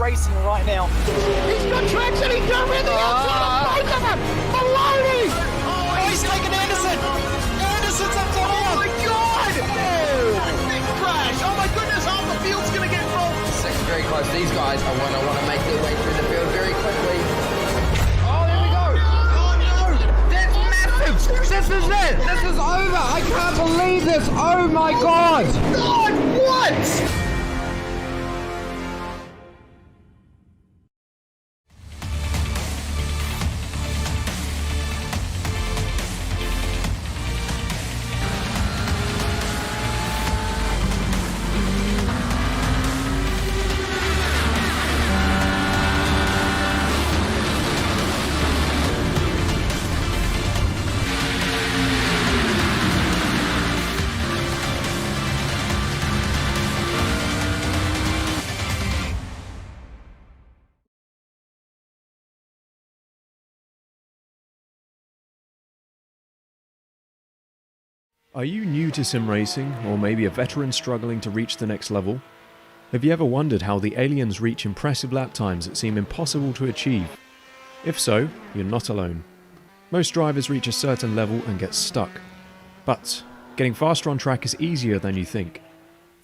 racing right now. He's got traction, he's got everything outside of both of them! Maloney! Oh, he's taken Anderson! Anderson's up top! Oh my God! Oh. Big crash! Oh my goodness, half the field's gonna get rolled! Second very close. These guys are want to make their way through the field very quickly. This is it! This is over! I can't believe this! Oh my God! God, what? Are you new to sim racing, or maybe a veteran struggling to reach the next level? Have you ever wondered how the aliens reach impressive lap times that seem impossible to achieve? If so, you're not alone. Most drivers reach a certain level and get stuck. But getting faster on track is easier than you think.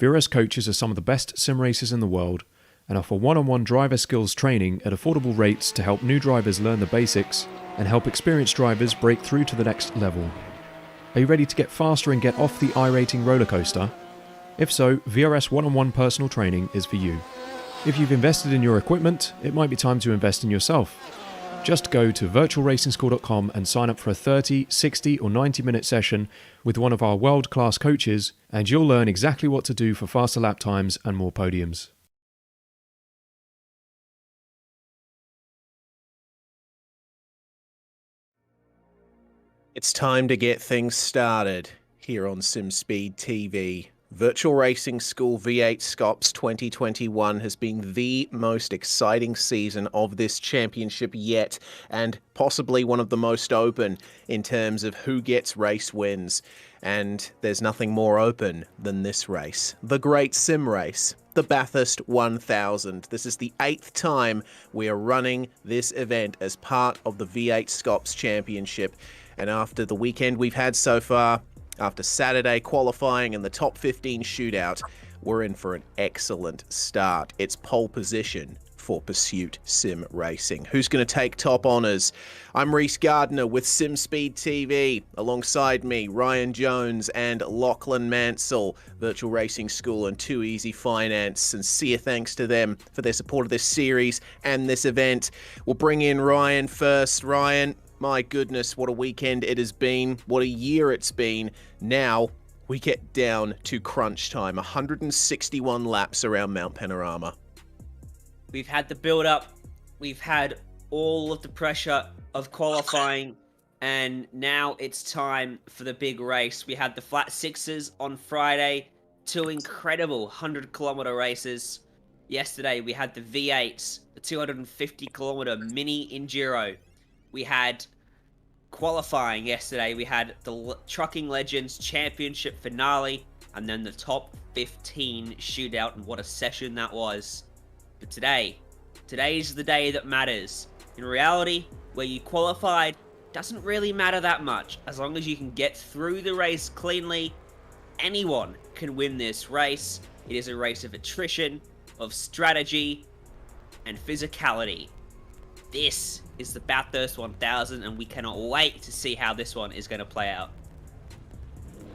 V8S coaches are some of the best sim racers in the world and offer one-on-one driver skills training at affordable rates to help new drivers learn the basics and help experienced drivers break through to the next level. Are you ready to get faster and get off the iRacing roller coaster? If so, V8S one-on-one personal training is for you. If you've invested in your equipment, it might be time to invest in yourself. Just go to virtualracingschool.com and sign up for a 30, 60 or 90-minute session with one of our world-class coaches, and you'll learn exactly what to do for faster lap times and more podiums. It's time to get things started here on SimSpeed TV. Virtual Racing School V8SCOPS 2021 has been the most exciting season of this championship yet, and possibly one of the most open in terms of who gets race wins. And there's nothing more open than this race, the Great Sim Race, the Bathurst 1000. This is the 8th time we are running this event as part of the V8SCOPS Championship. And after the weekend we've had so far, after Saturday qualifying and the top 15 shootout, we're in for an excellent start. It's pole position for Pursuit Sim Racing. Who's going to take top honours? I'm Reese Gardner with SimSpeed TV. Alongside me, Ryan Jones and Lachlan Mansell, Virtual Racing School and Too Easy Finance. Sincere thanks to them for their support of this series and this event. We'll bring in Ryan first. Ryan, my goodness, what a weekend it has been. What a year it's been. Now we get down to crunch time. 161 laps around Mount Panorama. We've had the build-up. We've had all of the pressure of qualifying. And now it's time for the big race. We had the flat sixes on Friday. 2 incredible 100-kilometer races. Yesterday we had the V8s, the 250-kilometer mini enduro. We had qualifying yesterday. We had the Trucking Legends Championship finale, and then the top 15 shootout, and what a session that was. But today's the day that matters. In reality, where you qualified doesn't really matter that much. As long as you can get through the race cleanly, anyone can win this race. It is a race of attrition, of strategy, and physicality. This is the Bathurst 1000, and we cannot wait to see how this one is going to play out.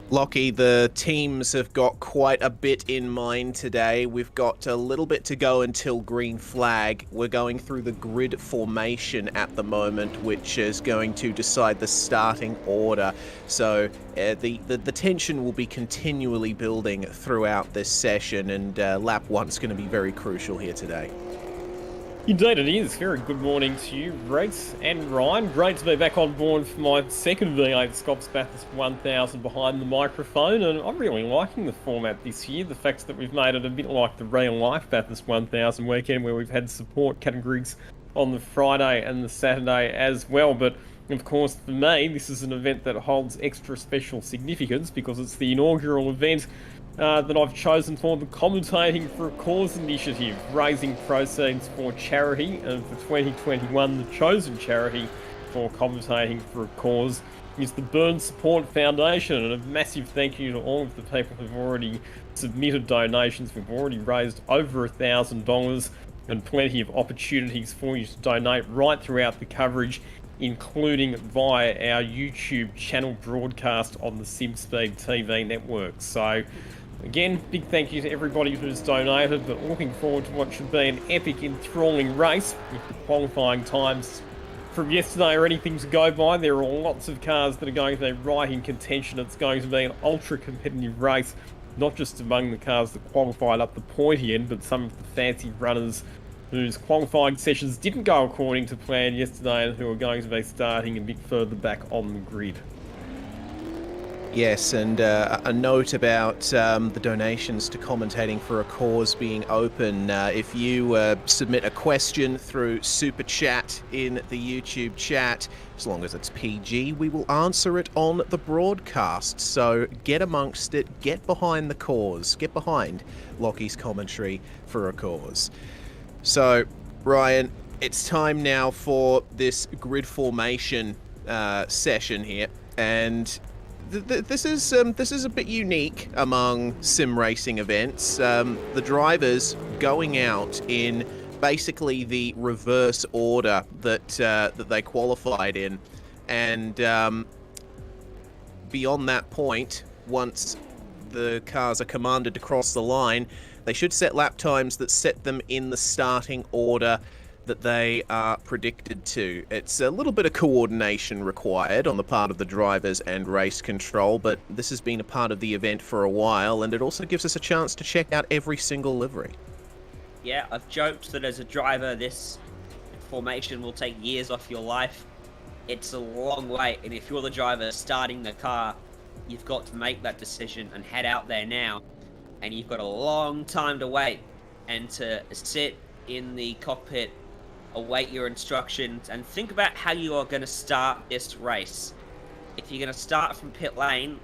Lockie, the teams have got quite a bit in mind today. We've got a little bit to go until green flag. We're going through the grid formation at the moment, which is going to decide the starting order. So the tension will be continually building throughout this session, and lap 1's going to be very crucial here today. Indeed it is. Very good morning to you, Reese and Ryan. Great to be back on board for my second V8SCOPS Bathurst 1000 behind the microphone, and I'm really liking the format this year. The fact that we've made it a bit like the real-life Bathurst 1000 weekend, where we've had support categories on the Friday and the Saturday as well. But of course, for me, this is an event that holds extra special significance because it's the inaugural event that I've chosen for the Commentating for a Cause initiative, raising proceeds for charity, and for 2021 the chosen charity for Commentating for a Cause is the Burn Support Foundation, and a massive thank you to all of the people who've already submitted donations. We've already raised over $1,000 and plenty of opportunities for you to donate right throughout the coverage, including via our YouTube channel broadcast on the SimSpeed TV network. So again, big thank you to everybody who's donated, but looking forward to what should be an epic, enthralling race with the qualifying times from yesterday are anything to go by. There are lots of cars that are going to be right in contention. It's going to be an ultra competitive race, not just among the cars that qualified up the pointy end, but some of the fancy runners whose qualifying sessions didn't go according to plan yesterday and who are going to be starting a bit further back on the grid. Yes, and a note about the donations to Commentating for a Cause being open. If you submit a question through Super Chat in the YouTube chat, as long as it's PG, we will answer it on the broadcast. So get amongst it, get behind the cause, get behind Lockie's commentary for a cause. So, Ryan, it's time now for this grid formation session here, and this is a bit unique among sim racing events. The drivers going out in basically the reverse order that they qualified in, and beyond that point, once the cars are commanded to cross the line, they should set lap times that set them in the starting order that they are predicted to. It's a little bit of coordination required on the part of the drivers and race control, but this has been a part of the event for a while, and it also gives us a chance to check out every single livery. Yeah, I've joked that as a driver, this formation will take years off your life. It's a long wait, and if you're the driver starting the car, you've got to make that decision and head out there now, and you've got a long time to wait and to sit in the cockpit, await your instructions, and think about how you are going to start this race. If you're going to start from pit lane,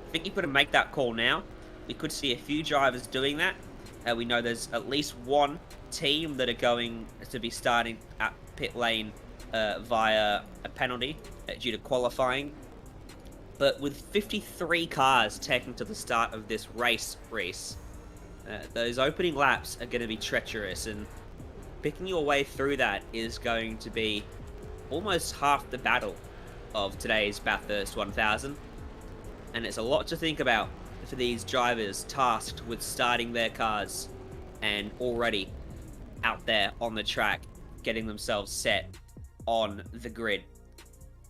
I think you've got to make that call now. We could see a few drivers doing that. We know there's at least one team that are going to be starting at pit lane via a penalty due to qualifying. But with 53 cars taken to the start of this race, those opening laps are going to be treacherous, and picking your way through that is going to be almost half the battle of today's Bathurst 1000. And it's a lot to think about for these drivers tasked with starting their cars and already out there on the track, getting themselves set on the grid.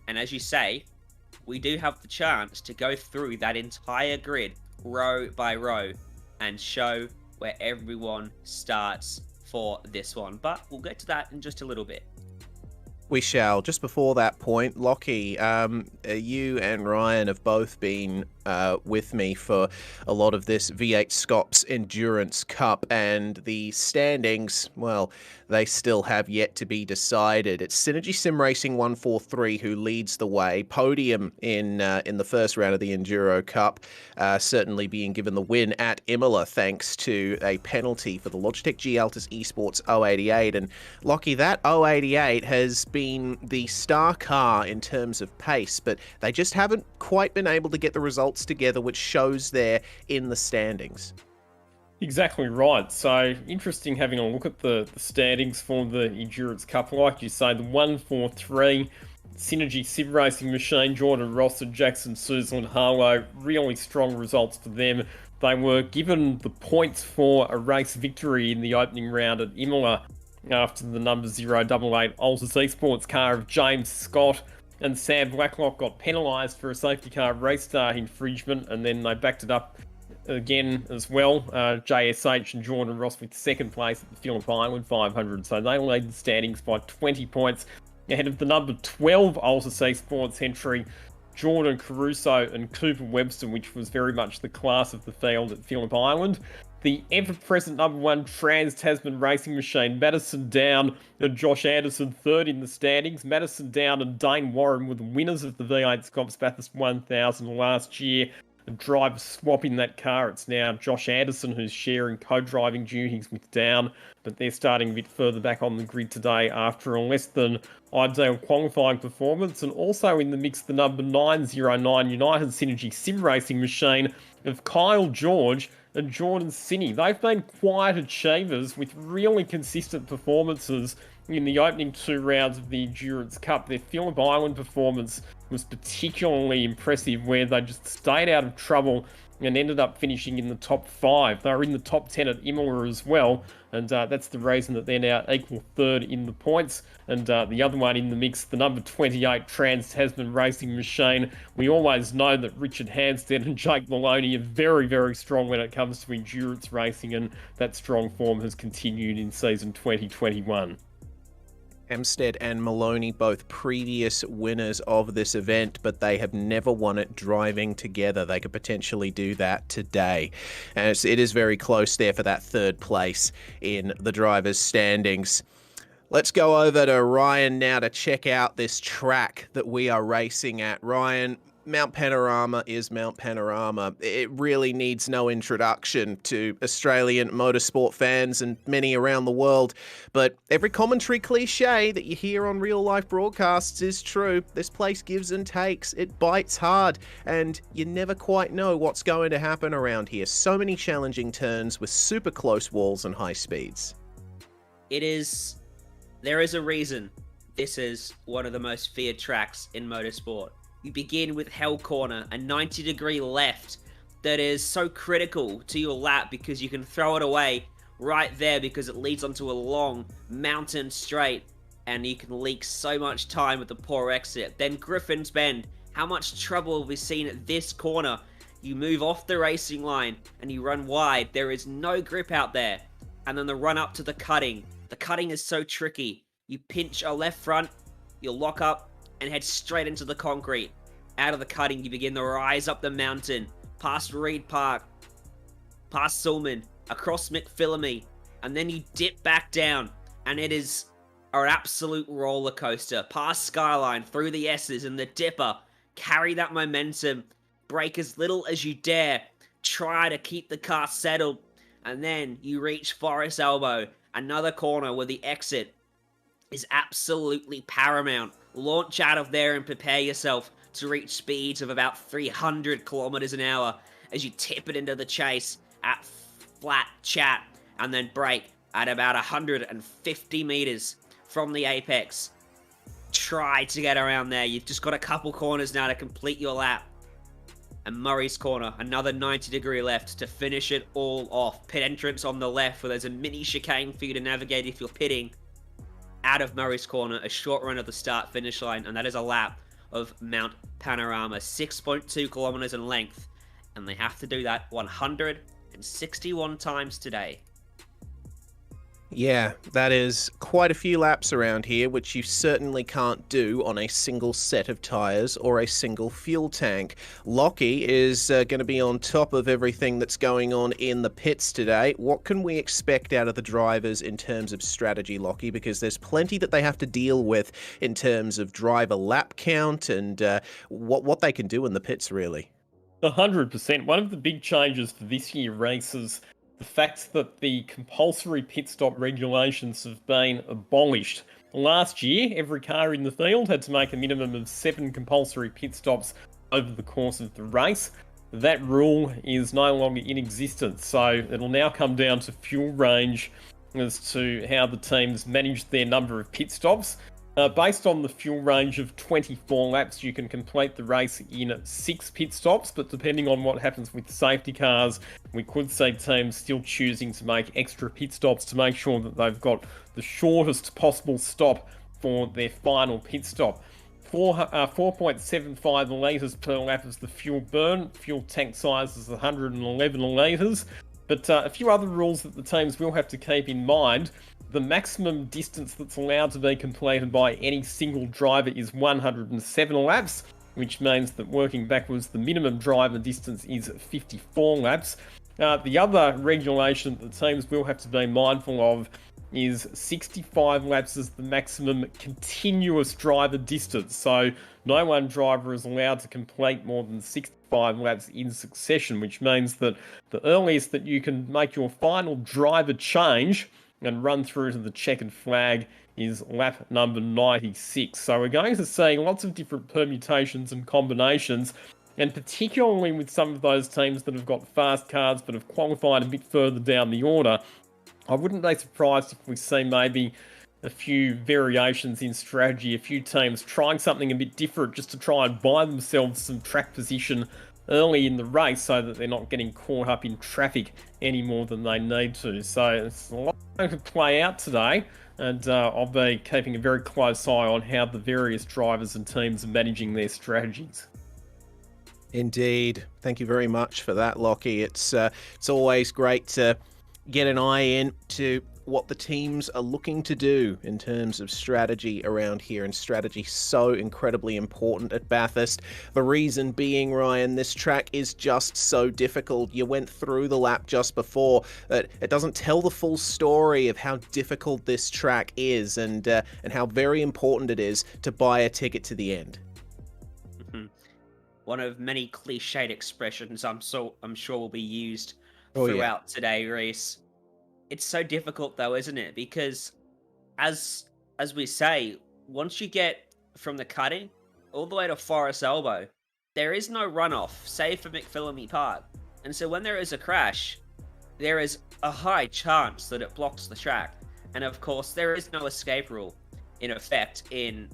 And as you say, we do have the chance to go through that entire grid, row by row, and show where everyone starts for this one. But we'll get to that in just a little bit. We shall. Just before that point, Lockie, you and Ryan have both been with me for a lot of this V8SCOPS Endurance Cup, and the standings, well, they still have yet to be decided. It's Synergy Sim Racing 143 who leads the way. Podium in the first round of the Enduro Cup, certainly being given the win at Imola thanks to a penalty for the Logitech G Altus Esports 088. And Lockie, that 088 has been the star car in terms of pace, but they just haven't quite been able to get the results together, which shows there in the standings. Exactly right. So interesting having a look at the standings for the Endurance Cup. Like you say, the 143 Synergy Sim Racing Machine, Jordan Ross and Jackson Suzlin Harlow, really strong results for them. They were given the points for a race victory in the opening round at Imola after the number 088 Altus Esports car of James Scott and Sam Blacklock got penalised for a safety car restart infringement, and then they backed it up again as well. JSH and Jordan Ross with second place at the Phillip Island 500, so they lead the standings by 20 points ahead of the number 12 Altus Esports entry, Jordan Caruso and Cooper Webster, which was very much the class of the field at Phillip Island. The ever-present number 1 Trans-Tasman Racing Machine, Madison Down and Josh Anderson third in the standings. Madison Down and Dane Warren were the winners of the V8SCOPS Bathurst 1000 last year. a driver swap in that car. It's now Josh Anderson who's sharing co-driving duties with Down, but they're starting a bit further back on the grid today after a less than ideal qualifying performance. And also in the mix, the number 909 United Synergy sim racing machine of Kyle George and Jordan Sinney. They've been quiet achievers with really consistent performances in the opening 2 rounds of the Endurance Cup. Their Phillip Island performance was particularly impressive, where they just stayed out of trouble and ended up finishing in the top 5. They were in the top 10 at Imola as well, and that's the reason that they're now equal 3rd in the points. And the other one in the mix, the number 28 Trans-Tasman Racing Machine. We always know that Richard Hansted and Jake Maloney are very, very strong when it comes to endurance racing, and that strong form has continued in season 2021. Hampstead and Maloney, both previous winners of this event, but they have never won it driving together. They could potentially do that today. And it is very close there for that 3rd place in the drivers' standings. Let's go over to Ryan now to check out this track that we are racing at. Ryan, Mount Panorama is Mount Panorama. It really needs no introduction to Australian motorsport fans and many around the world. But every commentary cliche that you hear on real-life broadcasts is true. This place gives and takes. It bites hard, and you never quite know what's going to happen around here. So many challenging turns with super close walls and high speeds. There is a reason this is one of the most feared tracks in motorsport. You begin with Hell Corner, a 90-degree left that is so critical to your lap because you can throw it away right there because it leads onto a long mountain straight and you can leak so much time with the poor exit. Then Griffin's Bend. How much trouble have we seen at this corner? You move off the racing line and you run wide. There is no grip out there. And then the run up to the cutting. The cutting is so tricky. You pinch a left front, you lock up, and head straight into the concrete. Out of the cutting, you begin the rise up the mountain, past Reed Park, past Sulman, across McPhillamy, and then you dip back down, and it is an absolute roller coaster. Past Skyline, through the S's and the Dipper, carry that momentum, brake as little as you dare, try to keep the car settled, and then you reach Forest Elbow, another corner where the exit is absolutely paramount. Launch out of there and prepare yourself to reach speeds of about 300 kilometers an hour as you tip it into the chase at flat chat and then brake at about 150 meters from the apex. Try to get around there. You've just got a couple corners now to complete your lap. And Murray's Corner, another 90-degree left to finish it all off. Pit entrance on the left where there's a mini chicane for you to navigate if you're pitting. Out of Murray's Corner, a short run of the start-finish line, and that is a lap of Mount Panorama, 6.2 kilometers in length, and they have to do that 161 times today. Yeah, that is quite a few laps around here, which you certainly can't do on a single set of tyres or a single fuel tank. Lockie is going to be on top of everything that's going on in the pits today. What can we expect out of the drivers in terms of strategy, Lockie? Because there's plenty that they have to deal with in terms of driver lap count and what they can do in the pits, really. 100%. One of the big changes for this year races, the fact that the compulsory pit stop regulations have been abolished. Last year, every car in the field had to make a minimum of 7 compulsory pit stops over the course of the race. That rule is no longer in existence, so it'll now come down to fuel range as to how the teams manage their number of pit stops. Based on the fuel range of 24 laps, you can complete the race in 6 pit stops, but depending on what happens with safety cars, we could see teams still choosing to make extra pit stops to make sure that they've got the shortest possible stop for their final pit stop. 4.75 litres per lap is the fuel burn. Fuel tank size is 111 litres. But a few other rules that the teams will have to keep in mind. The maximum distance that's allowed to be completed by any single driver is 107 laps, which means that working backwards, the minimum driver distance is 54 laps. The other regulation that the teams will have to be mindful of is 65 laps as the maximum continuous driver distance. So no one driver is allowed to complete more than 65 laps in succession, which means that the earliest that you can make your final driver change and run through to the checkered flag is lap number 96. So we're going to see lots of different permutations and combinations, and particularly with some of those teams that have got fast cars but have qualified a bit further down the order, I wouldn't be surprised if we see maybe a few variations in strategy, a few teams trying something a bit different just to try and buy themselves some track position early in the race so that they're not getting caught up in traffic any more than they need to. So it's a lot to play out today, and I'll be keeping a very close eye on how the various drivers and teams are managing their strategies. Indeed. Thank you very much for that, Lockie. It's always great to get an eye into what the teams are looking to do in terms of strategy around here, and strategy so incredibly important at Bathurst. The reason being, Ryan, this track is just so difficult. You went through the lap just before, but it doesn't tell the full story of how difficult this track is, and how very important it is to buy a ticket to the end. One of many cliched expressions I'm sure will be used Oh, throughout today, Reese. It's so difficult though, isn't it? Because as we say, once you get from the cutting all the way to Forest Elbow, there is no runoff, save for McPhillamy Park. And so when there is a crash, there is a high chance that it blocks the track. And of course, there is no escape rule in effect in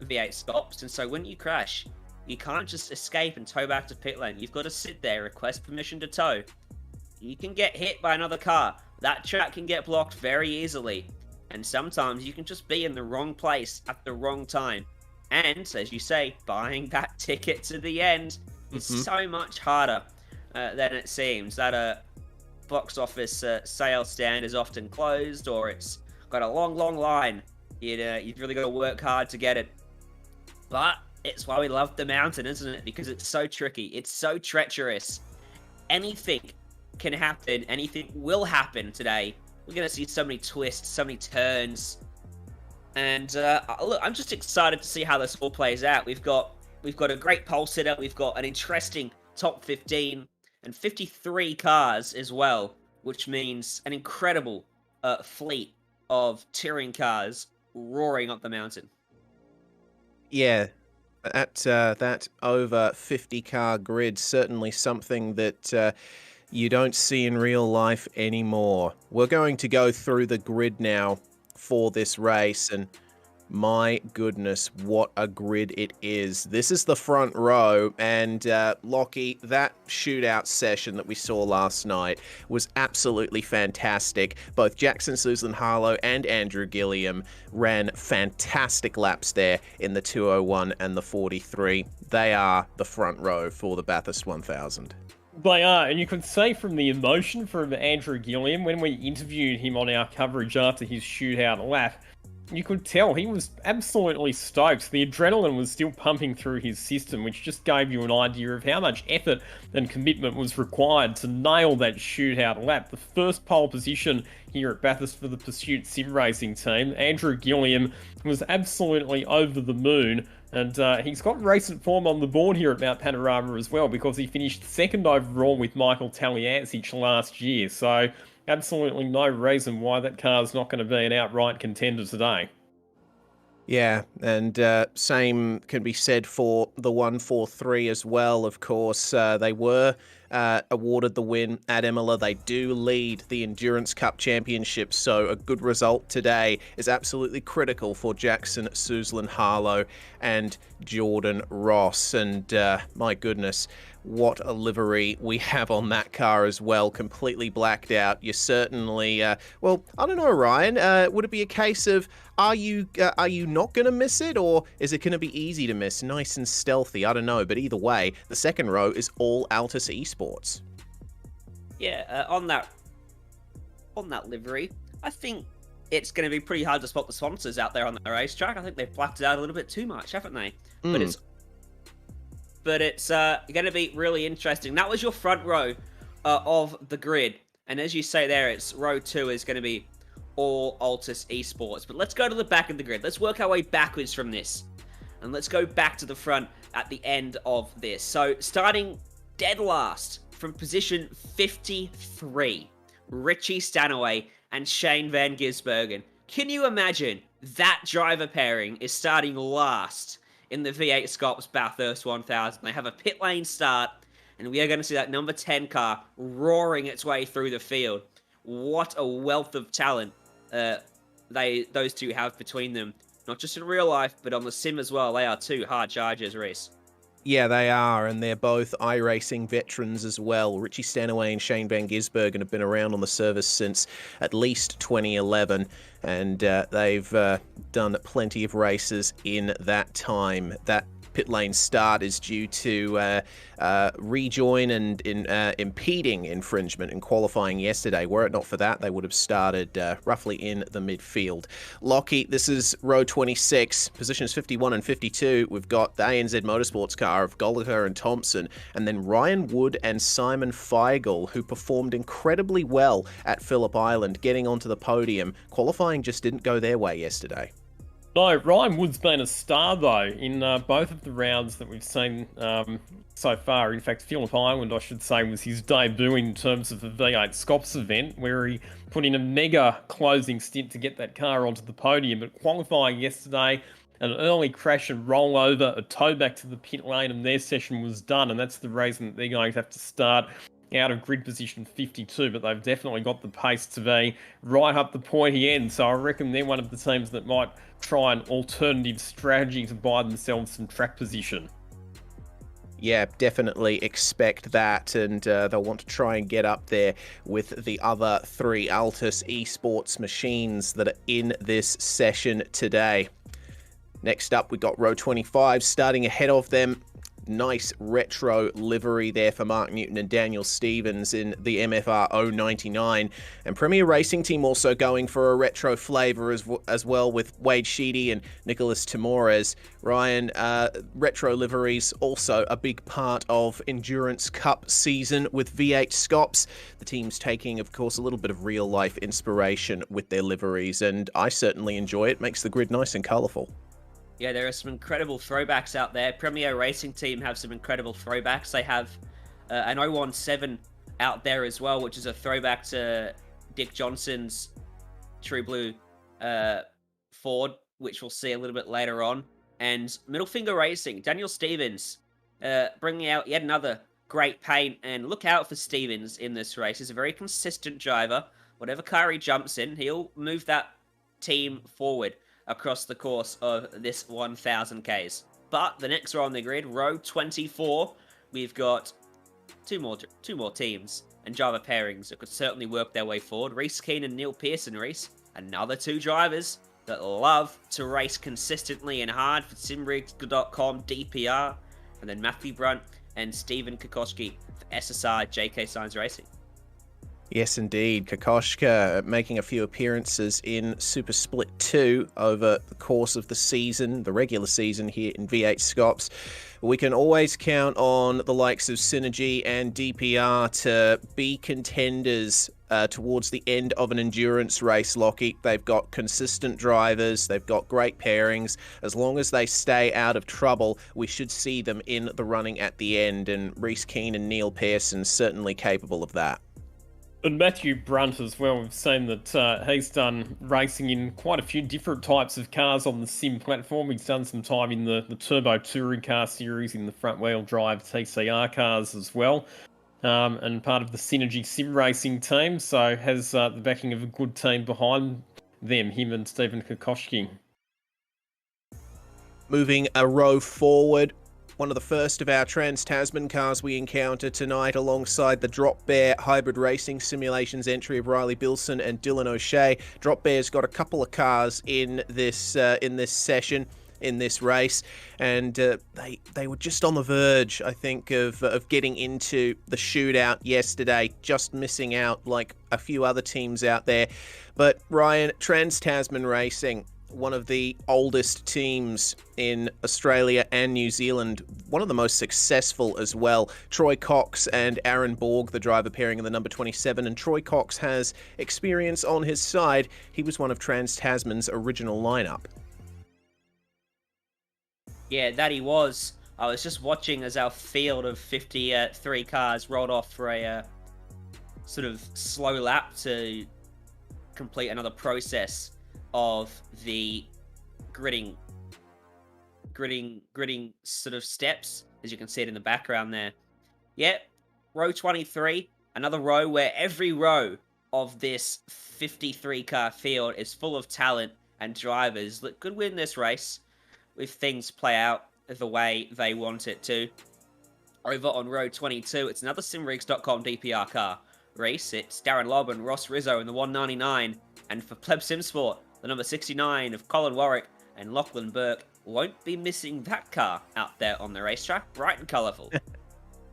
V8SCOPS. And so when you crash, you can't just escape and tow back to pit lane. You've got to sit there, request permission to tow. You can get hit by another car. That track can get blocked very easily. And sometimes you can just be in the wrong place at the wrong time. And, as you say, buying that ticket to the end is so much harder than it seems. That box office sale stand is often closed, or it's got a long, long line. You've really got to work hard to get it. But it's why we love the mountain, isn't it? Because it's so tricky. It's so treacherous. Anything can happen. Anything will happen today. We're going to see so many twists, so many turns. And look, I'm just excited to see how this all plays out. We've got a great pole sitter. We've got an interesting top 15 and 53 cars as well, which means an incredible fleet of touring cars roaring up the mountain. Yeah, that over 50 car grid, certainly something that you don't see in real life anymore. We're going to go through the grid now for this race, and my goodness, what a grid it is. This is the front row, and Lockie, that shootout session that we saw last night was absolutely fantastic. Both Jackson Suslin-Harlow and Andrew Gilliam ran fantastic laps there in the 201 and the 43. They are the front row for the Bathurst 1000. They are, and you could see from the emotion from Andrew Gilliam when we interviewed him on our coverage after his shootout lap. You could tell he was absolutely stoked. The adrenaline was still pumping through his system, which just gave you an idea of how much effort and commitment was required to nail that shootout lap. The first pole position here at Bathurst for the Pursuit Sim Racing team. Andrew Gilliam was absolutely over the moon, and he's got recent form on the board here at Mount Panorama as well, because he finished second overall with Michael Taliancic last year. So absolutely no reason why that car's not going to be an outright contender today. Yeah, and same can be said for the 143 as well, of course. They were awarded the win at Imola. They do lead the Endurance Cup Championship, so a good result today is absolutely critical for Jackson Suslin-Harlow and Jordan Ross. And my goodness, what a livery we have on that car as well, completely blacked out. You certainly, well, I don't know, Ryan, would it be a case of, are you not going to miss it, or is it going to be easy to miss, nice and stealthy? I don't know, but either way, the second row is all Altus Esports. Yeah, on that livery, I think it's going to be pretty hard to spot the sponsors out there on the racetrack. I think they've blacked it out a little bit too much, haven't they? But it's going to be really interesting. That was your front row of the grid. And as you say there, it's row 2 is going to be or Altus Esports. But let's go to the back of the grid. Let's work our way backwards from this. And let's go back to the front at the end of this. So starting dead last from position 53, Richie Stanaway and Shane Van Gisbergen. Can you imagine that driver pairing is starting last in the V8SCOPS Bathurst 1000? They have a pit lane start, and we are going to see that number 10 car roaring its way through the field. What a wealth of talent those two have between them. Not just in real life, but on the sim as well. They are two hard chargers, Reese. Yeah, they are, and they're both iRacing veterans as well. Richie Stanaway and Shane Van Gisbergen have been around on the service since at least 2011, and they've done plenty of races in that time. That pit lane start is due to rejoin and impeding infringement in qualifying yesterday. Were it not for that, they would have started roughly in the midfield. Lockie, this is row 26, positions 51 and 52. We've got the ANZ Motorsports car of Gallagher and Thompson, and then Ryan Wood and Simon Feigl, who performed incredibly well at Phillip Island, getting onto the podium. Qualifying just didn't go their way yesterday. No, Ryan Wood's been a star, though, in both of the rounds that we've seen so far. In fact, Phillip Island, I should say, was his debut in terms of the V8SCOPS event, where he put in a mega closing stint to get that car onto the podium. But qualifying yesterday, an early crash and rollover, a tow back to the pit lane, and their session was done. And that's the reason that they're going to have to start out of grid position 52, but they've definitely got the pace to be right up the pointy end. So I reckon they're one of the teams that might try an alternative strategy to buy themselves some track position. Yeah, definitely expect that, and they'll want to try and get up there with the other three Altus Esports machines that are in this session today. Next up, we got row 25 starting ahead of them. Nice retro livery there for Mark Newton and Daniel Stevens in the MFR 099. And Premier Racing Team also going for a retro flavour as well with Wade Sheedy and Nicholas Timores. Ryan, retro liveries also a big part of Endurance Cup season with V8SCOPS. The team's taking, of course, a little bit of real-life inspiration with their liveries, and I certainly enjoy it. Makes the grid nice and colourful. Yeah, there are some incredible throwbacks out there. Premier Racing Team have some incredible throwbacks. They have an 017 out there as well, which is a throwback to Dick Johnson's True Blue Ford, which we'll see a little bit later on. And Middle Finger Racing, Daniel Stevens, bringing out yet another great paint. And look out for Stevens in this race. He's a very consistent driver. Whatever car he jumps in, he'll move that team forward across the course of this 1000 Ks. But the next row on the grid, row 24, we've got two more teams and driver pairings that could certainly work their way forward. Reese Keane and Neil Pearson. Reese, another two drivers that love to race consistently and hard for simracing.com DPR, and then Matthew Brunt and Stephen Kokoschki for SSR JK Signs Racing. Yes, indeed. Kokoschka making a few appearances in Super Split 2 over the course of the season, the regular season here in V8SCOPS. We can always count on the likes of Synergy and DPR to be contenders towards the end of an endurance race, Lockie. They've got consistent drivers, they've got great pairings. As long as they stay out of trouble, we should see them in the running at the end, and Reese Keane and Neil Pearson certainly capable of that. And Matthew Brunt as well, we've seen that he's done racing in quite a few different types of cars on the sim platform. He's done some time in the Turbo Touring Car series, in the front-wheel drive TCR cars as well, and part of the Synergy Sim Racing team, so has the backing of a good team behind them, him and Stephen Kokoschki. Moving a row forward, one of the first of our Trans-Tasman cars we encounter tonight, alongside the Drop Bear Hybrid Racing Simulations entry of Riley Bilson and Dylan O'Shea. Drop Bear's got a couple of cars in this session, in this race, and they were just on the verge, I think, of getting into the shootout yesterday, just missing out like a few other teams out there. But Ryan, Trans-Tasman Racing, one of the oldest teams in Australia and New Zealand, one of the most successful as well. Troy Cox and Aaron Borg, the driver pairing in the number 27, and Troy Cox has experience on his side. He was one of Trans-Tasman's original lineup. Yeah, that he was. I was just watching as our field of 53 cars rolled off for a sort of slow lap to complete another process of the gridding sort of steps, as you can see it in the background there. Yep, row 23, another row where every row of this 53 car field is full of talent and drivers that could win this race if things play out the way they want it to. Over on row 22, it's another simracing.com DPR car race. It's Darren Lobb and Ross Rizzo in the 199, and for Pleb Sim Sport, the number 69 of Colin Warwick and Lachlan Burke won't be missing that car out there on the racetrack, bright and colourful.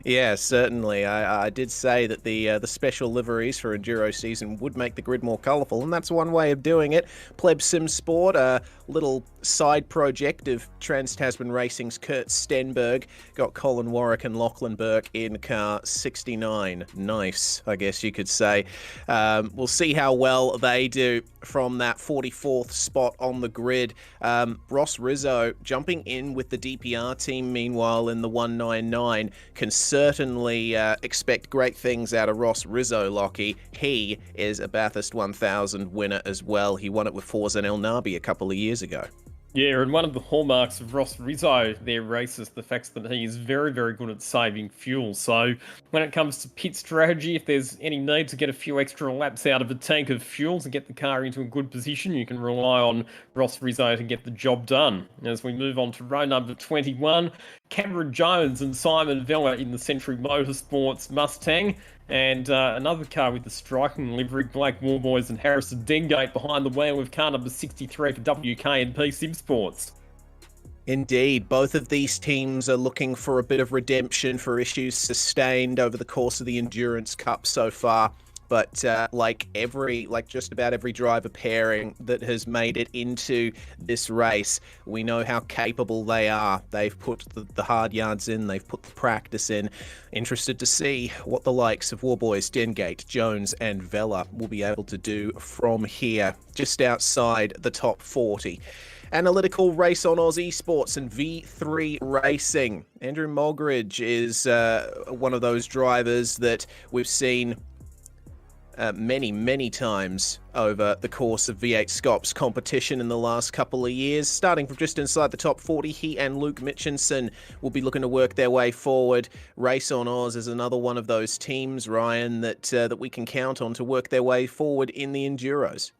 Yeah, certainly. I did say that the special liveries for Enduro season would make the grid more colourful, and that's one way of doing it. Pleb Sim Sport, a little side project of Trans-Tasman Racing's Kurt Stenberg, got Colin Warwick and Lachlan Burke in car 69. Nice, I guess you could say. We'll see how well they do from that 44th spot on the grid. Ross Rizzo jumping in with the DPR team, meanwhile, in the 199, can certainly expect great things out of Ross Rizzo, Lockie. He is a Bathurst 1000 winner as well. He won it with Forza El Nabi a couple of years ago. Yeah, and one of the hallmarks of Ross Rizzo, their race, is the fact that he is very, very good at saving fuel. So when it comes to pit strategy, if there's any need to get a few extra laps out of a tank of fuel to get the car into a good position, you can rely on Ross Rizzo to get the job done. As we move on to row number 21, Cameron Jones and Simon Vella in the Century Motorsports Mustang, and another car with the striking livery, Blake Warboys and Harrison Dengate behind the wheel with car number 63 for WK&P Sim Sports. Indeed, both of these teams are looking for a bit of redemption for issues sustained over the course of the Endurance Cup so far. But like just about every driver pairing that has made it into this race, we know how capable they are. They've put the hard yards in, they've put the practice in. Interested to see what the likes of Warboys, Dengate, Jones and Vella will be able to do from here, just outside the top 40. Analytical Race on Oz Esports and V3 Racing. Andrew Mogridge is one of those drivers that we've seen many times over the course of V8SCOPS competition in the last couple of years. Starting from just inside the top 40, he and Luke Mitchinson will be looking to work their way forward. Race on Oz is another one of those teams, Ryan, that we can count on to work their way forward in the Enduros.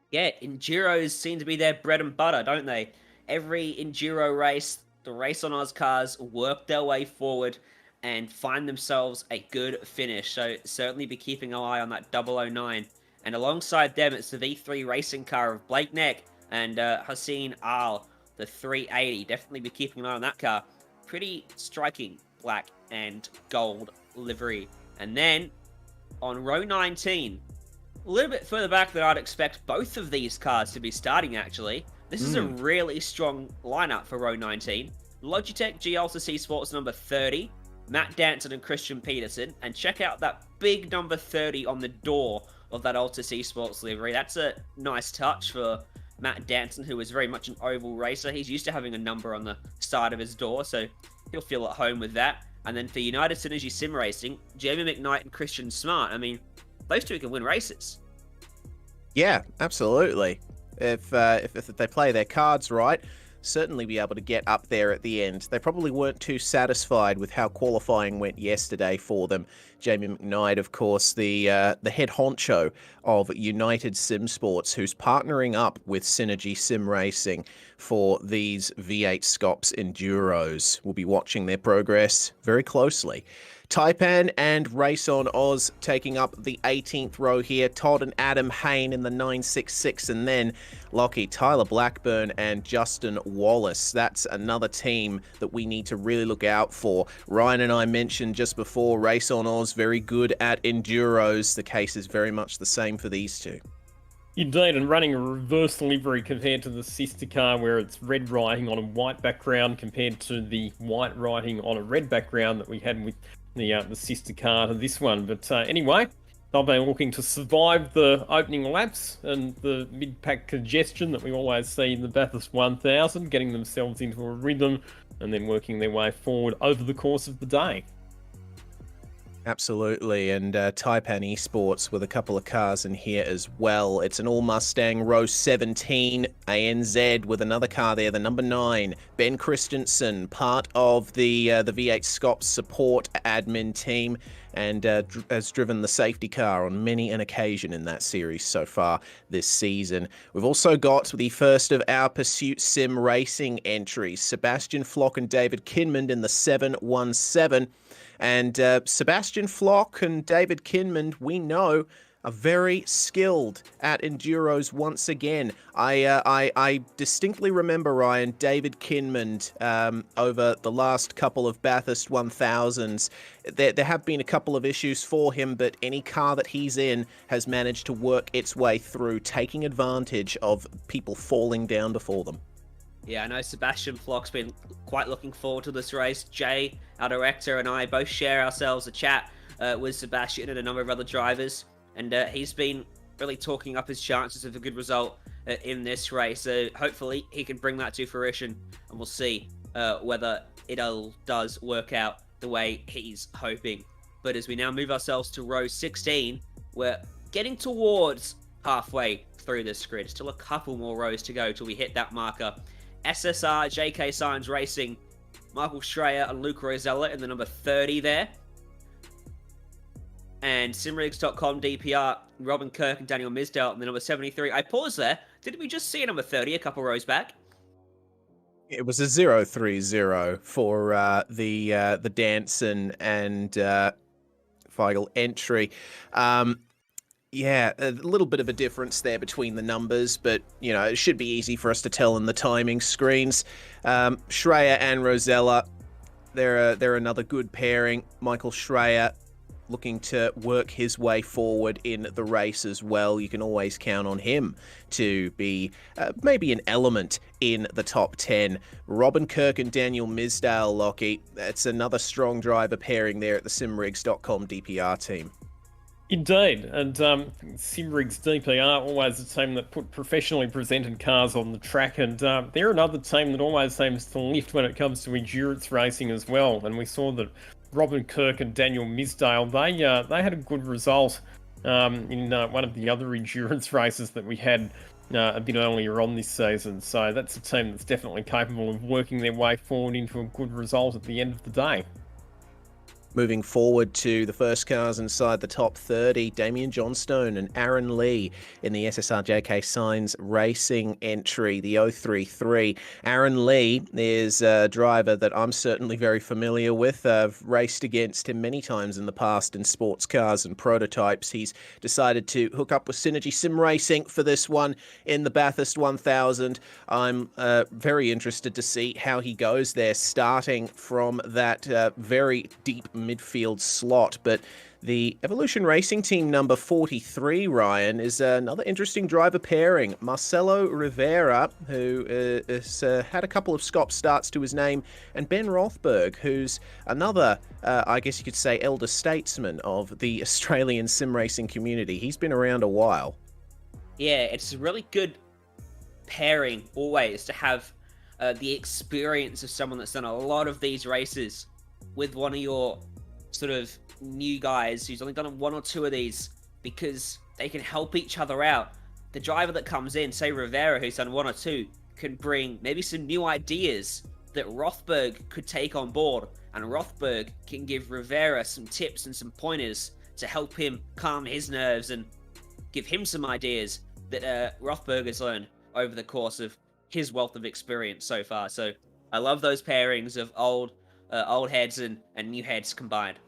Yeah, Enduros seem to be their bread and butter, don't they? Every Enduro race, the Race on Oz cars work their way forward and find themselves a good finish. So certainly be keeping an eye on that 009. And alongside them, it's the V3 racing car of Blake Neck and Hussein Al, the 380. Definitely be keeping an eye on that car. Pretty striking black and gold livery. And then on row 19, a little bit further back than I'd expect both of these cars to be starting, actually. This is a really strong lineup for row 19. Logitech G Ultra C Sports number 30. Matt Danson and Christian Peterson, and check out that big number 30 on the door of that Ultra C Sports livery. That's a nice touch for Matt Danson, who is very much an oval racer. He's used to having a number on the side of his door, so he'll feel at home with that. And then for United Synergy Sim Racing, Jamie McKnight and Christian Smart. I mean, those two can win races. Yeah, absolutely. If they play their cards right, certainly be able to get up there at the end. They probably weren't too satisfied with how qualifying went yesterday for them. Jamie McKnight, of course, the head honcho of United Sim Sports, who's partnering up with Synergy Sim Racing for these V8SCOPS Enduros. We'll be watching their progress very closely. Taipan and Race on Oz taking up the 18th row here. Todd and Adam Hain in the 966, and then Lockie, Tyler Blackburn and Justin Wallace. That's another team that we need to really look out for. Ryan and I mentioned just before, Race on Oz very good at Enduros. The case is very much the same for these two. Indeed, and running a reverse livery compared to the sister car where it's red writing on a white background compared to the white writing on a red background that we had with the sister car to this one. But anyway, they'll be looking to survive the opening laps and the mid-pack congestion that we always see in the Bathurst 1000, getting themselves into a rhythm and then working their way forward over the course of the day. Absolutely, and Taipan Esports with a couple of cars in here as well. It's an all-Mustang row 17 ANZ with another car there, the number 9, Ben Christensen, part of the V8SCOPS support admin team, and has driven the safety car on many an occasion in that series so far this season. We've also got the first of our Pursuit Sim Racing entries, Sebastian Flock and David Kinmond in the 717. And Sebastian Flock and David Kinmond, we know, are very skilled at enduros once again. I distinctly remember, Ryan, David Kinmond over the last couple of Bathurst 1000s. There have been a couple of issues for him, but any car that he's in has managed to work its way through, taking advantage of people falling down before them. Yeah, I know Sebastian Flock's been quite looking forward to this race. Jay, our director, and I both share ourselves a chat with Sebastian and a number of other drivers, and he's been really talking up his chances of a good result in this race. So hopefully he can bring that to fruition, and we'll see whether it all does work out the way he's hoping. But as we now move ourselves to row 16, we're getting towards halfway through this grid. Still a couple more rows to go till we hit that marker. SSR, JK Signs Racing, Michael Schreier and Luke Rosella in the number 30 there. And simracing.com DPR, Robin Kirk and Daniel Misdale in the number 73. I paused there. Didn't we just see a number 30 a couple rows back? It was a 030 for the Danson and Feigl entry. Yeah, a little bit of a difference there between the numbers, but, you know, it should be easy for us to tell in the timing screens. Schreier and Rosella, they're another good pairing. Michael Schreier looking to work his way forward in the race as well. You can always count on him to be maybe an element in the top 10. Robin Kirk and Daniel Misdale, Lockie, that's another strong driver pairing there at the simrigs.com DPR team. Indeed, and Simrigs DPR, always a team that put professionally presented cars on the track, and they're another team that always seems to lift when it comes to endurance racing as well. And we saw that Robin Kirk and Daniel Misdale, they had a good result in one of the other endurance races that we had a bit earlier on this season. So that's a team that's definitely capable of working their way forward into a good result at the end of the day. Moving forward to the first cars inside the top 30, Damien Johnstone and Aaron Lee in the SSR JK Signs Racing entry, the 033. Aaron Lee is a driver that I'm certainly very familiar with. I've raced against him many times in the past in sports cars and prototypes. He's decided to hook up with Synergy Sim Racing for this one in the Bathurst 1000. I'm very interested to see how he goes there, starting from that very deep midfield slot. But the Evolution Racing Team number 43, Ryan, is another interesting driver pairing. Marcelo Rivera, who has had a couple of SCOPS starts to his name, and Ben Rothberg, who's another, I guess you could say, elder statesman of the Australian sim racing community. He's been around a while. Yeah, it's a really good pairing always to have the experience of someone that's done a lot of these races with one of your sort of new guys who's only done one or two of these, because they can help each other out. The driver that comes in, say Rivera, who's done one or two, can bring maybe some new ideas that Rothberg could take on board, and Rothberg can give Rivera some tips and some pointers to help him calm his nerves and give him some ideas that Rothberg has learned over the course of his wealth of experience so far. So I love those pairings of old heads and new heads combined.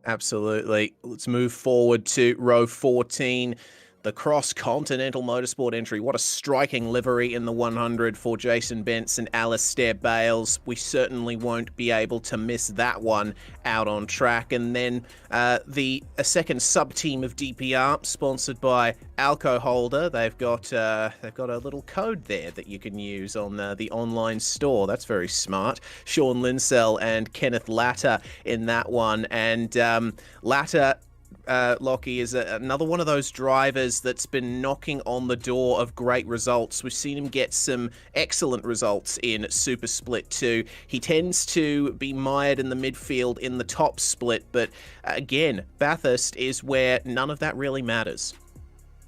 Absolutely. Let's move forward to row 14. the cross-continental motorsport entry. What a striking livery in the 100 for Jason Bentz and Alistair Bales. We certainly won't be able to miss that one out on track. And then a second sub-team of DPR, sponsored by Alco Holder. They've got a little code there that you can use on the online store. That's very smart. Sean Linsell and Kenneth Latter in that one. And Latter, Lockie, is another one of those drivers that's been knocking on the door of great results. We've seen him get some excellent results in Super Split 2. He tends to be mired in the midfield in the top split, but again, Bathurst is where none of that really matters.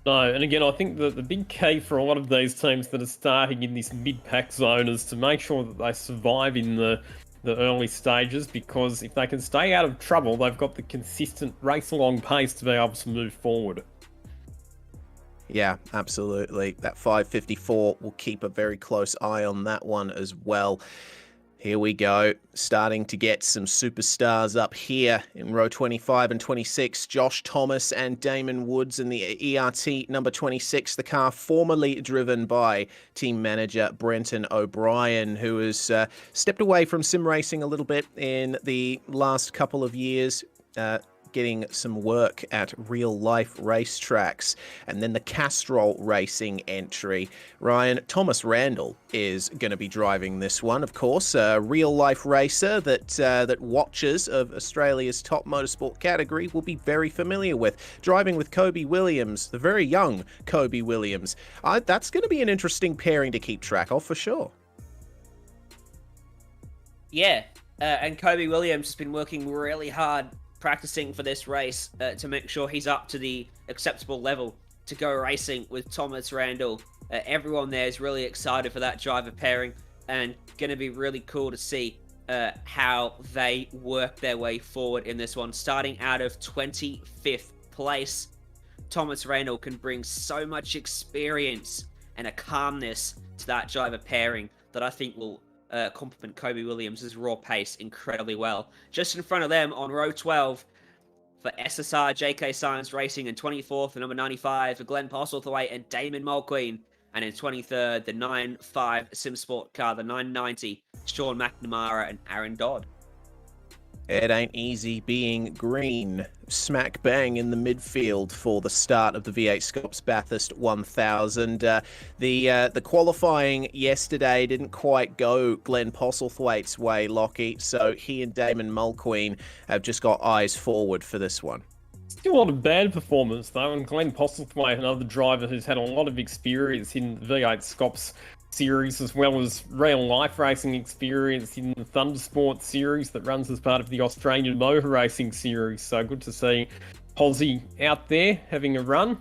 No, and again, I think the big key for a lot of these teams that are starting in this mid-pack zone is to make sure that they survive in the early stages, because if they can stay out of trouble, they've got the consistent race-along pace to be able to move forward. Yeah, absolutely. That 554 will keep a very close eye on that one as well. Here we go, starting to get some superstars up here in row 25 and 26. Josh Thomas and Damon Woods in the ERT number 26, the car formerly driven by team manager Brenton O'Brien, who has stepped away from sim racing a little bit in the last couple of years, getting some work at real-life racetracks. And then the Castrol Racing entry. Ryan, Thomas Randall is going to be driving this one, of course, a real-life racer that watchers of Australia's top motorsport category will be very familiar with. Driving with Kobe Williams, the very young Kobe Williams. That's going to be an interesting pairing to keep track of, for sure. Yeah, and Kobe Williams has been working really hard practicing for this race to make sure he's up to the acceptable level to go racing with Thomas Randall. Everyone there is really excited for that driver pairing, and going to be really cool to see how they work their way forward in this one. Starting out of 25th place, Thomas Randall can bring so much experience and a calmness to that driver pairing that I think will complement Kobe Williams' raw pace incredibly well. Just in front of them on row 12 for SSR JK Science Racing, in 24th, the number 95 for Glenn Postlethwaite and Damon Mulqueen, and in 23rd, the 9.5 SimSport car, the 990, Sean McNamara and Aaron Dodd. It ain't easy being green. Smack bang in the midfield for the start of the V8SCOPS Bathurst 1000. The qualifying yesterday didn't quite go Glenn Postlethwaite's way, Lockie, so he and Damon Mulqueen have just got eyes forward for this one. Still a lot of bad performance, though, and Glenn Postlethwaite, another driver who's had a lot of experience in V8SCOPS series, as well as real-life racing experience in the Thundersport series that runs as part of the Australian Motor Racing series. So good to see Posy out there having a run.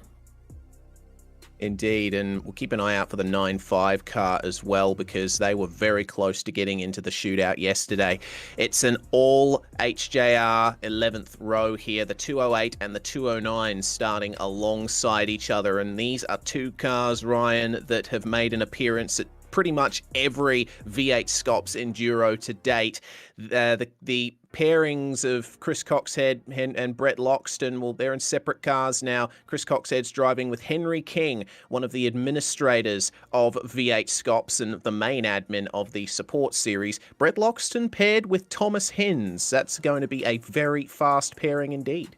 Indeed, and we'll keep an eye out for the 9.5 car as well, because they were very close to getting into the shootout yesterday. It's an all HJR 11th row here, the 208 and the 209 starting alongside each other, and these are two cars, Ryan, that have made an appearance at pretty much every V8SCOPS Enduro to date. The pairings of Chris Coxhead and Brett Loxton, well, they're in separate cars now. Chris Coxhead's driving with Henry King, one of the administrators of V8SCOPS and the main admin of the support series. Brett Loxton paired with Thomas Hens. That's going to be a very fast pairing indeed.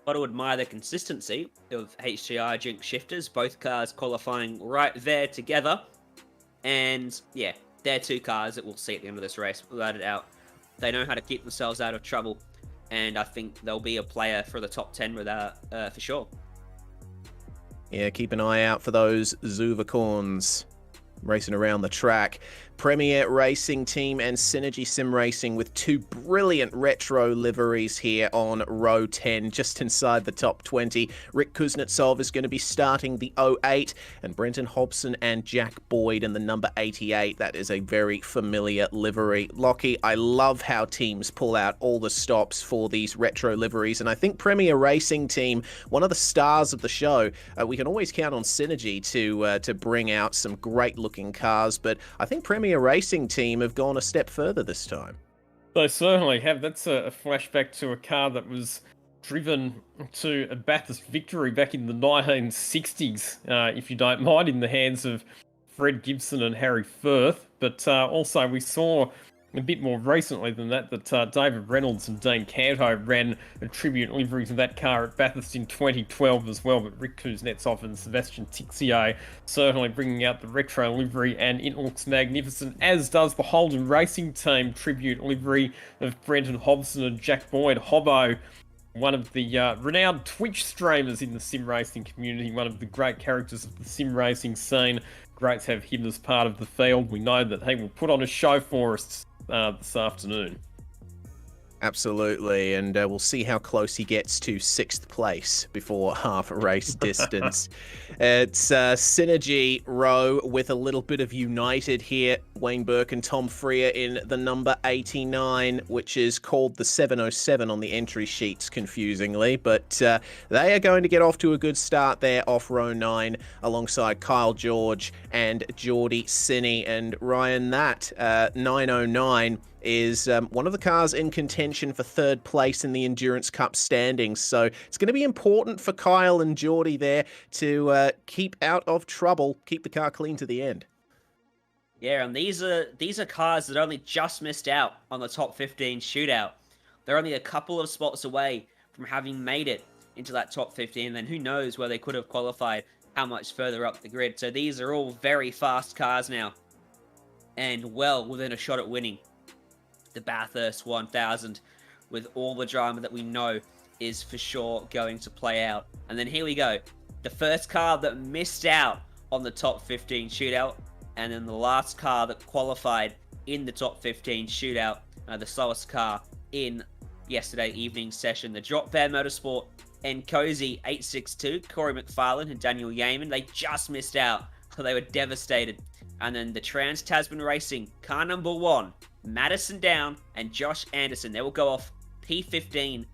Got to admire the consistency of HGR Jinx Shifters, both cars qualifying right there together. And yeah, they're two cars that we'll see at the end of this race, without a doubt. They know how to keep themselves out of trouble, and I think they'll be a player for the top 10 for sure. Yeah, keep an eye out for those Zuvacorns racing around the track. Premier Racing Team and Synergy Sim Racing with two brilliant retro liveries here on row 10, just inside the top 20. Rick Kuznetsov is going to be starting the 08, and Brenton Hobson and Jack Boyd in the number 88. That is a very familiar livery. Lockie, I love how teams pull out all the stops for these retro liveries, and I think Premier Racing Team, one of the stars of the show, we can always count on Synergy to bring out some great looking cars, but I think Premier Racing Team have gone a step further this time. They certainly have. That's a flashback to a car that was driven to a Bathurst victory back in the 1960s, if you don't mind, in the hands of Fred Gibson and Harry Firth. But also we saw a bit more recently than that David Reynolds and Dean Canto ran a tribute livery to that car at Bathurst in 2012 as well. But Rick Kuznetsov and Sebastian Tixier certainly bringing out the retro livery, and it looks magnificent, as does the Holden Racing Team tribute livery of Brenton Hobson and Jack Boyd. Hobbo, one of the renowned Twitch streamers in the sim racing community, one of the great characters of the sim racing scene. Great to have him as part of the field. We know that he will put on a show for us this afternoon. Absolutely, and we'll see how close he gets to 6th place before half a race distance. It's Synergy Row with a little bit of United here. Wayne Burke and Tom Freer in the number 89, which is called the 707 on the entry sheets, confusingly. But they are going to get off to a good start there off row 9, alongside Kyle George and Geordie Sinney. And Ryan, that 909 is one of the cars in contention for 3rd place in the Endurance Cup standings. So it's going to be important for Kyle and Geordie there to keep out of trouble, keep the car clean to the end. Yeah, and these are cars that only just missed out on the top 15 shootout. They're only a couple of spots away from having made it into that top 15, and then who knows where they could have qualified, how much further up the grid. So these are all very fast cars now, and well within a shot at winning the Bathurst 1000, with all the drama that we know is for sure going to play out. And then here we go. The first car that missed out on the top 15 shootout, and then the last car that qualified in the top 15 shootout, the slowest car in yesterday evening's session. The Drop Bear Motorsport and Cozy 862, Corey McFarlane and Daniel Yeaman, they just missed out, so they were devastated. And then the Trans-Tasman Racing, car number 1, Madison Down and Josh Anderson, they will go off P15,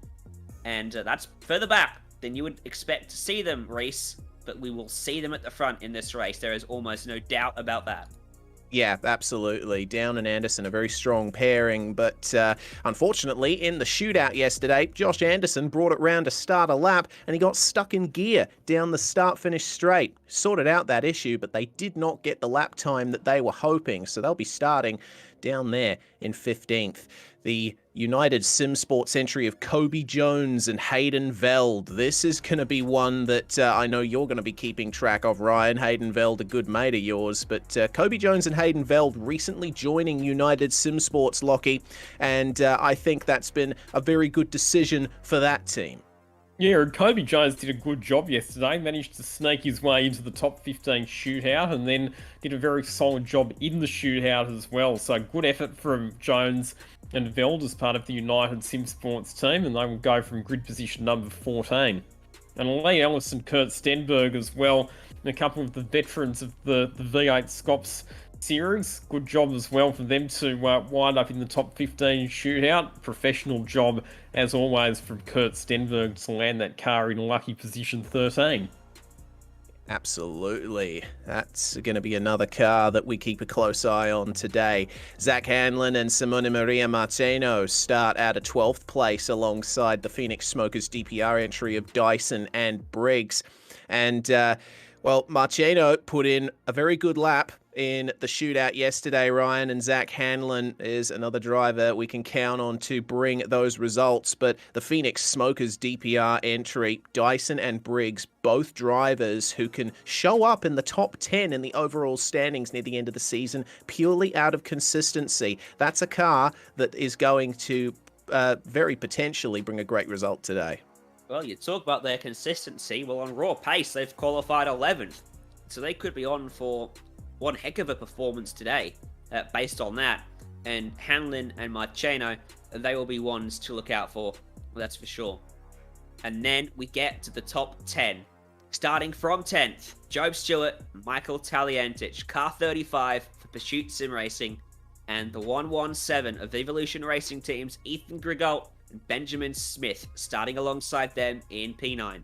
and that's further back than you would expect to see them, Reese, but we will see them at the front in this race. There is almost no doubt about that. Yeah, absolutely. Down and Anderson, a very strong pairing, but unfortunately, in the shootout yesterday, Josh Anderson brought it round to start a lap, and he got stuck in gear down the start-finish straight. Sorted out that issue, but they did not get the lap time that they were hoping, so they'll be starting down there in 15th. The United Sim Sports entry of Kobe Jones and Hayden Veld. This is going to be one that I know you're going to be keeping track of, Ryan. Hayden Veld, a good mate of yours. But Kobe Jones and Hayden Veld recently joining United Sim Sports, Lockie, and I think that's been a very good decision for that team. Yeah, and Kobe Jones did a good job yesterday, managed to sneak his way into the top 15 shootout, and then did a very solid job in the shootout as well. So good effort from Jones and Veld as part of the United Sim Sports team, and they will go from grid position number 14. And Lee Ellis and Kurt Stenberg as well, and a couple of the veterans of the V8SCOPS series. Good job as well for them to wind up in the top 15 shootout. Professional job, as always, from Kurt Stenberg to land that car in lucky position 13. Absolutely. That's going to be another car that we keep a close eye on today. Zach Hanlon and Simone Maria Martino start out at 12th place alongside the Phoenix Smokers DPR entry of Dyson and Briggs. And, well, Martino put in a very good lap in the shootout yesterday, Ryan, and Zach Hanlon is another driver we can count on to bring those results. But the Phoenix Smokers DPR entry, Dyson and Briggs, both drivers who can show up in the top 10 in the overall standings near the end of the season purely out of consistency. That's a car that is going to very potentially bring a great result today. Well, you talk about their consistency. Well, on raw pace, they've qualified 11th. So they could be on for one heck of a performance today based on that. And Hanlon and Marcheno, they will be ones to look out for. Well, that's for sure. And then we get to the top 10. Starting from 10th, Job Stewart, Michael Taliantich, car 35 for Pursuit Sim Racing, and the 117 of Evolution Racing Teams, Ethan Grigault and Benjamin Smith, starting alongside them in P9.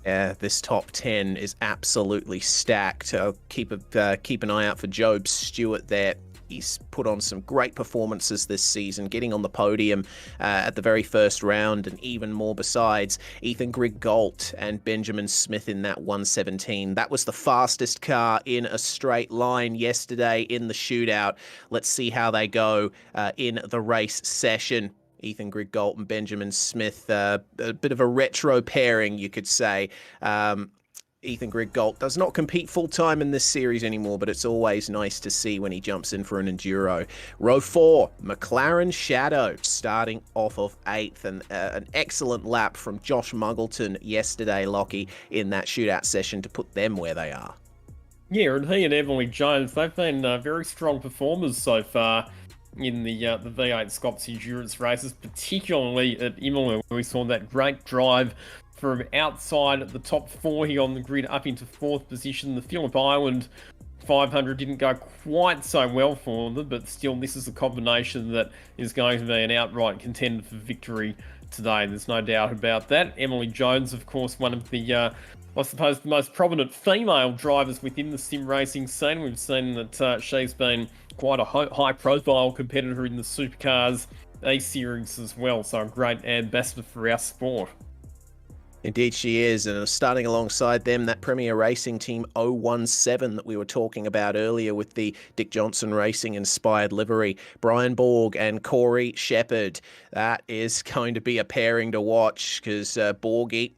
Yeah, this top 10 is absolutely stacked. I'll keep an eye out for Job Stewart there. He's put on some great performances this season, getting on the podium at the very first round, and even more besides. Ethan Griggault and Benjamin Smith in that 117. That was the fastest car in a straight line yesterday in the shootout. Let's see how they go in the race session. Ethan Griggault and Benjamin Smith, a bit of a retro pairing, you could say. Ethan Griggault does not compete full-time in this series anymore, but it's always nice to see when he jumps in for an Enduro. Row 4, McLaren Shadow, starting off of 8th, and an excellent lap from Josh Muggleton yesterday, Lockie, in that shootout session to put them where they are. Yeah, and he and Emily Jones, they've been very strong performers so far in the V8SCOPS endurance races, particularly at Imola, where we saw that great drive from outside the top 40 on the grid up into 4th position. The Phillip Island 500 didn't go quite so well for them, but still this is a combination that is going to be an outright contender for victory today. There's no doubt about that. Emily Jones, of course, one of the, I suppose, the most prominent female drivers within the sim racing scene. We've seen that she's been quite a high-profile competitor in the Supercars A-Series as well, so a great ambassador for our sport. Indeed she is, and starting alongside them, that Premier Racing Team 017 that we were talking about earlier with the Dick Johnson Racing inspired livery. Brian Borg and Corey Shepherd. That is going to be a pairing to watch, because Borgie,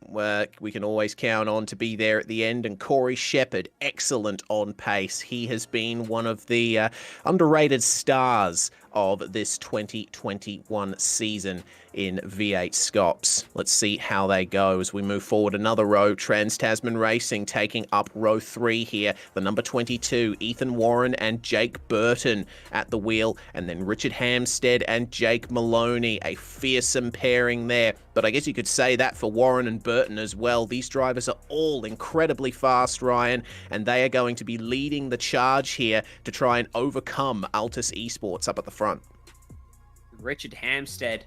we can always count on to be there at the end, and Corey Shepherd, excellent on pace. He has been one of the underrated stars of this 2021 season in V8SCOPS. Let's see how they go as we move forward another row. Trans-Tasman Racing taking up row 3 here. The number 22, Ethan Warren and Jake Burton at the wheel, and then Richard Hamstead and Jake Maloney, a fearsome pairing there. But I guess you could say that for Warren and Burton as well. These drivers are all incredibly fast, Ryan, and they are going to be leading the charge here to try and overcome Altus Esports up at the front. Richard Hamstead,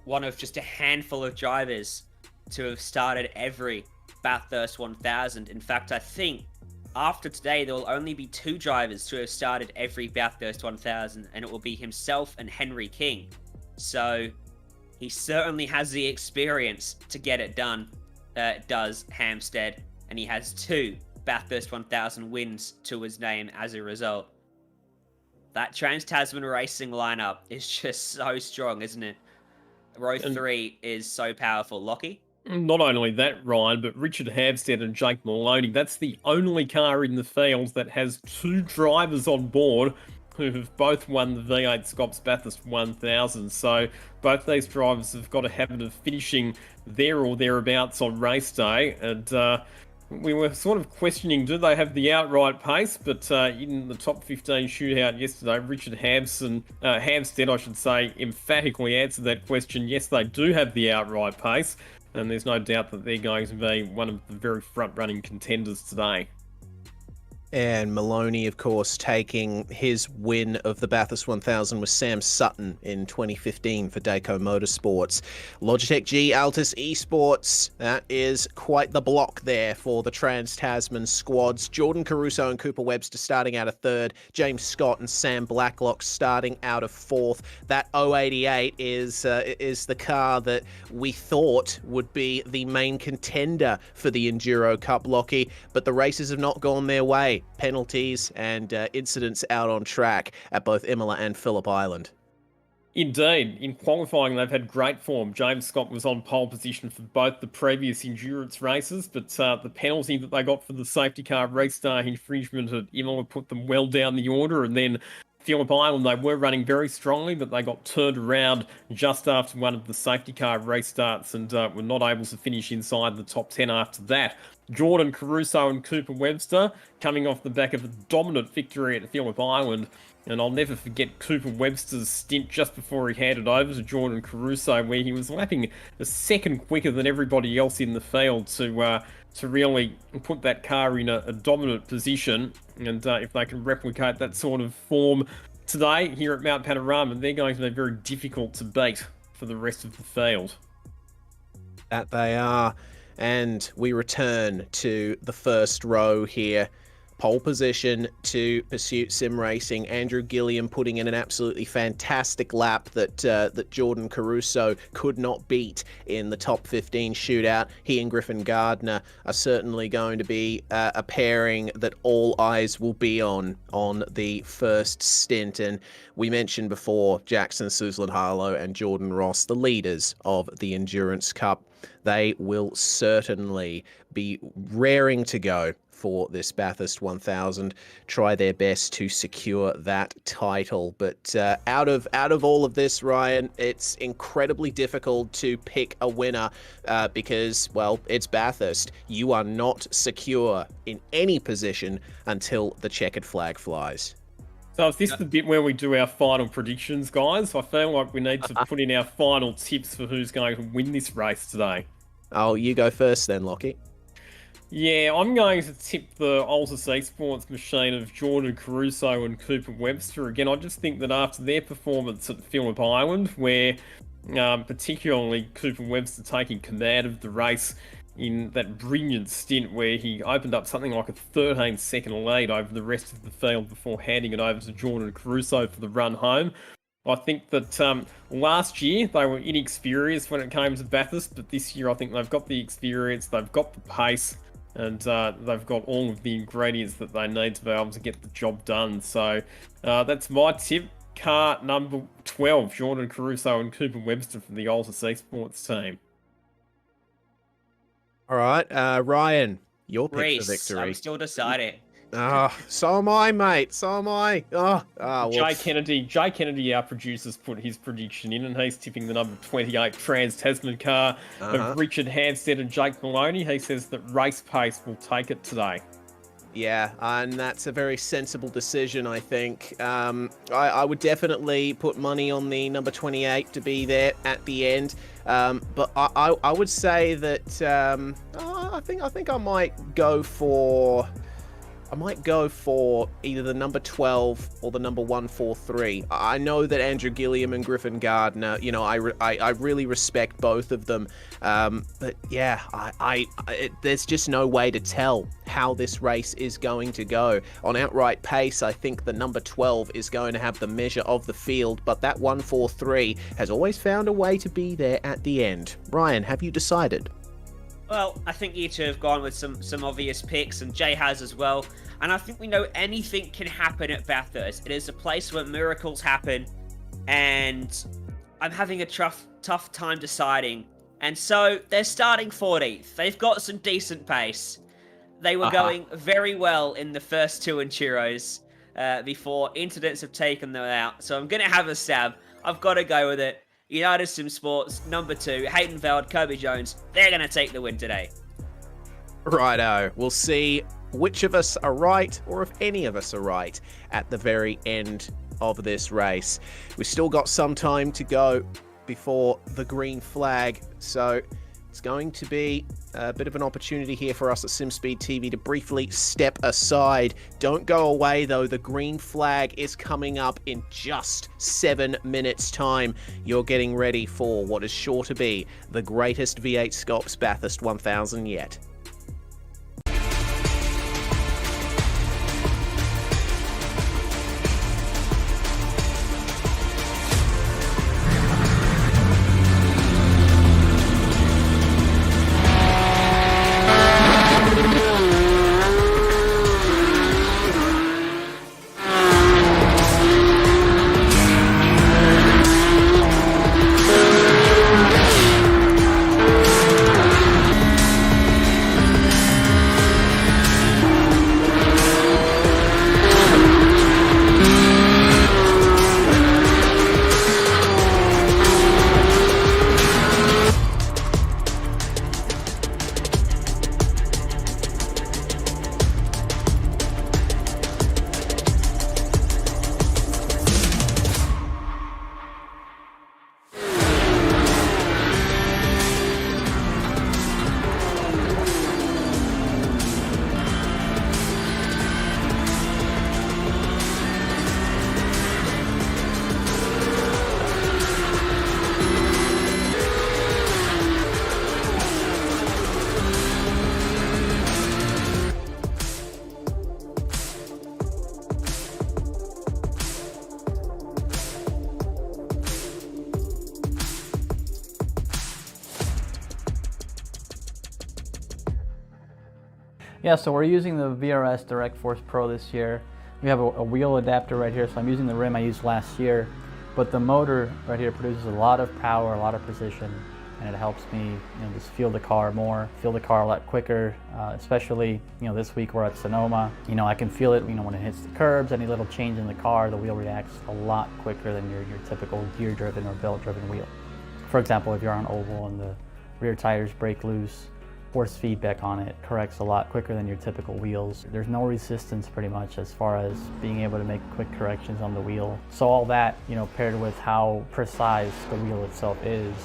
one of just a handful of drivers to have started every Bathurst 1000. In fact, I think after today, there will only be 2 drivers to have started every Bathurst 1000, and it will be himself and Henry King. So he certainly has the experience to get it done, does Hamstead, and he has 2 Bathurst 1000 wins to his name as a result. That Trans-Tasman Racing lineup is just so strong, isn't it? Row 3 is so powerful. Lockie? Not only that, Ryan, but Richard Hamstead and Jake Maloney, that's the only car in the field that has 2 drivers on board who have both won the V8SCOPS Bathurst 1000. So both these drivers have got a habit of finishing there or thereabouts on race day. And we were sort of questioning, do they have the outright pace? But in the top 15 shootout yesterday, Richard Hamstead, I should say, emphatically answered that question. Yes, they do have the outright pace, and there's no doubt that they're going to be one of the very front-running contenders today. And Maloney, of course, taking his win of the Bathurst 1000 with Sam Sutton in 2015 for Dayco Motorsports. Logitech G Altus Esports, that is quite the block there for the Trans-Tasman squads. Jordan Caruso and Cooper Webster starting out of 3rd. James Scott and Sam Blacklock starting out of 4th. That 088 is the car that we thought would be the main contender for the Enduro Cup, Lockie, but the races have not gone their way. Penalties and incidents out on track at both Imola and Phillip Island. Indeed. In qualifying, they've had great form. James Scott was on pole position for both the previous endurance races, but the penalty that they got for the safety car restart infringement at Imola put them well down the order, and then Phillip Island, they were running very strongly, but they got turned around just after one of the safety car restarts and were not able to finish inside the top 10 after that. Jordan Caruso and Cooper Webster coming off the back of a dominant victory at Phillip Island. And I'll never forget Cooper Webster's stint just before he handed over to Jordan Caruso, where he was lapping a second quicker than everybody else in the field to really put that car in a dominant position. And if they can replicate that sort of form today here at Mount Panorama, they're going to be very difficult to beat for the rest of the field. That they are. And we return to the first row here. pole position to Pursuit Sim Racing. Andrew Gilliam putting in an absolutely fantastic lap that Jordan Caruso could not beat in the top 15 shootout. He and Griffin Gardner are certainly going to be a pairing that all eyes will be on the first stint. And we mentioned before Jackson Suzlin-Harlow and Jordan Ross, the leaders of the Endurance Cup. They will certainly be raring to go for this Bathurst 1000, try their best to secure that title. But out of all of this, Ryan, it's incredibly difficult to pick a winner because, well, it's Bathurst. You are not secure in any position until the checkered flag flies. So is this the bit where we do our final predictions, guys? I feel like we need to put in our final tips for who's going to win this race today. Oh, you go first then, Lockie. Yeah, I'm going to tip the Altus Esports machine of Jordan Caruso and Cooper Webster. Again, I just think that after their performance at Phillip Island, where particularly Cooper Webster taking command of the race in that brilliant stint where he opened up something like a 13-second lead over the rest of the field before handing it over to Jordan Caruso for the run home. I think that last year they were inexperienced when it came to Bathurst, but this year I think they've got the experience, they've got the pace, and they've got all of the ingredients that they need to be able to get the job done. So that's my tip. Car number 12, Jordan Caruso and Cooper Webster from the Altus Esports team. All right, Ryan, your pick for victory. I'm still deciding. So am I, mate. So am I. Well. Jay Kennedy, our producer's put his prediction in, and he's tipping the number 28 Trans-Tasman car of Richard Hansted and Jake Maloney. He says that race pace will take it today. Yeah, and that's a very sensible decision, I think. I would definitely put money on the number 28 to be there at the end. But I would say that I think I might go for either the number 12 or the number 143. I know that Andrew Gilliam and Griffin Gardner, you know, I really respect both of them. But yeah, there's just no way to tell how this race is going to go. On outright pace, I think the number 12 is going to have the measure of the field, but that 143 has always found a way to be there at the end. Ryan, have you decided? Well, I think you two have gone with some obvious picks, and Jay has as well. And I think we know anything can happen at Bathurst. It is a place where miracles happen, and I'm having a tough time deciding. And so they're starting 14th. They've got some decent pace. They were going very well in the first two Enduros before incidents have taken them out. So I'm going to have a stab. I've got to go with it. United Sim Sports, number 2, Hayden Veld, Kobe Jones, they're going to take the win today. Righto. We'll see which of us are right, or if any of us are right, at the very end of this race. We've still got some time to go before the green flag, so it's going to be a bit of an opportunity here for us at SimSpeed TV to briefly step aside. Don't go away though, the green flag is coming up in just 7 minutes time. You're getting ready for what is sure to be the greatest V8SCOPS Bathurst 1000 yet. Yeah, so we're using the VRS Direct Force Pro this year. We have a wheel adapter right here, so I'm using the rim I used last year, but the motor right here produces a lot of power, a lot of precision, and it helps me, just feel the car more, feel the car a lot quicker, especially, this week we're at Sonoma. I can feel it, when it hits the curbs, any little change in the car, the wheel reacts a lot quicker than your typical gear-driven or belt-driven wheel. For example, if you're on oval and the rear tires break loose, force feedback on it corrects a lot quicker than your typical wheels. There's no resistance pretty much as far as being able to make quick corrections on the wheel. So all that, paired with how precise the wheel itself is,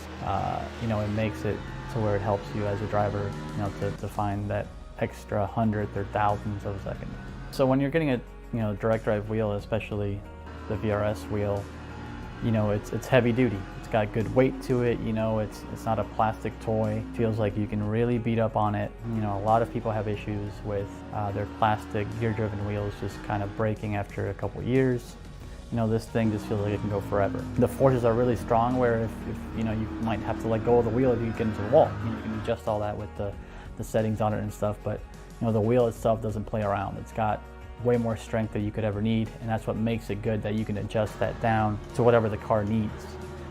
it makes it to where it helps you as a driver, to find that extra hundredth or thousandths of a second. So when you're getting a direct drive wheel, especially the VRS wheel, it's heavy duty. It's got good weight to it, it's not a plastic toy. Feels like you can really beat up on it. A lot of people have issues with their plastic gear-driven wheels just kind of breaking after a couple years. This thing just feels like it can go forever. The forces are really strong where if you might have to let go of the wheel if you get into the wall. You can adjust all that with the settings on it and stuff, but the wheel itself doesn't play around. It's got way more strength than you could ever need, and that's what makes it good, that you can adjust that down to whatever the car needs.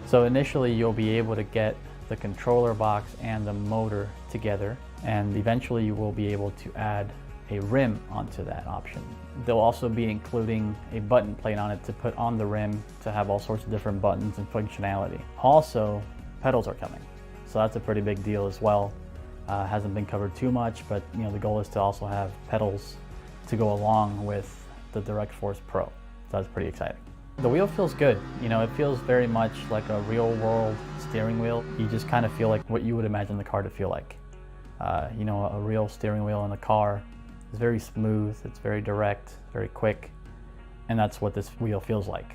So initially you'll be able to get the controller box and the motor together, and eventually you will be able to add a rim onto that option. They'll also be including a button plate on it to put on the rim to have all sorts of different buttons and functionality. Also, pedals are coming, so that's a pretty big deal as well. Hasn't been covered too much, but the goal is to also have pedals to go along with the Direct Force Pro. So that's pretty exciting. The wheel feels good. It feels very much like a real world steering wheel. You just kind of feel like what you would imagine the car to feel like. A real steering wheel in a car is very smooth, it's very direct, very quick, and that's what this wheel feels like.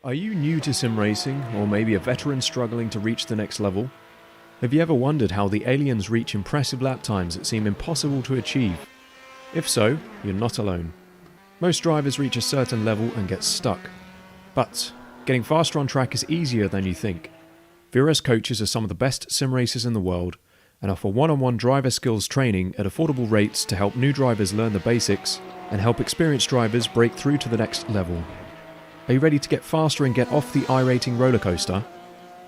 Are you new to sim racing, or maybe a veteran struggling to reach the next level? Have you ever wondered how the aliens reach impressive lap times that seem impossible to achieve? If so, you're not alone. Most drivers reach a certain level and get stuck. But getting faster on track is easier than you think. VRS coaches are some of the best sim racers in the world and offer one-on-one driver skills training at affordable rates to help new drivers learn the basics and help experienced drivers break through to the next level. Are you ready to get faster and get off the iRacing roller coaster?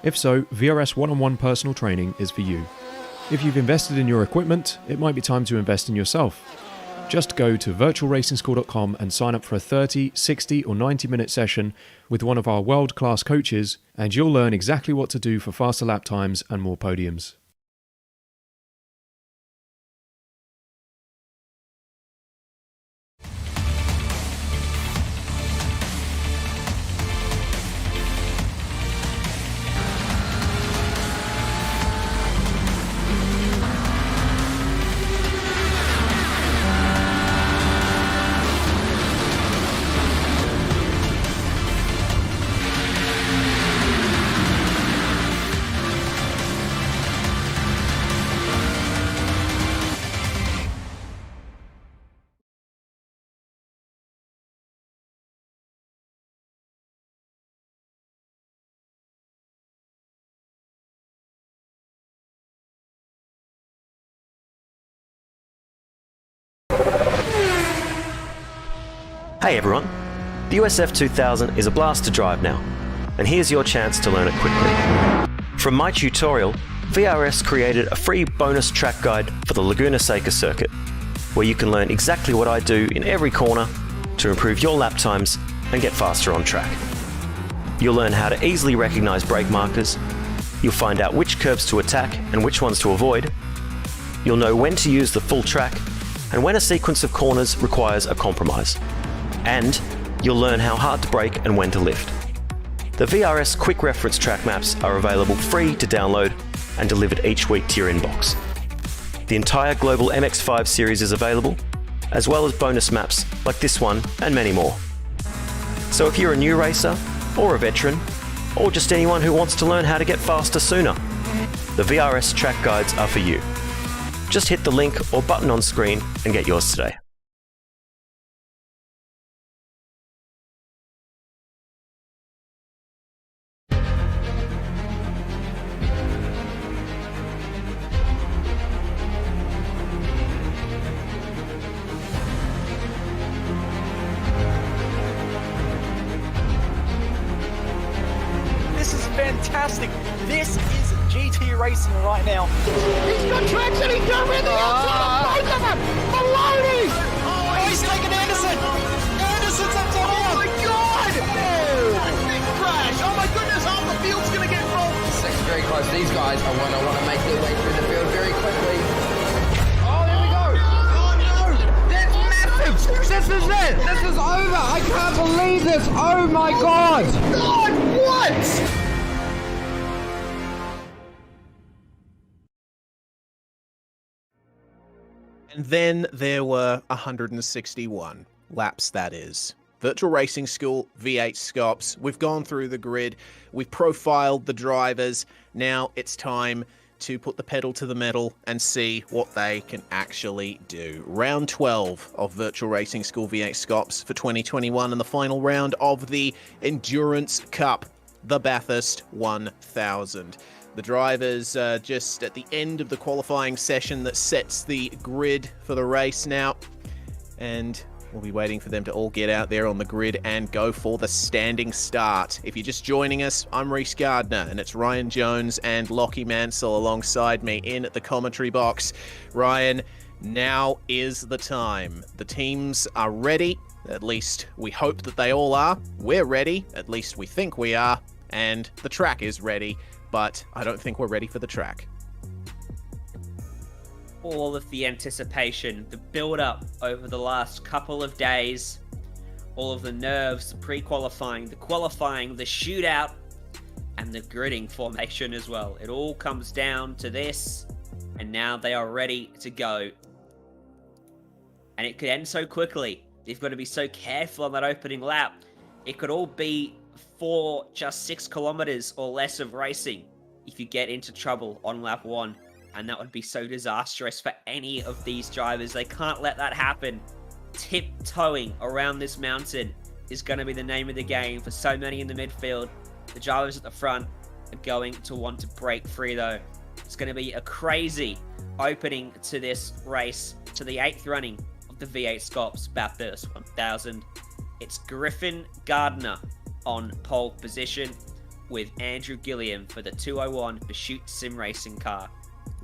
If so, VRS one-on-one personal training is for you. If you've invested in your equipment, it might be time to invest in yourself. Just go to virtualracingschool.com and sign up for a 30, 60 or 90-minute session with one of our world-class coaches, and you'll learn exactly what to do for faster lap times and more podiums. Hey everyone, the USF 2000 is a blast to drive now, and here's your chance to learn it quickly. From my tutorial, VRS created a free bonus track guide for the Laguna Seca circuit, where you can learn exactly what I do in every corner to improve your lap times and get faster on track. You'll learn how to easily recognise brake markers, you'll find out which curbs to attack and which ones to avoid, you'll know when to use the full track and when a sequence of corners requires a compromise, and you'll learn how hard to brake and when to lift. The VRS quick reference track maps are available free to download and delivered each week to your inbox. The entire global MX-5 series is available, as well as bonus maps like this one and many more. So if you're a new racer, or a veteran, or just anyone who wants to learn how to get faster sooner, the VRS track guides are for you. Just hit the link or button on screen and get yours today. This is fantastic. This is GT racing right now. He's got traction. He's going in the outside. Both of them. Maloney. Oh, he's taking Anderson. Anderson's up to Oh my God. Oh, big crash. Oh my goodness. Half the field's going to get rolled. Second very close. These guys are want to make their way through the field very quickly. Oh, there we go. Oh no. That's massive. This is it. This is over. I can't believe this. Oh my God. God, what? And then there were 161 laps, that is. Virtual Racing School, V8SCOPS. We've gone through the grid. We've profiled the drivers. Now it's time to put the pedal to the metal and see what they can actually do. Round 12 of Virtual Racing School V8SCOPS for 2021 and the final round of the Endurance Cup, the Bathurst 1000. The drivers just at the end of the qualifying session that sets the grid for the race now. And we'll be waiting for them to all get out there on the grid and go for the standing start. If you're just joining us, I'm Rhys Gardner, and it's Ryan Jones and Lockie Mansell alongside me in the commentary box. Ryan, now is the time. The teams are ready. At least we hope that they all are. We're ready. At least we think we are. And the track is ready. But I don't think we're ready for the track. All of the anticipation, the build-up over the last couple of days, all of the nerves, the pre-qualifying, the qualifying, the shootout, and the gridding formation as well. It all comes down to this, and now they are ready to go. And it could end so quickly. You've got to be so careful on that opening lap. It could all be for just 6 kilometers or less of racing if you get into trouble on lap 1, and that would be so disastrous for any of these drivers. They can't let that happen. Tiptoeing around this mountain is going to be the name of the game for so many in the midfield. The drivers at the front are going to want to break free though. It's going to be a crazy opening to this race, to the 8th running of the V8SCOPS Bathurst 1000. It's Griffin Gardner on pole position with Andrew Gilliam for the 201 Pursuit Sim Racing car.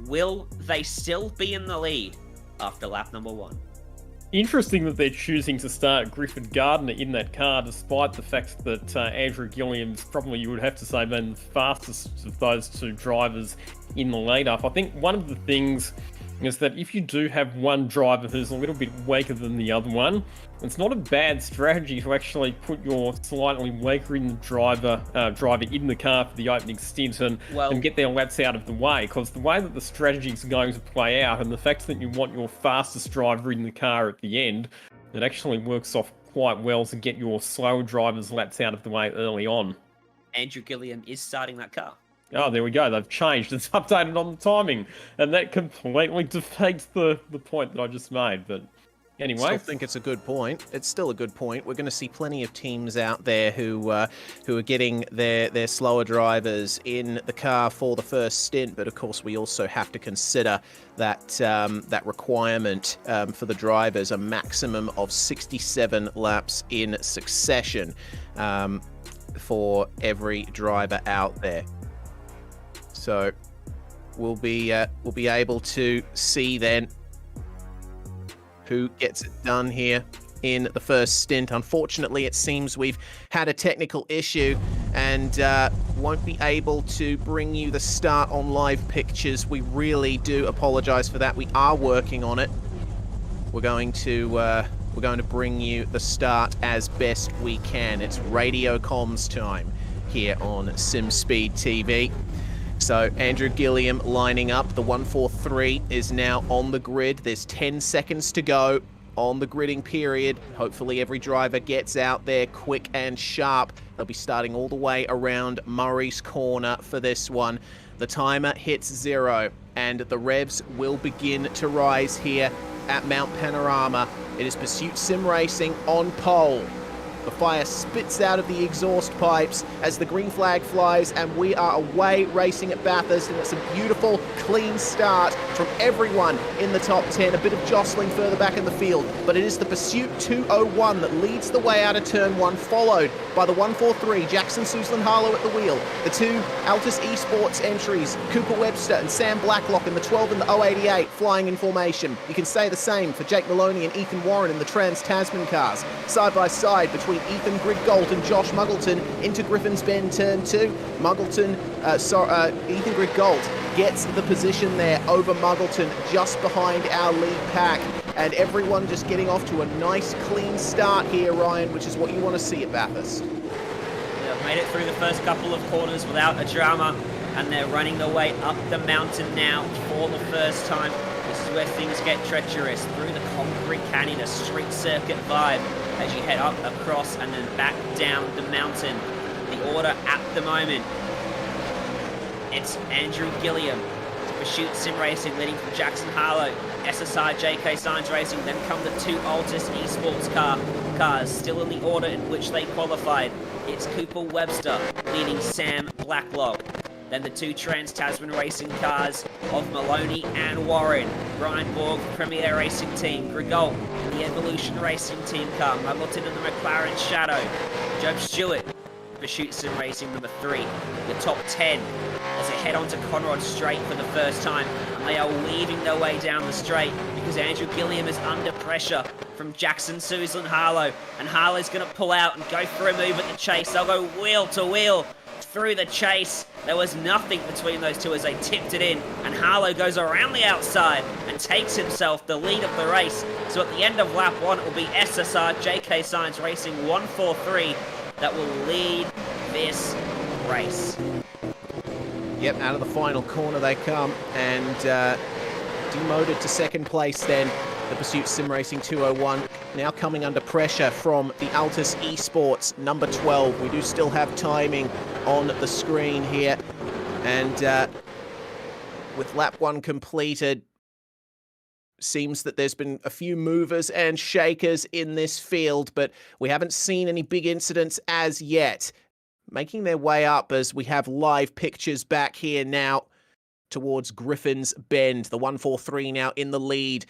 Will they still be in the lead after lap number 1? Interesting that they're choosing to start Griffin Gardner in that car, despite the fact that Andrew Gilliam's probably, you would have to say, been the fastest of those two drivers in the lead-up. I think one of the things is that if you do have one driver who's a little bit weaker than the other one, it's not a bad strategy to actually put your slightly weaker in the driver in the car for the opening stint and get their laps out of the way. Because the way that the strategy is going to play out, and the fact that you want your fastest driver in the car at the end, it actually works off quite well to get your slower drivers' laps out of the way early on. Andrew Gilliam is starting that car. Oh, there we go. They've changed. It's updated on the timing. And that completely defeats the point that I just made. But anyway. I still think it's a good point. It's still a good point. We're going to see plenty of teams out there who are getting their slower drivers in the car for the first stint. But of course, we also have to consider that that requirement for the drivers, a maximum of 67 laps in succession for every driver out there. So we'll be able to see then who gets it done here in the first stint. Unfortunately, it seems we've had a technical issue and won't be able to bring you the start on live pictures. We really do apologize for that. We are working on it. We're going to bring you the start as best we can. It's radio comms time here on SimSpeed TV. So Andrew Gilliam lining up. The 143 is now on the grid. There's 10 seconds to go on the gridding period. Hopefully every driver gets out there quick and sharp. They'll be starting all the way around Murray's Corner for this one. The timer hits 0 and the revs will begin to rise here at Mount Panorama. It is Pursuit Sim Racing on pole. The fire spits out of the exhaust pipes as the green flag flies, and we are away racing at Bathurst, and it's a beautiful, clean start from everyone in the top 10. A bit of jostling further back in the field, but it is the Pursuit 201 that leads the way out of turn 1, followed by the 143, Jackson Suzlin-Harlow at the wheel. The two Altus Esports entries, Cooper Webster and Sam Blacklock in the 12 and the 088, flying in formation. You can say the same for Jake Maloney and Ethan Warren in the Trans-Tasman cars. Side by side between Ethan Griggolt and Josh Muggleton into Griffin's Bend turn 2. Ethan Griggolt gets the position there over Muggleton, just behind our lead pack. And everyone just getting off to a nice clean start here, Ryan, which is what you want to see at Bathurst. They've made it through the first couple of corners without a drama, and they're running their way up the mountain now for the first time. This is where things get treacherous, through the concrete canyon, a street circuit vibe as you head up, across, and then back down the mountain. The order at the moment, it's Andrew Gilliam to Pursuit Sim Racing, leading from Jackson Harlow, SSI JK Signs Racing, then come the two Altus Esports cars, still in the order in which they qualified. It's Cooper Webster leading Sam Blacklock. Then the two Trans-Tasman Racing cars of Maloney and Warren. Brian Borg, Premier Racing Team. Grigol, the Evolution Racing Team car. Muggleton and the McLaren Shadow. Joe Stewart, Pursuit Sim Racing number 3. The top 10 as they head onto Conrod Straight for the first time. And they are weaving their way down the straight because Andrew Gilliam is under pressure from Jackson Suzlin-Harlow. And Harlow's going to pull out and go for a move at the chase. They'll go wheel to wheel through the chase. There was nothing between those two as they tipped it in, and Harlow goes around the outside and takes himself the lead of the race. So at the end of lap 1, it will be SSR JK Science Racing 143 that will lead this race. Yep, out of the final corner they come, and demoted to second place then. The Pursuit Sim Racing 201 now coming under pressure from the Altus Esports number 12. We do still have timing on the screen here, and with lap 1 completed, seems that there's been a few movers and shakers in this field, but we haven't seen any big incidents as yet. Making their way up as we have live pictures back here now towards Griffin's Bend. The 143 now in the lead.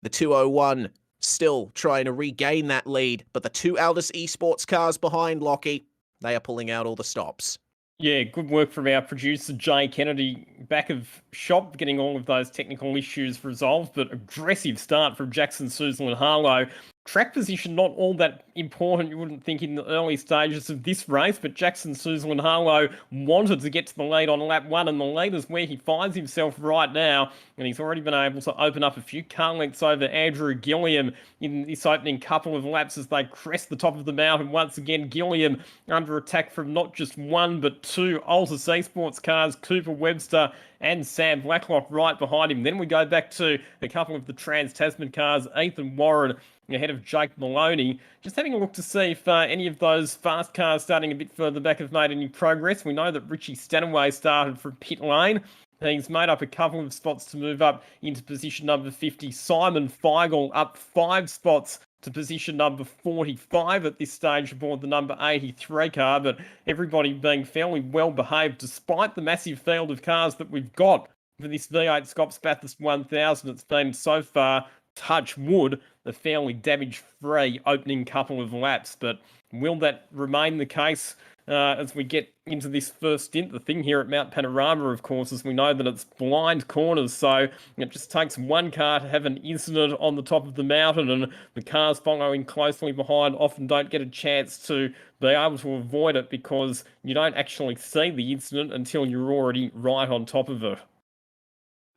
The 201 still trying to regain that lead, but the two Altus Esports cars behind Lockie, they are pulling out all the stops. Yeah, good work from our producer, Jay Kennedy, back of shop, getting all of those technical issues resolved, but aggressive start from Jackson Suzlin-Harlow. Track position not all that important, you wouldn't think, in the early stages of this race, but Jackson Suzlin-Harlow wanted to get to the lead on lap 1, and the lead is where he finds himself right now, and he's already been able to open up a few car lengths over Andrew Gilliam in this opening couple of laps as they crest the top of the mountain. Once again, Gilliam under attack from not just one, but two Altus Esports cars, Cooper Webster and Sam Blacklock right behind him. Then we go back to a couple of the Trans-Tasman cars, Ethan Warren ahead of Jake Maloney. Just having a look to see if any of those fast cars starting a bit further back have made any progress. We know that Richie Stanaway started from pit lane. He's made up a couple of spots to move up into position number 50. Simon Feigl up 5 spots to position number 45 at this stage aboard the number 83 car, but everybody being fairly well behaved despite the massive field of cars that we've got for this V8SCOPS Bathurst 1000. It's been so far, touch wood, a fairly damage-free opening couple of laps, but will that remain the case as we get into this first stint. The thing here at Mount Panorama, of course, is we know that it's blind corners, so it just takes one car to have an incident on the top of the mountain, and the cars following closely behind often don't get a chance to be able to avoid it because you don't actually see the incident until you're already right on top of it.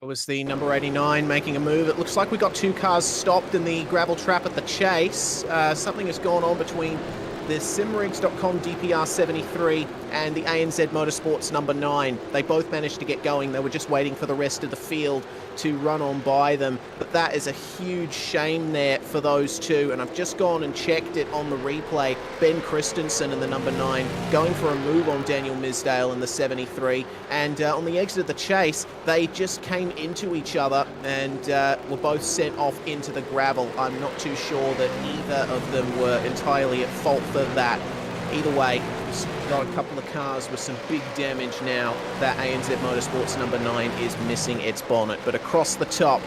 It was the number 89 making a move. It looks like we got two cars stopped in the gravel trap at the chase. Something has gone on between the simrigs.com DPR 73 and the ANZ Motorsports number 9. They both managed to get going. They were just waiting for the rest of the field to run on by them. But that is a huge shame there for those two. And I've just gone and checked it on the replay. Ben Christensen in the number 9 going for a move on Daniel Misdale in the 73. And on the exit of the chase, they just came into each other and were both sent off into the gravel. I'm not too sure that either of them were entirely at fault for that. Either way, we've got a couple of cars with some big damage now. That ANZ Motorsports number 9 is missing its bonnet. But across the top,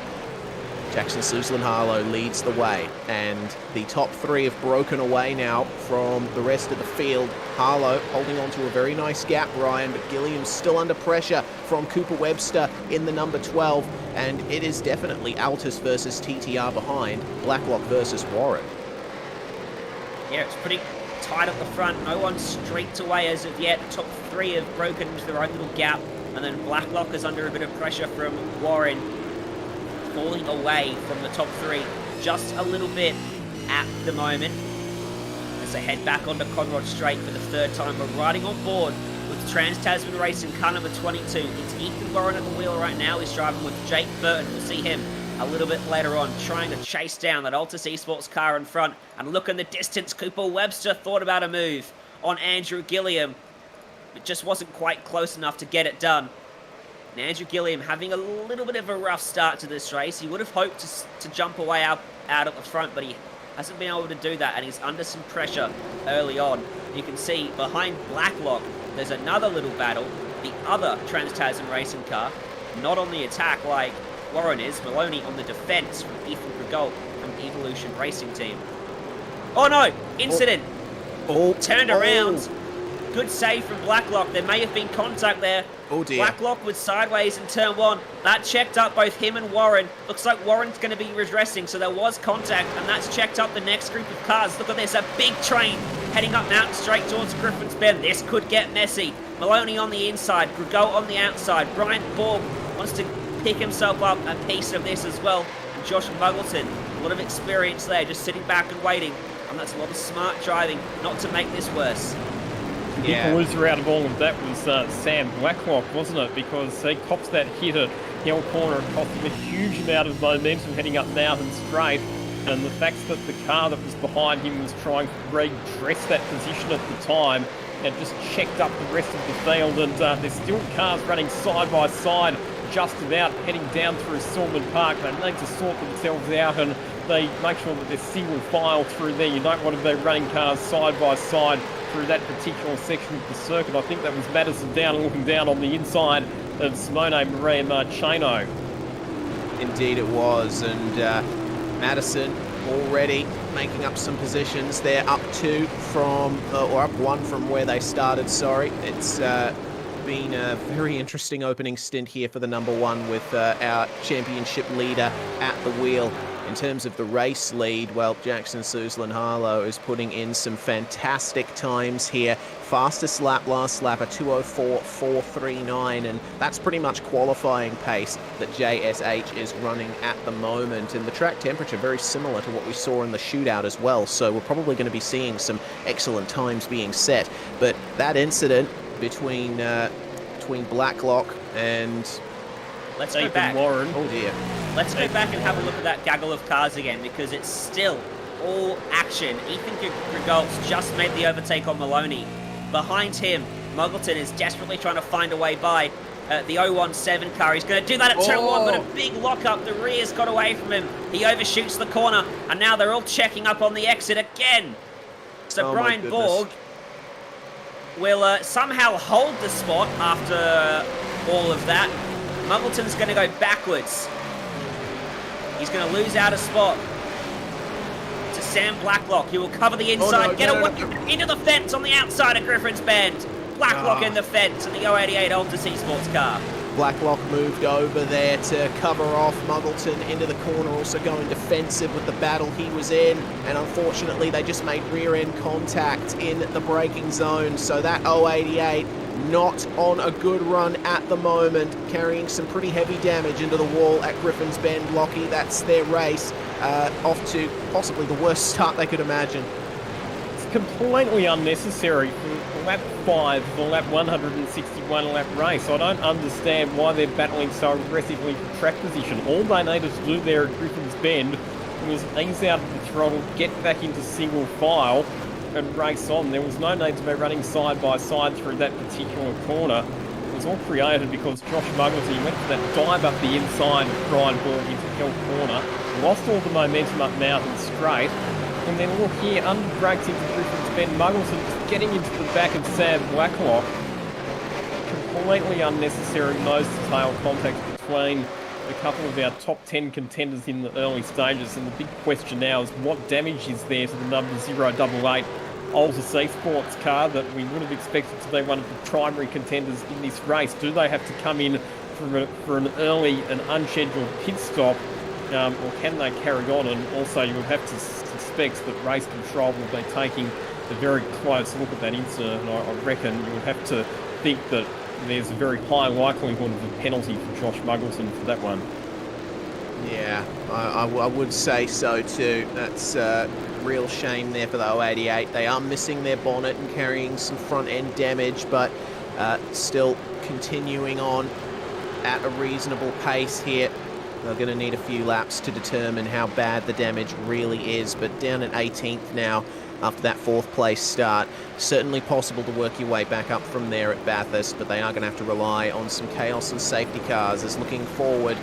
Jackson Suslan-Harlow leads the way. And the top three have broken away now from the rest of the field. Harlow holding on to a very nice gap, Ryan, but Gilliam's still under pressure from Cooper Webster in the number 12. And it is definitely Altus versus TTR behind, Blacklock versus Warren. Yeah, it's pretty tight at the front. No one's streaked away as of yet. Top three have broken into their own little gap, and then Blacklock is under a bit of pressure from Warren, falling away from the top three just a little bit at the moment as they head back onto Conrod Straight for the third time. We're riding on board with Trans-Tasman Racing car number 22. It's Ethan Warren at the wheel right now. He's driving with Jake Burton. We'll see him a little bit later on, trying to chase down that Altus Esports car in front. And look in the distance, Cooper Webster thought about a move on Andrew Gilliam. It just wasn't quite close enough to get it done. And Andrew Gilliam having a little bit of a rough start to this race. He would have hoped to jump away out at the front, but he hasn't been able to do that, and he's under some pressure early on. You can see behind Blacklock, there's another little battle. The other Trans-Tasman Racing car, not on the attack like Warren is. Maloney on the defence from Ethan Grigol from Evolution Racing Team. Oh no! Incident! Turned around. Good save from Blacklock. There may have been contact there. Oh dear. Blacklock was sideways in turn one. That checked up both him and Warren. Looks like Warren's going to be redressing, so there was contact, and that's checked up the next group of cars. Look at this, a big train heading up Mountain straight towards Griffin's Bend. This could get messy. Maloney on the inside, Grigol on the outside. Brian Borg wants to pick himself up a piece of this as well. And Josh Muggleton, a lot of experience there, just sitting back and waiting. And that's a lot of smart driving not to make this worse. The big loser out of all of that was Sam Blacklock, wasn't it? Because he cops that hit at Hill Corner. It cost him a huge amount of momentum heading up Mountain Straight. And the fact that the car that was behind him was trying to redress that position at the time, and just checked up the rest of the field. And there's still cars running side by side, just about heading down through Silverman Park. They need to sort themselves out, and they make sure that they're single file through there. You don't want to be running cars side by side through that particular section of the circuit. I think that was Madison down and looking down on the inside of Simone Marie Marcheno. Indeed it was, and Madison already making up some positions. They're up two from, or up one from where they started, sorry. It's been a very interesting opening stint here for the number one with our championship leader at the wheel. In terms of the race lead, well, Jackson Suslan-Harlow is putting in some fantastic times here. Fastest lap last lap, a 2:04.439, and that's pretty much qualifying pace that JSH is running at the moment. And the track temperature very similar to what we saw in the shootout as well, so we're probably going to be seeing some excellent times being set. But that incident between Blacklock and let's go back. Warren. Oh dear. Let's go back and have a look at that gaggle of cars again, because it's still all action. Ethan Grigol's just made the overtake on Maloney. Behind him, Muggleton is desperately trying to find a way by the 017 car. He's going to do that at turn one, but a big lockup. The rear's got away from him. He overshoots the corner, and now they're all checking up on the exit again. So Brian Borg will somehow hold the spot after all of that. Muggleton's going to go backwards. He's going to lose out a spot to Sam Blacklock. He will cover the inside, get away into the fence on the outside of Griffin's Bend. Blacklock in the fence in the 088 Altus Esports car. Blacklock moved over there to cover off Muggleton into the corner, also going defensive with the battle he was in, and unfortunately they just made rear end contact in the braking zone, so that 088 not on a good run at the moment, carrying some pretty heavy damage into the wall at Griffin's Bend. Lockie, that's their race, off to possibly the worst start they could imagine. It's completely unnecessary for lap 5 of a lap 161 lap race. I don't understand why they're battling so aggressively for track position. All they needed to do there at Griffin's Bend was ease out of the throttle, get back into single file and race on. There was no need to be running side by side through that particular corner. It was all created because Josh Muggleton went for that dive up the inside of Brian Borg into Hill Corner, lost all the momentum up Mountain Straight, and then look here, under brakes into Griffin's Bend. Muggleton just getting into the back of Sam Blacklock. Completely unnecessary nose-to-tail contact between a couple of our top 10 contenders in the early stages, and the big question now is what damage is there to the number 088 Altus Esports car that we would have expected to be one of the primary contenders in this race. Do they have to come in for an early and unscheduled pit stop, or can they carry on? And also you would have to suspect that race control will be taking a very close look at that incident, and I reckon you would have to think that there's a very high likelihood of a penalty for Josh Muggleton for that one. Yeah, I would say so too. That's a real shame there for the 088. They are missing their bonnet and carrying some front end damage, but still continuing on at a reasonable pace here. They're going to need a few laps to determine how bad the damage really is, but down at 18th now after that 4th place start. Certainly possible to work your way back up from there at Bathurst, but they are going to have to rely on some chaos and safety cars. As looking forward,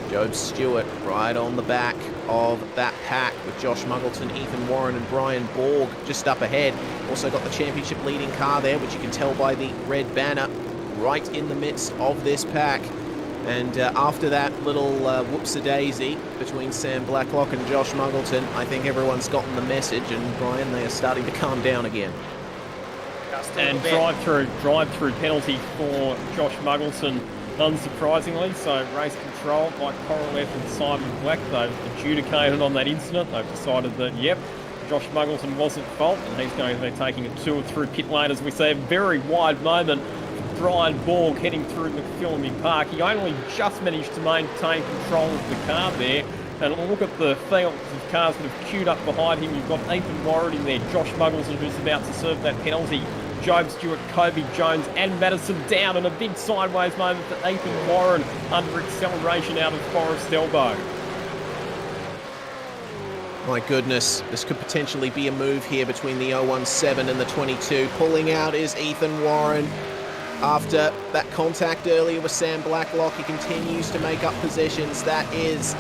Job Stewart right on the back of that pack with Josh Muggleton, Ethan Warren and Brian Borg just up ahead. Also got the championship leading car there, which you can tell by the red banner, right in the midst of this pack. And after that little whoops-a-daisy between Sam Blacklock and Josh Muggleton, I think everyone's gotten the message, and Brian, they are starting to calm down again. And drive-through penalty for Josh Muggleton, unsurprisingly. So race control by Korolev and Simon Black, they've adjudicated on that incident. They've decided that, yep, Josh Muggleton was at fault, and he's going to be taking a tour through pit lane as we see a very wide moment. Brian Borg heading through McPhillamy Park. He only just managed to maintain control of the car there. And look at the field of cars that have queued up behind him. You've got Ethan Warren in there, Josh Muggleton, who's about to serve that penalty, Job Stewart, Kobe Jones and Madison down, and a big sideways moment for Ethan Warren under acceleration out of Forest Elbow. My goodness, this could potentially be a move here between the 017 and the 22. Pulling out is Ethan Warren. After that contact earlier with Sam Blacklock, he continues to make up positions. That is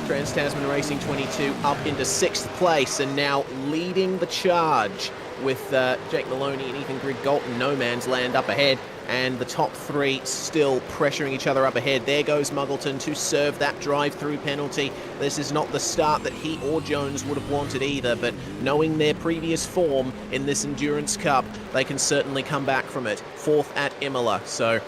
Trans-Tasman Racing 22 up into 6th place and now leading the charge with Jake Maloney and Ethan Grigg-Galton, no man's land up ahead, and the top 3 still pressuring each other up ahead. There goes Muggleton to serve that drive-through penalty. This is not the start that he or Jones would have wanted either, but knowing their previous form in this Endurance Cup, they can certainly come back from it. 4th at Imola, so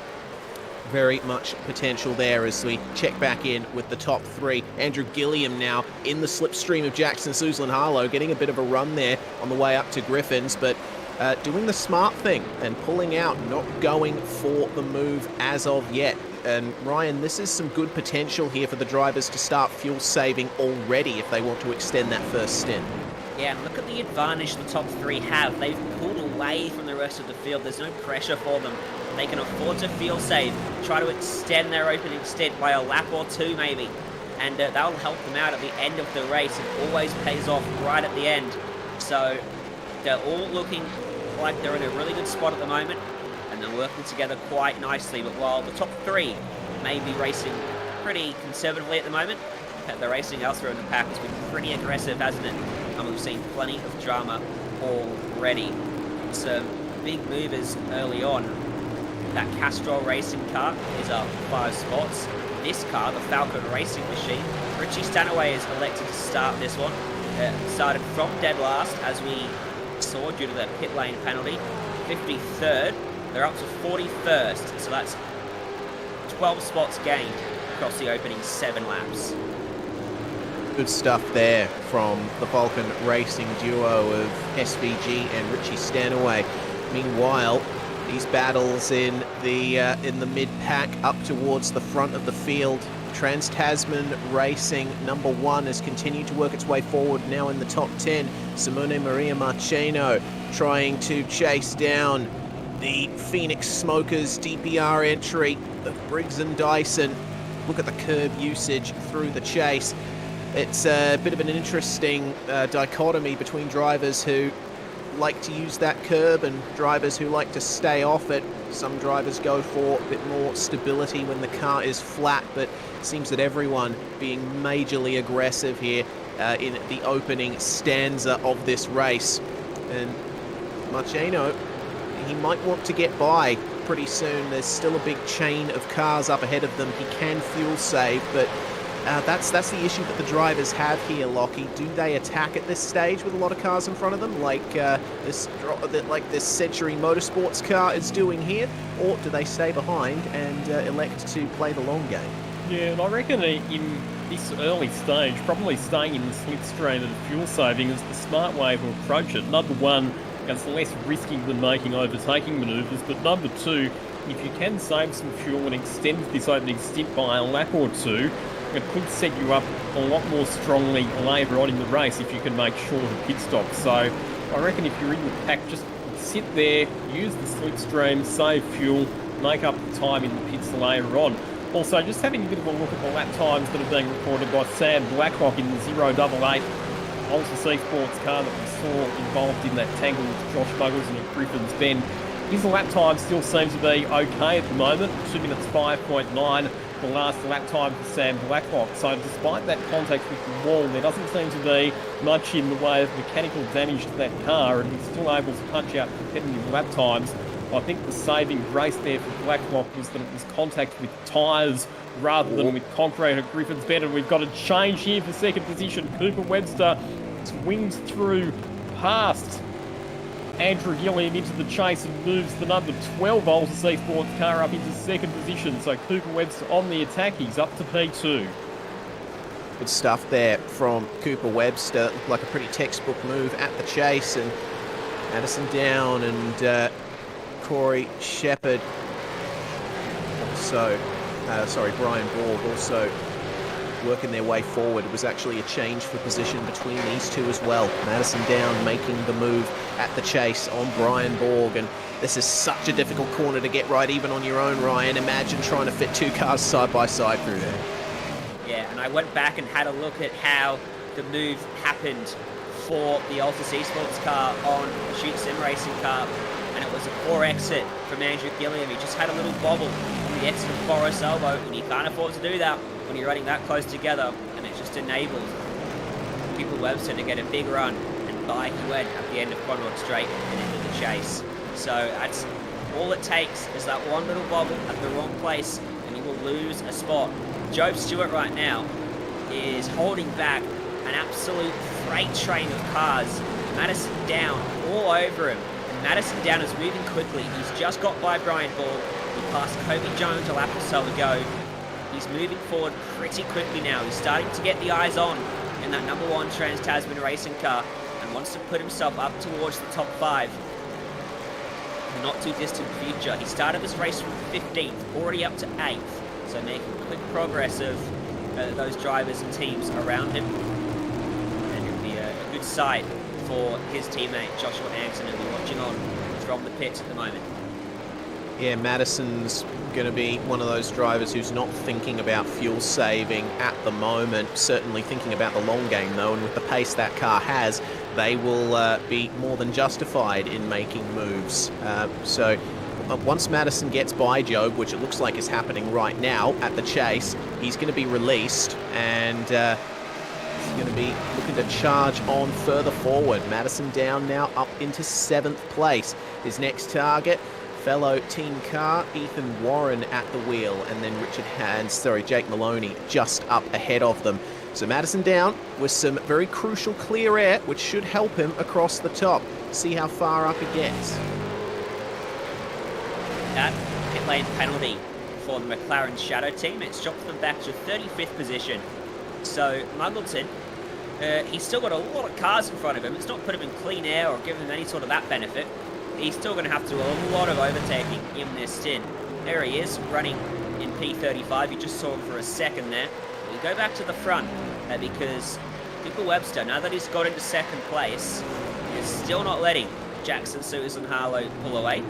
very much potential there as we check back in with the top 3. Andrew Gilliam now in the slipstream of Jackson Suzlin-Harlow, getting a bit of a run there on the way up to Griffins, but doing the smart thing and pulling out, not going for the move as of yet. And Ryan, this is some good potential here for the drivers to start fuel saving already if they want to extend that first stint. Yeah, and look at the advantage the top 3 have. They've pulled away from the rest of the field. There's no pressure for them. They can afford to fuel save, try to extend their opening stint by a lap or 2 maybe. And that'll help them out at the end of the race. It always pays off right at the end. So they're all looking like they're in a really good spot at the moment, and they're working together quite nicely. But while the top 3 may be racing pretty conservatively at the moment, the racing elsewhere in the pack has been pretty aggressive, hasn't it? And we've seen plenty of drama already. Some big movers early on. That Castrol Racing car is up 5 spots. This car, the Falcon Racing Machine, Richie Stanaway is elected to start this one. started from dead last, as we saw, due to that pit lane penalty. 53rd. They're up to 41st, so that's 12 spots gained across the opening 7 laps. Good stuff there from the Vulcan Racing duo of SVG and Richie Stanaway. Meanwhile, these battles in the mid-pack up towards the front of the field. Trans-Tasman Racing number 1 has continued to work its way forward, now in the top 10. Simone Maria Marcheno trying to chase down the Phoenix Smokers DPR entry of Briggs and Dyson. Look at the curb usage through the chase. It's a bit of an interesting dichotomy between drivers who like to use that curb and drivers who like to stay off it. Some drivers go for a bit more stability when the car is flat, but it seems that everyone being majorly aggressive here in the opening stanza of this race. And Marcheno, he might want to get by pretty soon. There's still a big chain of cars up ahead of them. He can fuel save, but that's the issue that the drivers have here, Lockie. Do they attack at this stage with a lot of cars in front of them, like this Century Motorsports car is doing here, or do they stay behind and elect to play the long game? Yeah, and I reckon in this early stage, probably staying in the slipstream and fuel saving is the smart way to approach it. Number one, it's less risky than making overtaking manoeuvres, but number two, if you can save some fuel and extend this opening stint by a lap or two, it could set you up a lot more strongly later on in the race if you can make shorter pit stops. So I reckon if you're in the pack, just sit there, use the slipstream, save fuel, make up the time in the pits later on. Also, just having a bit of a look at the lap times that are being recorded by Sam Blacklock in the 088 Ultra Sports car that we saw involved in that tangle with Josh Buggles and at Griffin's Bend. His lap time still seems to be okay at the moment, 2 minutes 5.9. The last lap time for Sam Blacklock. So despite that contact with the wall, there doesn't seem to be much in the way of mechanical damage to that car, and he's still able to punch out competitive lap times. I think the saving grace there for Blacklock was that it was contact with tyres rather than with concrete at Griffin's Bend, and we've got a change here for second position. Cooper Webster swings through past Andrew Gilliam into the chase and moves the number 12 Ultra Sports car up into second position. So Cooper Webster on the attack. He's up to P2. Good stuff there from Cooper Webster. Looked like a pretty textbook move at the chase. And Madison Down and Corey Shepherd. Also, Brian Borg also working their way forward. It was actually a change for position between these two as well. Madison Down making the move at the chase on Brian Borg, and this is such a difficult corner to get right even on your own, Ryan. Imagine trying to fit 2 cars side by side through there. Yeah, and I went back and had a look at how the move happened for the Ultra Sports car on the Shoot Sim Racing car, and it was a poor exit from Andrew Gilliam. He just had a little bobble on the exit of Forest Elbow, and you can't afford to do that when you're running that close together, and it just enabled Cooper Webster to get a big run, and by he went at the end of Conrod Straight and into the chase. So that's all it takes, is that one little bobble at the wrong place, and you will lose a spot. Job Stewart right now is holding back an absolute freight train of cars. Madison Down all over him, and Madison Down is moving quickly. He's just got by Brian Ball. He passed Kobe Jones a lap or so ago. He's moving forward pretty quickly now. He's starting to get the eyes on in that number 1 Trans-Tasman Racing car and wants to put himself up towards the top 5 in the not too distant future. He started this race from 15th, already up to 8th, so making quick progress of those drivers and teams around him. And it'll be a good sight for his teammate Joshua Anderson, who'll be watching on from the pits at the moment. Yeah, Madison's going to be one of those drivers who's not thinking about fuel saving at the moment, certainly thinking about the long game though, and with the pace that car has, they will be more than justified in making moves. So once Madison gets by Job, which it looks like is happening right now at the chase, he's going to be released, and he's going to be looking to charge on further forward. Madison Down now up into 7th place. His next target, fellow team car Ethan Warren at the wheel, and then Jake Maloney just up ahead of them. So Madison down with some very crucial clear air, which should help him across the top. See how far up he gets. That pit lane penalty for the McLaren Shadow team. It's dropped them back to 35th position. So Muggleton, he's still got a lot of cars in front of him. It's not put him in clean air or given him any sort of that benefit. He's still going to have to do a lot of overtaking in this stint. There he is, running in P35. You just saw him for a second there. We go back to the front because Dickel Webster, now that he's got into second place, is still not letting Jackson, Susan, Harlow pull away.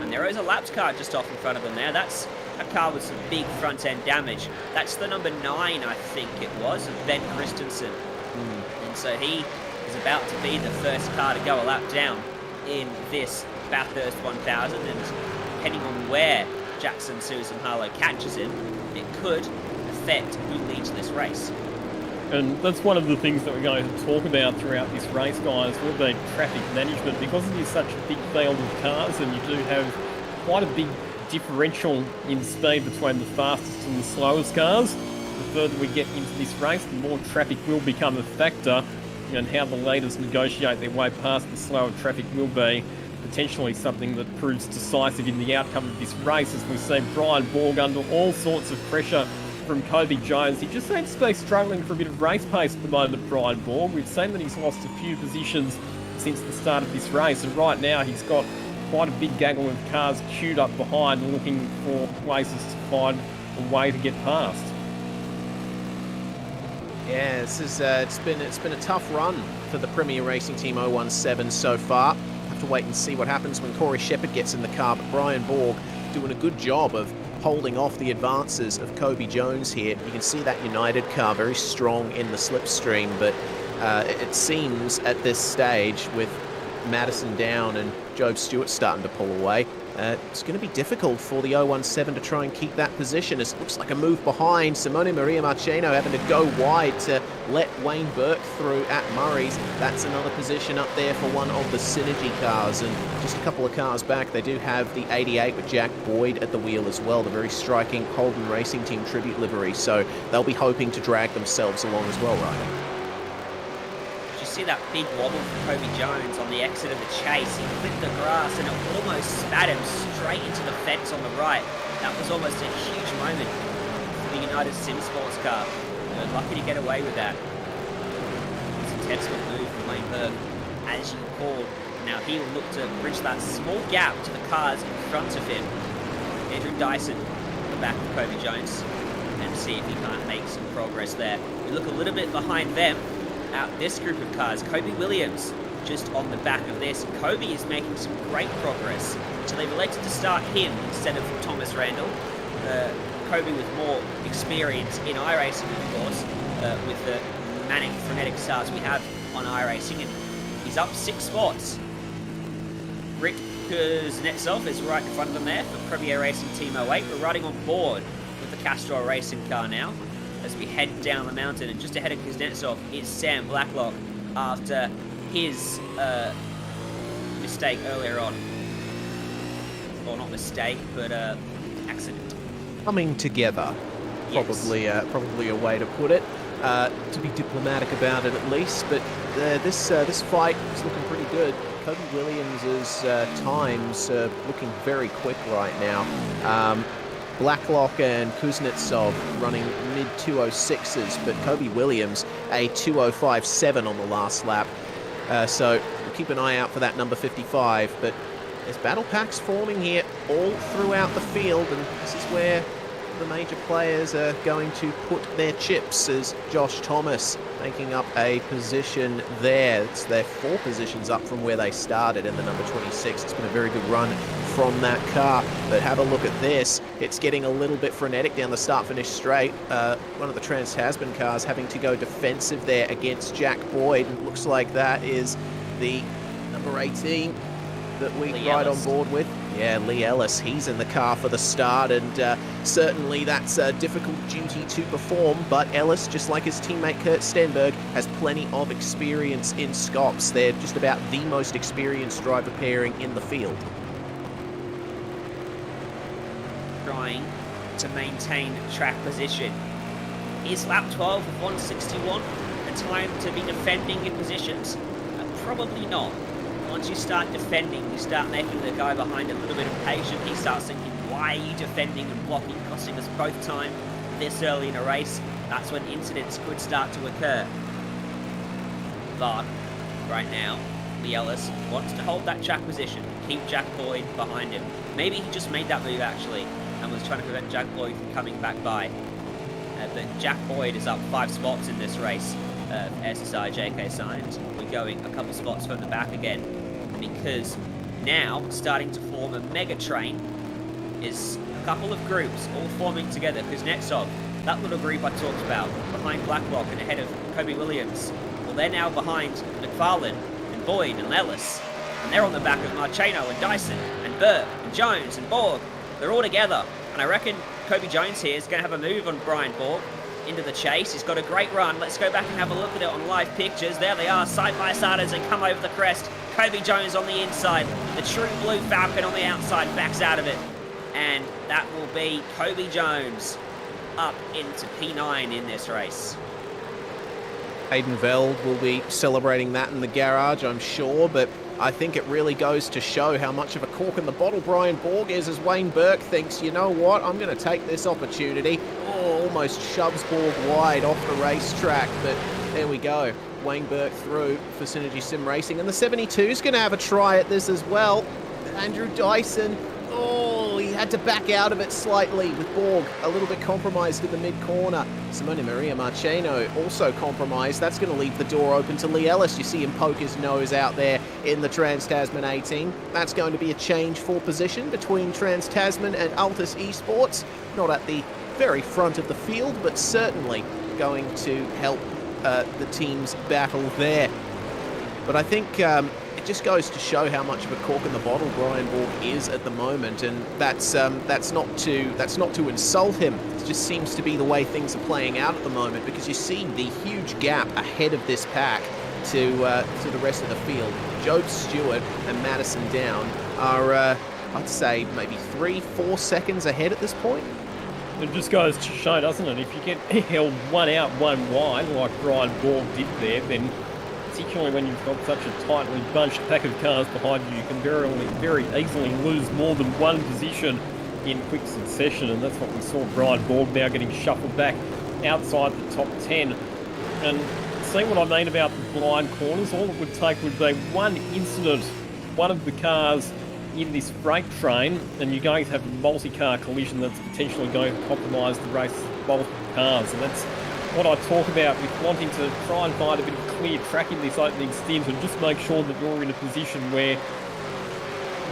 And there is a lapped car just off in front of them there. That's a car with some big front-end damage. That's the number 9, I think it was, of Ben Christensen. And so he is about to be the first car to go a lap down in this Bathurst 1000, and depending on where Jackson, Susan, Harlow catches him, it could affect who leads this race. And that's one of the things that we're going to talk about throughout this race, guys, will be traffic management. Because it is such a big field of cars and you do have quite a big differential in speed between the fastest and the slowest cars, the further we get into this race, the more traffic will become a factor, and how the leaders negotiate their way past the slower traffic will be potentially something that proves decisive in the outcome of this race, as we see Brian Borg under all sorts of pressure from Kobe Jones. He just seems to be struggling for a bit of race pace at the moment, Brian Borg. We've seen that he's lost a few positions since the start of this race, and right now he's got quite a big gaggle of cars queued up behind looking for places to find a way to get past. Yeah, this is it's been a tough run for the Premier Racing Team 017 so far. Have to wait and see what happens when Corey Shepherd gets in the car, but Brian Borg doing a good job of holding off the advances of Kobe Jones here. You can see that United car very strong in the slipstream, but it seems at this stage, with Madison down and Job Stewart starting to pull away, it's going to be difficult for the 017 to try and keep that position, as it looks like a move behind. Simone Maria Marcheno having to go wide to let Wayne Burke through at Murray's. That's another position up there for one of the Synergy cars, and just a couple of cars back they do have the 88 with Jack Boyd at the wheel as well, the very striking Holden Racing Team tribute livery, so they'll be hoping to drag themselves along as well, right? See that big wobble from Kobe Jones on the exit of the chase. He clipped the grass and it almost spat him straight into the fence on the right. That was almost a huge moment for the United Sim Sports car. They were lucky to get away with that. It's a textbook move from Wayne Burke, as you called. Now he will look to bridge that small gap to the cars in front of him. Andrew Dyson at the back of Kobe Jones, and see if he can't make some progress there. We look a little bit behind them. Out this group of cars, Kobe Williams just on the back of this. Kobe is making some great progress, so they've elected to start him instead of Thomas Randall. Kobe with more experience in iRacing, of course, with the manic, frenetic stars we have on iRacing, and he's up 6 spots. Rick Kuznetsov is right in front of them there for Premier Racing Team 08. We're riding on board with the Castro Racing car now, as we head down the mountain, and just ahead of Kuznetsov is Sam Blacklock after his mistake earlier on. Or not mistake, but accident. Coming together, probably Yes. probably a way to put it, to be diplomatic about it at least, but this fight is looking pretty good. Kobe Williams' times looking very quick right now. Blacklock and Kuznetsov running mid-206s, but Kobe Williams a 205.7 on the last lap. So we'll keep an eye out for that number 55, but there's battle packs forming here all throughout the field, and this is where the major players are going to put their chips, as Josh Thomas making up a position there. They're 4 positions up from where they started in the number 26. It's been a very good run from that car, but have a look at this. It's getting a little bit frenetic down the start-finish straight. One of the Trans-Tasman cars having to go defensive there against Jack Boyd, and looks like that is the number 18 that we ride on board with. Yeah, Lee Ellis, he's in the car for the start, and certainly that's a difficult duty to perform, but Ellis, just like his teammate Kurt Stenberg, has plenty of experience in SCOPS. They're just about the most experienced driver pairing in the field. Trying to maintain track position. Is lap 12 of 161 a time to be defending in positions? Probably not. Once you start defending, you start making the guy behind a little bit impatient. He starts thinking, why are you defending and blocking, costing us both time this early in a race? That's when incidents could start to occur. But right now, Lee Ellis wants to hold that track position, keep Jack Boyd behind him. Maybe he just made that move actually and was trying to prevent Jack Boyd from coming back by. But Jack Boyd is up 5 spots in this race. SSI JK Signs. We're going a couple spots further back again because now starting to form a mega train is a couple of groups all forming together. Because next up, that little group I talked about behind Blacklock and ahead of Kobe Williams, well, they're now behind McFarlane and Boyd and Ellis, and they're on the back of Marcheno and Dyson and Burke and Jones and Borg. They're all together, and I reckon Kobe Jones here is going to have a move on Brian Borg into the chase. He's got a great run. Let's go back and have a look at it on live pictures. There they are, side by side as they come over the crest. Kobe Jones on the inside. The true blue Falcon on the outside backs out of it. And that will be Kobe Jones up into P9 in this race. Hayden Veld will be celebrating that in the garage, I'm sure, but I think it really goes to show how much of a cork in the bottle Brian Borg is, as Wayne Burke thinks, you know what, I'm going to take this opportunity. Oh, almost shoves Borg wide off the racetrack, but there we go. Wayne Burke through for Synergy Sim Racing, and the 72 is going to have a try at this as well. Andrew Dyson, oh, he had to back out of it slightly with Borg a little bit compromised in the mid-corner. Simone Maria Marcheno also compromised. That's going to leave the door open to Lee Ellis. You see him poke his nose out there in the Trans-Tasman 18. That's going to be a change for position between Trans-Tasman and Altus Esports. Not at the very front of the field, but certainly going to help the teams battle there. But I think it just goes to show how much of a cork in the bottle Brian Borg is at the moment, and that's not to insult him. It just seems to be the way things are playing out at the moment, because you see the huge gap ahead of this pack to the rest of the field. Job Stewart and Madison Down are I'd say maybe 3-4 seconds ahead at this point. It just goes to show, doesn't it? If you get held one out, one wide, like Brian Borg did there, then particularly when you've got such a tightly bunched pack of cars behind you, you can very easily lose more than one position in quick succession, and that's what we saw Brian Borg now getting shuffled back outside the top 10. And see what I mean about the blind corners? All it would take would be one incident, one of the cars in this freight train, and you're going to have a multi-car collision that's potentially going to compromise the race of multiple cars. And that's what I talk about with wanting to try and find a bit of clear track in this opening stint, and just make sure that you're in a position where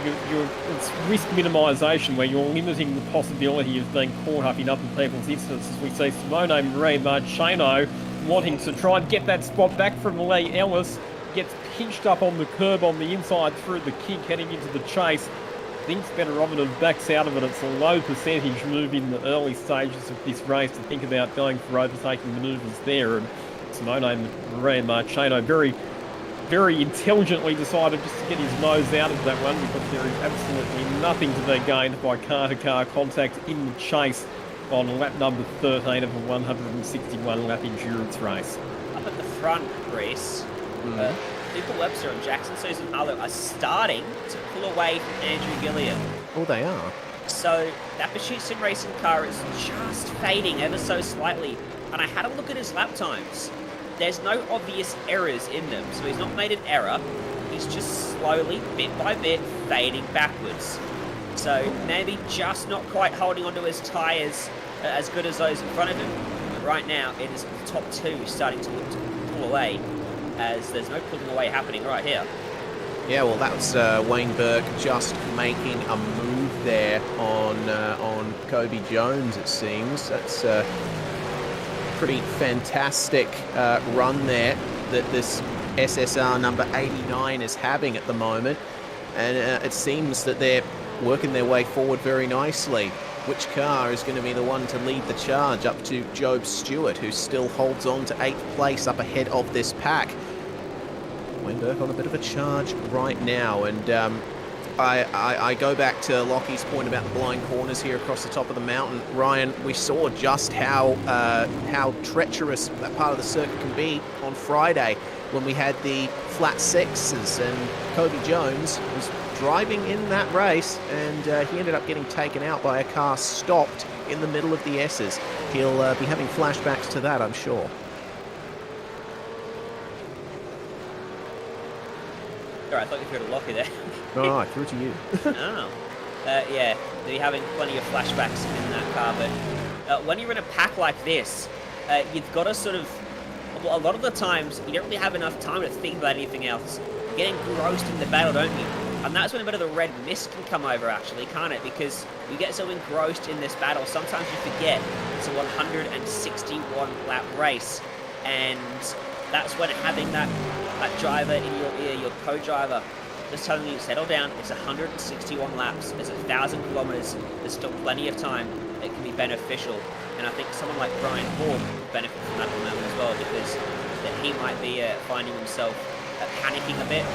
it's risk minimisation, where you're limiting the possibility of being caught up in other people's incidents. As we see Simone Marie Marcheno wanting to try and get that spot back from Lee Ellis, gets pinched up on the curb on the inside through the kick heading into the chase. Thinks better of it and backs out of it. It's a low percentage move in the early stages of this race to think about going for overtaking manoeuvres there. And Simone Marie Marcheno very, very intelligently decided just to get his nose out of that one, because there is absolutely nothing to be gained by car-to-car contact in the chase on lap number 13 of a 161 lap endurance race. Up at the front, Reese, Cooper Webster and Jackson Susan Harlow are starting to pull away from Andrew Gilliam. Oh, they are. So that Pursuit Sim Racing car is just fading ever so slightly. And I had a look at his lap times. There's no obvious errors in them, so he's not made an error. He's just slowly, bit by bit, fading backwards. So maybe just not quite holding onto his tyres as good as those in front of him. But right now, it is the top two starting to look to pull away, as there's no pulling away happening right here. Yeah, well, that's Wayne Burke just making a move there on Kobe Jones, it seems. That's a pretty fantastic run there that this SSR number 89 is having at the moment. And it seems that they're working their way forward very nicely. Which car is going to be the one to lead the charge? Up to Job Stewart, who still holds on to 8th place up ahead of this pack. Wayne Burke on a bit of a charge right now, and I go back to Lockie's point about the blind corners here across the top of the mountain. Ryan, we saw just how treacherous that part of the circuit can be on Friday when we had the flat sixes, and Kobe Jones was driving in that race, and he ended up getting taken out by a car stopped in the middle of the S's. He'll be having flashbacks to that, I'm sure. Sorry, I thought you threw to Lockie there. No, I threw to you. Oh. Yeah, they're having plenty of flashbacks in that car, but when you're in a pack like this, you've got to sort of, a lot of the times, you don't really have enough time to think about anything else. You get engrossed in the battle, don't you? And that's when a bit of the red mist can come over, actually, can't it? Because you get so engrossed in this battle, sometimes you forget it's a 161 lap race, and that's when having that driver in your ear, your co-driver, just telling you, settle down, it's 161 laps, it's 1,000 kilometers, there's still plenty of time, it can be beneficial. And I think someone like Brian Ford will benefit from that at the moment as well, because that he might be finding himself panicking a bit,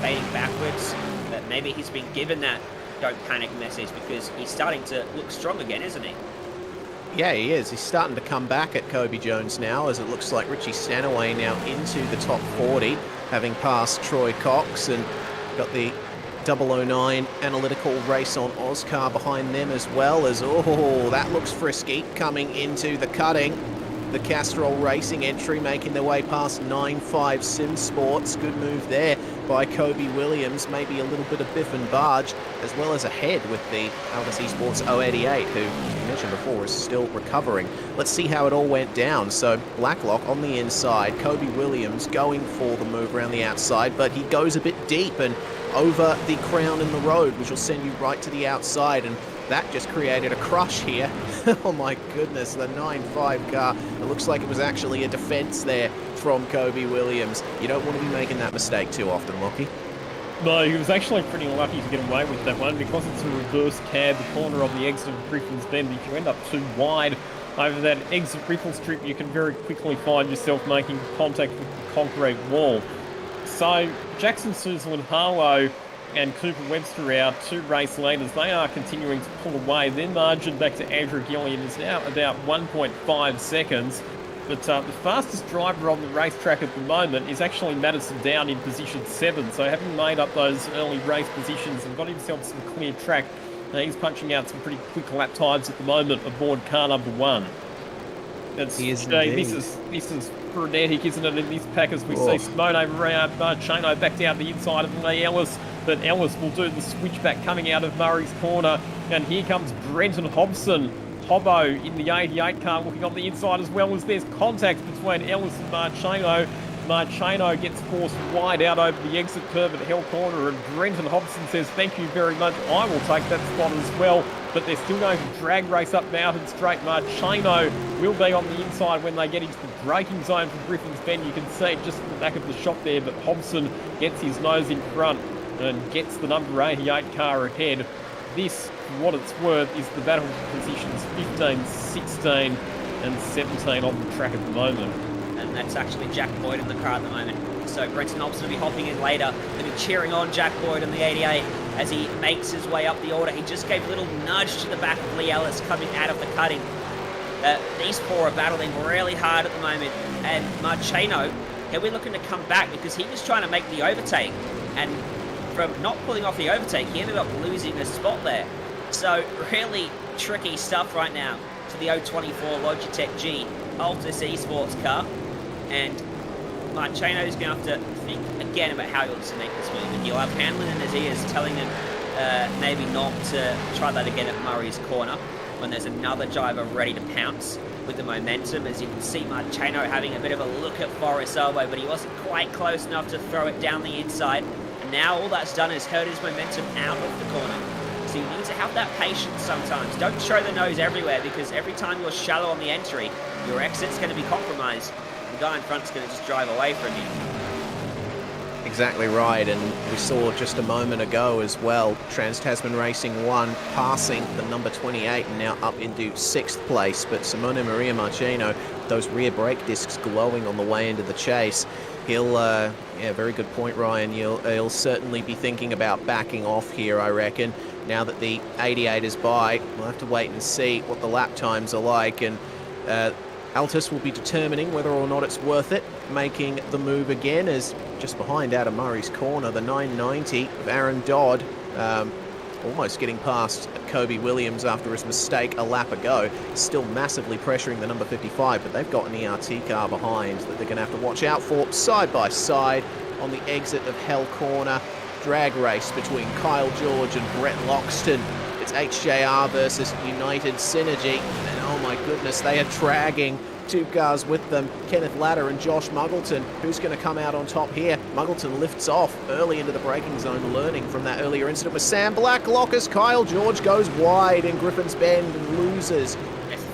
fading backwards, but maybe he's been given that don't panic message because he's starting to look strong again, isn't he? Yeah, he is. He's starting to come back at Kobe Jones now, as it looks like Richie Stanaway now into the top 40, having passed Troy Cox, and got the 009 analytical race on Oscar behind them, as well as, oh, that looks frisky, coming into the cutting. The Castrol Racing entry making their way past 9.5 Sim Sports. Good move there by Kobe Williams. Maybe a little bit of biff and barge, as well as ahead with the Albus Esports 088, who you mentioned before is still recovering. Let's see how it all went down. So Blacklock on the inside, Kobe Williams going for the move around the outside, but he goes a bit deep and over the crown in the road, which will send you right to the outside, and that just created a crush here. Oh my goodness, the 9.5 car. It looks like it was actually a defense there from Kobe Williams. You don't want to be making that mistake too often, Lockie. No, he was actually pretty lucky to get away with that one because it's a reverse cab, the corner of the exit of Griffin's Bend. If you end up too wide over that exit ripple strip, you can very quickly find yourself making contact with the concrete wall. So Jackson Suzel and Harlow and Cooper Webster, our two race leaders, they are continuing to pull away. Their margin back to Andrew Gillian is now about 1.5 seconds. But the fastest driver on the racetrack at the moment is actually Madison Down in position 7. So having made up those early race positions and got himself some clear track, he's punching out some pretty quick lap times at the moment aboard car number 1. This is frenetic, isn't it, in this pack, as we see Simone Marcheno back down the inside of Lee Ellis, but Ellis will do the switchback coming out of Murray's corner, and here comes Brenton Hobson. Hobbo in the 88 car looking on the inside, as well as there's contact between Ellis and Marcheno. Marcheno gets forced wide out over the exit curve at Hell Corner, and Brenton Hobson says, thank you very much, I will take that spot as well. But they're still going to drag race up Mountain Straight. Marcheno will be on the inside when they get into the braking zone for Griffin's Bend. You can see it just at the back of the shop there, but Hobson gets his nose in front and gets the number 88 car ahead. This, for what it's worth, is the battle positions 15, 16 and 17 on the track at the moment. And that's actually Jack Boyd in the car at the moment. So Brenton Hobson will be hopping in later. They'll be cheering on Jack Boyd in the 88 as he makes his way up the order. He just gave a little nudge to the back of Lee Ellis coming out of the cutting. These four are battling really hard at the moment. And Marcheno, he'll be looking to come back because he was trying to make the overtake. And from not pulling off the overtake, he ended up losing a spot there. So really tricky stuff right now to the 024 Logitech G Altus Esports car. And Marcheno's going to have to think again about how he wants to make this move. And he'll have Hanlon in his ears telling him maybe not to try that again at Murray's corner when there's another driver ready to pounce with the momentum. As you can see, Marcheno having a bit of a look at Forrest's elbow, but he wasn't quite close enough to throw it down the inside. And now all that's done is hurt his momentum out of the corner. So you need to have that patience sometimes. Don't show the nose everywhere, because every time you're shallow on the entry, your exit's going to be compromised. The guy in front's going to just drive away from you. Exactly right, and we saw just a moment ago as well, Trans-Tasman Racing 1 passing the number 28 and now up into 6th place, but Simone Maria Marcheno, those rear brake discs glowing on the way into the chase. He'll, yeah, very good point, Ryan. He'll certainly be thinking about backing off here, I reckon. Now that the 88 is by, we'll have to wait and see what the lap times are like, and Altus will be determining whether or not it's worth it making the move again, as just behind Adam Murray's corner, the 990 of Aaron Dodd, almost getting past Kobe Williams after his mistake a lap ago, still massively pressuring the number 55, but they've got an ERT car behind that they're going to have to watch out for. Side by side on the exit of Hell Corner, drag race between Kyle George and Brett Loxton. It's HJR versus United Synergy, and oh my goodness, they are dragging two cars with them, Kenneth Ladder and Josh Muggleton. Who's going to come out on top here? Muggleton lifts off early into the braking zone, learning from that earlier incident with Sam Blacklock, as Kyle George goes wide in Griffin's Bend and loses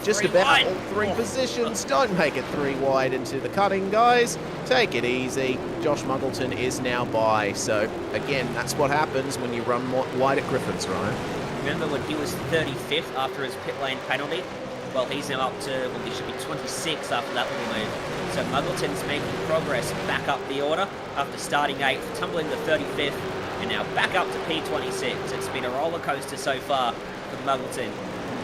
just about all three positions. Don't make it 3 wide into the cutting, guys. Take it easy. Josh Muggleton is now by. So again, that's what happens when you run wide at Griffin's, Ryan. Remember when he was 35th after his pit lane penalty? Well, he's now up to, well, he should be 26 after that little move. So Muggleton's making progress back up the order after starting 8th, tumbling to 35th, and now back up to P26. It's been a roller coaster so far for Muggleton,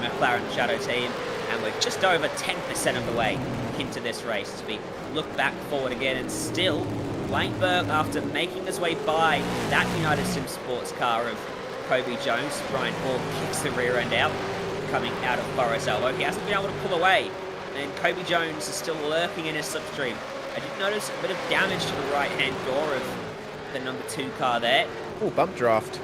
the McLaren Shadow team, and we're just over 10% of the way into this race as we look back forward again, and still Blaine Burke, after making his way by that United Sim Sports car of Kobe Jones, Brian Hall kicks the rear end out, coming out of Forest Elbow. He hasn't been able to pull away, and Kobe Jones is still lurking in his slipstream. I did notice a bit of damage to the right-hand door of the number 2 car there. Oh, bump draft.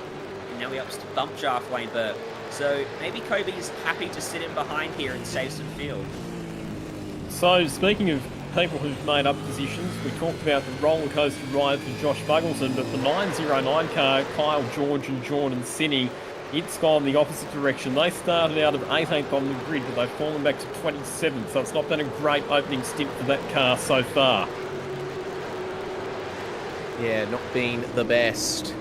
And now he ups to bump draft Wayne Burke. So maybe Kobe's happy to sit in behind here and save some field. So, speaking of people who've made up positions, we talked about the roller coaster ride for Josh Muggleton, but the 909 car, Kyle George and Jordan Sinney, it's gone the opposite direction. They started out of 18th on the grid, but they've fallen back to 27th, so it's not been a great opening stint for that car so far. Yeah, not been the best.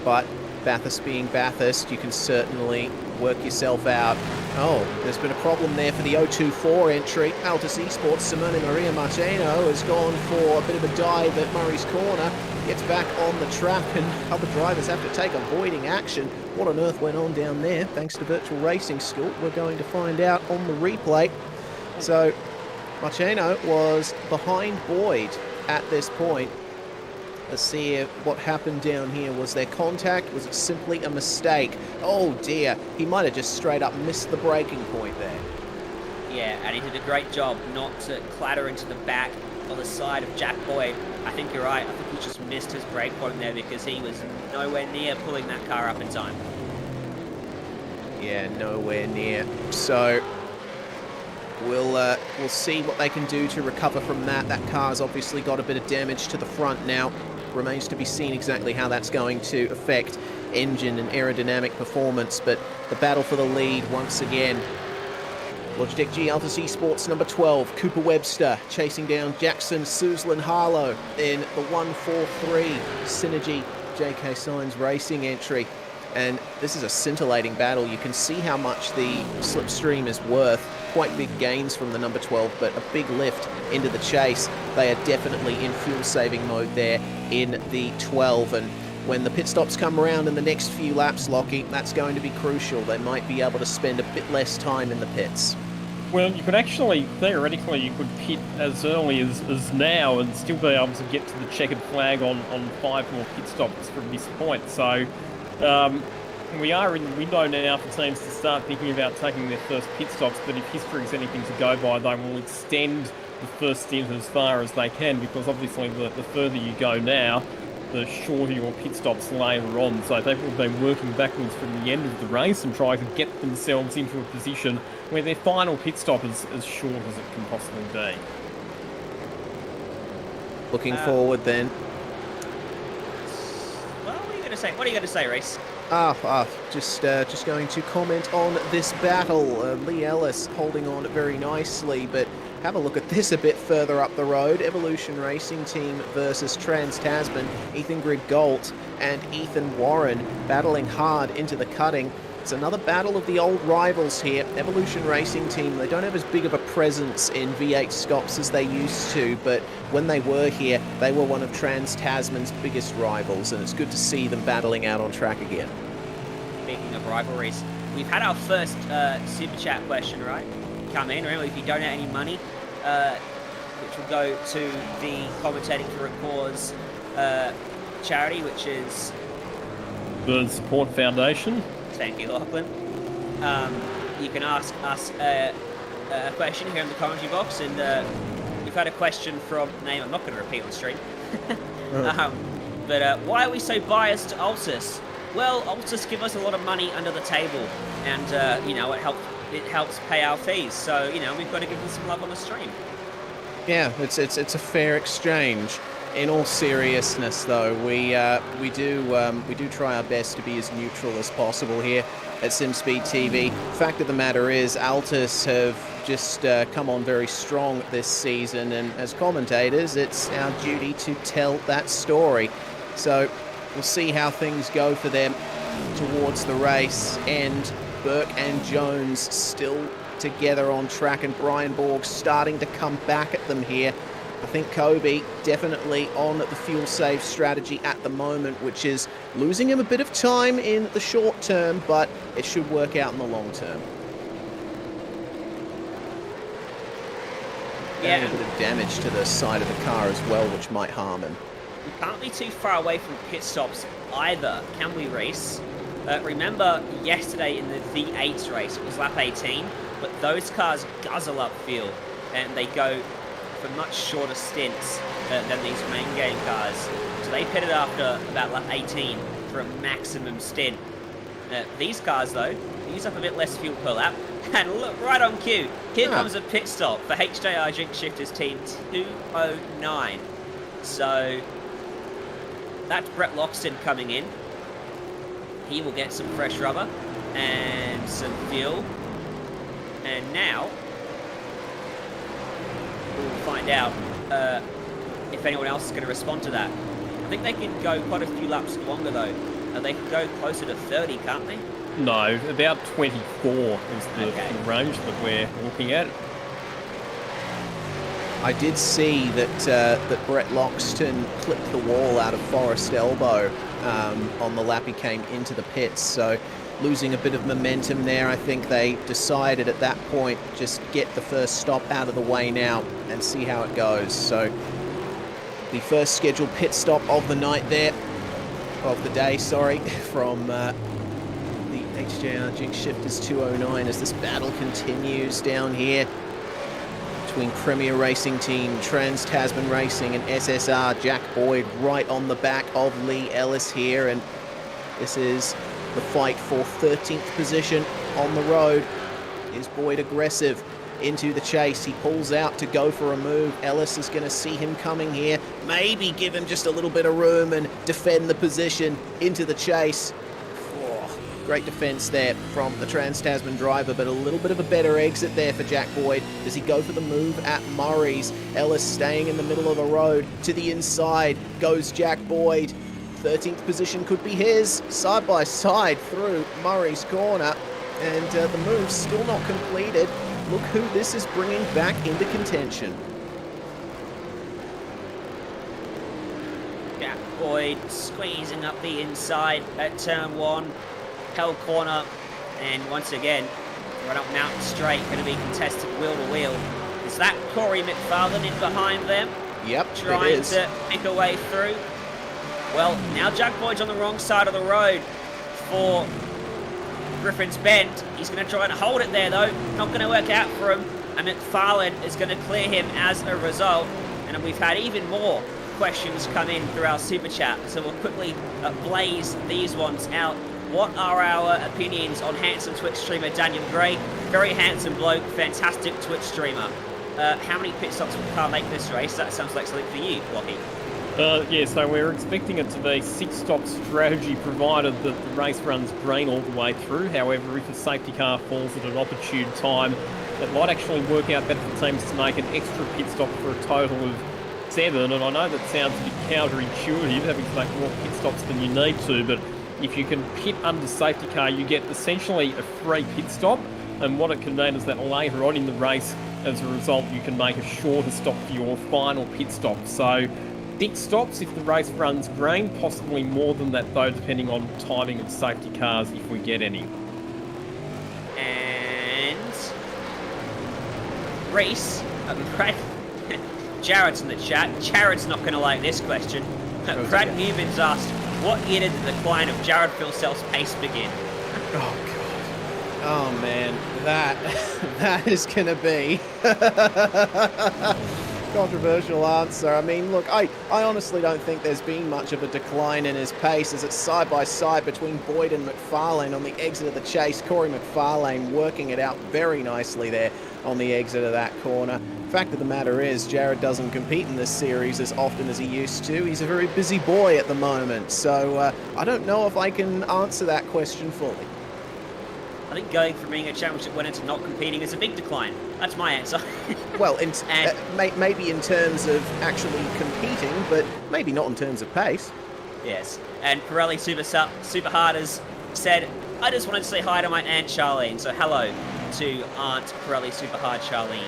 But Bathurst being Bathurst, you can certainly work yourself out. Oh, there's been a problem there for the 024 entry. Altus Esports, Simone Maria Martino has gone for a bit of a dive at Murray's corner. Gets back on the track, and other drivers have to take avoiding action. What on earth went on down there? Thanks to Virtual Racing School, we're going to find out on the replay. So, Martino was behind Boyd at this point. Let's see what happened down here. Was there contact? Was it simply a mistake? Oh dear, he might have just straight up missed the braking point there. Yeah, and he did a great job not to clatter into the back on the side of Jack Boyd. I think you're right. I think he just missed his brake point there because he was nowhere near pulling that car up in time. Yeah, nowhere near. So we'll see what they can do to recover from that. That car's obviously got a bit of damage to the front now. Remains to be seen exactly how that's going to affect engine and aerodynamic performance, but the battle for the lead once again. Logitech G Altus Esports number 12, Cooper Webster chasing down Jackson Suzlin Harlow in the 143 Synergy JK Signs Racing entry. And this is a scintillating battle. You can see how much the slipstream is worth. Quite big gains from the number 12, but a big lift into the chase. They are definitely in fuel-saving mode there in the 12. And when the pit stops come around in the next few laps, Lockie, that's going to be crucial. They might be able to spend a bit less time in the pits. Well, you could actually, theoretically, you could pit as early as now and still be able to get to the checkered flag on 5 more pit stops from this point. So we are in the window now for teams to start thinking about taking their first pit stops, but if history is anything to go by, they will extend the first stint as far as they can, because obviously the further you go now, the shorter your pit stops later on. So people have been working backwards from the end of the race and trying to get themselves into a position where their final pit stop is as short as it can possibly be. Looking forward then. Well, what are you going to say? What are you going to say, Reese? Just going to comment on this battle. Lee Ellis holding on very nicely, but have a look at this a bit further up the road. Evolution Racing Team versus Trans Tasman. Ethan Grigg Galt and Ethan Warren battling hard into the cutting. It's another battle of the old rivals here. Evolution Racing Team, they don't have as big of a presence in V8SCOPS as they used to, but when they were here, they were one of Trans-Tasman's biggest rivals, and it's good to see them battling out on track again. Speaking of rivalries, we've had our first Super Chat question, right? Come in. Remember, if you donate any money, which will go to the Commentating for a Cause charity, which is The Support Foundation. Thank you, Lachlan. You can ask us a question here in the commentary box, and we've had a question from a name I'm not going to repeat on stream. But why are we so biased to Altus? Well, Altus give us a lot of money under the table, and you know, it helps pay our fees. So you know, we've got to give them some love on the stream. Yeah, it's a fair exchange. In all seriousness, though, we do try our best to be as neutral as possible here at SimSpeed TV. Fact of the matter is, Altus have just come on very strong this season, and as commentators, it's our duty to tell that story. So we'll see how things go for them towards the race, and Burke and Jones still together on track, and Brian Borg starting to come back at them here. I think Kobe definitely on the fuel save strategy at the moment, which is losing him a bit of time in the short term, but it should work out in the long term. Yeah. And a bit of damage to the side of the car as well, which might harm him. We can't be too far away from pit stops either, can we, Reese? Remember yesterday in the V8 race, it was lap 18, but those cars guzzle up fuel, and they go for much shorter stints than these main game cars. So they pitted after about lap 18 for a maximum stint. These cars, though, use up a bit less fuel per lap. And look, right on cue, here comes a pit stop for HJR Jinx Shifters team 209. So that's Brett Loxton coming in. He will get some fresh rubber and some fuel. And now we'll find out if anyone else is going to respond to that. I think they can go quite a few laps longer, though. They can go closer to 30, can't they? No, about 24 is the range that we're looking at. I did see that Brett Loxton clipped the wall out of Forest Elbow on the lap he came into the pits, so losing a bit of momentum there. I think they decided at that point just get the first stop out of the way now and see how it goes. So the first scheduled pit stop of the night there, of the day, sorry, from the HJR Jinx Shifters 209 as this battle continues down here between Premier Racing Team, Trans-Tasman Racing and SSR. Jack Boyd right on the back of Lee Ellis here, and this is the fight for 13th position on the road. Is Boyd aggressive into the chase? He pulls out to go for a move. Ellis is going to see him coming here, maybe give him just a little bit of room and defend the position into the chase. Oh, great defense there from the Trans-Tasman driver, but a little bit of a better exit there for Jack Boyd. Does he go for the move at Murray's? Ellis staying in the middle of the road. To the inside goes Jack Boyd. 13th position could be his, side by side through Murray's corner, and the move's still not completed. Look who this is bringing back into contention. Jack Boyd squeezing up the inside at turn 1, hell corner, and once again, run up Mountain Straight, going to be contested wheel to wheel. Is that Corey McFarlane in behind them? Yep, trying to pick a way through. Well, now Jack Boyd's on the wrong side of the road for Griffin's Bend. He's going to try and hold it there, though. Not going to work out for him. And McFarlane is going to clear him as a result. And we've had even more questions come in through our Super Chat. So we'll quickly blaze these ones out. What are our opinions on handsome Twitch streamer Daniel Gray? Very handsome bloke, fantastic Twitch streamer. How many pit stops will car make this race? That sounds like something for you, Lockie. Yeah, so we're expecting it to be 6-stop strategy provided that the race runs green all the way through. However, if a safety car falls at an opportune time, it might actually work out better for teams to make an extra pit stop for a total of 7. And I know that sounds a bit counterintuitive, having to make more pit stops than you need to, but if you can pit under safety car, you get essentially a free pit stop. And what it can mean is that later on in the race, as a result, you can make a shorter stop for your final pit stop. So 6 stops if the race runs green, possibly more than that though, depending on timing of safety cars if we get any. And Reese, Jared's in the chat. Jared's not going to like this question. Brad Newman's asked, what year did the decline of Jared Philsel's pace begin? Oh, God. Oh, man. That is going to be controversial answer. I mean, look, I honestly don't think there's been much of a decline in his pace as it's side by side between Boyd and McFarlane on the exit of the chase. Corey McFarlane working it out very nicely there on the exit of that corner. Fact of the matter is, Jared doesn't compete in this series as often as he used to. He's a very busy boy at the moment, so I don't know if I can answer that question fully. I think going from being a championship winner to not competing is a big decline. That's my answer. Well, maybe in terms of actually competing, but maybe not in terms of pace. Yes. And Pirelli Super Hard has said, I just wanted to say hi to my Aunt Charlene. So hello to Aunt Pirelli Super Hard Charlene.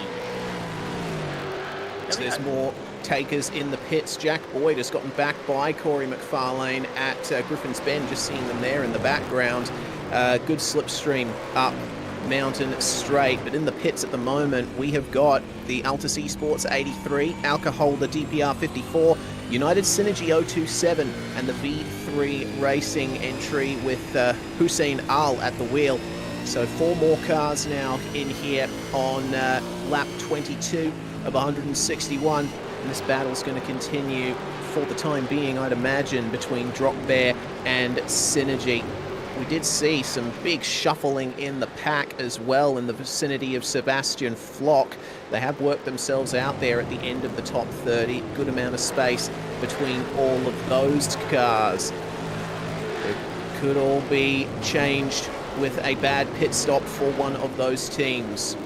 So there's more takers in the pits. Jack Boyd has gotten back by Corey McFarlane at Griffin's Bend, just seeing them there in the background. Good slipstream up Mountain Straight, but in the pits at the moment we have got the Altus Esports 83, Alcoholder DPR 54, United Synergy 027 and the V3 Racing entry with Hussein Al at the wheel. So 4 more cars now in here on lap 22 of 161, and this battle's going to continue for the time being, I'd imagine, between Drop Bear and Synergy. We did see some big shuffling in the pack as well in the vicinity of Sebastian Flock. They have worked themselves out there at the end of the top 30. Good amount of space between all of those cars. It could all be changed with a bad pit stop for one of those teams.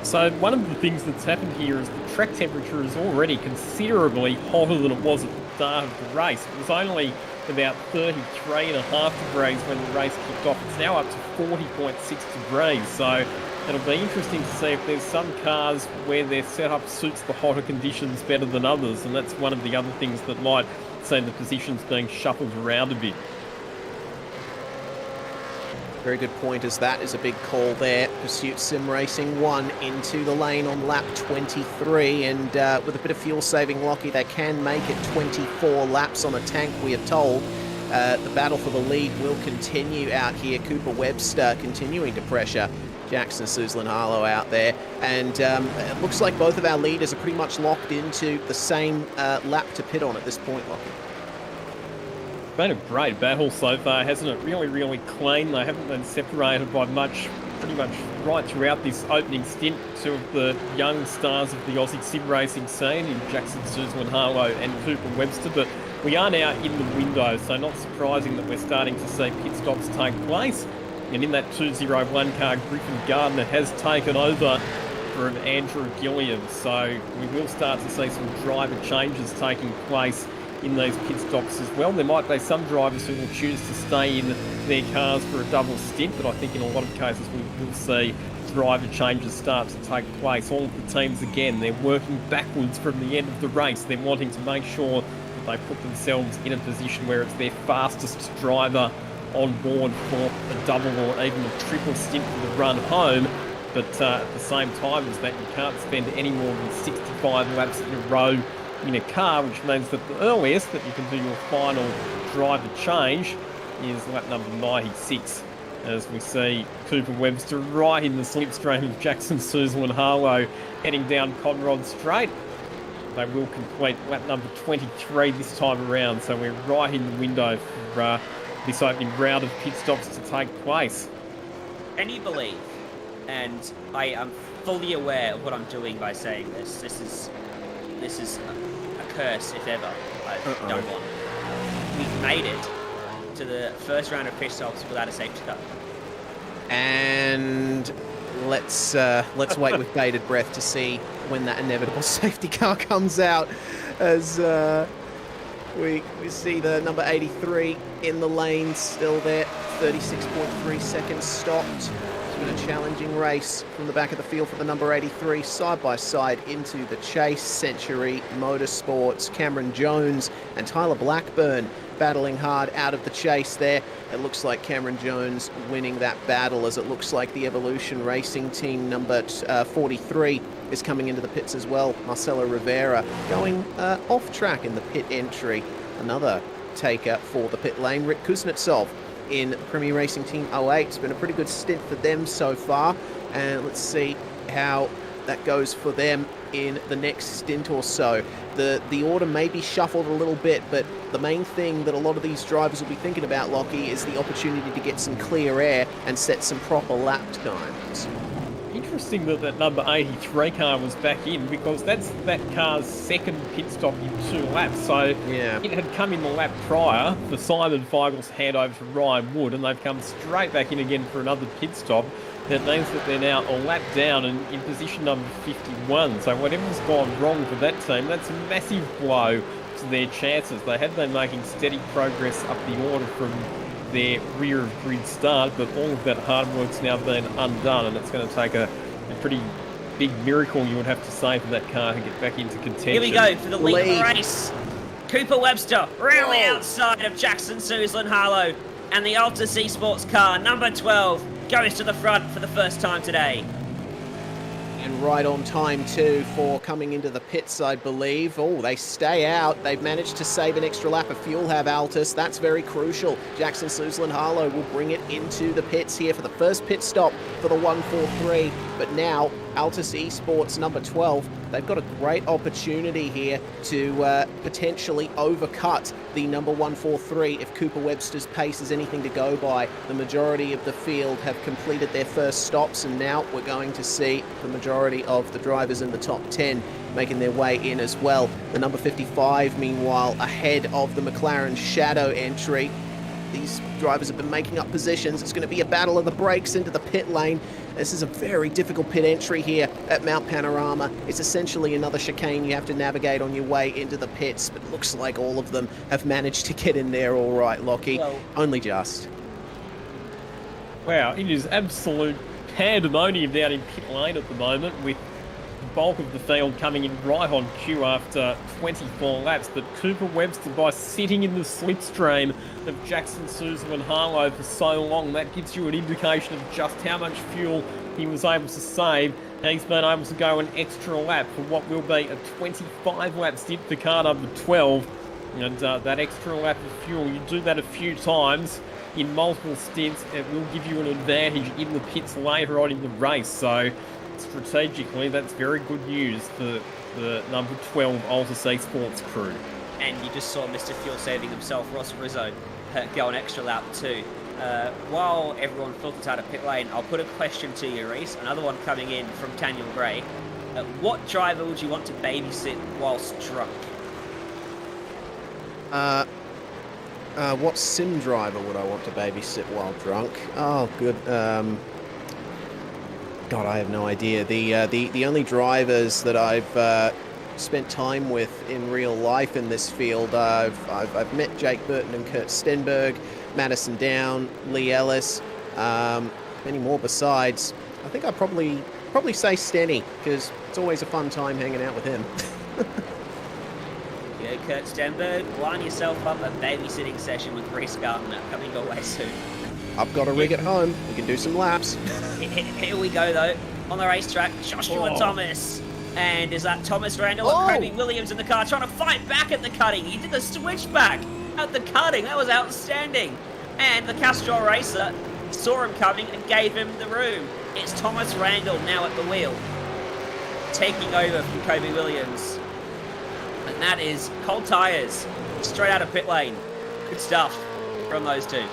So one of the things that's happened here is the track temperature is already considerably hotter than it was at the start of the race. It was only about 33.5 degrees when the race kicked off. It's now up to 40.6 degrees. So it'll be interesting to see if there's some cars where their setup suits the hotter conditions better than others. And that's one of the other things that might see the positions being shuffled around a bit. Very good point, as that is a big call there. Pursuit Sim Racing 1 into the lane on lap 23, and with a bit of fuel saving, Lockie, they can make it 24 laps on a tank, we are told. The battle for the lead will continue out here. Cooper Webster continuing to pressure Jackson Suzlin Harlow out there, and it looks like both of our leaders are pretty much locked into the same lap to pit on at this point, Lockie. It's been a great battle so far, hasn't it? Really, really clean. They haven't been separated by much, pretty much right throughout this opening stint. 2 of the young stars of the Aussie sim racing scene in Jackson Suzlin Harlow and Cooper Webster, but we are now in the window, so not surprising that we're starting to see pit stops take place. And in that 201 car, Griffin Gardner has taken over from Andrew Gilliam, so we will start to see some driver changes taking place in these pit stops as well. There might be some drivers who will choose to stay in their cars for a double stint, but I think in a lot of cases we will see driver changes start to take place. All of the teams, again, they're working backwards from the end of the race. They're wanting to make sure that they put themselves in a position where it's their fastest driver on board for a double or even a triple stint for the run home. But at the same time as that, you can't spend any more than 65 laps in a row in a car, which means that the earliest that you can do your final driver change is lap number 96, as we see Cooper Webster right in the slipstream of Jackson Suzlin Harlow heading down Conrod Straight. They will complete lap number 23 this time around, so we're right in the window for this opening round of pit stops to take place. Can you believe, and I am fully aware of what I'm doing by saying this, this is a curse if ever I've done one. We've made it to the first round of pit stops without a safety car. And let's wait with bated breath to see when that inevitable safety car comes out, as We see the number 83 in the lane, still there, 36.3 seconds stopped. It's been a challenging race from the back of the field for the number 83, side by side into the chase. Century Motorsports, Cameron Jones and Tyler Blackburn battling hard out of the chase there. It looks like Cameron Jones winning that battle, as it looks like the Evolution Racing team number 43 is coming into the pits as well. Marcelo Rivera going off track in the pit entry. Another taker for the pit lane. Rick Kuznetsov in Premier Racing Team 08. It's been a pretty good stint for them so far. And let's see how that goes for them in the next stint or so. The order may be shuffled a little bit, but the main thing that a lot of these drivers will be thinking about, Lockie, is the opportunity to get some clear air and set some proper lap times. Interesting that that number 83 car was back in, because that's that car's second pit stop in 2 laps. So yeah, it had come in the lap prior for Simon Feigel's handover to Ryan Wood, and they've come straight back in again for another pit stop. That means that they're now a lap down and in position number 51. So whatever's gone wrong for that team, that's a massive blow to their chances. They had been making steady progress up the order from their rear of grid start, but all of that hard work's now been undone, and it's going to take a pretty big miracle, you would have to say, for that car to get back into contention. Here we go for the lead of the race. Cooper Webster round the outside of Jackson Suzlin Harlow, and the Altus Esports car number 12 goes to the front for the first time today. And right on time too for coming into the pits, I believe. Oh, they stay out. They've managed to save an extra lap of fuel, have Altus. That's very crucial. Jackson Suzlin Harlow will bring it into the pits here for the first pit stop for the 143. But now Altus Esports number 12, they've got a great opportunity here to potentially overcut the number 143 if Cooper Webster's pace is anything to go by. The majority of the field have completed their first stops, and now we're going to see the majority of the drivers in the top 10 making their way in as well. The number 55, meanwhile, ahead of the McLaren Shadow entry. These drivers have been making up positions. It's going to be a battle of the brakes into the pit lane. This is a very difficult pit entry here at Mount Panorama. It's essentially another chicane you have to navigate on your way into the pits, but it looks like all of them have managed to get in there all right, Lockie. Well, only just. Wow, it is absolute pandemonium down in pit lane at the moment, with the bulk of the field coming in right on cue after 24 laps. But Cooper Webster, by sitting in the slipstream of Jackson Suzlin Harlow for so long, that gives you an indication of just how much fuel he was able to save. And he's been able to go an extra lap for what will be a 25 lap stint for car number 12. And that extra lap of fuel, you do that a few times in multiple stints, it will give you an advantage in the pits later on in the race. So strategically, that's very good news for the number 12 Altus Esports crew. And you just saw Mr. Fuel saving himself, Ross Rizzo, go an extra lap too. While everyone filters out of pit lane, I'll put a question to you, Reese. Another one coming in from Daniel Gray. What driver would you want to babysit whilst drunk? What sim driver would I want to babysit while drunk? Oh, good. God, I have no idea. The only drivers that I've spent time with in real life in this field, I've met Jake Burton and Kurt Stenberg, Madison Down, Lee Ellis, many more besides. I think I'd probably say Stenny, because it's always a fun time hanging out with him. Yeah, Kurt Stenberg, line yourself up a babysitting session with Reese Gardner coming your way soon. I've got a rig at home. We can do some laps. Here we go, though. On the racetrack, Joshua Thomas. And is that Thomas Randall and Kobe Williams in the car trying to fight back at the cutting? He did the switchback at the cutting. That was outstanding. And the Castrol racer saw him coming and gave him the room. It's Thomas Randall now at the wheel, taking over from Kobe Williams. And that is cold tyres, straight out of pit lane. Good stuff from those two.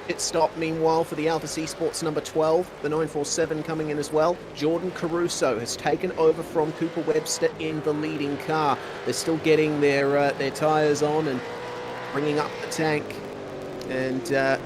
Pit stop, meanwhile, for the Altus Esports number 12, the 947 coming in as well. Jordan Caruso has taken over from Cooper Webster in the leading car. They're still getting their tyres on and bringing up the tank. And the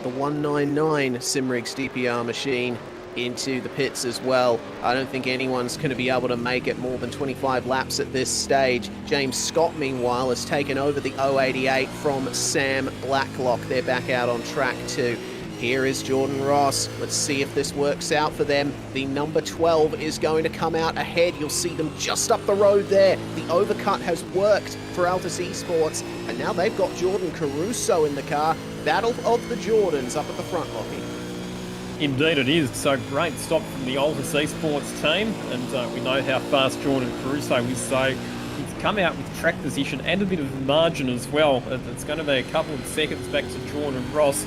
199 Simrigs DPR machine into the pits as well. I don't think anyone's going to be able to make it more than 25 laps at this stage. James Scott, meanwhile, has taken over the 088 from Sam Blacklock. They're back out on track too. Here is Jordan Ross. Let's see if this works out for them. The number 12 is going to come out ahead. You'll see them just up the road there. The overcut has worked for Altus Esports, and now they've got Jordan Caruso in the car. Battle of the Jordans up at the front, Lockie. Indeed it is. So great stop from the Altus Esports team, and we know how fast Jordan Caruso is, so he's come out with track position and a bit of margin as well. It's going to be a couple of seconds back to Jordan Ross.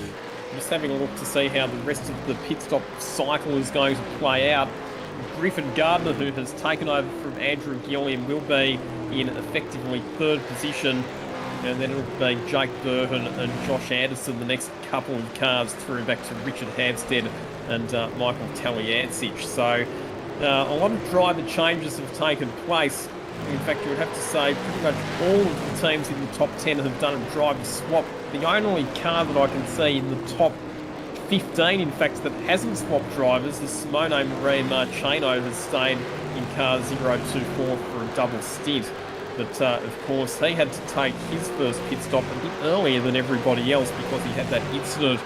Just having a look to see how the rest of the pit stop cycle is going to play out. Griffin Gardner, who has taken over from Andrew Gilliam, will be in effectively third position, and then it'll be Jake Burton and Josh Anderson the next couple of cars through back to Richard Hampstead and Michael Talliancich. So a lot of driver changes have taken place. In fact, you would have to say pretty much all of the teams in the top 10 have done a driver swap. The only car that I can see in the top 15, in fact, that hasn't swapped drivers is Simone Marie Marcheno, has stayed in car 024 for a double stint. But, of course, he had to take his first pit stop a bit earlier than everybody else because he had that incident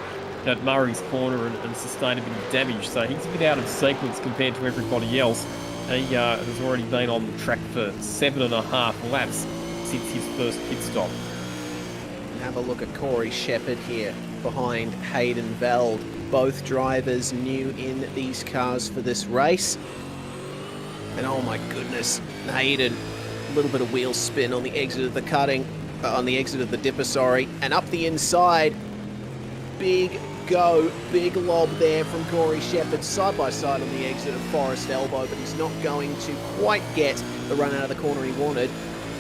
at Murray's Corner and sustained a bit of damage. So he's a bit out of sequence compared to everybody else. He has already been on the track for 7.5 laps since his first pit stop. Have a look at Corey Shepherd here behind Hayden Veld. Both drivers new in these cars for this race. And oh my goodness, Hayden, a little bit of wheel spin on the exit of the cutting, on the exit of the dipper, sorry, and up the inside. Big go, big lob there from Corey Shepherd, side by side on the exit of Forest Elbow, but he's not going to quite get the run out of the corner he wanted.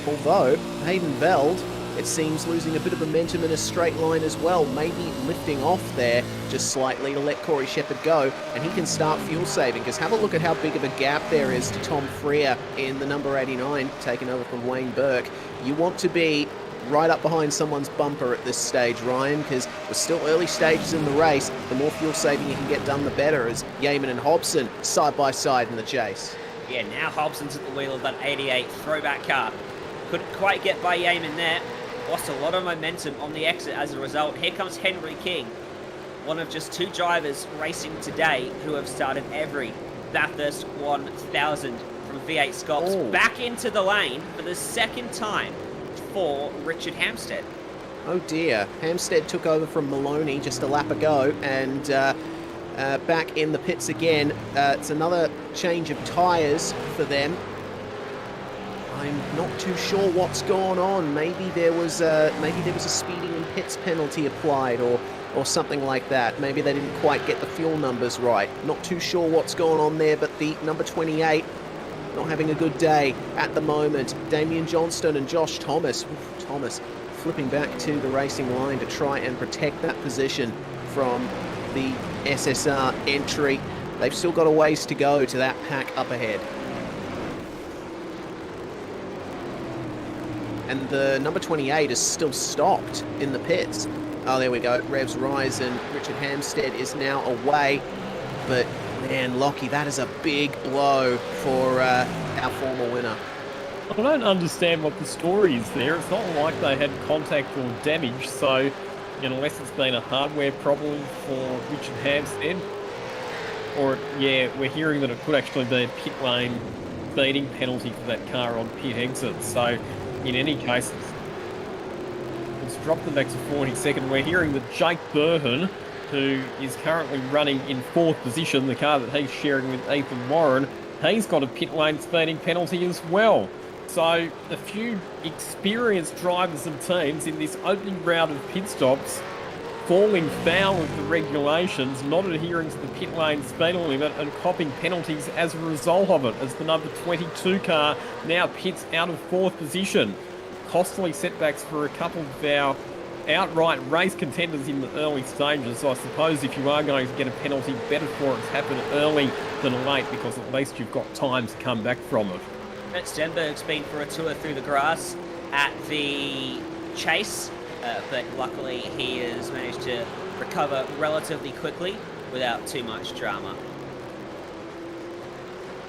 Although Hayden Veld, it seems, losing a bit of momentum in a straight line as well, maybe lifting off there just slightly to let Corey Shepherd go, and he can start fuel saving, because have a look at how big of a gap there is to Tom Freer in the number 89, taken over from Wayne Burke. You want to be right up behind someone's bumper at this stage, Ryan, because we're still early stages in the race. The more fuel saving you can get done, the better, as Yeaman and Hobson side by side in the chase. Yeah, now Hobson's at the wheel of that 88 throwback car. Couldn't quite get by Yeaman there. Lost a lot of momentum on the exit as a result. Here comes Henry King, one of just 2 drivers racing today who have started every Bathurst 1000 from V8SCOPS back into the lane for the second time for Richard Hampstead. Oh dear, Hampstead took over from Maloney just a lap ago, and back in the pits again. It's another change of tyres for them. I'm not too sure what's going on. Maybe there was a speeding in pits penalty applied, or something like that. Maybe they didn't quite get the fuel numbers right. Not too sure what's going on there, but the number 28 not having a good day at the moment. Damien Johnston and Josh Thomas. Thomas flipping back to the racing line to try and protect that position from the SSR entry. They've still got a ways to go to that pack up ahead. And the number 28 is still stopped in the pits. Oh, there we go. Revs rise, and Richard Hampstead is now away. But man, Lockie, that is a big blow for our former winner. I don't understand what the story is there. It's not like they had contact or damage, so unless it's been a hardware problem for Richard Hampstead, or yeah, we're hearing that it could actually be a pit lane speeding penalty for that car on pit exit. So in any case, it's dropped them back to 42nd. We're hearing that Jake Burton, who is currently running in 4th position, the car that he's sharing with Ethan Warren, he's got a pit lane speeding penalty as well. So a few experienced drivers and teams in this opening round of pit stops falling foul of the regulations, not adhering to the pit lane speed limit and copping penalties as a result of it, as the number 22 car now pits out of 4th position. Costly setbacks for a couple of our outright race contenders in the early stages. I suppose if you are going to get a penalty, better for it to happen early than late, because at least you've got time to come back from it. Brett Stenberg's been for a tour through the grass at the chase, but luckily he has managed to recover relatively quickly without too much drama.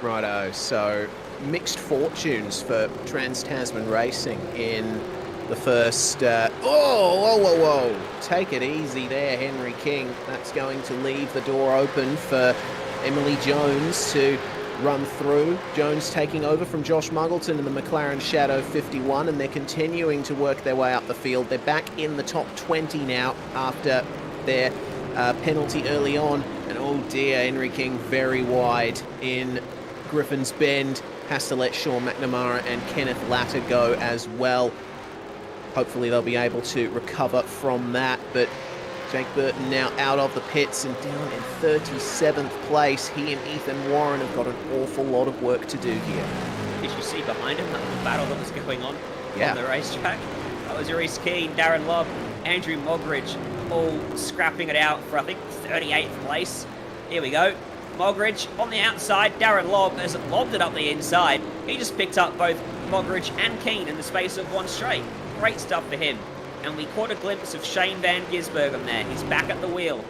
Righto, so mixed fortunes for Trans-Tasman Racing in the first... whoa. Take it easy there, Henry King. That's going to leave the door open for Emily Jones to run through. Jones taking over from Josh Muggleton in the McLaren Shadow 51, and they're continuing to work their way up the field. They're back in the top 20 now after their penalty early on. And oh dear, Henry King very wide in Griffin's Bend. Has to let Sean McNamara and Kenneth Latter go as well. Hopefully they'll be able to recover from that, but Jake Burton now out of the pits and down in 37th place. He and Ethan Warren have got an awful lot of work to do here. Did you see behind him that little battle that was going on the racetrack? That was Reece Keane, Darren Lobb, Andrew Mogridge, all scrapping it out for, I think, 38th place. Here we go. Mogridge on the outside. Darren Lobb has lobbed it up the inside. He just picked up both Mogridge and Keane in the space of one straight. Great stuff for him. And we caught a glimpse of Shane Van Gisbergen there. He's back at the wheel.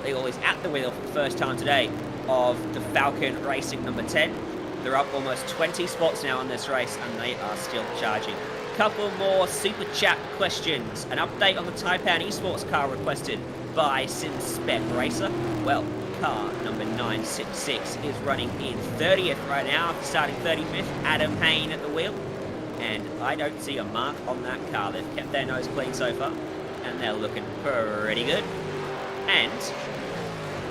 He's at the wheel for the first time today of the Falcon Racing number 10. They're up almost 20 spots now in this race, and they are still charging. Couple more super chat questions. An update on the Taipan Esports car requested by SimSpec Racer. Well, car number 966 is running in 30th right now after starting 35th. Adam Hayne at the wheel. And I don't see a mark on that car. They've kept their nose clean so far, and they're looking pretty good. And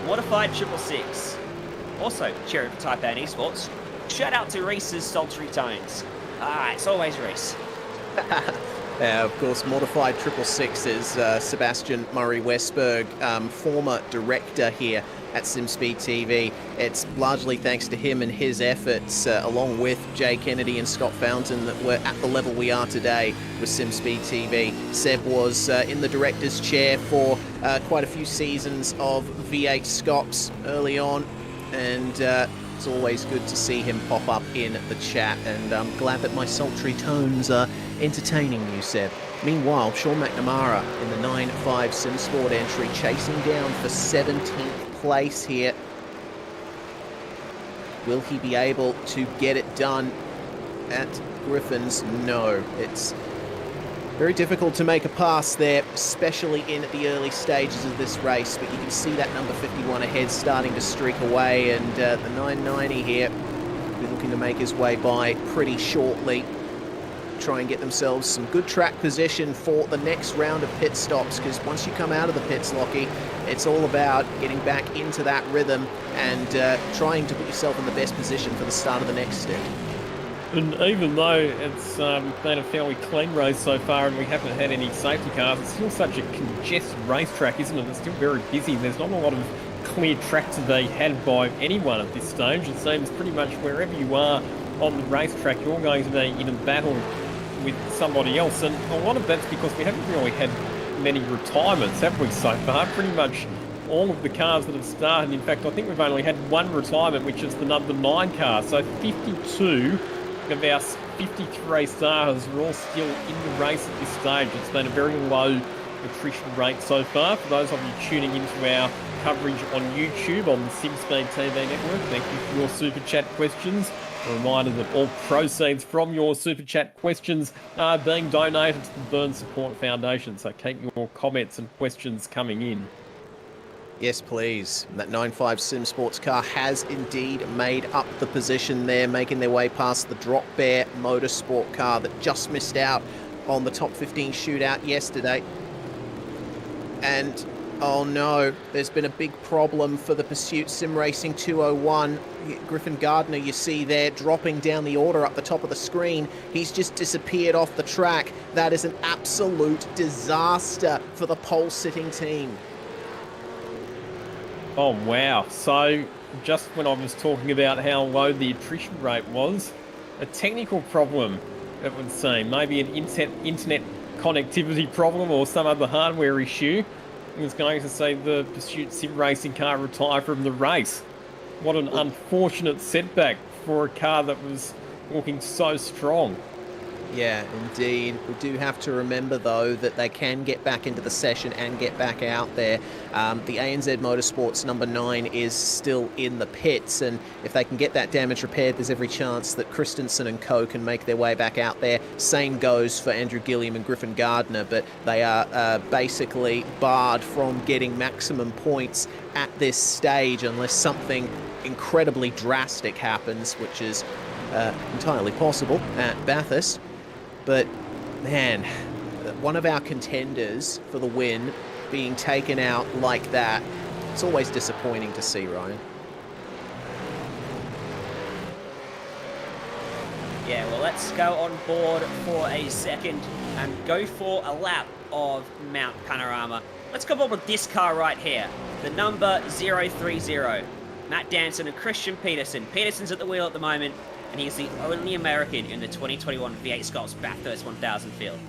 modified 666, also cheering for Taipan Esports. Shout out to Reese's sultry tones. It's always Reese. Of course, modified 666 is Sebastian Murray Westberg, former director here at SimSpeed TV. It's largely thanks to him and his efforts, along with Jay Kennedy and Scott Fountain, that we're at the level we are today with SimSpeed TV. Seb was in the director's chair for quite a few seasons of V8SCOPS early on, and it's always good to see him pop up in the chat, and I'm glad that my sultry tones are entertaining you, Seb. Meanwhile, Sean McNamara in the 9.5 SimSport entry, chasing down for 17th place here. Will he be able to get it done at Griffins? No. It's very difficult to make a pass there, especially in the early stages of this race, but you can see that number 51 ahead starting to streak away, and the 990 here will be looking to make his way by pretty shortly. Try and get themselves some good track position for the next round of pit stops, because once you come out of the pits, Lockie, it's all about getting back into that rhythm and trying to put yourself in the best position for the start of the next stint. And even though it's been a fairly clean race so far and we haven't had any safety cars, it's still such a congested racetrack, isn't it? It's still very busy. There's not a lot of clear track to be had by anyone at this stage. It seems pretty much wherever you are on the racetrack, you're going to be in a battle with somebody else, and a lot of that's because we haven't really had many retirements, have we, so far? Pretty much all of the cars that have started, in fact, I think we've only had one retirement, which is the number 9 car, so 52 of our 53 stars are all still in the race at this stage. It's been a very low attrition rate so far. For those of you tuning into our coverage on YouTube on the SimSpeed TV network, thank you for your super chat questions. A reminder that all proceeds from your super chat questions are being donated to the Burn Support Foundation, so keep your comments and questions coming in. Yes, please. That 9.5 SimSports car has indeed made up the position there, making their way past the Drop Bear Motorsport car that just missed out on the top 15 shootout yesterday. And oh no, there's been a big problem for the Pursuit Sim Racing 201. Griffin Gardner, you see there, dropping down the order up the top of the screen. He's just disappeared off the track. That is an absolute disaster for the pole-sitting team. Oh wow, so just when I was talking about how low the attrition rate was, a technical problem, it would seem. Maybe an internet connectivity problem or some other hardware issue. I was going to see the Pursuit Sim Racing car retire from the race. What an unfortunate setback for a car that was looking so strong. Yeah, indeed. We do have to remember, though, that they can get back into the session and get back out there. The ANZ Motorsports number 9 is still in the pits, and if they can get that damage repaired, there's every chance that Christensen and co can make their way back out there. Same goes for Andrew Gilliam and Griffin Gardner, but they are basically barred from getting maximum points at this stage unless something incredibly drastic happens, which is entirely possible at Bathurst. But, man, one of our contenders for the win being taken out like that, it's always disappointing to see, Ryan. Yeah, well, let's go on board for a second and go for a lap of Mount Panorama. Let's go on board with this car right here, the number 030. Matt Danson and Christian Peterson. Peterson's at the wheel at the moment, and he is the only American in the 2021 V8SCOPS Bathurst 1000 field.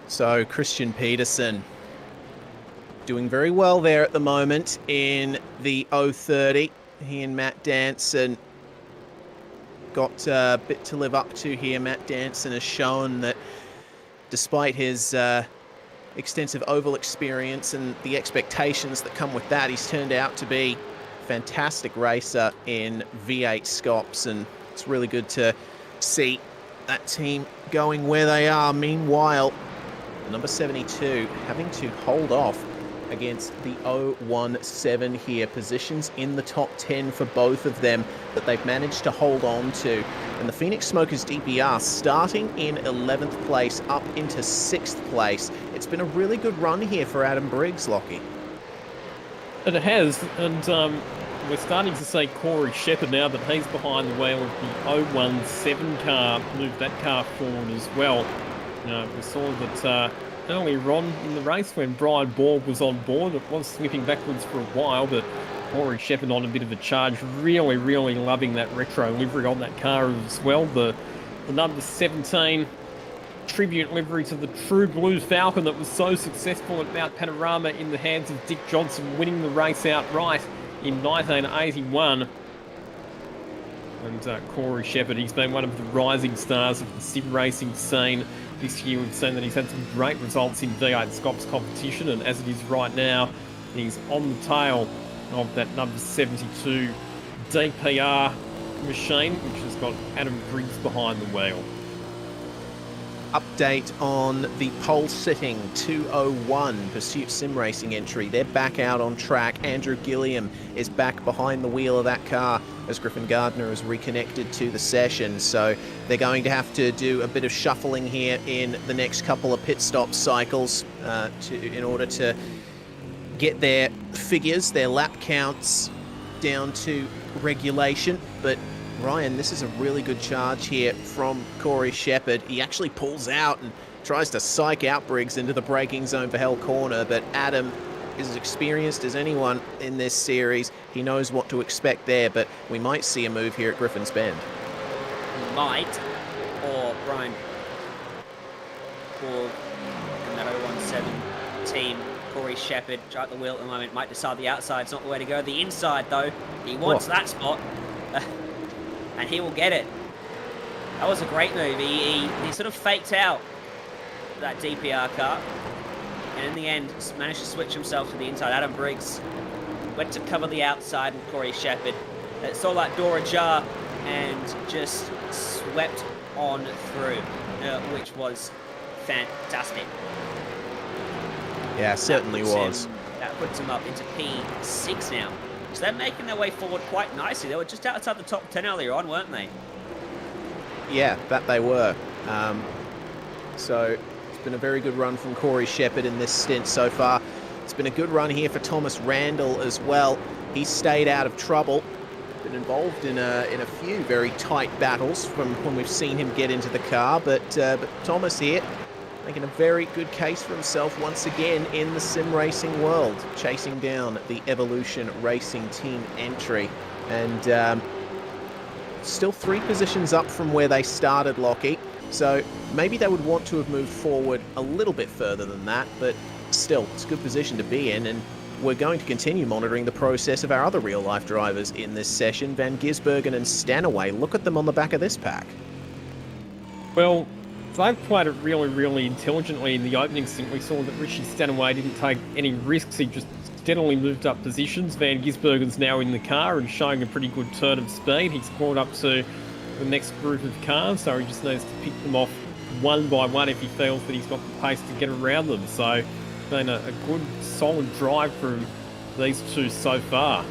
So Christian Peterson doing very well there at the moment in the 030. He and Matt Danson got a bit to live up to here. Matt Danson has shown that despite his extensive oval experience and the expectations that come with that, he's turned out to be a fantastic racer in V8SCOPS, and it's really good to see that team going where they are. Meanwhile, number 72 having to hold off against the 017 here. Positions in the top 10 for both of them that they've managed to hold on to. And the Phoenix Smokers DPR starting in 11th place up into 6th place. It's been a really good run here for Adam Briggs, Lockie. And it has, and we're starting to say Corey Shepherd now that he's behind the wheel of the 017 car, moved that car forward as well. We saw that earlier on in the race when Brian Borg was on board, it was slipping backwards for a while, but Corey Shepherd on a bit of a charge, really, really loving that retro livery on that car as well. The number 17 tribute livery to the True Blue Falcon that was so successful at Mount Panorama in the hands of Dick Johnson, winning the race outright in 1981. And Corey Shepherd, he's been one of the rising stars of the sim racing scene this year. We've seen that he's had some great results in V8SCOPS competition, and as it is right now, he's on the tail of that number 72 DPR machine, which has got Adam Briggs behind the wheel. update on the pole sitting 201 Pursuit Sim Racing entry. They're back out on track. Andrew Gilliam is back behind the wheel of that car as Griffin Gardner is reconnected to the session. So they're going to have to do a bit of shuffling here in the next couple of pit stop cycles in order to get their figures, their lap counts down to regulation. But Ryan, this is a really good charge here from Corey Shepherd. He actually pulls out and tries to psych out Briggs into the braking zone for Hell Corner, but Adam is as experienced as anyone in this series. He knows what to expect there, but we might see a move here at Griffin's Bend. Might, or Brian, or in that 017 team, Corey Shepherd, at the wheel at the moment, might decide the outside's not the way to go. The inside, though, he wants that spot. And he will get it. That was a great move. He sort of faked out that DPR car, and in the end managed to switch himself to the inside. Adam Briggs went to cover the outside, and Corey Shepherd saw that door ajar and just swept on through, which was fantastic. Yeah, certainly was. That puts him up into P6 now. So they're making their way forward quite nicely. They were just outside the top 10 earlier on, weren't they? Yeah, that they were. So it's been a very good run from Corey Shepherd in this stint so far. It's been a good run here for Thomas Randall as well. He stayed out of trouble. Been involved in a few very tight battles from when we've seen him get into the car. But Thomas here making a very good case for himself once again in the sim racing world, chasing down the Evolution Racing Team entry. And still 3 positions up from where they started, Lockie. So maybe they would want to have moved forward a little bit further than that, but still, it's a good position to be in. And we're going to continue monitoring the process of our other real-life drivers in this session, Van Gisbergen and Stanaway. Look at them on the back of this pack. Well, they've played it really, really intelligently in the opening stint. We saw that Richie Stanaway didn't take any risks. He just steadily moved up positions. Van Gisbergen's now in the car and showing a pretty good turn of speed. He's caught up to the next group of cars, so he just needs to pick them off one by one if he feels that he's got the pace to get around them. So, been a good, solid drive from these two so far.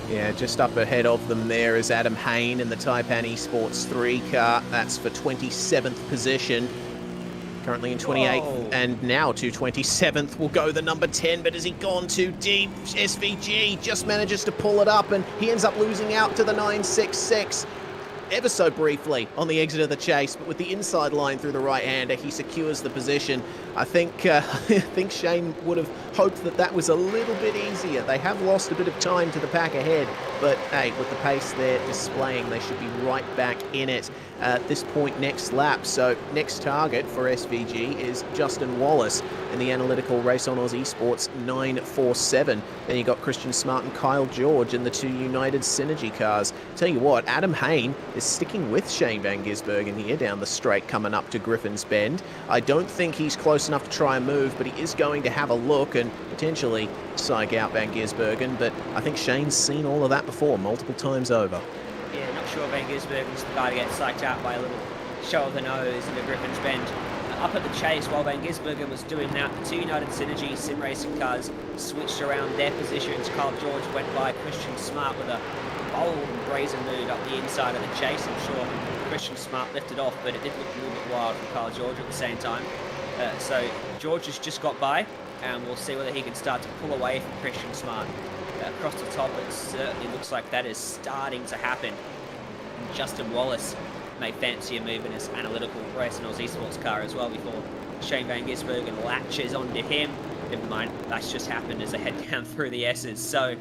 Yeah, just up ahead of them there is Adam Hayne in the Taipan Esports 3 car. That's for 27th position. Currently in 28th. Whoa. And now to 27th will go the number 10, but has he gone too deep? SVG just manages to pull it up, and he ends up losing out to the 966. Ever so briefly on the exit of the chase, but with the inside line through the right-hander, he secures the position. I think Shane would have hoped that that was a little bit easier. They have lost a bit of time to the pack ahead, but hey, with the pace they're displaying, they should be right back in it at this point next lap. So next target for SVG is Justin Wallace in the Analytical Race on Oz Esports 947. Then you got Christian Smart and Kyle George in the 2 United Synergy cars. Tell you what, Adam Hayne is sticking with Shane Van Gisbergen here down the straight coming up to Griffin's Bend. I don't think he's close enough to try and move, but he is going to have a look and potentially psych out Van Gisbergen. But I think Shane's seen all of that before, multiple times over. Yeah, not sure Van Gisbergen's the guy to get psyched out by a little show of the nose into Griffin's Bend. Up at the chase, while Van Gisbergen was doing that, the 2 United Synergy sim racing cars switched around their positions. Kyle George went by Christian Smart with a bold and brazen move up the inside of the chase. I'm sure Christian Smart lifted off, but it did look a little bit wild for Kyle George at the same time. So George has just got by, and we'll see whether he can start to pull away from Christian Smart. Across the top, it certainly looks like that is starting to happen. And Justin Wallace may fancy a move in his Analytical Race and Oz Esports car as well before Shane Van Gisbergen latches onto him. Never mind, that's just happened as I head down through the S's. So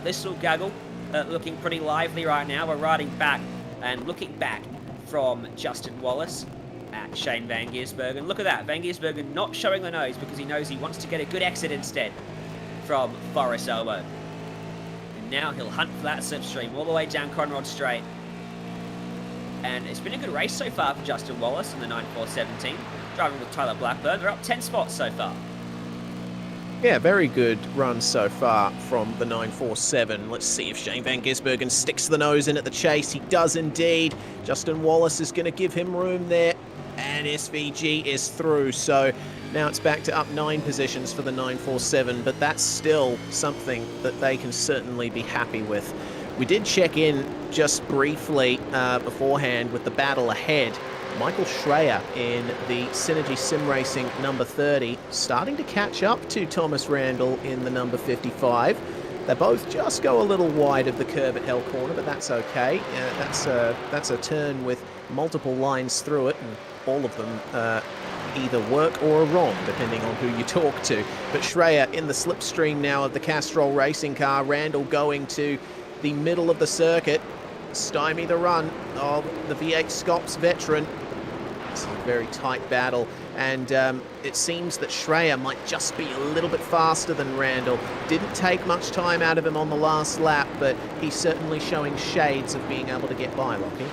this little gaggle looking pretty lively right now. We're riding back and looking back from Justin Wallace at Shane Van Gisbergen. Look at that, Van Gisbergen not showing the nose because he knows he wants to get a good exit instead from Forest Elbow. And now he'll hunt for that slipstream all the way down Conrod Straight. And it's been a good race so far for Justin Wallace in the 9417, driving with Tyler Blackburn. They're up 10 spots so far. Yeah, very good run so far from the 947. Let's see if Shane Van Gisbergen sticks the nose in at the chase. He does indeed. Justin Wallace is going to give him room there. And and SVG is through. So now it's back to up 9 positions for the 947, but that's still something that they can certainly be happy with. We did check in just briefly beforehand with the battle ahead. Michael Schreier in the Synergy Sim Racing number 30, starting to catch up to Thomas Randall in the number 55. They both just go a little wide of the curb at Hell Corner, but that's okay. That's a turn with multiple lines through it, and all of them either work or are wrong, depending on who you talk to. But Schreier in the slipstream now of the Castrol racing car. Randall going to the middle of the circuit, stymie the run of the V8SCOPS veteran. It's a very tight battle, and it seems that Schreier might just be a little bit faster than Randall. Didn't take much time out of him on the last lap, but he's certainly showing shades of being able to get by, Lockie.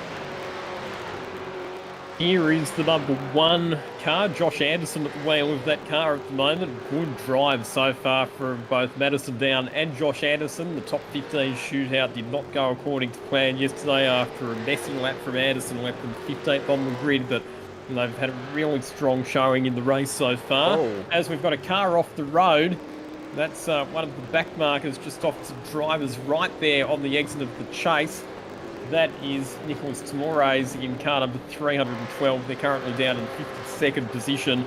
Here is the number 1 car, Josh Anderson at the wheel of that car at the moment. Good drive so far from both Madison Down and Josh Anderson. The top 15 shootout did not go according to plan yesterday after a messy lap from Anderson, left them 15th on the grid, but they've had a really strong showing in the race so far. Oh. As we've got a car off the road, that's one of the back markers just off to drivers right there on the exit of the chase. That is Nicholas Tamores in car number 312. They're currently down in 52nd position.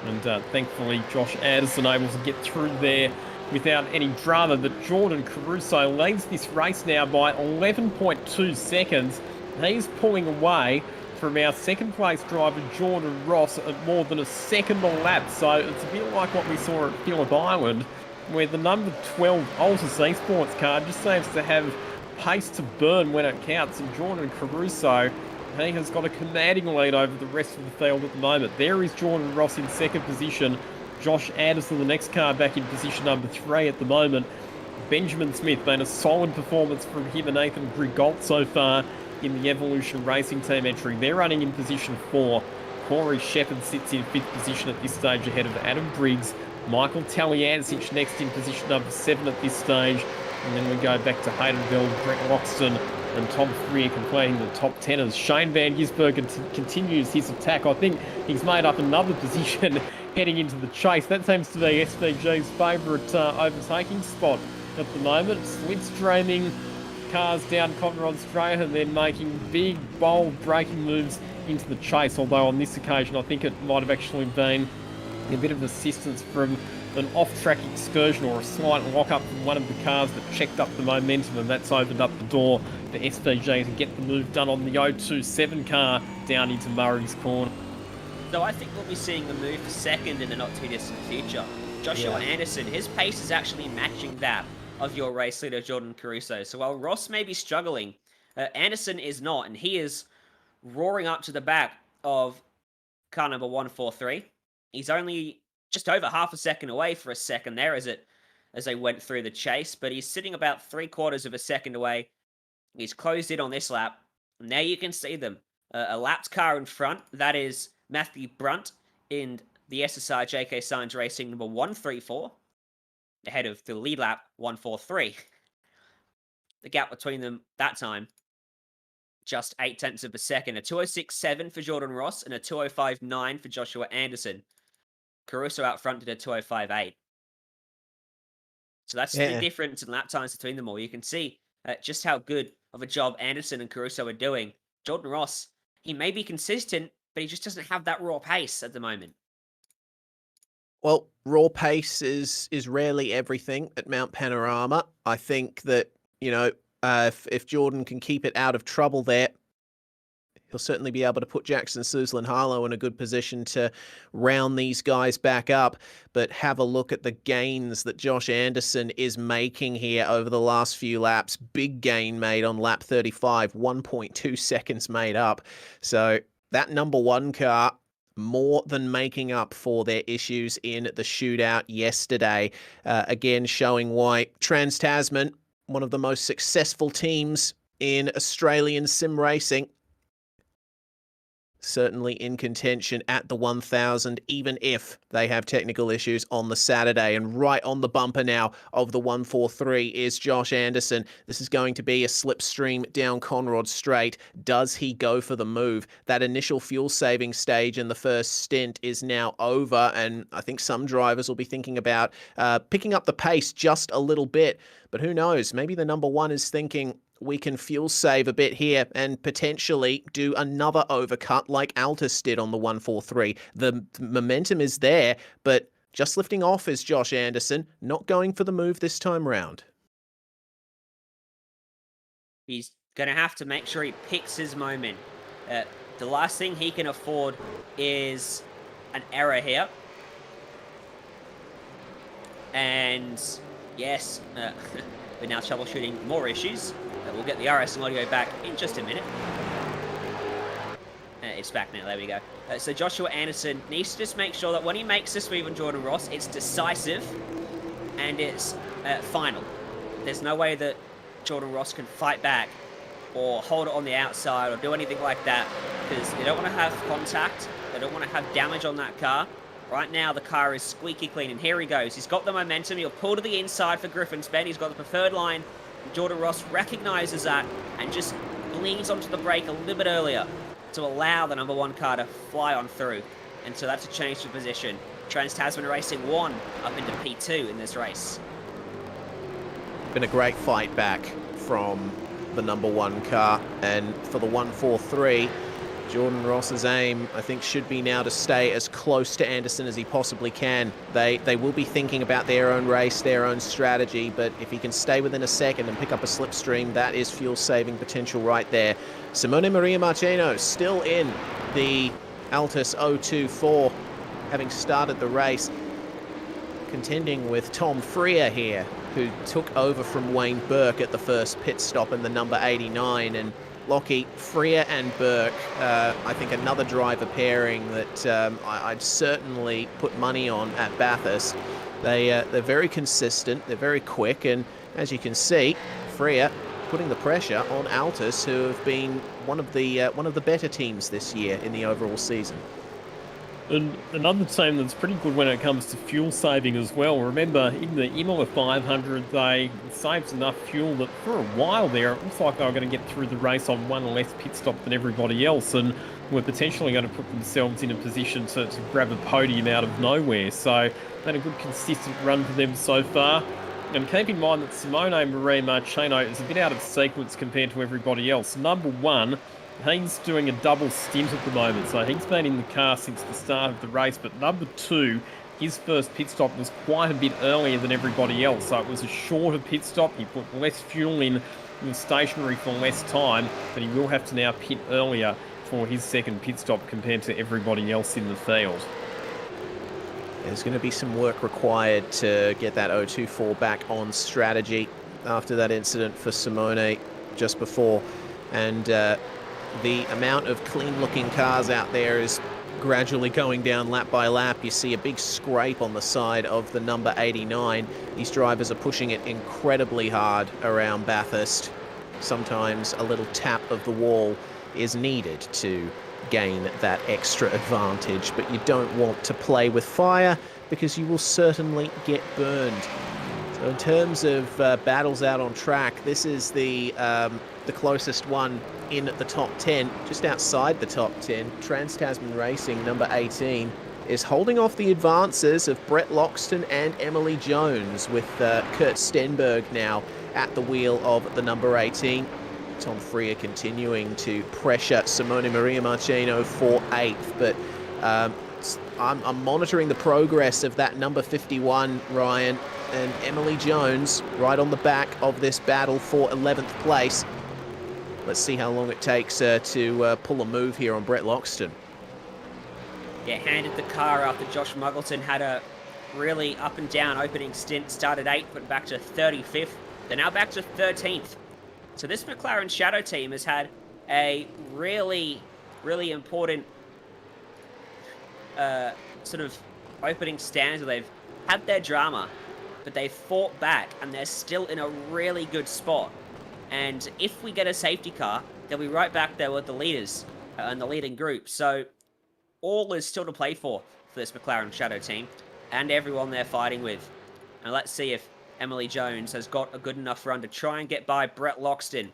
And thankfully, Josh Anderson able to get through there without any drama. But Jordan Caruso leads this race now by 11.2 seconds. He's pulling away from our second place driver, Jordan Ross, at more than a second a lap. So it's a bit like what we saw at Phillip Island, where the number 12 Altus Esports car just seems to have pace to burn when it counts, and Jordan Caruso, he has got a commanding lead over the rest of the field at the moment. There is Jordan Ross in second position. Josh Anderson, the next car, back in position number 3 at the moment. Benjamin Smith, been a solid performance from him and Nathan Grigault so far in the Evolution Racing Team entry. They're running in position 4. Corey Shepherd sits in 5th position at this stage ahead of Adam Briggs. Michael Taliancic next in position number 7 at this stage. And then we go back to Haydenville, Brett Loxton and Tom Freer completing the top 10 as Shane Van Gisbergen continues his attack. I think he's made up another position heading into the chase. That seems to be SVG's favourite overtaking spot at the moment. Slipstreaming cars down Conrod Straight and then making big, bold braking moves into the chase. Although on this occasion, I think it might have actually been a bit of assistance from an off-track excursion or a slight lock-up from one of the cars that checked up the momentum, and that's opened up the door for SVG to get the move done on the 027 car down into Murray's Corner. So I think we'll be seeing the move for second in the not-too-distant future. Joshua Anderson, his pace is actually matching that of your race leader, Jordan Caruso. So while Ross may be struggling, Anderson is not, and he is roaring up to the back of car number 143. He's only just over half a second away for a second there as they went through the chase, but he's sitting about 3/4 of a second away. He's closed in on this lap, and there you can see them. A lapped car in front, that is Matthew Brunt in the SSR JK Signs Racing number 134, ahead of the lead lap 143. The gap between them that time, just 0.8 of a second. A 206.7 for Jordan Ross and a 205.9 for Joshua Anderson. Caruso out front did a 205.8. So that's the difference in lap times between them all. You can see just how good of a job Anderson and Caruso are doing. Jordan Ross, he may be consistent, but he just doesn't have that raw pace at the moment. Well, raw pace is rarely everything at Mount Panorama. I think that, if Jordan can keep it out of trouble there, he'll certainly be able to put Jackson Suzlin-Harlow in a good position to round these guys back up. But have a look at the gains that Josh Anderson is making here over the last few laps. Big gain made on lap 35, 1.2 seconds made up. So that number 1 car, more than making up for their issues in the shootout yesterday. Again, showing why Trans-Tasman, one of the most successful teams in Australian sim racing, certainly in contention at the 1000, even if they have technical issues on the Saturday. And right on the bumper now of the 143 is Josh Anderson. This is going to be a slipstream down Conrod Straight. Does he go for the move? That initial fuel saving stage in the first stint is now over, and I think some drivers will be thinking about picking up the pace just a little bit. But who knows? Maybe the number one is thinking, we can fuel save a bit here and potentially do another overcut like Altus did on the 143. The momentum is there, but just lifting off is Josh Anderson, not going for the move this time round. He's going to have to make sure he picks his moment. The last thing he can afford is an error here. And yes, we're now troubleshooting more issues. We'll get the iRacing audio back in just a minute. It's back now, there we go. So Joshua Anderson needs to just make sure that when he makes this move on Jordan Ross, it's decisive and it's final. There's no way that Jordan Ross can fight back or hold it on the outside or do anything like that, because they don't want to have contact, they don't want to have damage on that car. Right now, the car is squeaky clean, and here he goes. He's got the momentum. He'll pull to the inside for Griffin's Bend. He's got the preferred line. Jordan Ross recognises that and just leans onto the brake a little bit earlier to allow the number one car to fly on through. And so that's a change of position. Trans-Tasman Racing won up into P2 in this race. Been a great fight back from the number one car, and for the 143, Jordan Ross's aim, I think, should be now to stay as close to Anderson as he possibly can. They will be thinking about their own race, their own strategy, but if he can stay within a second and pick up a slipstream, that is fuel-saving potential right there. Simone Maria Marcheno still in the Altus 024, having started the race, contending with Tom Freer here, who took over from Wayne Burke at the first pit stop in the number 89, and Lockie, Freer and Burke, I think another driver pairing that I'd certainly put money on at Bathurst. They're very consistent, they're very quick, and as you can see, Freer putting the pressure on Altus, who have been one of the better teams this year in the overall season. And another team that's pretty good when it comes to fuel saving as well. Remember, in the Imola 500, they saved enough fuel that for a while there, it looks like they were going to get through the race on one less pit stop than everybody else, and were potentially going to put themselves in a position to grab a podium out of nowhere. So, had a good consistent run for them so far. And keep in mind that Simone Maria Marcheno is a bit out of sequence compared to everybody else. Number one, he's doing a double stint at the moment, so he's been in the car since the start of the race. But number two, his first pit stop was quite a bit earlier than everybody else, so it was a shorter pit stop. He put less fuel in, he was stationary for less time, but he will have to now pit earlier for his second pit stop compared to everybody else in the field. There's going to be some work required to get that 024 back on strategy after that incident for Simone just before, and the amount of clean-looking cars out there is gradually going down lap by lap. You see a big scrape on the side of the number 89. These drivers are pushing it incredibly hard around Bathurst. Sometimes a little tap of the wall is needed to gain that extra advantage, but you don't want to play with fire because you will certainly get burned. So in terms of battles out on track, this is the closest one in the top 10, just outside the top 10. Trans-Tasman Racing, number 18, is holding off the advances of Brett Loxton and Emily Jones, with Kurt Stenberg now at the wheel of the number 18. Tom Freer continuing to pressure Simone Maria Marcheno for 8th, but I'm monitoring the progress of that number 51, Ryan, and Emily Jones right on the back of this battle for 11th place. Let's see how long it takes to pull a move here on Brett Loxton. Yeah, handed the car after Josh Muggleton had a really up and down opening stint. Started 8th, went back to 35th. They're now back to 13th. So this McLaren Shadow team has had a really, really important sort of opening stand where they've had their drama, but they've fought back and they're still in a really good spot. And if we get a safety car, they'll be right back there with the leaders. in the leading group. So all is still to play for this McLaren Shadow team and everyone they're fighting with. And let's see if Emily Jones has got a good enough run to try and get by Brett Loxton.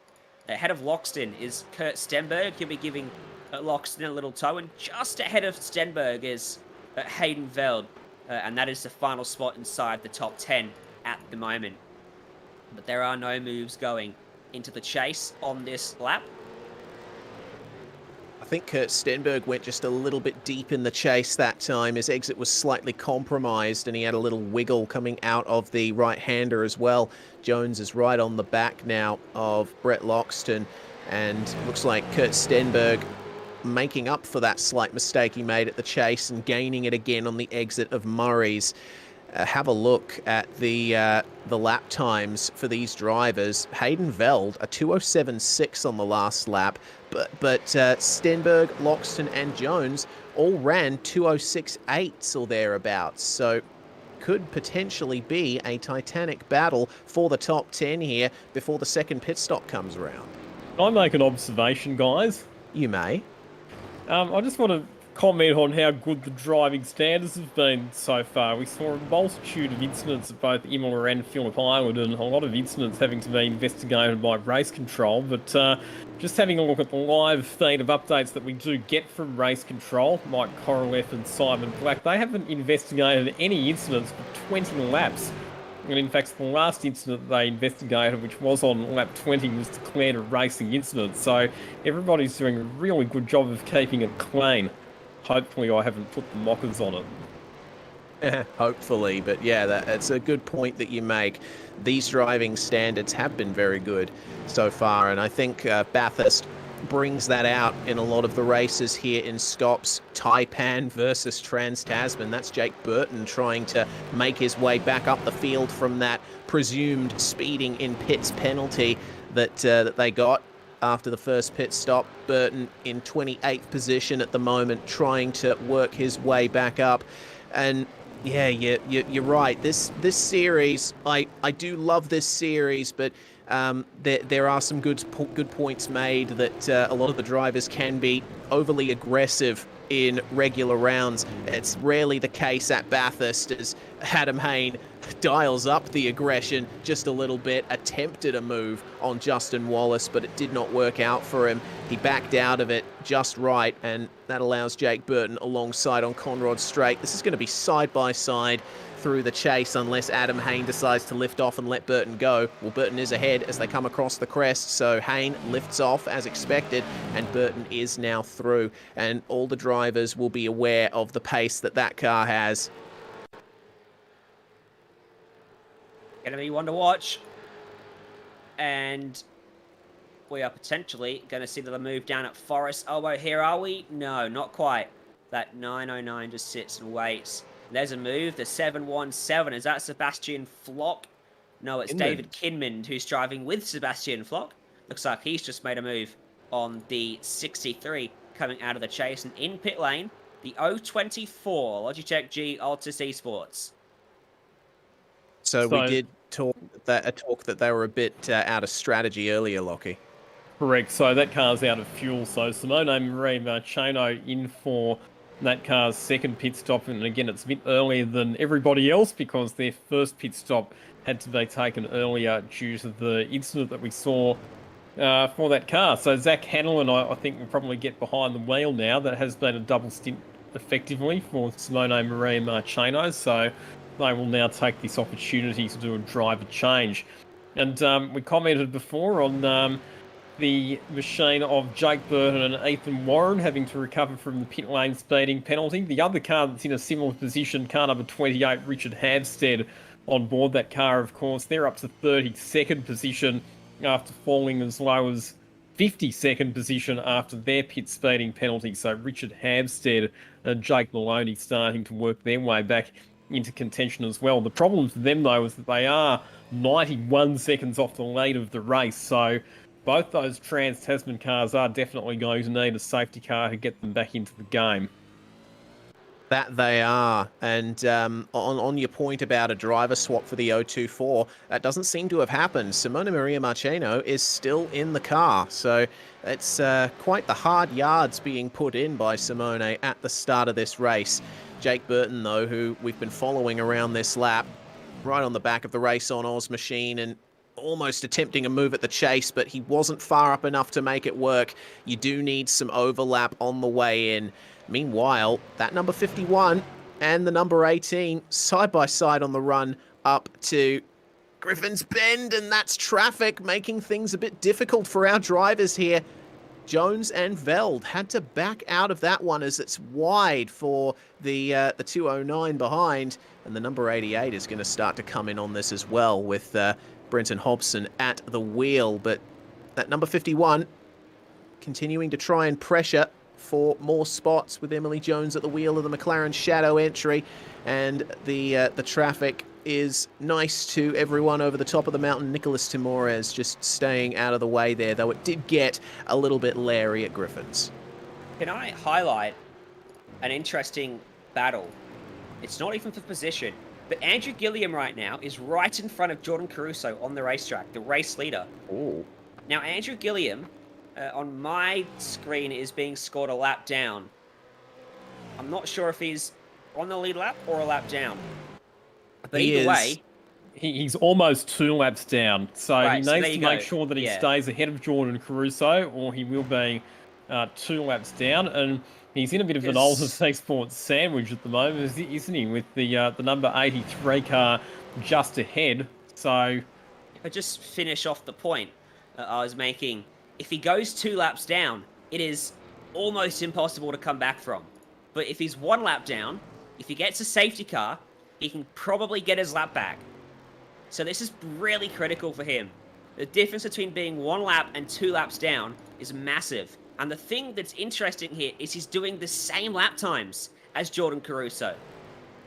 Ahead of Loxton is Kurt Stenberg. He'll be giving Loxton a little tow. And just ahead of Stenberg is Hayden Veld. And that is the final spot inside the top 10 at the moment. But there are no moves going into the chase on this lap. I think Kurt Stenberg went just a little bit deep in the chase that time. His exit was slightly compromised and he had a little wiggle coming out of the right-hander as well. Jones is right on the back now of Brett Loxton, and looks like Kurt Stenberg making up for that slight mistake he made at the chase and gaining it again on the exit of Murray's. Have a look at the lap times for these drivers. Hayden Veld, a 2:07.6 on the last lap, but Stenberg, Loxton and Jones all ran 2:06.8 or thereabouts. So could potentially be a titanic battle for the top 10 here before the second pit stop comes around. Can I make an observation, guys? You may. I just want to comment on how good the driving standards have been so far. We saw a multitude of incidents at both Imola and Phillip Island, and a lot of incidents having to be investigated by race control. But just having a look at the live feed of updates that we do get from race control, Mike Korolev and Simon Black, they haven't investigated any incidents for 20 laps. And in fact, the last incident they investigated, which was on lap 20, was declared a racing incident. So everybody's doing a really good job of keeping it clean. Hopefully I haven't put the mockers on it. Hopefully, but yeah, that's a good point that you make. These driving standards have been very good so far, and I think Bathurst brings that out in a lot of the races here in Scops. Taipan versus Trans-Tasman. That's Jake Burton trying to make his way back up the field from that presumed speeding in pits penalty that they got after the first pit stop. Burton in 28th position at the moment, trying to work his way back up. And yeah, you're right. This series, I do love this series, but there are some good points made that a lot of the drivers can be overly aggressive in regular rounds. It's rarely the case at Bathurst, as Adam Hayne dials up the aggression just a little bit, attempted a move on Justin Wallace, but it did not work out for him. He backed out of it just right, and that allows Jake Burton alongside on Conrod Straight. This is going to be side by side through the chase unless Adam Hayne decides to lift off and let Burton go. Well, Burton is ahead as they come across the crest, so Hayne lifts off as expected, and Burton is now through, and all the drivers will be aware of the pace that car has. Gonna be one to watch. And we are potentially going to see the move down at Forest Elbow here, are we? No, not quite. That 909 just sits and waits. There's a move, the 717. Is that Sebastian Flock? No, it's David Kinman who's driving with Sebastian Flock. Looks like he's just made a move on the 63 coming out of the chase. And in pit lane, the 024 Logitech G Altus Esports. So we did talk that they were a bit out of strategy earlier, Lockie. Correct. So that car's out of fuel. So Simone Marie Marchano in for that car's second pit stop. And again, it's a bit earlier than everybody else because their first pit stop had to be taken earlier due to the incident that we saw for that car. So Zach Hanlon, I think, will probably get behind the wheel now. That has been a double stint effectively for Simone Marie Marchano. So they will now take this opportunity to do a driver change. And we commented before on the machine of Jake Burton and Ethan Warren having to recover from the pit lane speeding penalty. The other car that's in a similar position, car number 28, Richard Hampstead, on board that car, of course. They're up to 32nd position after falling as low as 52nd position after their pit speeding penalty. So Richard Hampstead and Jake Maloney starting to work their way back into contention as well. The problem for them, though, is that they are 91 seconds off the lead of the race. So both those Trans-Tasman cars are definitely going to need a safety car to get them back into the game. That they are. And on your point about a driver swap for the 024, that doesn't seem to have happened. Simona Maria Marcheno is still in the car. So it's quite the hard yards being put in by Simone at the start of this race. Jake Burton, though, who we've been following around this lap, right on the back of the Race on Oz machine and almost attempting a move at the chase, but he wasn't far up enough to make it work. You do need some overlap on the way in. Meanwhile, that number 51 and the number 18 side by side on the run up to Griffin's Bend, and that's traffic making things a bit difficult for our drivers here. Jones and Veld had to back out of that one as it's wide for the 209 behind, and the number 88 is going to start to come in on this as well with Brenton Hobson at the wheel. But that number 51 continuing to try and pressure for more spots with Emily Jones at the wheel of the McLaren Shadow entry, and the traffic is nice to everyone over the top of the mountain. Nicholas Timores just staying out of the way there, though it did get a little bit leery at Griffin's. Can I highlight an interesting battle? It's not even for position, but Andrew Gilliam right now is right in front of Jordan Caruso on the racetrack, the race leader. Oh. Now, Andrew Gilliam, on my screen, is being scored a lap down. I'm not sure if he's on the lead lap or a lap down. But either way... He's almost 2 laps down, so right, he needs to make sure that he stays ahead of Jordan Caruso, or he will be 2 laps down, and he's in a bit of an Oldham Export sandwich at the moment, isn't he, with the number 83 car just ahead, so... If I just finish off the point I was making, if he goes 2 laps down, it is almost impossible to come back from. But if he's 1 lap down, if he gets a safety car, he can probably get his lap back. So this is really critical for him. The difference between being 1 lap and 2 laps down is massive. And the thing that's interesting here is he's doing the same lap times as Jordan Caruso.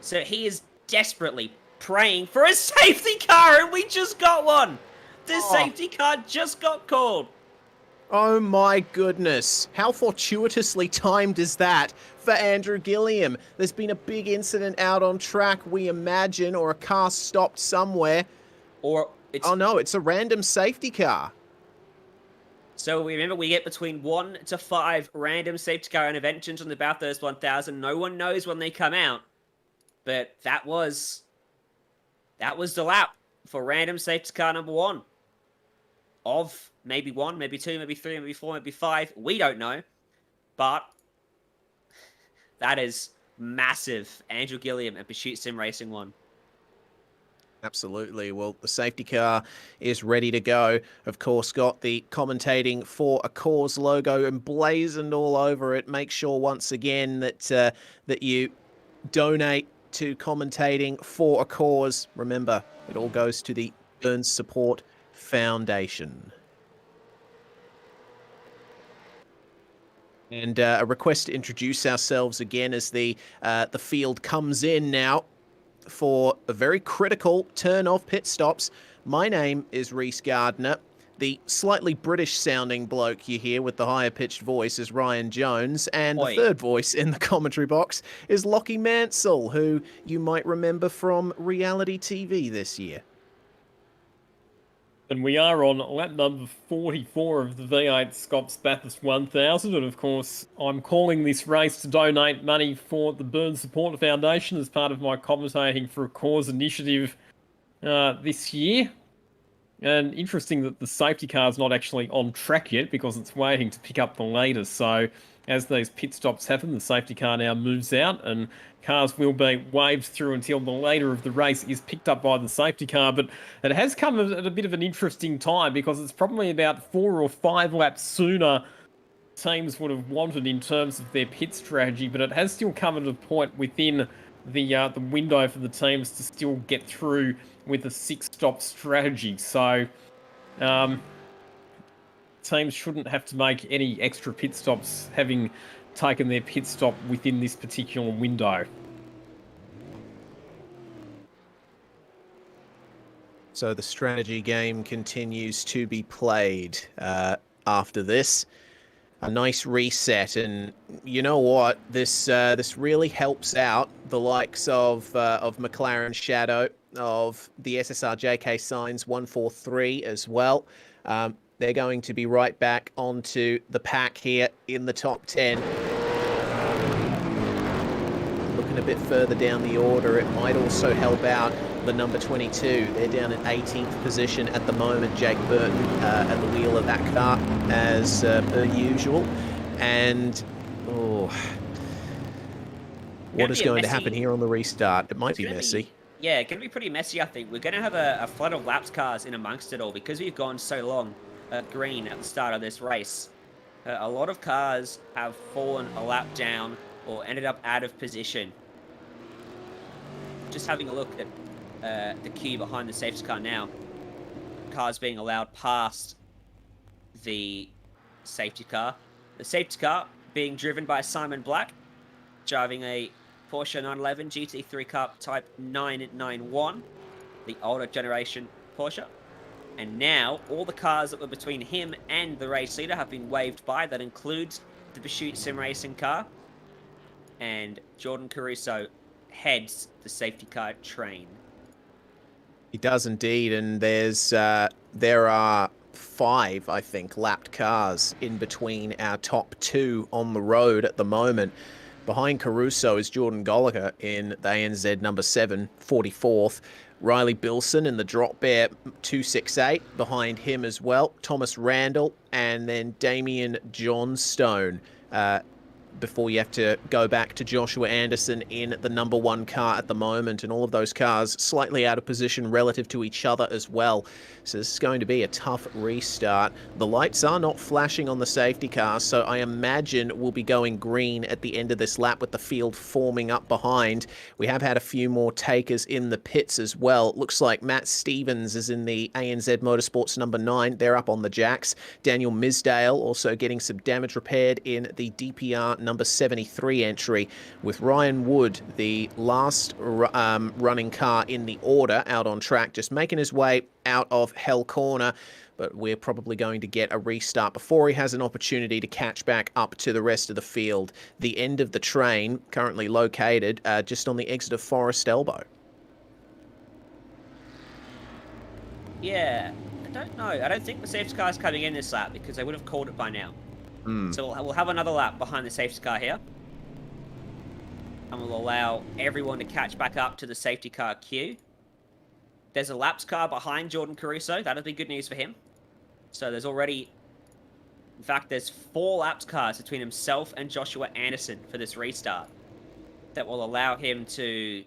So he is desperately praying for a safety car, and we just got one! The safety car just got called. Oh my goodness. How fortuitously timed is that for Andrew Gilliam? There's been a big incident out on track, we imagine, or a car stopped somewhere. Or it's... Oh no, it's a random safety car. So remember, we get between 1 to 5 random safety car interventions on the Bathurst 1000. No one knows when they come out. But that was the lap for random safety car number 1. Of maybe 1, maybe 2, maybe 3, maybe 4, maybe 5. We don't know. But that is massive. Andrew Gilliam and Pursuit Sim Racing 1. Absolutely. Well, the safety car is ready to go. Of course, got the commentating for a cause logo emblazoned all over it. Make sure once again that that you donate to commentating for a cause. Remember, it all goes to the Burns Support Foundation. And a request to introduce ourselves again as the field comes in now for a very critical turn of pit stops. My name is Reese Gardner. The slightly British-sounding bloke you hear with the higher-pitched voice is Ryan Jones, and the third voice in the commentary box is Lockie Mansell, who you might remember from reality TV this year. And we are on lap number 44 of the V8SCOPS Bathurst 1000, and of course I'm calling this race to donate money for the Burns Support Foundation as part of my commentating for a cause initiative this year. And interesting that the safety car is not actually on track yet because it's waiting to pick up the leader. So as these pit stops happen, the safety car now moves out and cars will be waved through until the leader of the race is picked up by the safety car. But it has come at a bit of an interesting time because it's probably about 4 or 5 laps sooner teams would have wanted in terms of their pit strategy, but it has still come at a point within the window for the teams to still get through with a 6-stop strategy. So teams shouldn't have to make any extra pit stops having taken their pit stop within this particular window. So the strategy game continues to be played after this. a nice reset. And you know what? This really helps out the likes of McLaren Shadow, of the SSR JK Signs 143 as well. They're going to be right back onto the pack here in the top 10. Looking a bit further down the order, it might also help out the number 22. They're down in 18th position at the moment. Jake Burton at the wheel of that car as per usual. And what is going to happen here on the restart? It might be messy. Yeah, it's going to be pretty messy, I think. We're going to have a flood of laps cars in amongst it all because we've gone so long green at the start of this race. A lot of cars have fallen a lap down or ended up out of position. Just having a look at the queue behind the safety car now. Cars being allowed past the safety car. The safety car being driven by Simon Black, driving a Porsche 911 GT3 Cup Type 991, the older generation Porsche. And now, all the cars that were between him and the race leader have been waved by. That includes the Pursuit Sim Racing car. And Jordan Caruso heads the safety car train. He does indeed, and there are 5, I think, lapped cars in between our top 2 on the road at the moment. Behind Caruso is Jordan Goliker in the ANZ number 7, 44th. Riley Bilson in the Drop Bear 268 behind him as well. Thomas Randall, and then Damien Johnstone. Before you have to go back to Joshua Anderson in the number 1 car at the moment, and all of those cars slightly out of position relative to each other as well. So this is going to be a tough restart. The lights are not flashing on the safety car, so I imagine we'll be going green at the end of this lap with the field forming up behind. We have had a few more takers in the pits as well. It looks like Matt Stevens is in the ANZ Motorsports number 9. They're up on the jacks. Daniel Misdale also getting some damage repaired in the DPR number 73 entry, with Ryan Wood, the last running car in the order, out on track, just making his way out of Hell Corner. But we're probably going to get a restart before he has an opportunity to catch back up to the rest of the field. The end of the train, currently located just on the exit of Forest Elbow. Yeah, I don't know. I don't think the safety car is coming in this lap because they would have called it by now. So we'll have another lap behind the safety car here. And we'll allow everyone to catch back up to the safety car queue. There's a laps car behind Jordan Caruso. That'll be good news for him. So there's already... In fact, there's 4 laps cars between himself and Joshua Anderson for this restart. That will allow him to...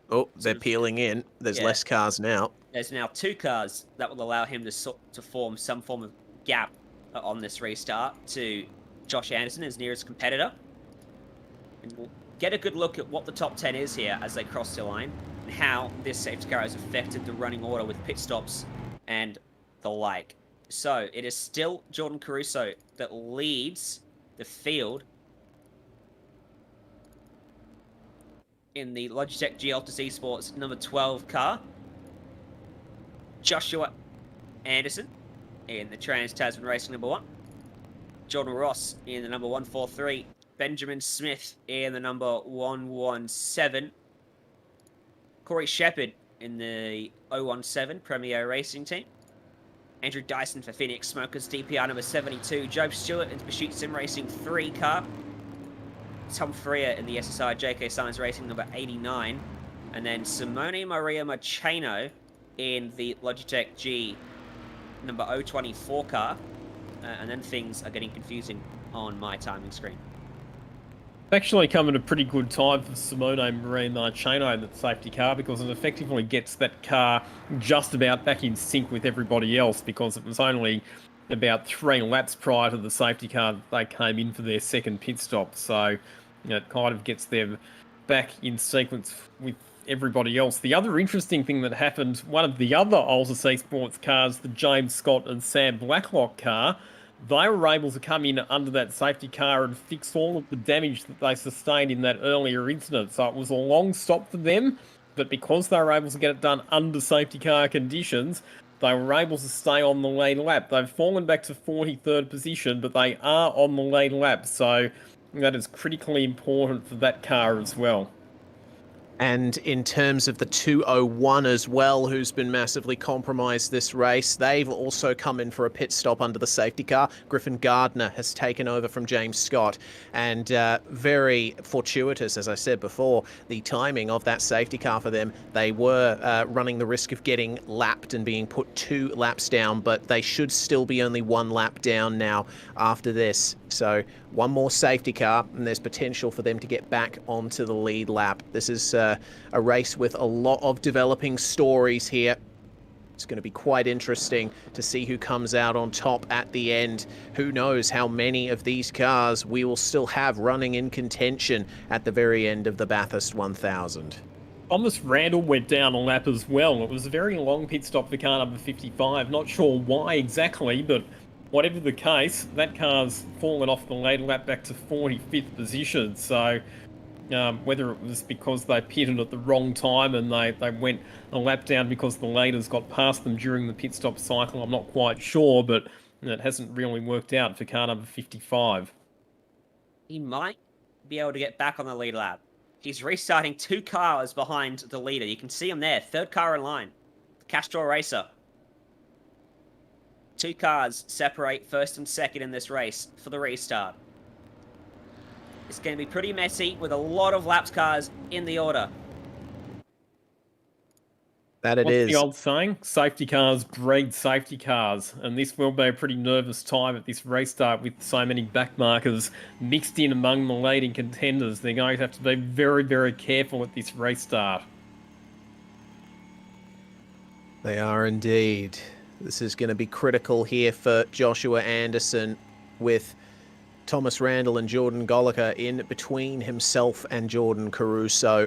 Oh, they're peeling in. There's less cars now. There's now 2 cars that will allow him to form some form of gap on this restart to Josh Anderson, his nearest competitor. And we'll get a good look at what the top 10 is here as they cross the line, and how this safety car has affected the running order with pit stops and the like. So it is still Jordan Caruso that leads the field in the Logitech G Altus Esports number 12 car. Joshua Anderson in the Trans-Tasman Racing number 1. Jordan Ross in the number 143. Benjamin Smith in the number 117. Corey Shepherd in the 017 Premier Racing Team. Andrew Dyson for Phoenix Smokers DPR number 72. Joe Stewart in the Pursuit Sim Racing 3 car. Tom Freer in the SSI JK Science Racing number 89. And then Simone Maria Machino in the Logitech G number 024 car. And then things are getting confusing on my timing screen. It's actually come at a pretty good time for Simone Maria Machino in the safety car, because it effectively gets that car just about back in sync with everybody else, because it was only about 3 laps prior to the safety car that they came in for their second pit stop. So, you know, it kind of gets them back in sequence with everybody else. The other interesting thing that happened, one of the other Altus Esports cars, the James Scott and Sam Blacklock car, they were able to come in under that safety car and fix all of the damage that they sustained in that earlier incident. So it was a long stop for them, but because they were able to get it done under safety car conditions, they were able to stay on the lead lap. They've fallen back to 43rd position, but they are on the lead lap, so that is critically important for that car as well. And in terms of the 201 as well, who's been massively compromised this race, they've also come in for a pit stop under the safety car. Griffin Gardner has taken over from James Scott, and very fortuitous, as I said before, the timing of that safety car for them. They were running the risk of getting lapped and being put 2 laps down, but they should still be only 1 lap down now after this. So 1 more safety car, and there's potential for them to get back onto the lead lap. This is a race with a lot of developing stories here. It's going to be quite interesting to see who comes out on top at the end. Who knows how many of these cars we will still have running in contention at the very end of the Bathurst 1000. Thomas Randall went down a lap as well. It was a very long pit stop for car number 55. Not sure why exactly, but whatever the case, that car's fallen off the lead lap back to 45th position. So whether it was because they pitted at the wrong time and they went a lap down because the leaders got past them during the pit stop cycle, I'm not quite sure, but it hasn't really worked out for car number 55. He might be able to get back on the lead lap. He's restarting 2 cars behind the leader. You can see him there, 3rd car in line, Castrol Racer. 2 cars separate 1st and 2nd in this race for the restart. It's going to be pretty messy with a lot of laps cars in the order. That it What's is. the old saying? Safety cars breed safety cars, and this will be a pretty nervous time at this restart with so many backmarkers mixed in among the leading contenders. They're going to have to be very, very careful at this restart. They are indeed. This is going to be critical here for Joshua Anderson, with Thomas Randall and Jordan Goliker in between himself and Jordan Caruso.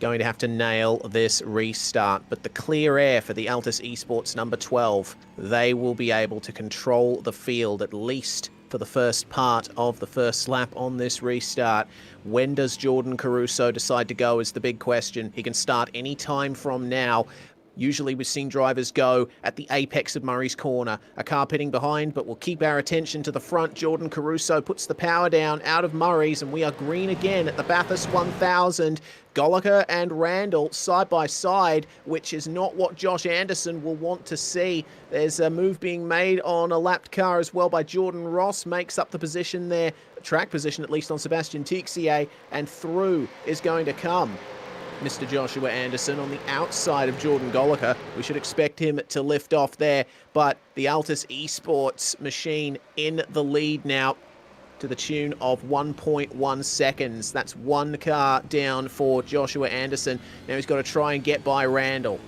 Going to have to nail this restart, but the clear air for the Altus Esports number 12, they will be able to control the field at least for the first part of the first lap on this restart. When does Jordan Caruso decide to go is the big question. He can start any time from now. Usually we've seen drivers go at the apex of Murray's Corner. A car pitting behind, but we'll keep our attention to the front. Jordan Caruso puts the power down out of Murray's, and we are green again at the Bathurst 1000. Goliker and Randall side by side, which is not what Josh Anderson will want to see. There's a move being made on a lapped car as well by Jordan Ross, makes up the position there, track position at least on Sebastian Tixier, and through is going to come Mr. Joshua Anderson on the outside of Jordan Goliker. We should expect him to lift off there, but the Altus Esports machine in the lead now to the tune of 1.1 seconds. That's 1 car down for Joshua Anderson. Now he's got to try and get by Randall.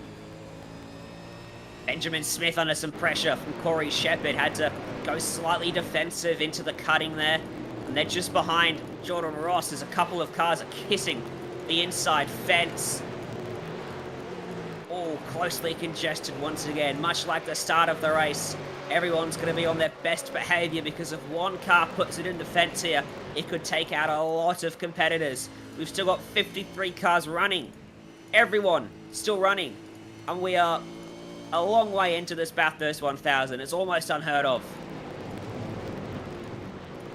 Benjamin Smith under some pressure from Corey Shepherd. Had to go slightly defensive into the cutting there. And then just behind Jordan Ross, there's a couple of cars are kissing the inside fence. All closely congested once again, much like the start of the race. Everyone's going to be on their best behavior because if one car puts it in the fence here, it could take out a lot of competitors. We've still got 53 cars running. Everyone still running. And we are a long way into this Bathurst 1000. It's almost unheard of.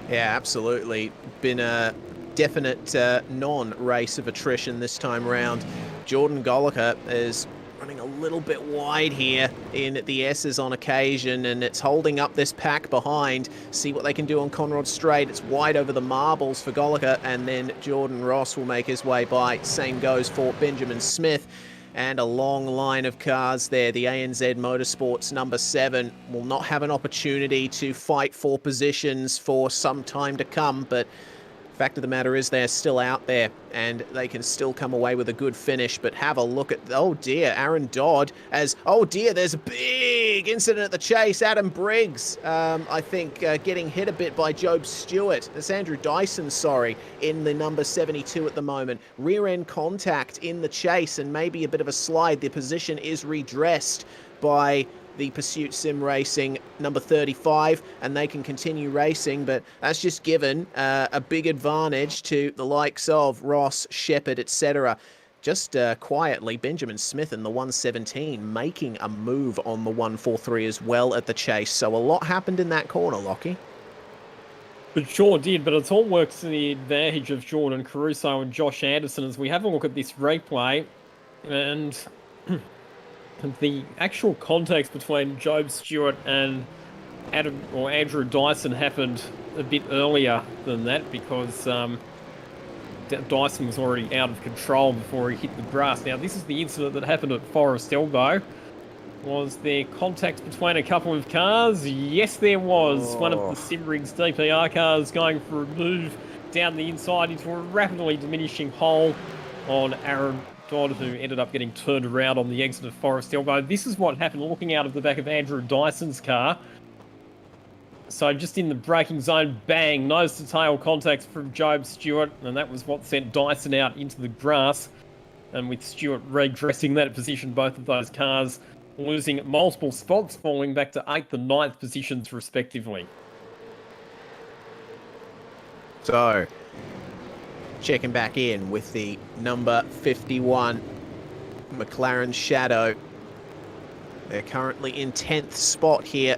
Yeah, absolutely. Been a definite non-race of attrition this time round. Jordan Goliker is running a little bit wide here in the S's on occasion, and it's holding up this pack behind. See what they can do on Conrod Straight. It's wide over the marbles for Goliker, and then Jordan Ross will make his way by. Same goes for Benjamin Smith. And a long line of cars there. The ANZ Motorsports number 7 will not have an opportunity to fight for positions for some time to come, but fact of the matter is they're still out there and they can still come away with a good finish. But have a look at, oh dear, Aaron Dodd as, oh dear, there's a big incident at the chase. Adam Briggs, I think, getting hit a bit by Job Stewart. That's Andrew Dyson, sorry, in the number 72 at the moment. Rear end contact in the chase and maybe a bit of a slide. The position is redressed by the Pursuit Sim Racing number 35, and they can continue racing, but that's just given a big advantage to the likes of Ross, Shepherd, etc. just quietly, Benjamin Smith in the 117 making a move on the 143 as well at the chase. So a lot happened in that corner, Lockie. It sure did, but it's all worked to the advantage of Jordan Caruso and Josh Anderson as we have a look at this replay. And the actual context between Job Stewart and Andrew Dyson happened a bit earlier than that because Dyson was already out of control before he hit the grass. Now, this is the incident that happened at Forest Elbow. Was there contact between a couple of cars? Yes, there was. One of the Simrig's DPR cars going for a move down the inside into a rapidly diminishing hole on Aaron Dodd, who ended up getting turned around on the exit of Forest Elbow. This is what happened looking out of the back of Andrew Dyson's car. So just in the braking zone, bang, nose-to-tail contact from Job Stewart, and that was what sent Dyson out into the grass. And with Stewart regressing that position, both of those cars losing multiple spots, falling back to 8th and 9th positions respectively. So, checking back in with the number 51 McLaren Shadow. They're currently in 10th spot here,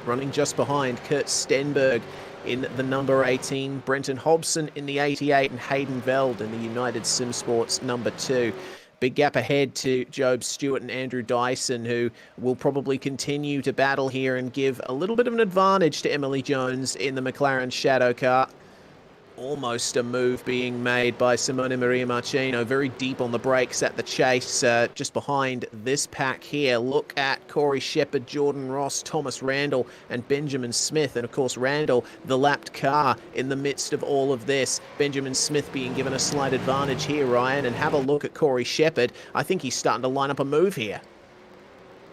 running just behind Kurt Stenberg in the number 18, Brenton Hobson in the 88, and Hayden Veld in the United Sim Sports number 2. Big gap ahead to Job Stewart and Andrew Dyson, who will probably continue to battle here and give a little bit of an advantage to Emily Jones in the McLaren Shadow car. Almost a move being made by Simone Maria Marcino, very deep on the brakes at the chase, just behind this pack here. Look at Corey Shepherd, Jordan Ross, Thomas Randall, and Benjamin Smith. And of course, Randall, the lapped car in the midst of all of this. Benjamin Smith being given a slight advantage here, Ryan. And have a look at Corey Shepherd. I think he's starting to line up a move here.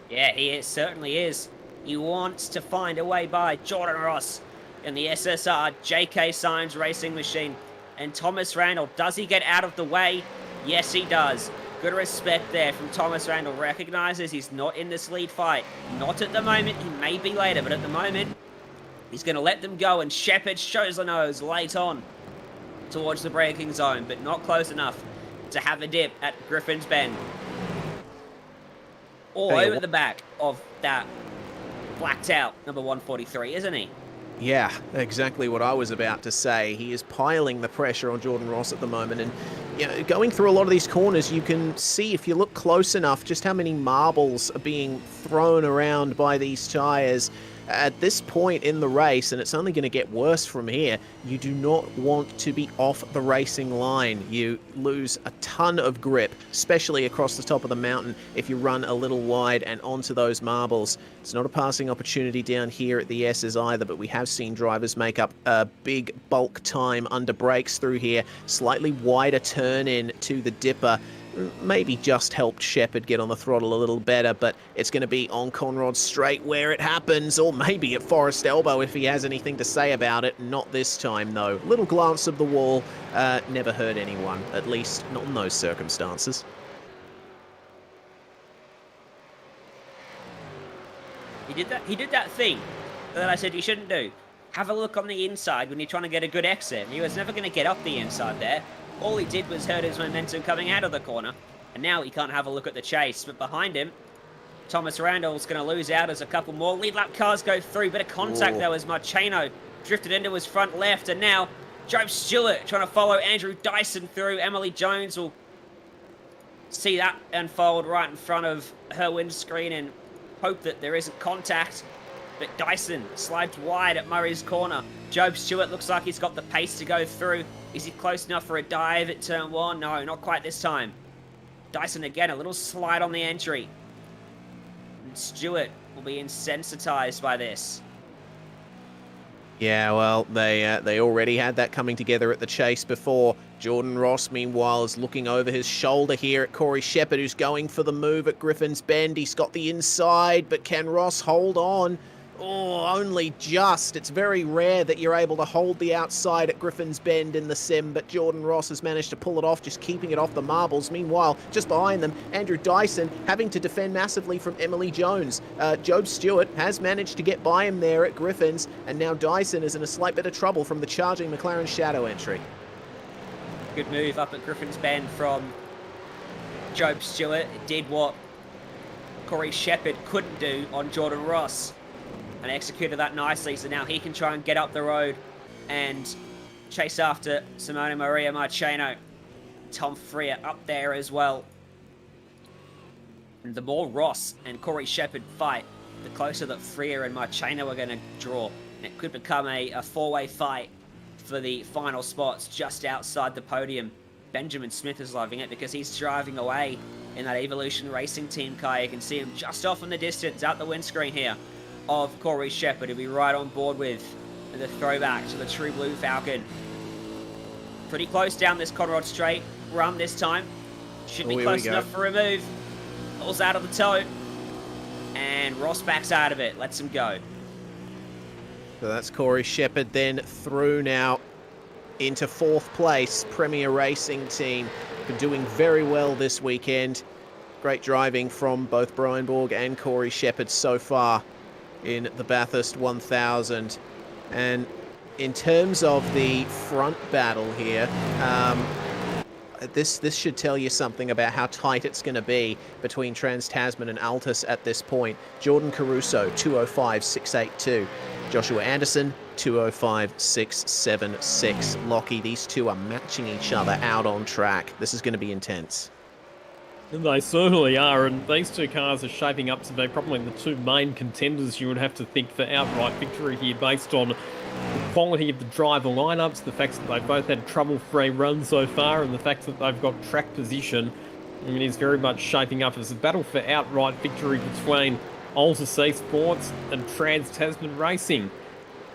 Yeah, he certainly is. He wants to find a way by Jordan Ross in the SSR JK Signs racing machine. And Thomas Randall, does he get out of the way? Yes, he does. Good respect there from Thomas Randall. Recognises he's not in this lead fight. Not at the moment. He may be later, but at the moment, he's going to let them go. And Shepherd shows the nose late on towards the braking zone, but not close enough to have a dip at Griffin's Bend. All over the back of that blacked out number 143, isn't he? Yeah, exactly what I was about to say. He is piling the pressure on Jordan Ross at the moment. And you know, going through a lot of these corners, you can see, if you look close enough, just how many marbles are being thrown around by these tyres. At this point in the race, and it's only going to get worse from here, you do not want to be off the racing line. You lose a ton of grip, especially across the top of the mountain, if you run a little wide and onto those marbles. It's not a passing opportunity down here at the S's either, but we have seen drivers make up a big bulk time under brakes through here. Slightly wider turn in to the dipper. Maybe just helped Shepherd get on the throttle a little better, but it's going to be on Conrod Straight where it happens, or maybe at Forest Elbow if he has anything to say about it. Not this time, though. Little glance of the wall, never hurt anyone, at least not in those circumstances. He did that thing that I said you shouldn't do. Have a look on the inside when you're trying to get a good exit. He was never going to get up the inside there. All he did was hurt his momentum coming out of the corner. And now he can't have a look at the chase. But behind him, Thomas Randall's going to lose out as a couple more lead lap cars go through. Bit of contact though as Marcino drifted into his front left. And now Job Stewart trying to follow Andrew Dyson through. Emily Jones will see that unfold right in front of her windscreen and hope that there isn't contact. But Dyson slides wide at Murray's corner. Job Stewart looks like he's got the pace to go through. Is he close enough for a dive at turn 1? No, not quite this time. Dyson again, a little slide on the entry. And Stewart will be insensitized by this. Yeah, well, they already had that coming together at the chase before. Jordan Ross, meanwhile, is looking over his shoulder here at Corey Shepherd, who's going for the move at Griffin's Bend. He's got the inside, but can Ross hold on? Oh, only just. It's very rare that you're able to hold the outside at Griffin's Bend in the sim, but Jordan Ross has managed to pull it off, just keeping it off the marbles. Meanwhile, just behind them, Andrew Dyson having to defend massively from Emily Jones. Job Stewart has managed to get by him there at Griffin's, and now Dyson is in a slight bit of trouble from the charging McLaren Shadow entry. Good move up at Griffin's Bend from Job Stewart. It did what Corey Shepherd couldn't do on Jordan Ross and executed that nicely. So now he can try and get up the road and chase after Simone Maria Marcheno. Tom Freer up there as well. And the more Ross and Corey Shepherd fight, the closer that Freer and Marcheno are going to draw. And it could become a four-way fight for the final spots just outside the podium. Benjamin Smith is loving it because he's driving away in that Evolution Racing Team car. You can see him just off in the distance out the windscreen here of Corey Shepherd, who'll be right on board with the throwback to the True Blue Falcon. Pretty close down this Conrod Straight run this time. Should be close enough for a move. Pulls out of the toe. And Ross backs out of it. Lets him go. So that's Corey Shepherd then through now into 4th place. Premier Racing Team been doing very well this weekend. Great driving from both Brian Borg and Corey Shepherd so far in the Bathurst 1000. And in terms of the front battle here, this should tell you something about how tight it's going to be between Trans-Tasman and Altus at this point. Jordan Caruso, 205.682. Joshua Anderson, 205.676. Lockie, these two are matching each other out on track. This is going to be intense. They certainly are, and these two cars are shaping up to be probably the two main contenders you would have to think for outright victory here based on the quality of the driver lineups, the fact that they've both had trouble-free runs so far, and the fact that they've got track position. I mean, it's very much shaping up as a battle for outright victory between Altus Esports and Trans-Tasman Racing.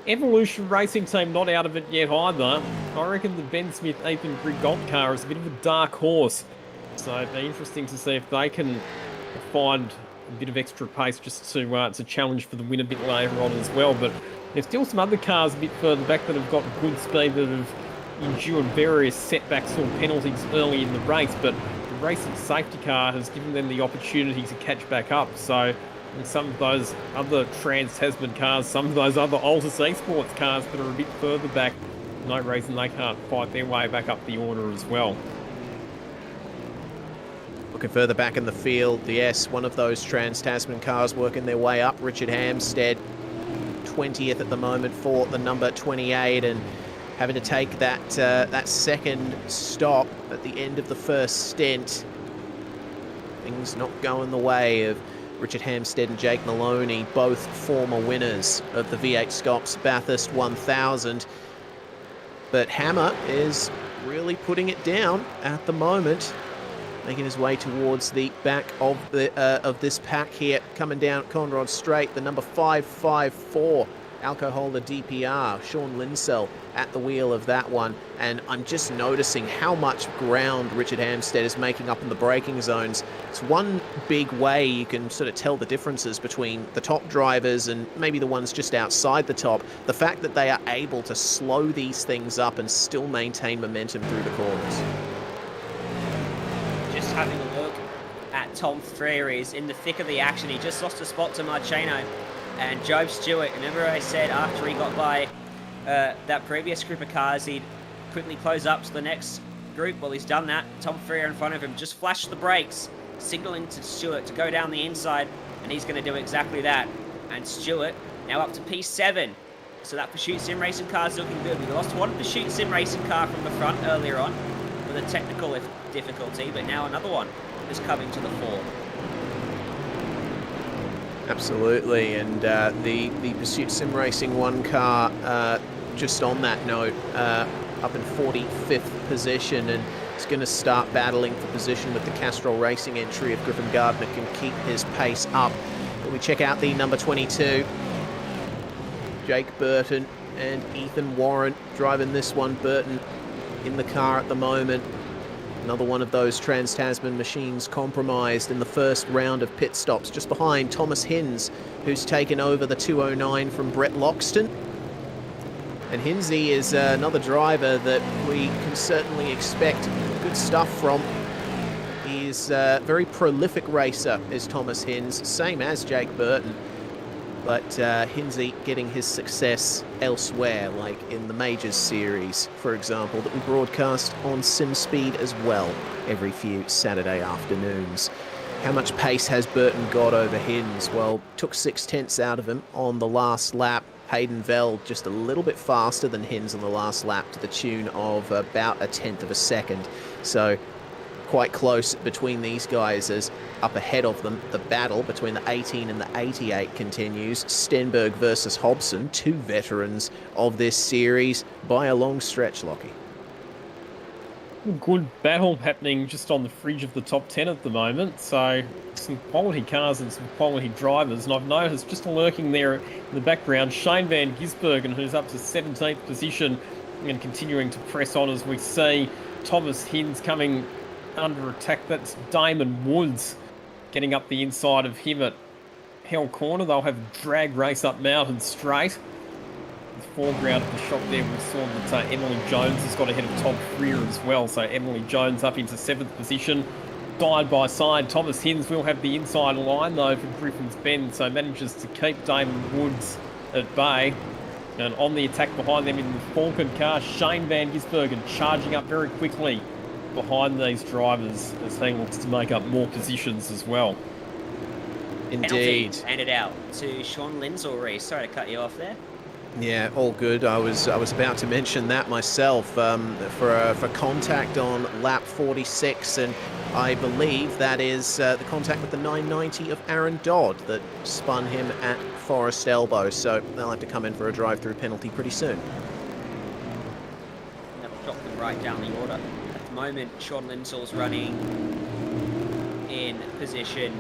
Evolution Racing Team not out of it yet either. I reckon the Ben Smith Ethan Grigot car is a bit of a dark horse. So it'd be interesting to see if they can find a bit of extra pace just to challenge for the win a bit later on as well. But there's still some other cars a bit further back that have got good speed that have endured various setbacks or penalties early in the race. But the racing safety car has given them the opportunity to catch back up. So some of those other Trans-Tasman cars, some of those other Altus Esports cars that are a bit further back, no reason they can't fight their way back up the order as well. Looking further back in the field, yes, one of those Trans-Tasman cars working their way up. Richard Hampstead, 20th at the moment for the number 28, and having to take that second stop at the end of the first stint. Things not going the way of Richard Hampstead and Jake Maloney, both former winners of the V8SCOPS Bathurst 1000. But Hammer is really putting it down at the moment, making his way towards the back of this pack here, coming down Conrod Straight, the number 554 Alcoholder DPR, Sean Linsell at the wheel of that one. And I'm just noticing how much ground Richard Hampstead is making up in the braking zones. It's one big way you can sort of tell the differences between the top drivers and maybe the ones just outside the top. The fact that they are able to slow these things up and still maintain momentum through the corners. Just having a look at Tom Freer, is in the thick of the action. He just lost a spot to Marcheno and Job Stewart. Remember I said after he got by that previous group of cars, he'd quickly close up to the next group? Well, he's done that. Tom Freer in front of him just flashed the brakes, signaling to Stewart to go down the inside, and he's going to do exactly that. And Stewart now up to P7. So that Pursuit Sim Racing car is looking good. We lost one Pursuit Sim Racing car from the front earlier on with a technical difficulty, but now another one is coming to the fore. Absolutely, and the Pursuit Sim Racing 1 car, just on that note, up in 45th position, and it's going to start battling for position with the Castrol Racing entry if Griffin Gardner can keep his pace up. When we check out the number 22, Jake Burton and Ethan Warren driving this one. Burton in the car at the moment. Another one of those Trans-Tasman machines compromised in the first round of pit stops, just behind Thomas Hinz, who's taken over the 209 from Brett Loxton. And Hinsey is another driver that we can certainly expect good stuff from. He's a very prolific racer, is Thomas Hinz, same as Jake Burton. but Hinsey getting his success elsewhere, like in the Majors series, for example, that we broadcast on SimSpeed as well every few Saturday afternoons. How much pace has Burton got over Hins? Well, took 6/10 out of him on the last lap. Hayden Veld just a little bit faster than Hins on the last lap to the tune of about 1/10 of a second. So quite close between these guys as up ahead of them, the battle between the 18 and the 88 continues. Stenberg versus Hobson, two veterans of this series by a long stretch, Lockie. Good battle happening just on the fringe of the top 10 at the moment, so some quality cars and some quality drivers, and I've noticed just lurking there in the background Shane Van Gisbergen, who's up to 17th position and continuing to press on as we see Thomas Hins coming under attack. That's Damon Woods getting up the inside of him at Hell Corner. They'll have a drag race up Mountain Straight. In the foreground of the shot there, we saw that Emily Jones has got ahead of Todd Freer as well. So Emily Jones up into 7th position. Side by side, Thomas Hins will have the inside line though for Griffin's Bend, so manages to keep Damon Woods at bay. And on the attack behind them in the Falcon car, Shane Van Gisbergen charging up very quickly behind these drivers as he looks to make up more positions as well. Indeed. Penalty handed out to Sean Lindsall, Reese. Sorry to cut you off there. Yeah, all good. I was about to mention that myself for contact on lap 46, and I believe that is the contact with the 990 of Aaron Dodd that spun him at Forest Elbow. So they'll have to come in for a drive-through penalty pretty soon. That'll drop them right down the order. At the moment, Sean Lindsall's running in position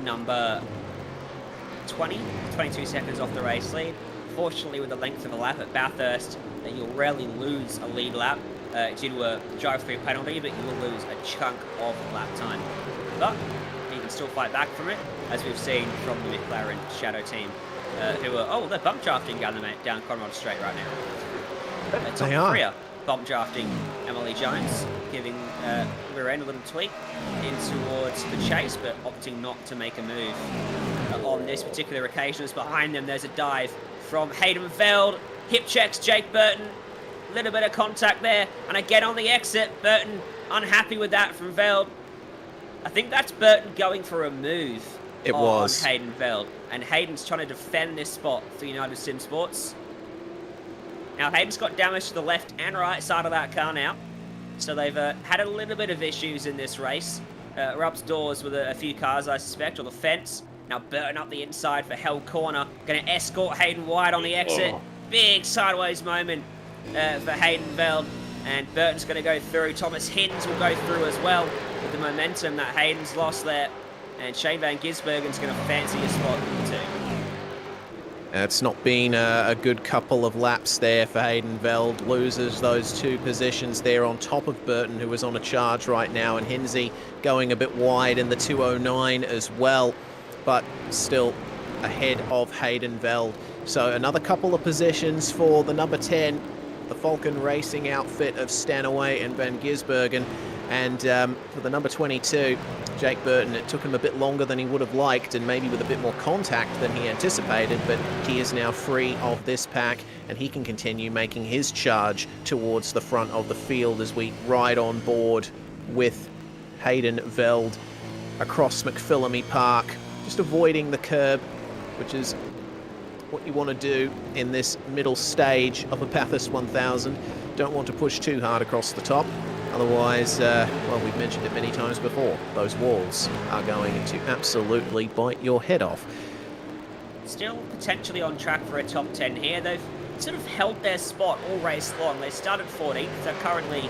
number 20, 22 seconds off the race lead. Fortunately, with the length of a lap at Bathurst, you'll rarely lose a lead lap due to a drive-through penalty, but you will lose a chunk of lap time. But he can still fight back from it, as we've seen from the McLaren Shadow team, who are, they're bump drafting down Conrad Straight right now. They are. Freer bump drafting Emily Jones, giving rear end a little tweak in towards the chase, but opting not to make a move on this particular occasion. As behind them, there's a dive from Hayden Veld, hip checks Jake Burton, a little bit of contact there, and again on the exit, Burton unhappy with that from Veld. I think that's Burton going for a move on Hayden Veld, and Hayden's trying to defend this spot for United Sim Sports. Now Hayden's got damage to the left and right side of that car now, so they've had a little bit of issues in this race. Rubs doors with a few cars, I suspect, or the fence. Now Burton up the inside for Hell Corner. Going to escort Hayden wide on the exit. Big sideways moment for Hayden Veld. And Burton's going to go through. Thomas Hins will go through as well with the momentum that Hayden's lost there. And Shane Van Gisbergen's going to fancy a spot too. It's not been a good couple of laps there for Hayden Veld. Loses those two positions there on top of Burton, who is on a charge right now. And Hinsey going a bit wide in the 209 as well, but still ahead of Hayden Veld. So another couple of positions for the number 10, the Falcon Racing outfit of Stanaway and Van Gisbergen. And for the number 22, Jake Burton, it took him a bit longer than he would have liked and maybe with a bit more contact than he anticipated, but he is now free of this pack and he can continue making his charge towards the front of the field as we ride on board with Hayden Veld across McPhillamy Park, just avoiding the curb, which is what you want to do in this middle stage of a Bathurst 1000. Don't want to push too hard across the top. Otherwise, well, we've mentioned it many times before, those walls are going to absolutely bite your head off. Still potentially on track for a top 10 here. They've sort of held their spot all race long. They started 14th. They're currently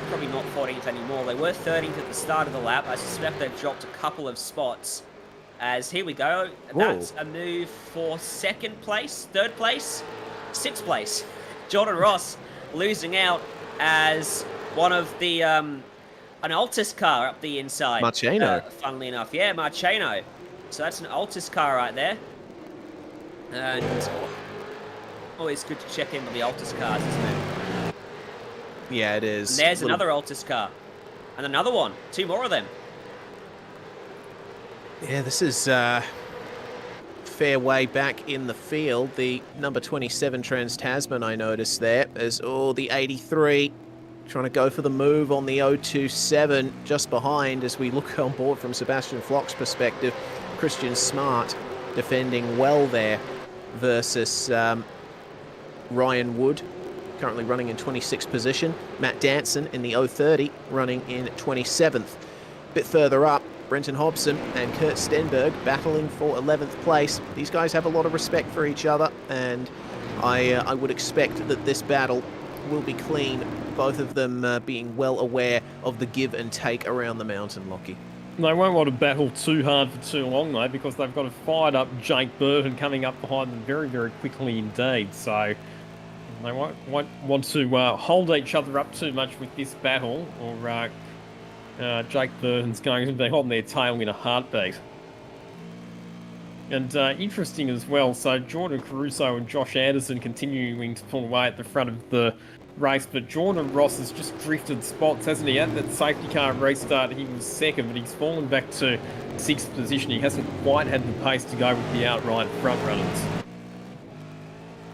probably not 14th anymore. They were 13th at the start of the lap. I suspect they've dropped a couple of spots. As here we go. That's a move for second place, third place, sixth place. Jordan Ross losing out as one of the an Altus car up the inside. Marcheno. Funnily enough, yeah, Marcheno. So that's an Altus car right there. And always good to check in with the Altus cars, isn't it? Yeah, it is. And there's another Altus car. And another one. Two more of them. Yeah, this is fair way back in the field. The number 27 Trans-Tasman, I noticed there, as the 83 trying to go for the move on the 027 just behind as we look on board from Sebastian Flock's perspective. Christian Smart defending well there versus Ryan Wood, currently running in 26th position. Matt Danson in the 030 running in 27th. Bit further up, Brenton Hobson and Kurt Stenberg battling for 11th place. These guys have a lot of respect for each other, and I would expect that this battle will be clean, both of them being well aware of the give and take around the mountain, Lockie. They won't want to battle too hard for too long, though, because they've got a fired-up Jake Burton coming up behind them very, very quickly indeed. So they won't want to hold each other up too much with this battle, or Jake Burton's going to be on their tail in a heartbeat. And interesting as well, so Jordan Caruso and Josh Anderson continuing to pull away at the front of the race, but Jordan Ross has just drifted spots, hasn't he? At that safety car restart, he was second, but he's fallen back to 6th position. He hasn't quite had the pace to go with the outright front runners.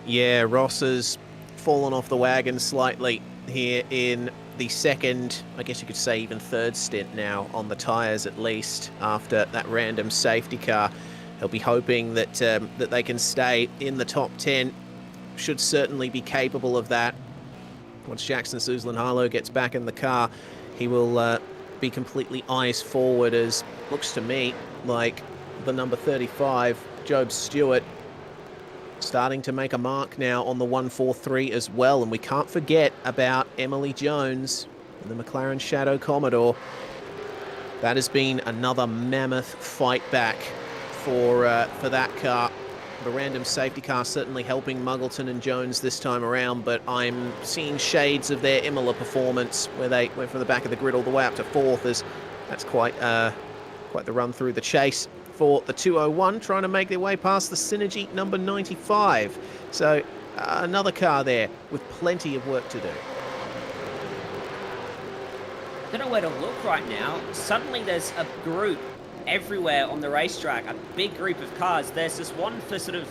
Yeah, Ross has fallen off the wagon slightly here in the second, I guess you could say even third stint now on the tyres at least, after that random safety car. He'll be hoping that that they can stay in the top 10. Should certainly be capable of that. Once Jackson Suzlin-Harlow gets back in the car, he will be completely eyes forward, as looks to me like the number 35, Job Stewart, starting to make a mark now on the 143 as well. And we can't forget about Emily Jones, the McLaren Shadow Commodore. That has been another mammoth fight back for that car. The random safety car certainly helping Muggleton and Jones this time around, but I'm seeing shades of their Imola performance where they went from the back of the grid all the way up to 4th, as that's quite the run through the chase for the 201, trying to make their way past the Synergy number 95. So another car there with plenty of work to do. Don't know where to look right now. Suddenly there's a group everywhere on the racetrack, a big group of cars. There's this one for sort of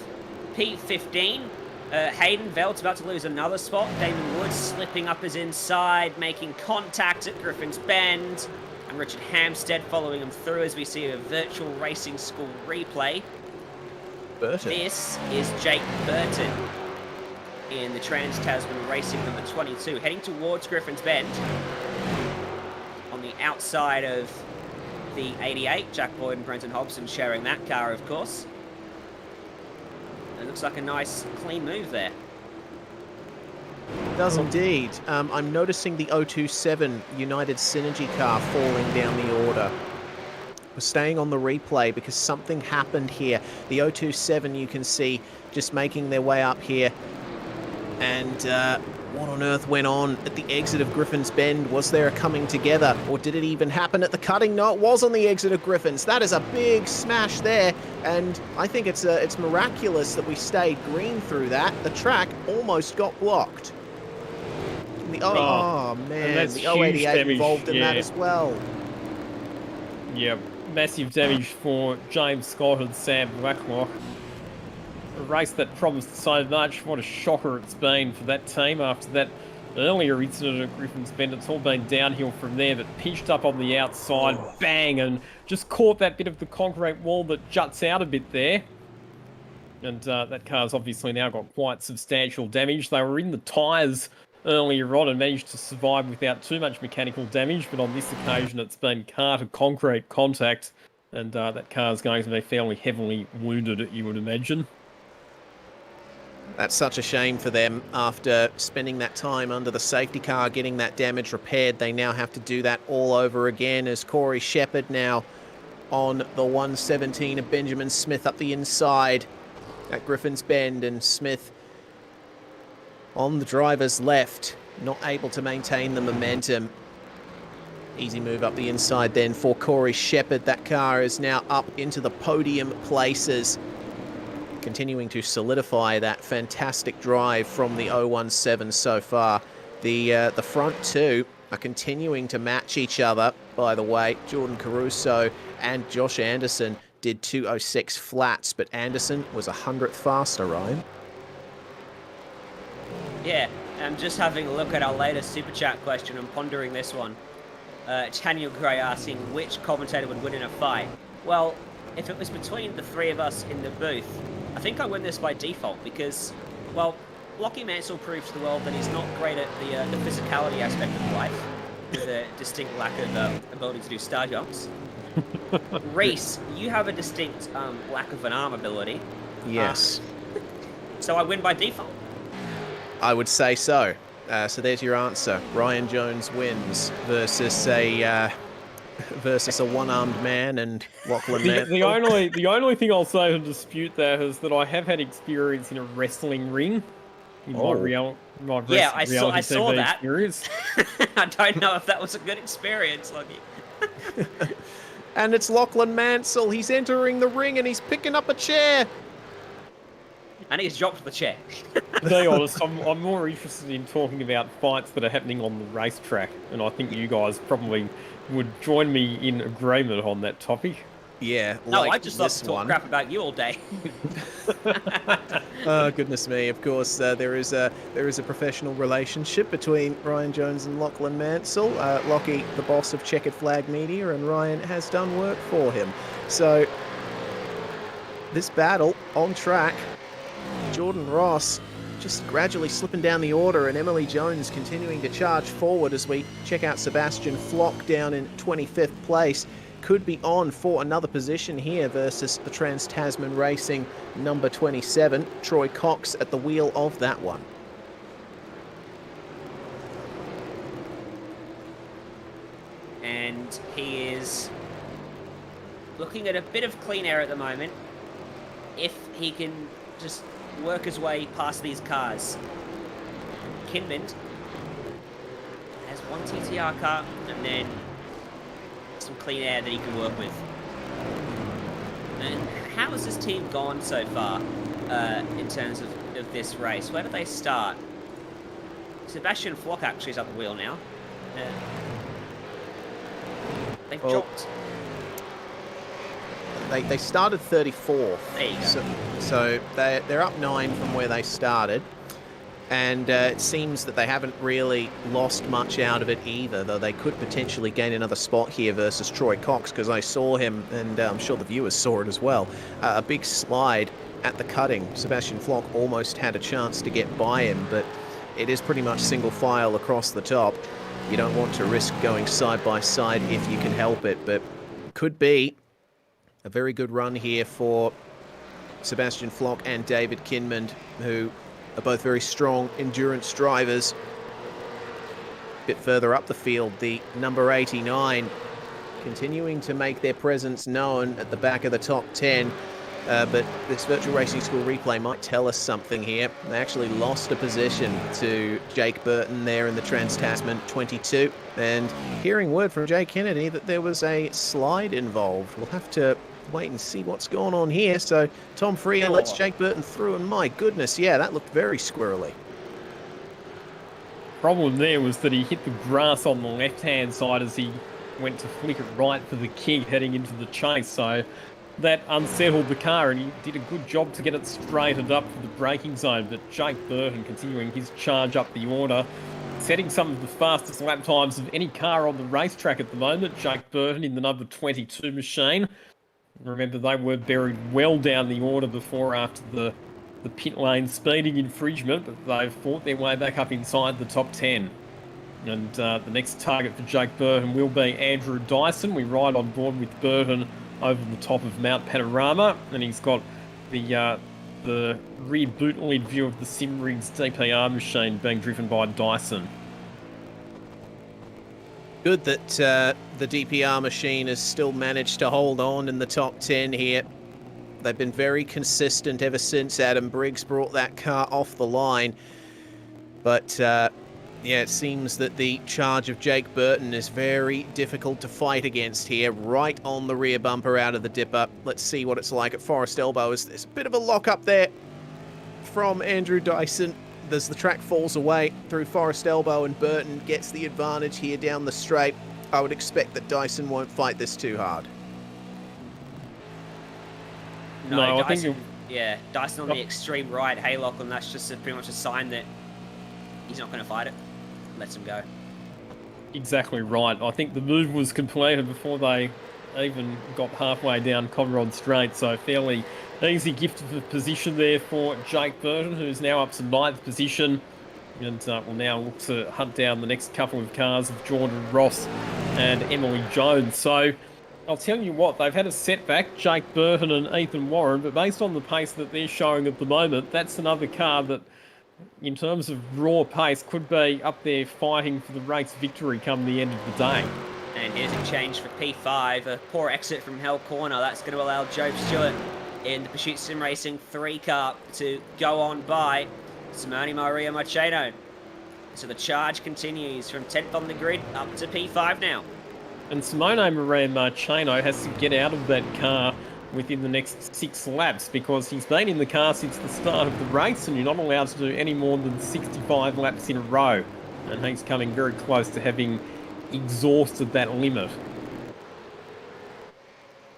P15. Hayden Velt's about to lose another spot. Damon Woods slipping up his inside, making contact at Griffin's Bend. And Richard Hampstead following him through as we see a virtual racing school replay. Burton. This is Jake Burton in the Trans-Tasman Racing number 22, heading towards Griffin's Bend. On the outside of the 88, Jack Boyd and Brenton Hobson sharing that car, of course. It looks like a nice, clean move there. It does indeed. I'm noticing the 027 United Synergy car falling down the order. We're staying on the replay because something happened here. The 027 you can see just making their way up here. And what on earth went on at the exit of Griffin's Bend? Was there a coming together, or did it even happen at the cutting? No, it was on the exit of Griffin's. That is a big smash there, and I think it's miraculous that we stayed green through that. The track almost got blocked. Man, the 088 involved in that as well. Yep, massive damage for James Scott and Sam Blacklock. A race that promised so much. What a shocker it's been for that team after that earlier incident at Griffin's Bend. It's all been downhill from there, but pitched up on the outside, bang, and just caught that bit of the concrete wall that juts out a bit there. And that car's obviously now got quite substantial damage. They were in the tyres earlier on and managed to survive without too much mechanical damage, but on this occasion it's been car to concrete contact, and that car's going to be fairly heavily wounded, you would imagine. That's such a shame for them. After spending that time under the safety car, getting that damage repaired, they now have to do that all over again, as Corey Shepherd now on the 117 of Benjamin Smith up the inside at Griffin's Bend, and Smith on the driver's left, not able to maintain the momentum. Easy move up the inside then for Corey Shepherd. That car is now up into the podium places, continuing to solidify that fantastic drive from the 017 so far. The front two are continuing to match each other, by the way. Jordan Caruso and Josh Anderson did 2:06 flats, but Anderson was 100th faster, Ryan. Yeah, I'm just having a look at our latest Super Chat question and pondering this one. Daniel Gray asking which commentator would win in a fight. Well, if it was between the three of us in the booth, I think I win this by default because, well, Lockie Mansell proved to the world that he's not great at the physicality aspect of life, with a distinct lack of ability to do star jumps. Reese, you have a distinct lack of an arm ability. Yes. So I win by default. I would say so. So there's your answer. Ryan Jones wins versus a one-armed man and Lachlan Mansell. The only thing I'll say to dispute that is that I have had experience in a wrestling ring. In my Yeah, I saw TV that. Experience. I don't know if that was a good experience, Lockie. And it's Lachlan Mansell. He's entering the ring and he's picking up a chair. And he's dropped the chair. To be honest, I'm more interested in talking about fights that are happening on the racetrack, and I think you guys probably would join me in agreement on that topic. Yeah, no, like I just love to talk crap about you all day. Oh, goodness me. Of course, there is a professional relationship between Ryan Jones and Lachlan Mansell. Lockie, the boss of Checkered Flag Media, and Ryan has done work for him. So, this battle on track, Jordan Ross just gradually slipping down the order, and Emily Jones continuing to charge forward as we check out Sebastian Flock down in 25th place. Could be on for another position here versus the Trans-Tasman Racing number 27, Troy Cox at the wheel of that one. And he is looking at a bit of clean air at the moment. If he can just work his way past these cars. Kinmond has one TTR car and then some clean air that he can work with. And how has this team gone so far in terms of this race? Where did they start? Sebastian Flock actually is at the wheel now. They've dropped. They started 34th. There you go. So they're up 9 from where they started. And it seems that they haven't really lost much out of it either, though they could potentially gain another spot here versus Troy Cox, because I saw him, and I'm sure the viewers saw it as well. A big slide at the cutting. Sebastian Flock almost had a chance to get by him, but it is pretty much single file across the top. You don't want to risk going side by side if you can help it, but could be a very good run here for Sebastian Flock and David Kinmond, who are both very strong endurance drivers. A bit further up the field, the number 89 continuing to make their presence known at the back of the top 10. But this Virtual Racing School replay might tell us something here. They actually lost a position to Jake Burton there in the Trans-Tasman 22. And hearing word from Jay Kennedy that there was a slide involved. We'll have to wait and see what's going on here. So Tom Freer lets Jake Burton through, and my goodness, yeah, that looked very squirrely. Problem there was that he hit the grass on the left-hand side as he went to flick it right for the kick heading into the chase. So that unsettled the car, and he did a good job to get it straightened up for the braking zone. But Jake Burton continuing his charge up the order, setting some of the fastest lap times of any car on the racetrack at the moment. Jake Burton in the number 22 machine. Remember, they were buried well down the order before after the pit lane speeding infringement, but they've fought their way back up inside the top 10. And the next target for Jake Burton will be Andrew Dyson. We ride on board with Burton over the top of Mount Panorama, and he's got the rear boot lid view of the Simrig's DPR machine being driven by Dyson. Good that the DPR machine has still managed to hold on in the top 10 here. They've been very consistent ever since Adam Briggs brought that car off the line. But, yeah, it seems that the charge of Jake Burton is very difficult to fight against here, right on the rear bumper out of the dipper. Let's see what it's like at Forest Elbow. There's a bit of a lock up there from Andrew Dyson. As the track falls away through Forest Elbow and Burton gets the advantage here down the straight. I would expect that Dyson won't fight this too hard. No, I Dyson, think yeah, Dyson on the extreme right, Haylock, and that's just pretty much a sign that he's not going to fight it. Lets him go. exactly right. I think the move was completed before they even got halfway down Conrod Straight, so fairly easy gift of position there for Jake Burton, who's now up to 9th position, and will now look to hunt down the next couple of cars of Jordan Ross and Emily Jones. So I'll tell you what, they've had a setback, Jake Burton and Ethan Warren, but based on the pace that they're showing at the moment, that's another car that, in terms of raw pace, could be up there fighting for the race victory come the end of the day. And here's a change for P5, a poor exit from Hell Corner. That's going to allow Joe Stewart in the Pursuit Sim Racing 3 car to go on by Simone Maria Marcheno. So the charge continues from 10th on the grid up to P5 now. And Simone Maria Marcheno has to get out of that car within the next 6 laps, because he's been in the car since the start of the race, and you're not allowed to do any more than 65 laps in a row. And he's coming very close to having exhausted that limit.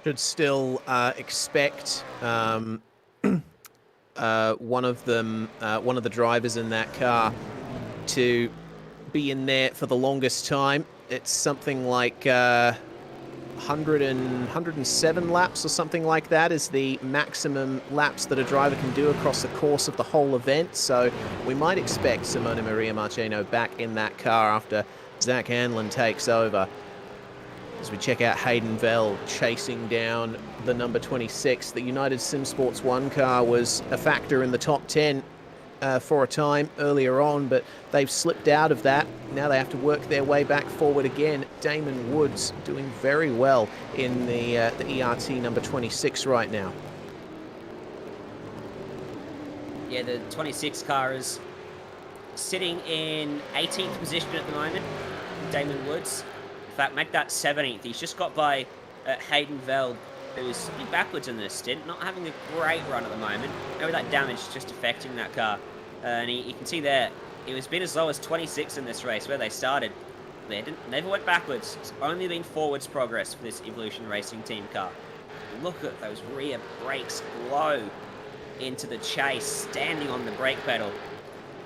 Should still expect one of the drivers in that car to be in there for the longest time. It's something like 107 laps or something like that is the maximum laps that a driver can do across the course of the whole event. So we might expect Simone Maria Marcheno back in that car after Zach Hanlon takes over. As we check out Hayden Vell chasing down the number 26. The United Sim Sports 1 car was a factor in the top 10 for a time earlier on, but they've slipped out of that. Now they have to work their way back forward again. Damon Woods doing very well in the ERT number 26 right now. Yeah, the 26 car is sitting in 18th position at the moment. Damon Woods. In fact, make that 17th. He's just got by Hayden Veld, who's a bit backwards in this stint, not having a great run at the moment. Maybe that damage is just affecting that car. And you can see there, it was been as low as 26 in this race where they started. They never went backwards. It's only been forwards progress for this Evolution Racing team car. Look at those rear brakes blow into the chase, standing on the brake pedal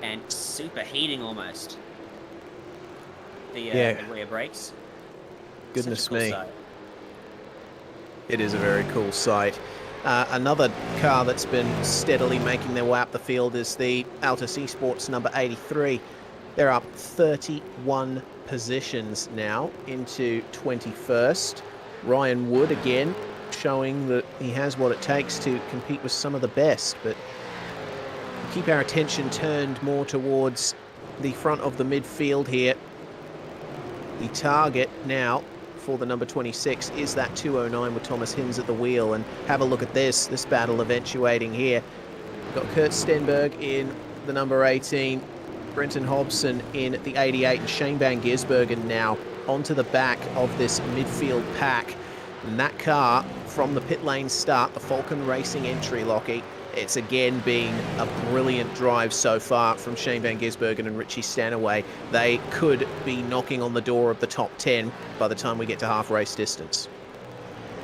and superheating almost. The rear brakes. Goodness cool me. sight. It is a very cool sight. Another car that's been steadily making their way up the field is the Altus Esports number 83. They're up 31 positions now into 21st. Ryan Wood again showing that he has what it takes to compete with some of the best, but keep our attention turned more towards the front of the midfield here. The target now for the number 26 is that 209 with Thomas Hinz at the wheel, and have a look at this battle eventuating here. We've got Kurt Stenberg in the number 18, Brenton Hobson in the 88, and Shane Van Gisbergen now onto the back of this midfield pack. And that car from the pit lane start, the Falcon Racing entry, Lockie, it's again been a brilliant drive so far from Shane Van Gisbergen and Richie Stanaway. They could be knocking on the door of the top 10 by the time we get to half race distance.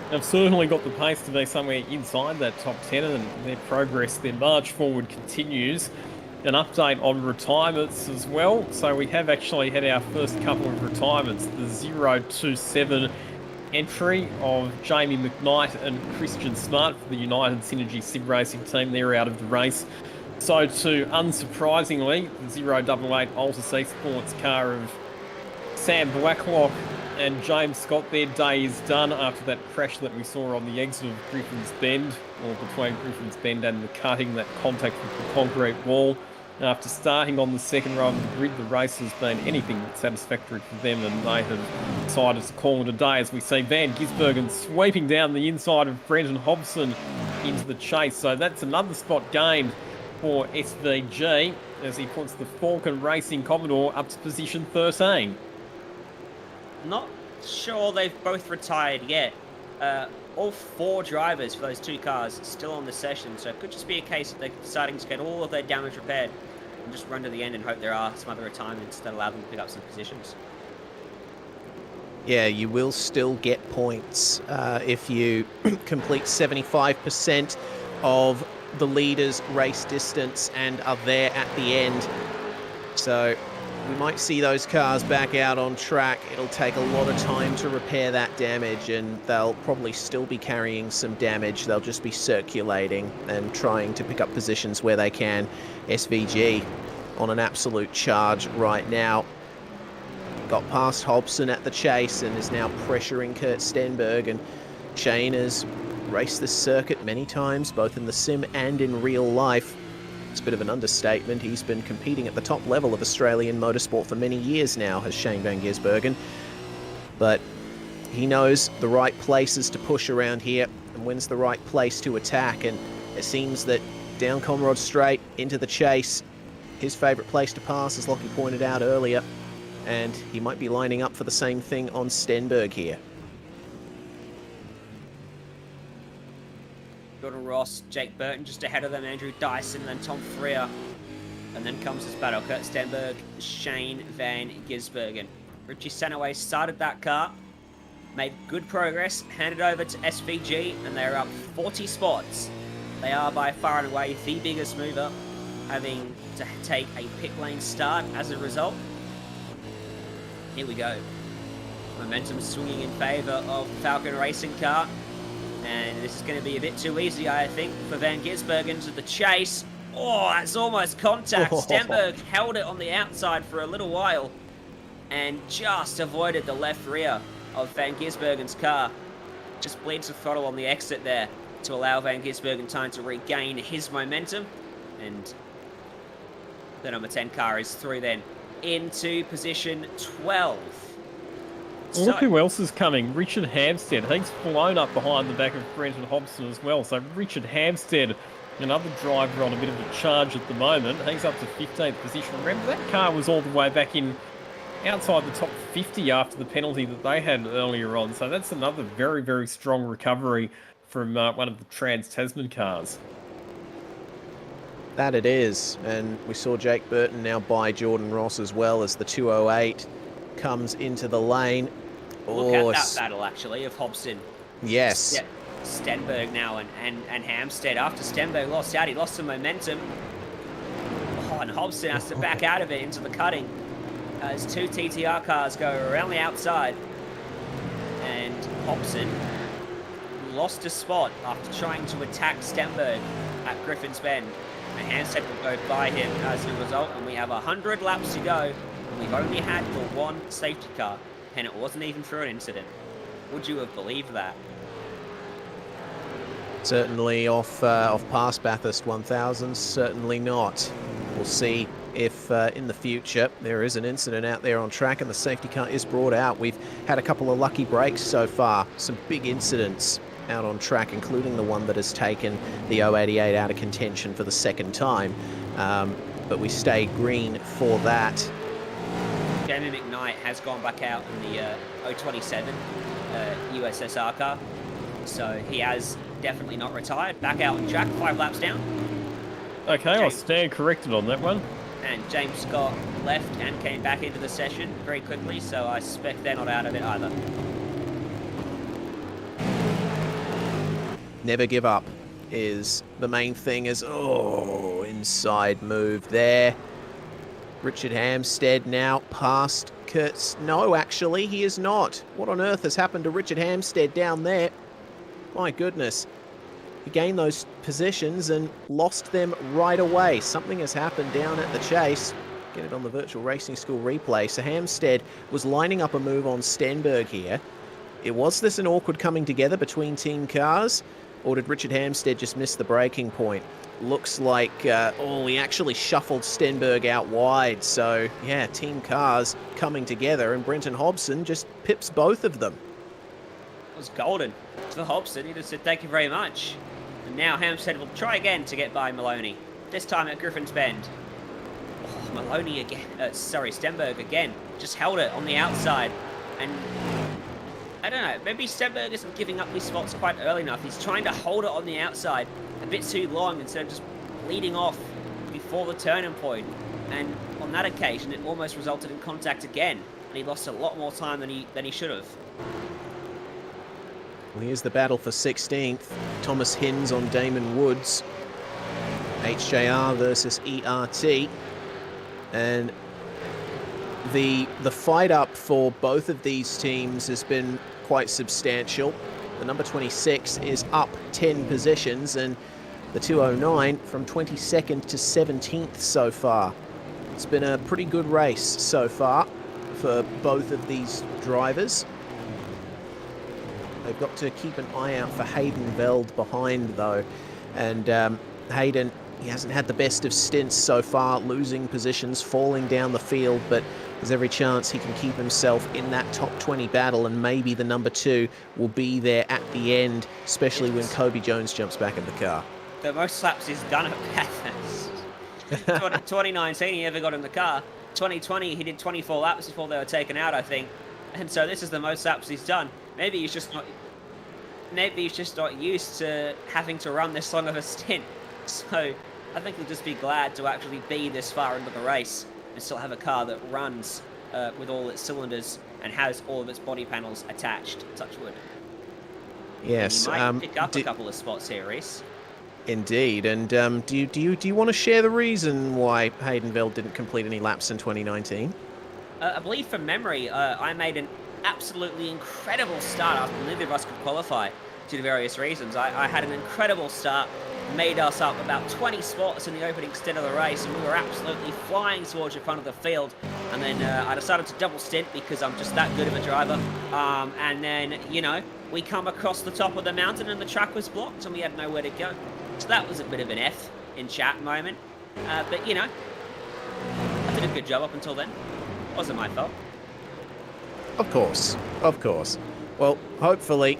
They've certainly got the pace to be somewhere inside that top 10, and their progress, their march forward continues. An update on retirements as well. So we have actually had our first couple of retirements. The 027 entry of Jamie McKnight and Christian Smart for the United Synergy Sim Racing team. They're out of the race. So too, unsurprisingly, the 088 Altus Esports car of Sam Blacklock and James Scott, their day is done after that crash that we saw on the exit of Griffin's Bend, or between Griffin's Bend and the cutting, that contact with the concrete wall. After starting on the second row of the grid, the race has been anything but satisfactory for them, and they have decided to call it a day, as we see Van Gisbergen sweeping down the inside of Brenton Hobson into the chase. So that's another spot gained for SVG as he puts the Falcon Racing Commodore up to position 13. Not sure they've both retired yet. All 4 drivers for those 2 cars still on the session, so it could just be a case that they're starting to get all of their damage repaired and just run to the end and hope there are some other retirements that allow them to pick up some positions. Yeah, you will still get points if you complete 75% of the leader's race distance and are there at the end. So we might see those cars back out on track. It'll take a lot of time to repair that damage, and they'll probably still be carrying some damage. They'll just be circulating and trying to pick up positions where they can. SVG on an absolute charge right now. Got past Hobson at the chase and is now pressuring Kurt Stenberg, and Shane has raced this circuit many times, both in the sim and in real life. It's a bit of an understatement. He's been competing at the top level of Australian motorsport for many years now, has Shane van Gisbergen. But he knows the right places to push around here and when's the right place to attack, and it seems that down Conrod Straight into the chase, his favourite place to pass, as Lockie pointed out earlier, and he might be lining up for the same thing on Stenberg here. Jordan Ross, Jake Burton just ahead of them, Andrew Dyson, then Tom Freer. And then comes this battle, Kurt Stenberg, Shane van Gisbergen. Richie Sanaway started that car, made good progress, handed over to SVG, and they're up 40 spots. They are by far and away the biggest mover, having to take a pit lane start as a result. Here we go. Momentum swinging in favour of the Falcon Racing car. And this is going to be a bit too easy, I think, for Van Gisbergen to the chase. Oh, that's almost contact. Stenberg held it on the outside for a little while and just avoided the left rear of Van Gisbergen's car. Just bleeds the throttle on the exit there to allow Van Gisbergen time to regain his momentum. And the number 10 car is through then into position 12. Well, look who else is coming. Richard Hampstead. He's flown up behind the back of Brenton Hobson as well. So Richard Hampstead, another driver on a bit of a charge at the moment. He's up to 15th position. Remember, that car was all the way back in outside the top 50 after the penalty that they had earlier on. So that's another very, very strong recovery from one of the Trans-Tasman cars. That it is, and we saw Jake Burton now by Jordan Ross as well as the 208 comes into the lane. Look at that battle, actually, of Hobson. Yes. Stenberg now and Hampstead. After Stenberg lost out, he lost some momentum. Oh, and Hobson has to back out of it into the cutting as two TTR cars go around the outside. And Hobson lost a spot after trying to attack Stenberg at Griffin's Bend. And Hampstead will go by him as a result, and we have 100 laps to go, and we've only had the one safety car, and it wasn't even through an incident. Would you have believed that? Certainly off past Bathurst 1000, certainly not. We'll see if in the future there is an incident out there on track and the safety car is brought out. We've had a couple of lucky breaks so far, some big incidents out on track, including the one that has taken the 088 out of contention for the second time. But we stay green for that. Jamie McKnight has gone back out in the 027 USSR car, so he has definitely not retired. Back out on track, 5 laps down. Okay, I'll stand corrected on that one. And James Scott left and came back into the session very quickly, so I suspect they're not out of it either. Never give up is the main thing. Is inside move there. Richard Hampstead now past Kurtz. No, actually, he is not. What on earth has happened to Richard Hampstead down there? My goodness. He gained those positions and lost them right away. Something has happened down at the chase. Get it on the Virtual Racing School replay. So Hampstead was lining up a move on Stenberg here. Was this an awkward coming together between team cars? Or did Richard Hampstead just miss the braking point? Looks like, he actually shuffled Stenberg out wide. So, yeah, team cars coming together, and Brenton Hobson just pips both of them. It was golden for Hobson. He just said, thank you very much. And now Hampstead will try again to get by Maloney. This time at Griffin's Bend. Oh, Maloney again. Stenberg again. Just held it on the outside. And I don't know, maybe Stenberg isn't giving up these spots quite early enough. He's trying to hold it on the outside a bit too long instead of just leading off before the turning point. And on that occasion, it almost resulted in contact again. and he lost a lot more time than he should have. Well, here's the battle for 16th. Thomas Hinds on Damon Woods. HJR versus ERT. And the fight up for both of these teams has been quite substantial. The number 26 is up 10 positions, and the 209 from 22nd to 17th so far. It's been a pretty good race so far for both of these drivers. They've got to keep an eye out for Hayden Veld behind, though. And Hayden, he hasn't had the best of stints so far, losing positions, falling down the field, but there's every chance he can keep himself in that top 20 battle, and maybe the number 2 will be there at the end, especially when Kobe Jones jumps back in the car. The most laps he's done at Bathurst. 2019 he ever got in the car. 2020 he did 24 laps before they were taken out, I think. And so this is the most laps he's done. Maybe he's just not used to having to run this long of a stint. So I think he'll just be glad to actually be this far into the race and still have a car that runs with all its cylinders and has all of its body panels attached. Touch wood. Yes. And he might pick up a couple of spots here, Reese. Indeed. And do you want to share the reason why Hayden Veld didn't complete any laps in 2019? I believe from memory, I made an absolutely incredible start after neither of us could qualify due to various reasons. I had an incredible start, made us up about 20 spots in the opening stint of the race, and we were absolutely flying towards the front of the field. And then I decided to double stint because I'm just that good of a driver. And then, you know, we come across the top of the mountain and the track was blocked and we had nowhere to go. So that was a bit of an F in chat moment. But, you know, I did a good job up until then. Wasn't my fault. Of course, of course. Well, hopefully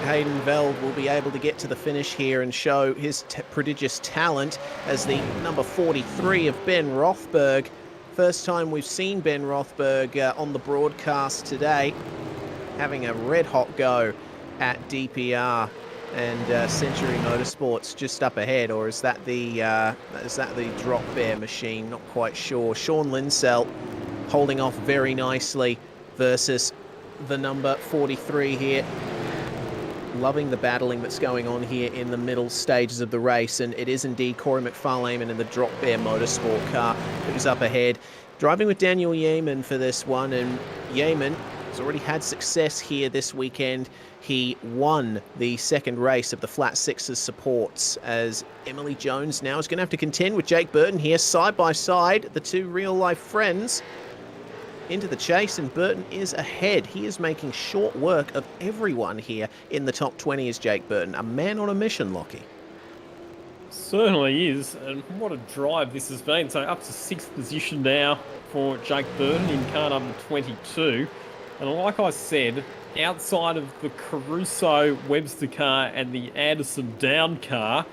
Hayden Veld will be able to get to the finish here and show his prodigious talent as the number 43 of Ben Rothberg. First time we've seen Ben Rothberg on the broadcast today, having a red-hot go at DPR and Century Motorsports just up ahead, or is that the drop bear machine? Not quite sure. Sean Linsell holding off very nicely versus the number 43 here. Loving the battling that's going on here in the middle stages of the race, and it is indeed Corey McFarlane in the Drop Bear Motorsport car who's up ahead. Driving with Daniel Yeaman for this one, and Yeaman has already had success here this weekend. He won the second race of the Flat Sixes supports, as Emily Jones now is going to have to contend with Jake Burton here side by side, the two real-life friends. Into the chase, and Burton is ahead. He is making short work of everyone here in the top 20 is Jake Burton. A man on a mission, Lockie. Certainly is, and what a drive this has been. So up to 6th position now for Jake Burton in car number 22. And like I said, outside of the Caruso Webster car and the Anderson Down car,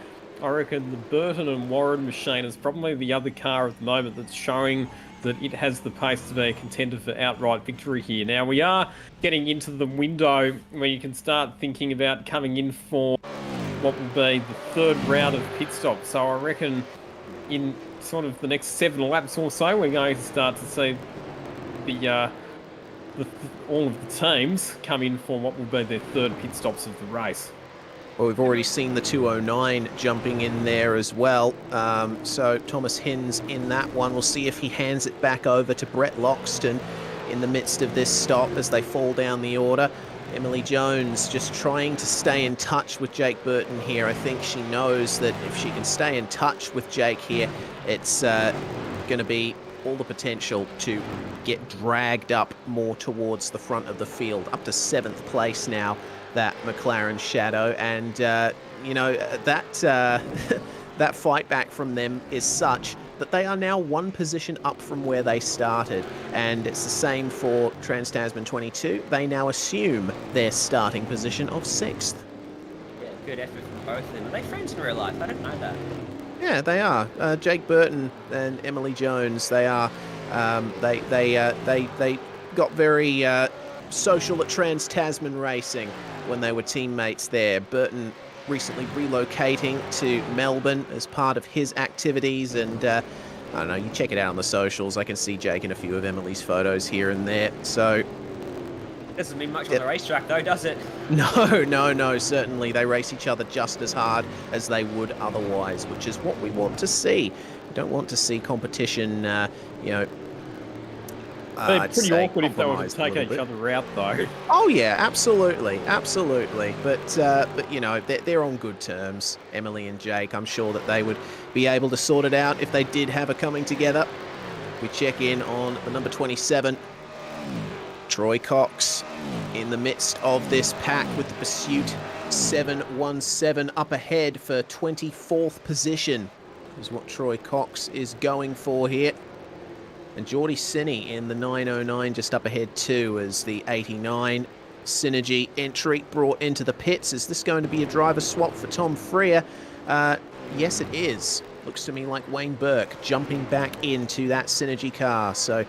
I reckon the Burton and Warren machine is probably the other car at the moment that's showing that it has the pace to be a contender for outright victory here. Now, we are getting into the window where you can start thinking about coming in for what will be the third round of pit stops. So I reckon in sort of the next 7 laps or so, we're going to start to see all of the teams come in for what will be their third pit stops of the race. Well, we've already seen the 209 jumping in there as well. So Thomas Hinds in that one. We'll see if he hands it back over to Brett Loxton in the midst of this stop as they fall down the order. Emily Jones just trying to stay in touch with Jake Burton here. I think she knows that if she can stay in touch with Jake here, it's going to be all the potential to get dragged up more towards the front of the field. Up to 7th place now, that McLaren Shadow, and you know, that fight back from them is such that they are now 1 position up from where they started, and it's the same for Trans-Tasman 22. They now assume their starting position of 6th. Yeah, good effort from both of them. Are they friends in real life? I didn't know that. Yeah, they are. Jake Burton and Emily Jones. They are. They got very social at Trans-Tasman Racing when they were teammates there. Burton recently relocating to Melbourne as part of his activities, and I don't know, you check it out on the socials. I can see Jake in a few of Emily's photos here and there. So Doesn't mean much on the racetrack though, does it? no, certainly. They race each other just as hard as they would otherwise, which is what we want to see. We don't want to see competition, you know, They're pretty awkward if they were to take each other out, though. Oh yeah, absolutely. But you know, they're on good terms, Emily and Jake. I'm sure that they would be able to sort it out if they did have a coming together. We check in on the number 27, Troy Cox, in the midst of this pack with the Pursuit 717 up ahead for 24th position is what Troy Cox is going for here. And Geordie Sinney in the 909 just up ahead too as the 89 Synergy entry brought into the pits. Is this going to be a driver swap for Tom Freer? Yes, it is. Looks to me like Wayne Burke jumping back into that Synergy car. So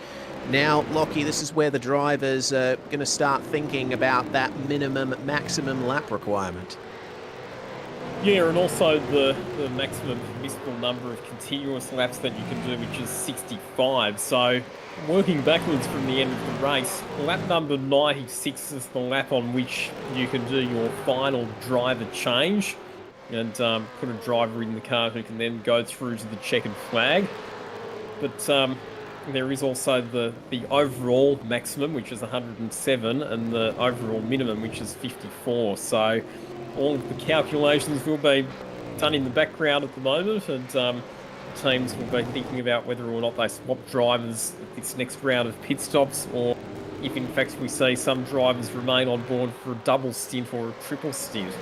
now, Lockie, this is where the drivers are going to start thinking about that minimum, maximum lap requirement. Yeah, and also the maximum permissible number of continuous laps that you can do, which is 65. So, working backwards from the end of the race, lap number 96 is the lap on which you can do your final driver change and put a driver in the car who can then go through to the checkered flag. But there is also the overall maximum, which is 107, and the overall minimum, which is 54. So all of the calculations will be done in the background at the moment, and teams will be thinking about whether or not they swap drivers at this next round of pit stops, or if in fact we see some drivers remain on board for a double stint or a triple stint.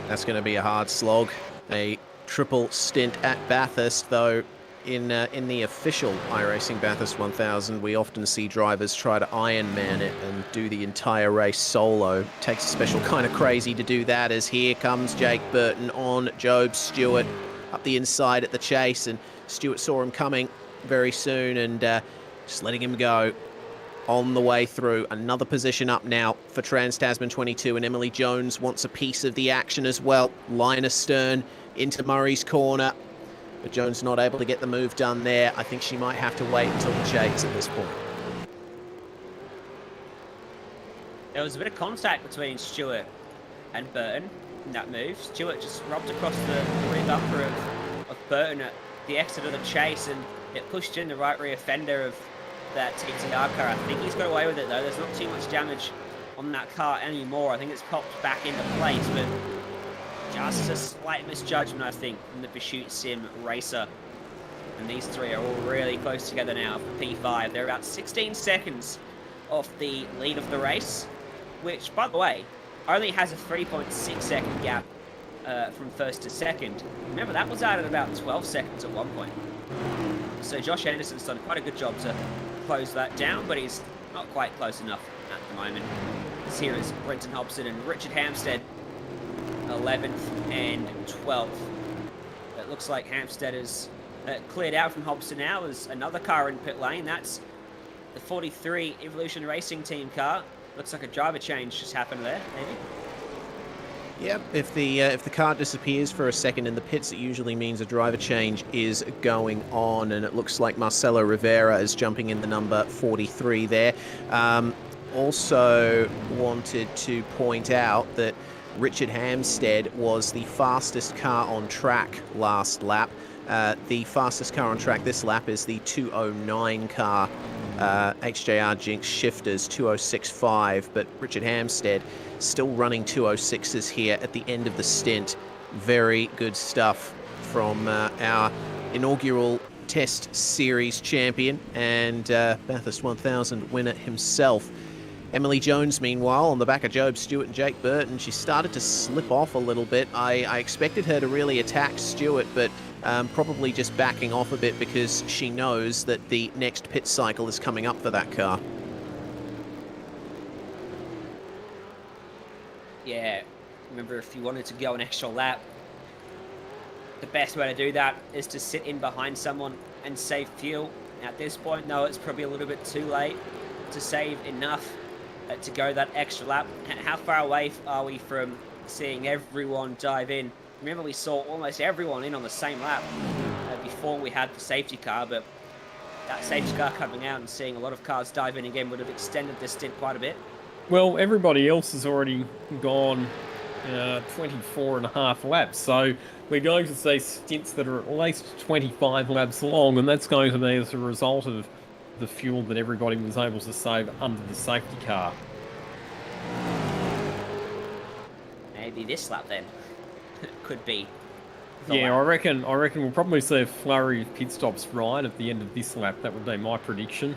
That's going to be a hard slog. A triple stint at Bathurst, though. In the official iRacing Bathurst 1000, we often see drivers try to Ironman it and do the entire race solo. Takes a special kind of crazy to do that, as here comes Jake Burton on Job Stewart up the inside at the chase, and Stewart saw him coming very soon and just letting him go on the way through. Another position up now for Trans-Tasman 22, and Emily Jones wants a piece of the action as well. Line astern into Murray's corner. But Jones not able to get the move done there. I think she might have to wait until the chase at this point. There was a bit of contact between Stewart and Burton in that move. Stewart just robbed across the rear bumper of Burton at the exit of the chase, and it pushed in the right rear fender of that TTR car. I think he's got away with it though. There's not too much damage on that car anymore. I think it's popped back into place, but just a slight misjudgment, I think, from the Pursuit Sim racer. And these three are all really close together now for P5. They're about 16 seconds off the lead of the race, which, by the way, only has a 3.6 second gap from first to second. Remember, that was out at about 12 seconds at one point. So Josh Anderson's done quite a good job to close that down, but he's not quite close enough at the moment. This here is Brenton Hobson and Richard Hampstead, 11th and 12th. It looks like Hampstead is cleared out from Hobson now. There's another car in pit lane. That's the 43 Evolution Racing Team car. Looks like a driver change just happened there, maybe. Yep, if the car disappears for a second in the pits, it usually means a driver change is going on, and it looks like Marcelo Rivera is jumping in the number 43 there. Also wanted to point out that Richard Hampstead was the fastest car on track last lap. The fastest car on track this lap is the 209 car, HJR Jinx Shifters 206.5, but Richard Hampstead still running 206s here at the end of the stint. Very good stuff from our inaugural Test Series champion and Bathurst 1000 winner himself. Emily Jones, meanwhile, on the back of Job Stewart and Jake Burton, she started to slip off a little bit. I expected her to really attack Stewart, but probably just backing off a bit because she knows that the next pit cycle is coming up for that car. Yeah, remember, if you wanted to go an extra lap, the best way to do that is to sit in behind someone and save fuel. At this point, though, it's probably a little bit too late to save enough to go that extra lap. How far away are we from seeing everyone dive in? Remember, we saw almost everyone in on the same lap. before we had the safety car, but that safety car coming out and seeing a lot of cars dive in again would have extended this stint quite a bit. Well, everybody else has already gone 24.5 laps, so we're going to see stints that are at least 25 laps long, and that's going to be as a result of the fuel that everybody was able to save under the safety car. Maybe this lap then could be. Yeah, I reckon we'll probably see a flurry of pit stops right at the end of this lap. That would be my prediction.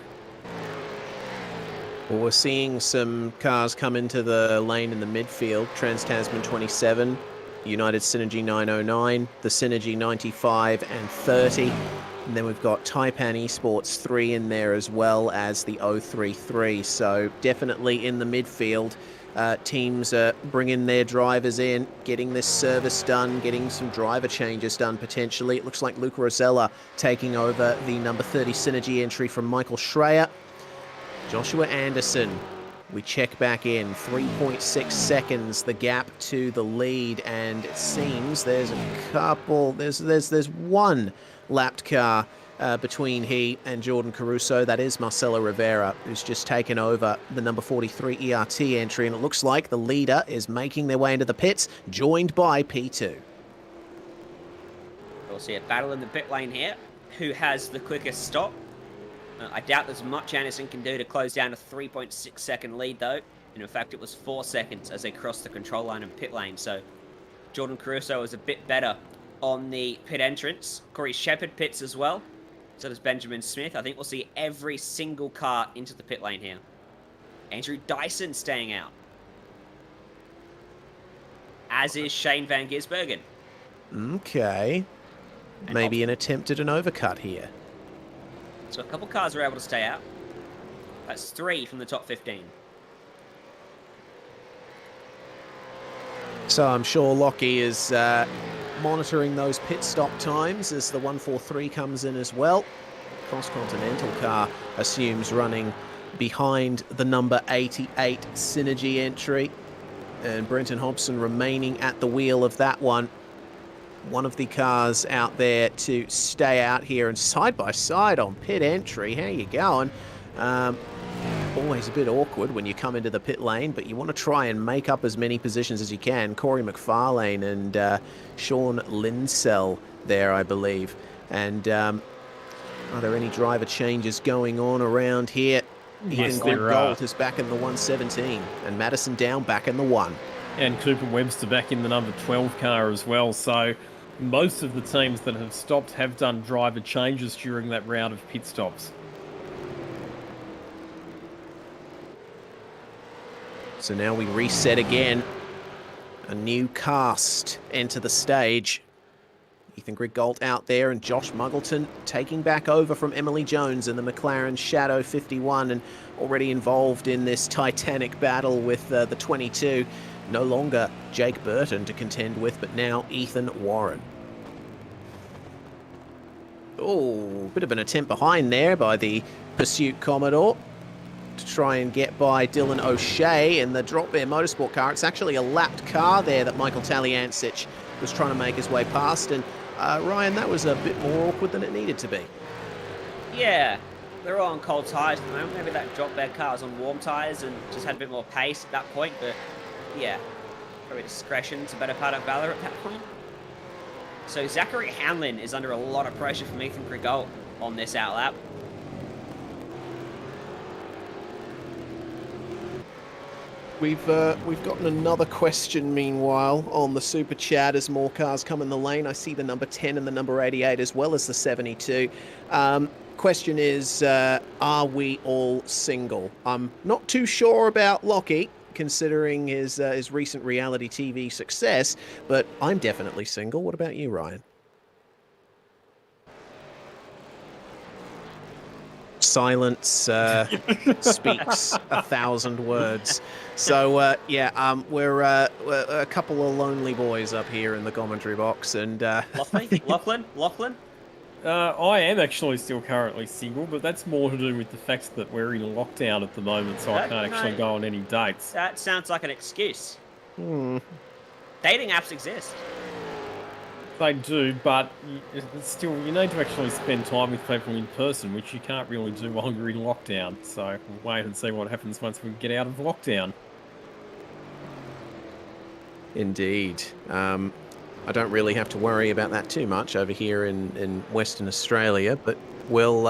Well, we're seeing some cars come into the lane in the midfield. Trans-Tasman 27, United Synergy 909, the Synergy 95 and 30. And then we've got Taipan Esports 3 in there as well as the 033. So definitely in the midfield. Teams are bringing their drivers in, getting this service done, getting some driver changes done potentially. It looks like Luca Rosella taking over the number 30 Synergy entry from Michael Schreier. Joshua Anderson, we check back in, 3.6 seconds, the gap to the lead, and it seems there's a couple, there's one lapped car between he and Jordan Caruso. That is Marcelo Rivera, who's just taken over the number 43 ERT entry, and it looks like the leader is making their way into the pits, joined by P2. We'll see a battle in the pit lane here. Who has the quickest stop? I doubt there's much Anderson can do to close down a 3.6 second lead though. And in fact, it was 4 seconds as they crossed the control line and pit lane. So Jordan Caruso is a bit better on the pit entrance. Corey Shepard pits as well. So does Benjamin Smith. I think we'll see every single car into the pit lane here. Andrew Dyson staying out. As is Shane Van Gisbergen. Okay. Maybe an attempt at an overcut here. So a couple cars are able to stay out. That's 3 from the top 15. So I'm sure Lockie is monitoring those pit stop times as the 143 comes in as well. Cross-Continental car assumes running behind the number 88 Synergy entry. And Brenton Hobson remaining at the wheel of that one. One of the cars out there to stay out here, and side by side on pit entry. How you going? Always a bit awkward when you come into the pit lane, but you want to try and make up as many positions as you can. Corey McFarlane and Sean Linsell there, I believe. And are there any driver changes going on around here? Yes, Ethan there Gold are. is back in the 117, and Madison Down back in the 1. And Cooper Webster back in the number 12 car as well. So most of the teams that have stopped have done driver changes during that round of pit stops. So now we reset again. A new cast enter the stage. Ethan Griggolt out there and Josh Muggleton taking back over from Emily Jones in the McLaren Shadow 51 and already involved in this titanic battle with the 22. No longer Jake Burton to contend with, but now Ethan Warren. Oh, bit of an attempt behind there by the Pursuit Commodore to try and get by Dylan O'Shea in the Drop Bear Motorsport car. It's actually a lapped car there that Michael Taliancic was trying to make his way past, and Ryan, that was a bit more awkward than it needed to be. Yeah, they're all on cold tyres at the moment. Maybe that Drop Bear car was on warm tyres and just had a bit more pace at that point, but yeah, probably discretion's a better part of valor at that point. So Zachary Hanlon is under a lot of pressure from Ethan Griggolt on this outlap. We've gotten another question meanwhile on the super chat as more cars come in the lane. I see the number 10 and the number 88 as well as the 72. Question is, are we all single? I'm not too sure about Lockie, considering his recent reality TV success, but I'm definitely single. What about you, Ryan? Silence speaks 1,000 words. So yeah, we're a couple of lonely boys up here in the commentary box, and Lachlan. I am actually still currently single, but that's more to do with the fact that we're in lockdown at the moment, so I can't actually go on any dates. That sounds like an excuse. Hmm. Dating apps exist. They do, but still, you need to actually spend time with people in person, which you can't really do while you're in lockdown. So we'll wait and see what happens once we get out of lockdown. Indeed. I don't really have to worry about that too much over here in Western Australia, but we'll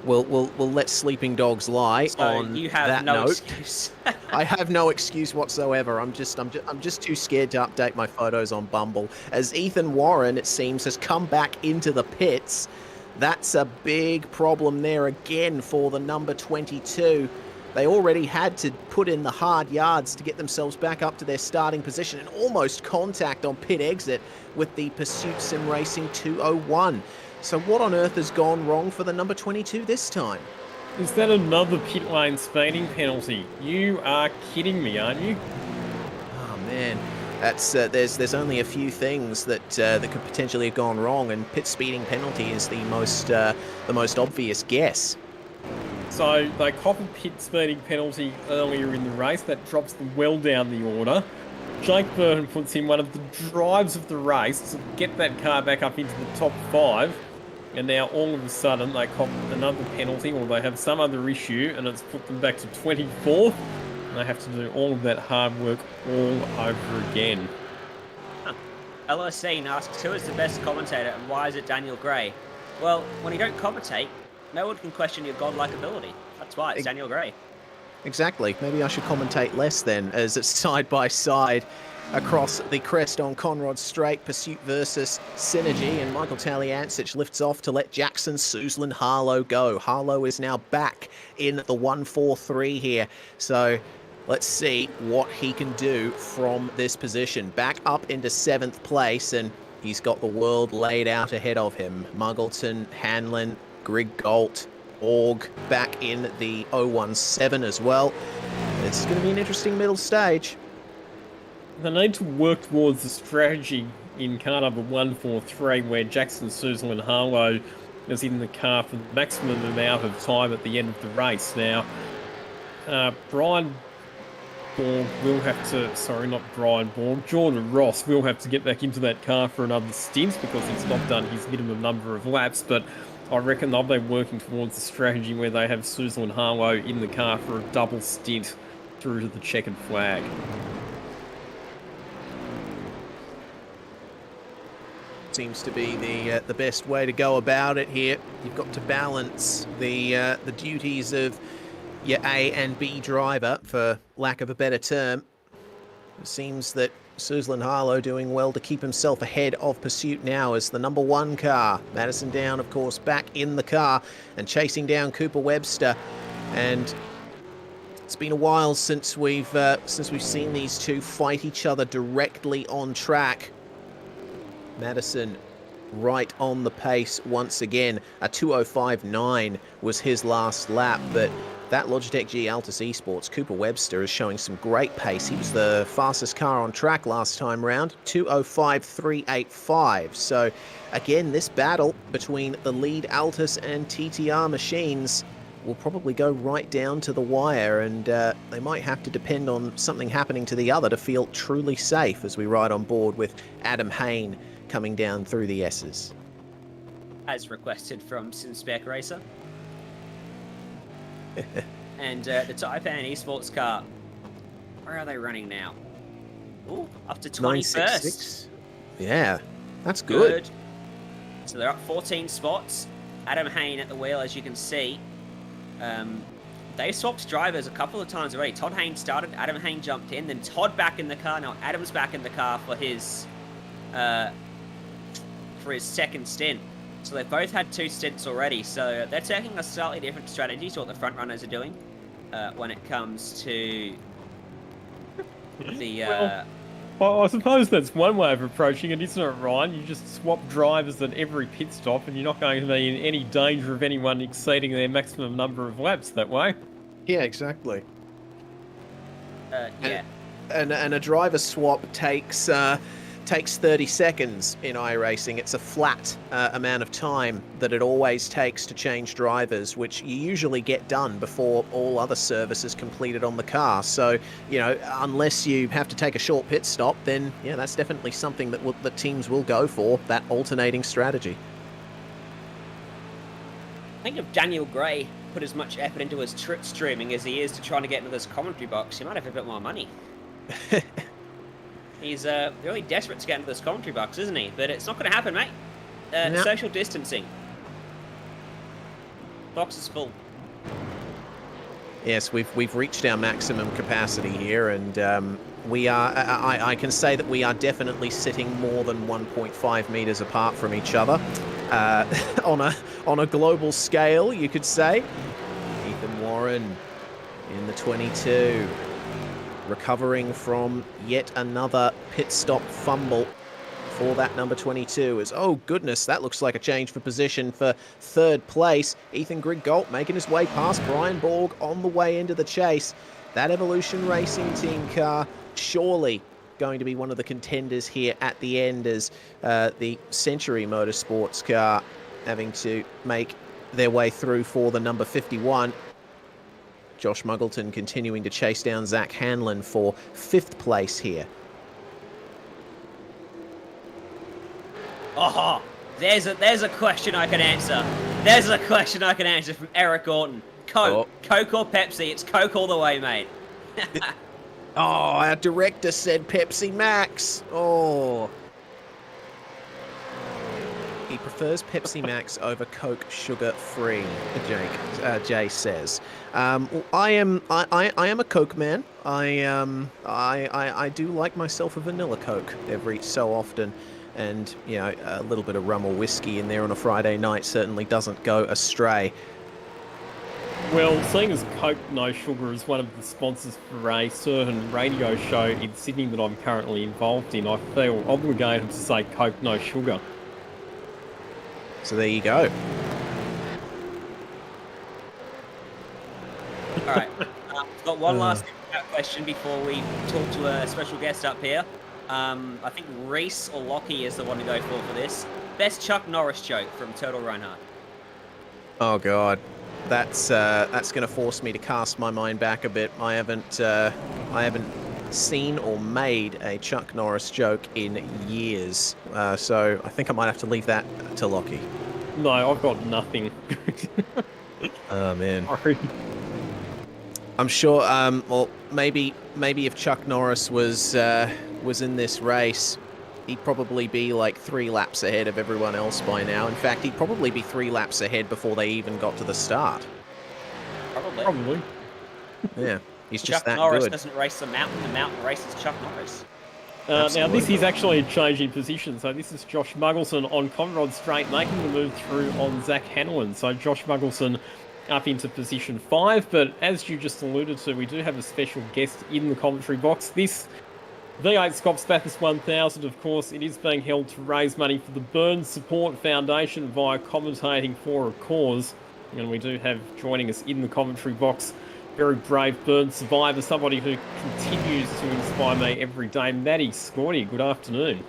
let sleeping dogs lie So on you have that no note. excuse. I have no excuse whatsoever. I'm just too scared to update my photos on Bumble. As Ethan Warren, it seems, has come back into the pits. That's a big problem there again for the number 22. They already had to put in the hard yards to get themselves back up to their starting position and almost contact on pit exit with the Pursuit Sim Racing 201. So what on earth has gone wrong for the number 22 this time? Is that another pit lane speeding penalty? You are kidding me, aren't you? Oh man, that's there's only a few things that could potentially have gone wrong, and pit speeding penalty is the most obvious guess. So they cop a pit speeding penalty earlier in the race. That drops them well down the order. Jake Burton puts in one of the drives of the race to get that car back up into the top 5. And now all of a sudden they cop another penalty, or they have some other issue, and it's put them back to 24th. And they have to do all of that hard work all over again. LSC asks, who is the best commentator and why is it Daniel Gray? Well, when you don't commentate, no one can question your godlike ability. That's why it's Daniel Gray. Exactly. Maybe I should commentate less then, as it's side by side across the crest on Conrod Straight, Pursuit versus Synergy, and Michael Taliancic lifts off to let Jackson Suzlin Harlow go. Harlow is now back in the 1-4-3 here, so let's see what he can do from this position. Back up into 7th place, and he's got the world laid out ahead of him. Muggleton, Hanlon, Greg Galt, Org back in the 017 as well. It's going to be an interesting middle stage. They need to work towards the strategy in car number 143, where Jackson Suzlin Harlow is in the car for the maximum amount of time at the end of the race. Now, Brian Borg will have to, sorry, not Brian Borg, Jordan Ross will have to get back into that car for another stint because he's not done his minimum number of laps, but I reckon they'll be working towards a strategy where they have Suzlin Harlow in the car for a double stint through to the checkered flag. Seems to be the best way to go about it here. You've got to balance the duties of your A and B driver, for lack of a better term. It seems that Suzlin Harlow doing well to keep himself ahead of Pursuit now as the number 1 car. Madison Down, of course, back in the car and chasing down Cooper Webster. And it's been a while since we've seen these two fight each other directly on track. Madison right on the pace once again. A 2:05.9 was his last lap, but that Logitech G Altus Esports, Cooper Webster, is showing some great pace. He was the fastest car on track last time round, 2:05.385. So again, this battle between the lead Altus and TTR machines will probably go right down to the wire, and they might have to depend on something happening to the other to feel truly safe as we ride on board with Adam Hayne coming down through the S's. As requested from Sinspec Racer. And the Taipan Esports car, where are they running now? Ooh, up to 21st. 966. Yeah, that's good. So they're up 14 spots. Adam Hayne at the wheel, as you can see. They swapped drivers a couple of times already. Todd Hayne started, Adam Hayne jumped in, then Todd back in the car. Now Adam's back in the car for his second stint. So they've both had 2 stints already. So they're taking a slightly different strategy to what the front runners are doing when it comes to the. Well, I suppose that's one way of approaching it, isn't it, Ryan? You just swap drivers at every pit stop, and you're not going to be in any danger of anyone exceeding their maximum number of laps that way. Yeah, exactly. Yeah. And a driver swap takes takes 30 seconds in iRacing. It's a flat amount of time that it always takes to change drivers, which you usually get done before all other service is completed on the car. So, you know, unless you have to take a short pit stop, then yeah, that's definitely something that the teams will go for, that alternating strategy. I think if Daniel Gray put as much effort into his trip streaming as he is to trying to get into this commentary box, he might have a bit more money. He's really desperate to get into this commentary box, isn't he? But it's not going to happen, mate. No. Social distancing. Box is full. Yes, we've reached our maximum capacity here, and we are. I can say that we are definitely sitting more than 1.5 meters apart from each other, on a global scale, you could say. Ethan Warren in the 22. Recovering from yet another pit stop fumble for that number 22 is, oh goodness, that looks like a change for position for third place. Ethan Griggolt making his way past Brian Borg on the way into the chase. That Evolution Racing Team car surely going to be one of the contenders here at the end, as the Century Motorsports car having to make their way through for the number 51. Josh Muggleton continuing to chase down Zach Hanlon for 5th place here. Oh, there's a question I can answer. There's a question I can answer from Eric Orton. Coke. Oh. Coke or Pepsi? It's Coke all the way, mate. Oh, our director said Pepsi Max. Oh. He prefers Pepsi Max over Coke sugar-free, Jay says. I am a Coke man. I do like myself a vanilla Coke every so often, and you know, a little bit of rum or whiskey in there on a Friday night certainly doesn't go astray. Well, seeing as Coke No Sugar is one of the sponsors for a certain radio show in Sydney that I'm currently involved in, I feel obligated to say Coke No Sugar. So there you go. All right. I've got one last question before we talk to a special guest up here. I think Reese or Lockie is the one to go for this. Best Chuck Norris joke from Turtle Reinhardt. Oh God, that's going to force me to cast my mind back a bit. I haven't seen or made a Chuck Norris joke in years, so I think I might have to leave that to Lockie. No, I've got nothing. Oh man. Sorry. I'm sure. Well, maybe if Chuck Norris was in this race, he'd probably be like 3 laps ahead of everyone else by now. In fact, he'd probably be 3 laps ahead before they even got to the start. Probably. Yeah, he's just Chuck that Norris good. doesn't race the mountain races Chuck Norris. Now this is actually a change in position, so this is Josh Muggleton on Conrod Straight, making the move through on Zach Hanlon. So Josh Muggleton up into position 5, but as you just alluded to, we do have a special guest in the commentary box. This V8SCOPS Bathurst 1000, of course, it is being held to raise money for the Burns Support Foundation via commentating for a cause. And we do have joining us in the commentary box, very brave burn survivor, somebody who continues to inspire me every day. Maddie Scorty, good afternoon.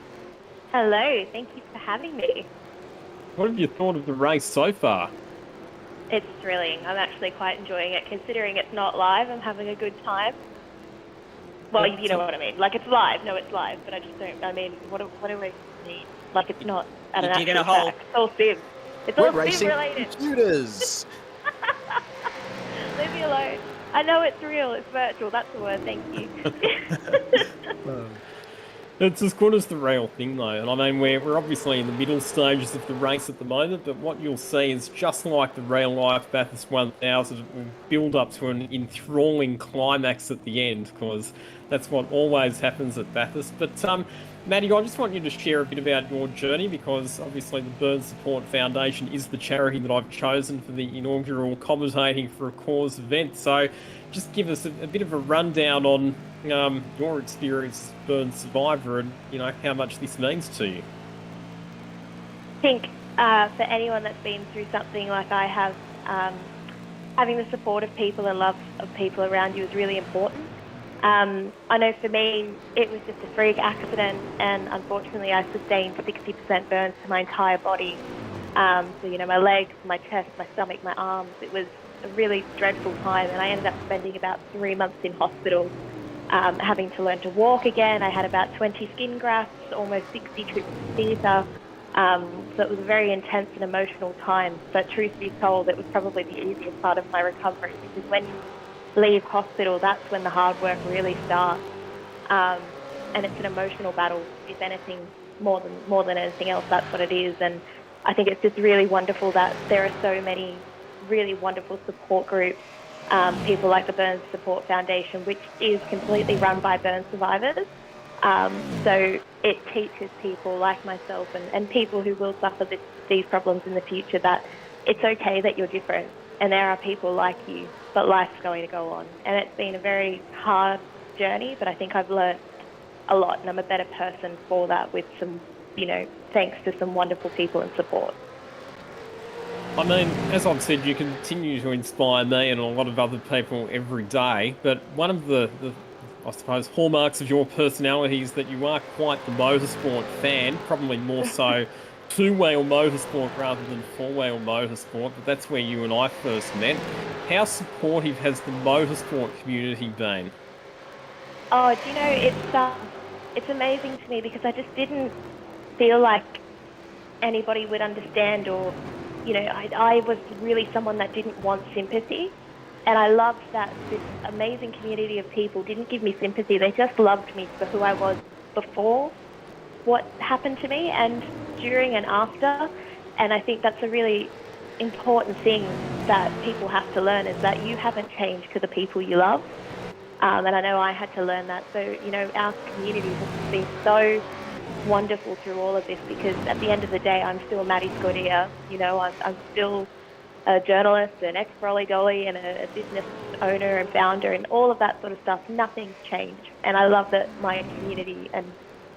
Hello, thank you for having me. What have you thought of the race so far? It's thrilling. I'm actually quite enjoying it. Considering it's not live, I'm having a good time. Well, you know what I mean. Like, it's live. No, it's live, but I just don't... I mean, what do we mean? Like, it's not at an actual track. It's all sim. It's all sim-related. Computers. Leave me alone. I know it's real. It's virtual. That's the word. Thank you. It's as good as the real thing, though. And I mean, we're obviously in the middle stages of the race at the moment, but what you'll see is just like the real-life Bathurst 1000, it will build up to an enthralling climax at the end, because that's what always happens at Bathurst. But, Maddie, I just want you to share a bit about your journey, because obviously the Burns Support Foundation is the charity that I've chosen for the inaugural Commentating for a Cause event. So just give us a bit of a rundown on your experience as Burns survivor and, you know, how much this means to you. I think for anyone that's been through something like I have, having the support of people and love of people around you is really important. I know for me, it was just a freak accident, and unfortunately I sustained 60% burns to my entire body. So, you know, my legs, my chest, my stomach, my arms. It was a really dreadful time, and I ended up spending about 3 months in hospital, having to learn to walk again. I had about 20 skin grafts, almost 60 trips to theatre. So it was a very intense and emotional time. But truth be told, it was probably the easiest part of my recovery, because when you leave hospital, that's when the hard work really starts. And it's an emotional battle, if anything, more than anything else. That's what it is. And I think it's just really wonderful that there are so many really wonderful support groups, people like the Burns Support Foundation, which is completely run by burn survivors. So it teaches people like myself and people who will suffer these problems in the future that it's okay that you're different, and there are people like you, but life's going to go on. And it's been a very hard journey, but I think I've learnt a lot, and I'm a better person for that, with some, you know, thanks to some wonderful people and support. I mean, as I've said, you continue to inspire me and a lot of other people every day, but one of the I suppose, hallmarks of your personality is that you are quite the motorsport fan, probably more so two-wheel motorsport rather than four-wheel motorsport, but that's where you and I first met. How supportive has the motorsport community been? Oh, do you know, it's amazing to me, because I just didn't feel like anybody would understand, or, you know, I was really someone that didn't want sympathy. And I loved that this amazing community of people didn't give me sympathy. They just loved me for who I was before what happened to me, and during and after. And I think that's a really important thing that people have to learn, is that you haven't changed to the people you love. And I know I had to learn that. So, you know, our community has been so wonderful through all of this, because at the end of the day, I'm still Maddie Scottia. You know, I'm still a journalist, an ex-brolly dolly, and a business owner and founder, and all of that sort of stuff. Nothing's changed. And I love that my community and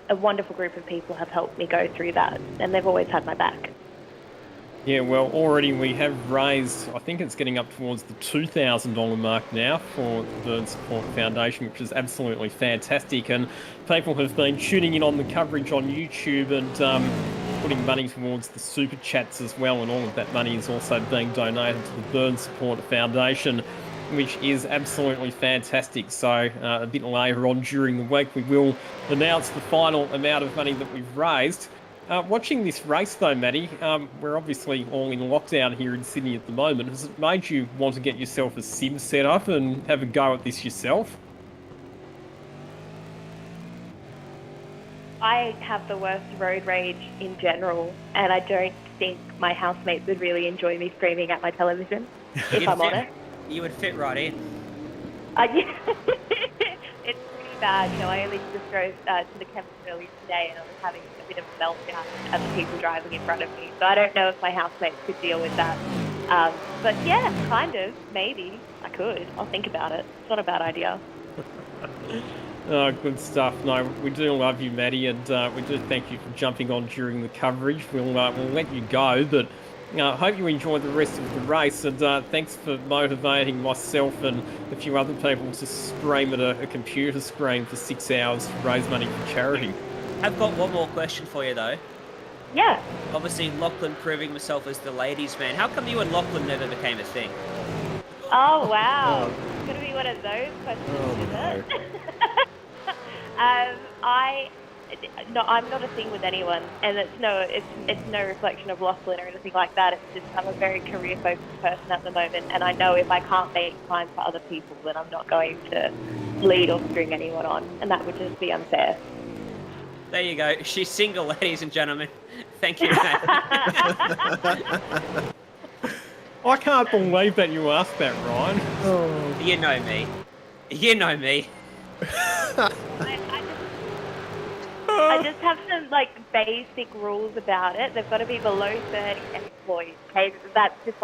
a wonderful group of people have helped me go through that, and they've always had my back. Yeah, well, already we have raised, I think it's getting up towards the $2,000 mark now for the Burn Support Foundation, which is absolutely fantastic. And people have been tuning in on the coverage on YouTube and putting money towards the super chats as well. And all of that money is also being donated to the Burn Support Foundation, which is absolutely fantastic. So a bit later on during the week, we will announce the final amount of money that we've raised. Watching this race though, Maddie, we're obviously all in lockdown here in Sydney at the moment. Has it made you want to get yourself a sim set up and have a go at this yourself? I have the worst road rage in general, and I don't think my housemates would really enjoy me screaming at my television, if I'm honest. You would fit right in. Yeah. It's pretty bad. You know, I only just drove to the chemist earlier today, and I was having a bit of a meltdown at the people driving in front of me. So I don't know if my housemates could deal with that. But yeah, kind of. Maybe I could. I'll think about it. It's not a bad idea. Oh, good stuff. No, we do love you, Maddie, and we do thank you for jumping on during the coverage. We'll let you go, but hope you enjoy the rest of the race, and thanks for motivating myself and a few other people to scream at a computer screen for 6 hours to raise money for charity. I've got one more question for you, though. Yeah. Obviously, Lachlan proving himself as the ladies' man. How come you and Lachlan never became a thing? Oh, wow. It's going to be one of those questions, isn't it? I'm not a thing with anyone, and it's no reflection of Lachlan or anything like that. It's just I'm a very career-focused person at the moment, and I know if I can't make time for other people, then I'm not going to lead or string anyone on, and that would just be unfair. There you go. She's single, ladies and gentlemen. Thank you, Matt. I can't believe that you asked that, Ryan. Oh. You know me. You know me. I just have some basic rules about it. They've got to be below 30 and employed. Okay, that's just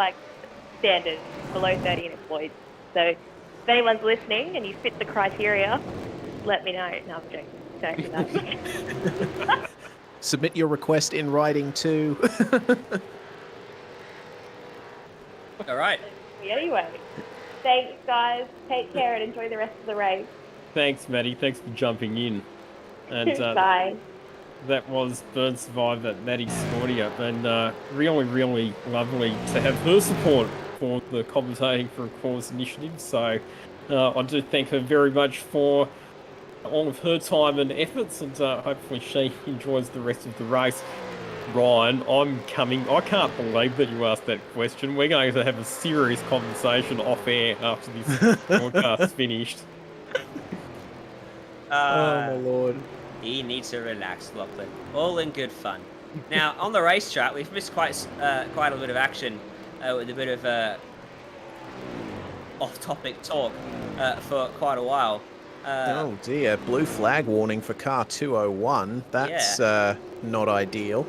standard, below 30 and employed. So if anyone's listening and you fit the criteria, let me know. No, I'm joking. Don't do that. Submit your request in writing too. All right. Anyway, thanks guys. Take care and enjoy the rest of the race. Thanks, Maddie. Thanks for jumping in. And Bye. that was Burn Survivor, Maddie Scordia, and really, really lovely to have her support for the Commentating for a Cause initiative. So I do thank her very much for all of her time and efforts, and hopefully she enjoys the rest of the race. Ryan, I can't believe that you asked that question. We're going to have a serious conversation off air after this broadcast's finished. Oh my lord. He needs to relax, Lachlan. All in good fun. Now, on the racetrack, we've missed quite a bit of action with a bit of off-topic talk for quite a while. Oh dear, blue flag warning for car 201. That's not ideal.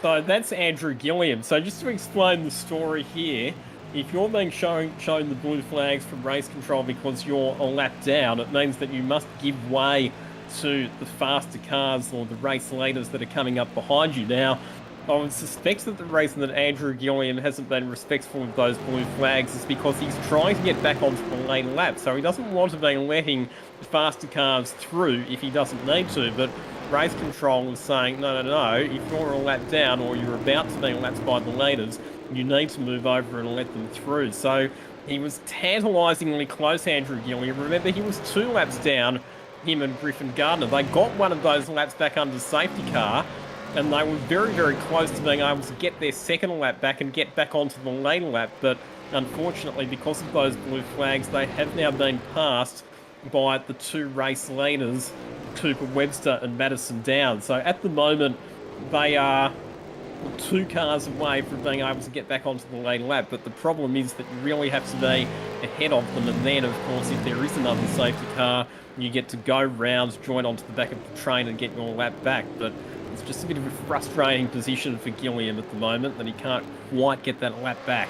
So that's Andrew Gilliam. So just to explain the story here, if you're being shown the blue flags from race control because you're a lap down, it means that you must give way to the faster cars or the race leaders that are coming up behind you. Now, I would suspect that the reason that Andrew Gilliam hasn't been respectful of those blue flags is because he's trying to get back onto the lane lap. So he doesn't want to be letting the faster cars through if he doesn't need to. But race control is saying, no, if you're a lap down or you're about to be lapped by the leaders, you need to move over and let them through. So he was tantalisingly close, Andrew Gilliam. Remember, he was 2 laps down, him and Griffin Gardner. They got one of those laps back under safety car, and they were very, very close to being able to get their second lap back and get back onto the lead lap. But unfortunately, because of those blue flags, they have now been passed by the 2 race leaders, Cooper Webster and Madison Downs. So at the moment, they are 2 cars away from being able to get back onto the lead lap. But the problem is that you really have to be ahead of them. And then, of course, if there is another safety car, you get to go round, join onto the back of the train and get your lap back. But it's just a bit of a frustrating position for Gilliam at the moment that he can't quite get that lap back.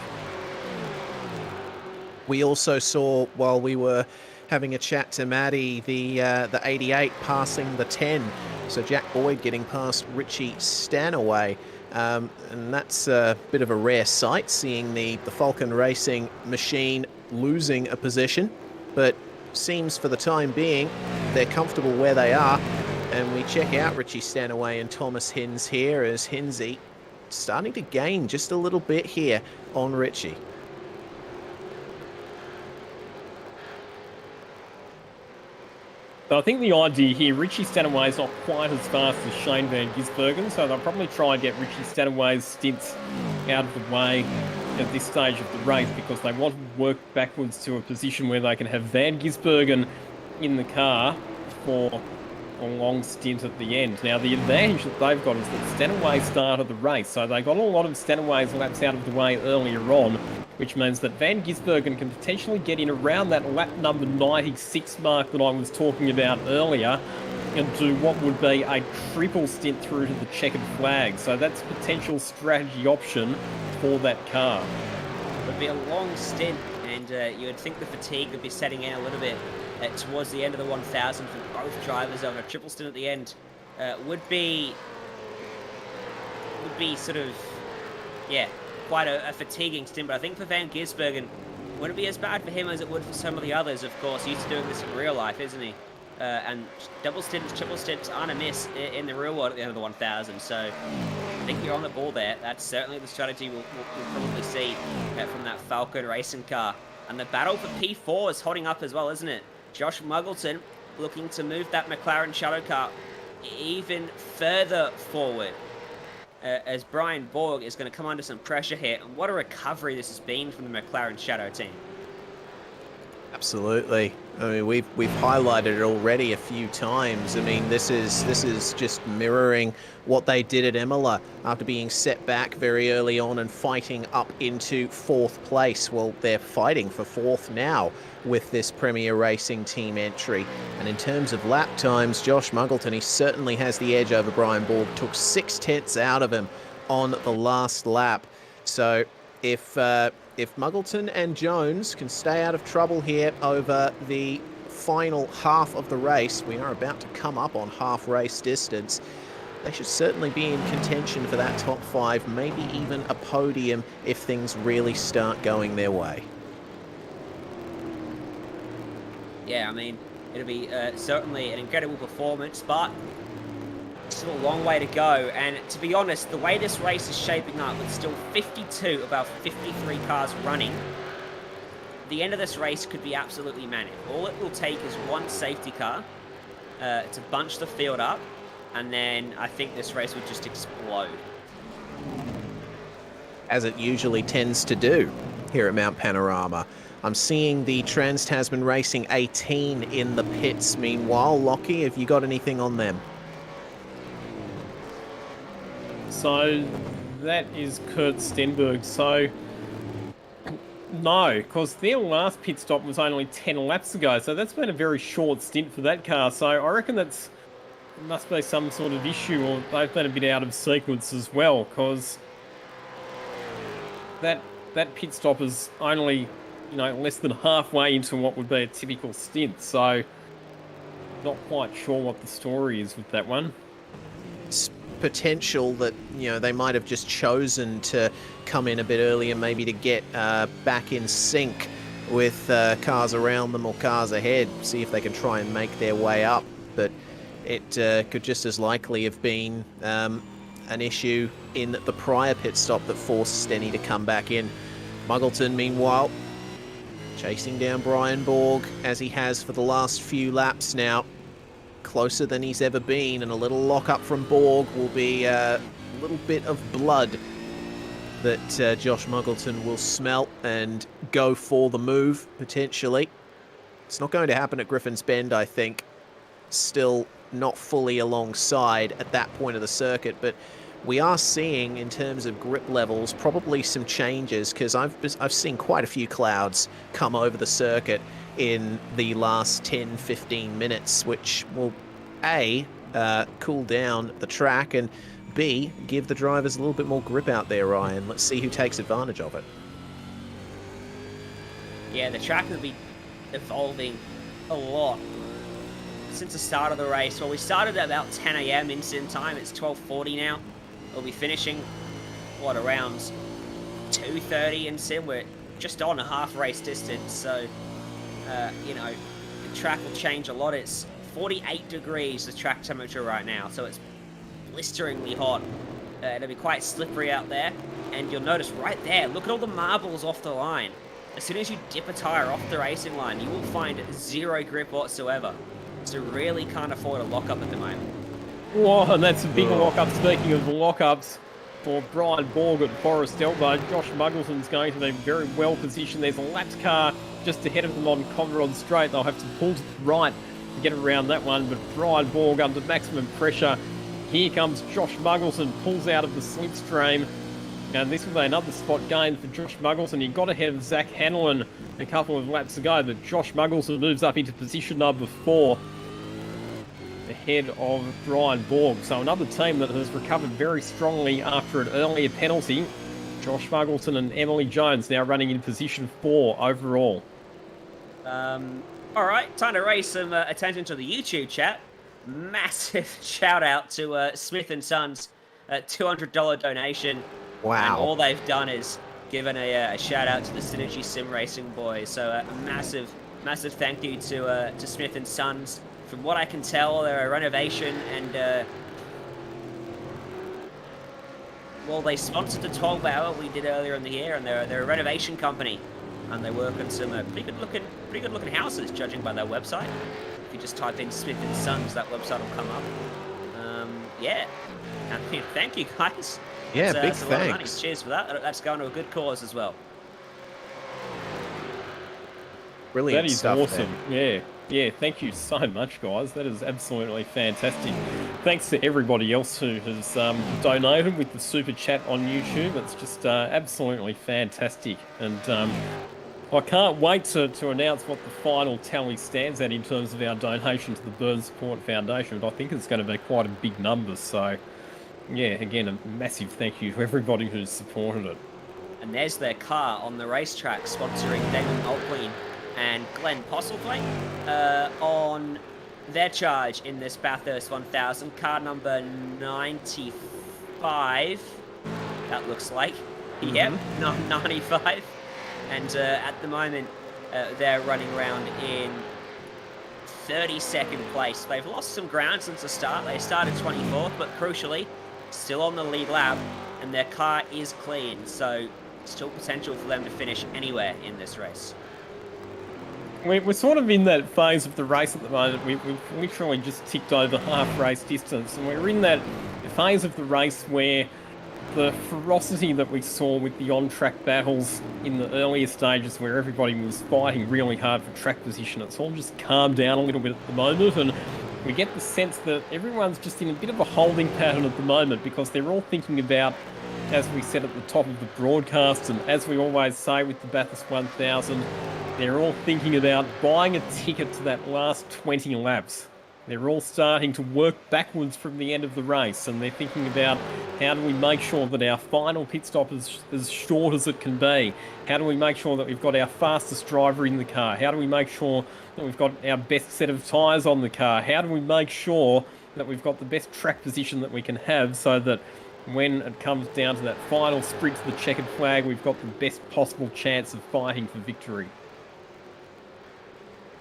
We also saw, while we were having a chat to Maddie, the 88 passing the 10. So Jack Boyd getting past Richie Stanaway. And that's a bit of a rare sight, seeing the Falcon Racing machine losing a position. But seems for the time being, they're comfortable where they are. And we check out Richie Stanaway and Thomas Hinz here as Hinsey starting to gain just a little bit here on Richie. So I think the idea here, Richie Stanaway is not quite as fast as Shane Van Gisbergen, so they'll probably try and get Richie Stanaway's stints out of the way at this stage of the race because they want to work backwards to a position where they can have Van Gisbergen in the car for a long stint at the end. Now, the advantage that they've got is that Stanaway started the race, so they got a lot of Stanaway's laps out of the way earlier on, which means that Van Gisbergen can potentially get in around that lap number 96 mark that I was talking about earlier and do what would be a triple stint through to the checkered flag. So that's a potential strategy option for that car. It would be a long stint, and you would think the fatigue would be setting in a little bit towards the end of the 1000 for both drivers. On a triple stint at the end would be sort of, quite a fatiguing stint. But I think for Van Gisbergen, wouldn't be as bad for him as it would for some of the others, of course. He's used to doing this in real life, isn't he? And double stints, triple stints aren't a miss in the real world at the end of the 1000. So I think you're on the ball there. That's certainly the strategy we'll probably see from that Falcon Racing car. And the battle for P4 is hotting up as well, isn't it? Josh Muggleton looking to move that McLaren Shadow car even further forward as Brian Borg is going to come under some pressure here. And what a recovery this has been from the McLaren Shadow team. Absolutely. I mean, we've highlighted it already a few times. I mean, this is just mirroring what they did at Imola after being set back very early on and fighting up into 4th place. Well, they're fighting for 4th now with this Premier Racing team entry. And in terms of lap times, Josh Muggleton, he certainly has the edge over Brian Borg. Took 6/10 out of him on the last lap. So if Muggleton and Jones can stay out of trouble here over the final half of the race, we are about to come up on half race distance, they should certainly be in contention for that top 5, maybe even a podium if things really start going their way. Yeah, I mean, it'll be certainly an incredible performance, but still a long way to go. And to be honest, the way this race is shaping up, with still 52 of our 53 cars running, the end of this race could be absolutely manic. All it will take is one safety car to bunch the field up, and then I think this race would just explode. As it usually tends to do here at Mount Panorama. I'm seeing the Trans-Tasman Racing 18 in the pits. Meanwhile, Lockie, have you got anything on them? So that is Kurt Stenberg. So no, because their last pit stop was only 10 laps ago. So that's been a very short stint for that car. So I reckon must be some sort of issue, or they've been a bit out of sequence as well, because that pit stop is only, less than halfway into what would be a typical stint. So not quite sure what the story is with that one. It's potential that, they might have just chosen to come in a bit earlier, maybe to get back in sync with cars around them or cars ahead, see if they can try and make their way up. But it could just as likely have been an issue in the prior pit stop that forced Stenny to come back in. Muggleton, meanwhile, chasing down Brian Borg, as he has for the last few laps now. Closer than he's ever been, and a little lock-up from Borg will be a little bit of blood that Josh Muggleton will smell and go for the move, potentially. It's not going to happen at Griffin's Bend, I think. Still not fully alongside at that point of the circuit, but we are seeing, in terms of grip levels, probably some changes, because I've seen quite a few clouds come over the circuit in the last 10-15 minutes, which will A, cool down the track, and B, give the drivers a little bit more grip out there, Ryan. Let's see who takes advantage of it. Yeah, the track will be evolving a lot since the start of the race. Well, we started at about 10 a.m. in sim time. It's 12:40 now. We'll be finishing, around 2:30 in sim. We're just on a half race distance, so, the track will change a lot. It's 48 degrees, the track temperature right now, so it's blisteringly hot. It'll be quite slippery out there, and you'll notice right there, look at all the marbles off the line. As soon as you dip a tire off the racing line, you will find zero grip whatsoever. So really can't afford a lock-up at the moment. Whoa, and that's a big lock-up. Speaking of lock-ups, for Brian Borg at Forest Elbow, Josh Muggleton's going to be very well positioned. There's a lapped car just ahead of them on Conrod Straight. They'll have to pull to the right to get around that one, but Brian Borg under maximum pressure. Here comes Josh Muggleton, pulls out of the slipstream, and this will be another spot gain for Josh Muggleton. He got ahead of Zach Hanlon a couple of laps ago, but Josh Muggleton moves up into position number 4 ahead of Brian Borg. So another team that has recovered very strongly after an earlier penalty. Josh Muggleton and Emily Jones now running in position 4 overall. All right, time to raise some attention to the YouTube chat. Massive shout out to Smith & Sons, $200 donation. Wow. And all they've done is given a shout out to the Synergy Sim Racing boys. So a massive thank you to Smith & Sons. From what I can tell, they're a renovation and they sponsored the 12-hour we did earlier in the year, and they're a renovation company, and they work on some pretty good looking houses, judging by their website. If you just type in Smith & Sons, that website will come up. Yeah, and thank you guys. Yeah, big that's a lot of money. thanks. Cheers for that. That's going to a good cause as well. Brilliant That is stuff awesome. there. Yeah, thank you so much, guys. That is absolutely fantastic. Thanks to everybody else who has donated with the super chat on YouTube. It's just absolutely fantastic. And I can't wait to announce what the final tally stands at in terms of our donation to the Burn Support Foundation. But I think it's going to be quite a big number. So, yeah, again, a massive thank you to everybody who's supported it. And there's their car on the racetrack, sponsoring Damon Mulqueen and Glenn Postlethwaite on their charge in this Bathurst 1000. Car number 95, that looks like. Yep, 95. And at the moment, they're running around in 32nd place. They've lost some ground since the start. They started 24th, but crucially, still on the lead lap, and their car is clean, so still potential for them to finish anywhere in this race. We're sort of in that phase of the race at the moment. We've literally just ticked over half race distance, and we're in that phase of the race where the ferocity that we saw with the on-track battles in the earlier stages, where everybody was fighting really hard for track position, it's all just calmed down a little bit at the moment, and we get the sense that everyone's just in a bit of a holding pattern at the moment, because they're all thinking about, as we said at the top of the broadcast, and as we always say with the Bathurst 1000, they're all thinking about buying a ticket to that last 20 laps. They're all starting to work backwards from the end of the race, and they're thinking about how do we make sure that our final pit stop is as short as it can be? How do we make sure that we've got our fastest driver in the car? How do we make sure that we've got our best set of tyres on the car? How do we make sure that we've got the best track position that we can have, so that when it comes down to that final sprint to the checkered flag, we've got the best possible chance of fighting for victory?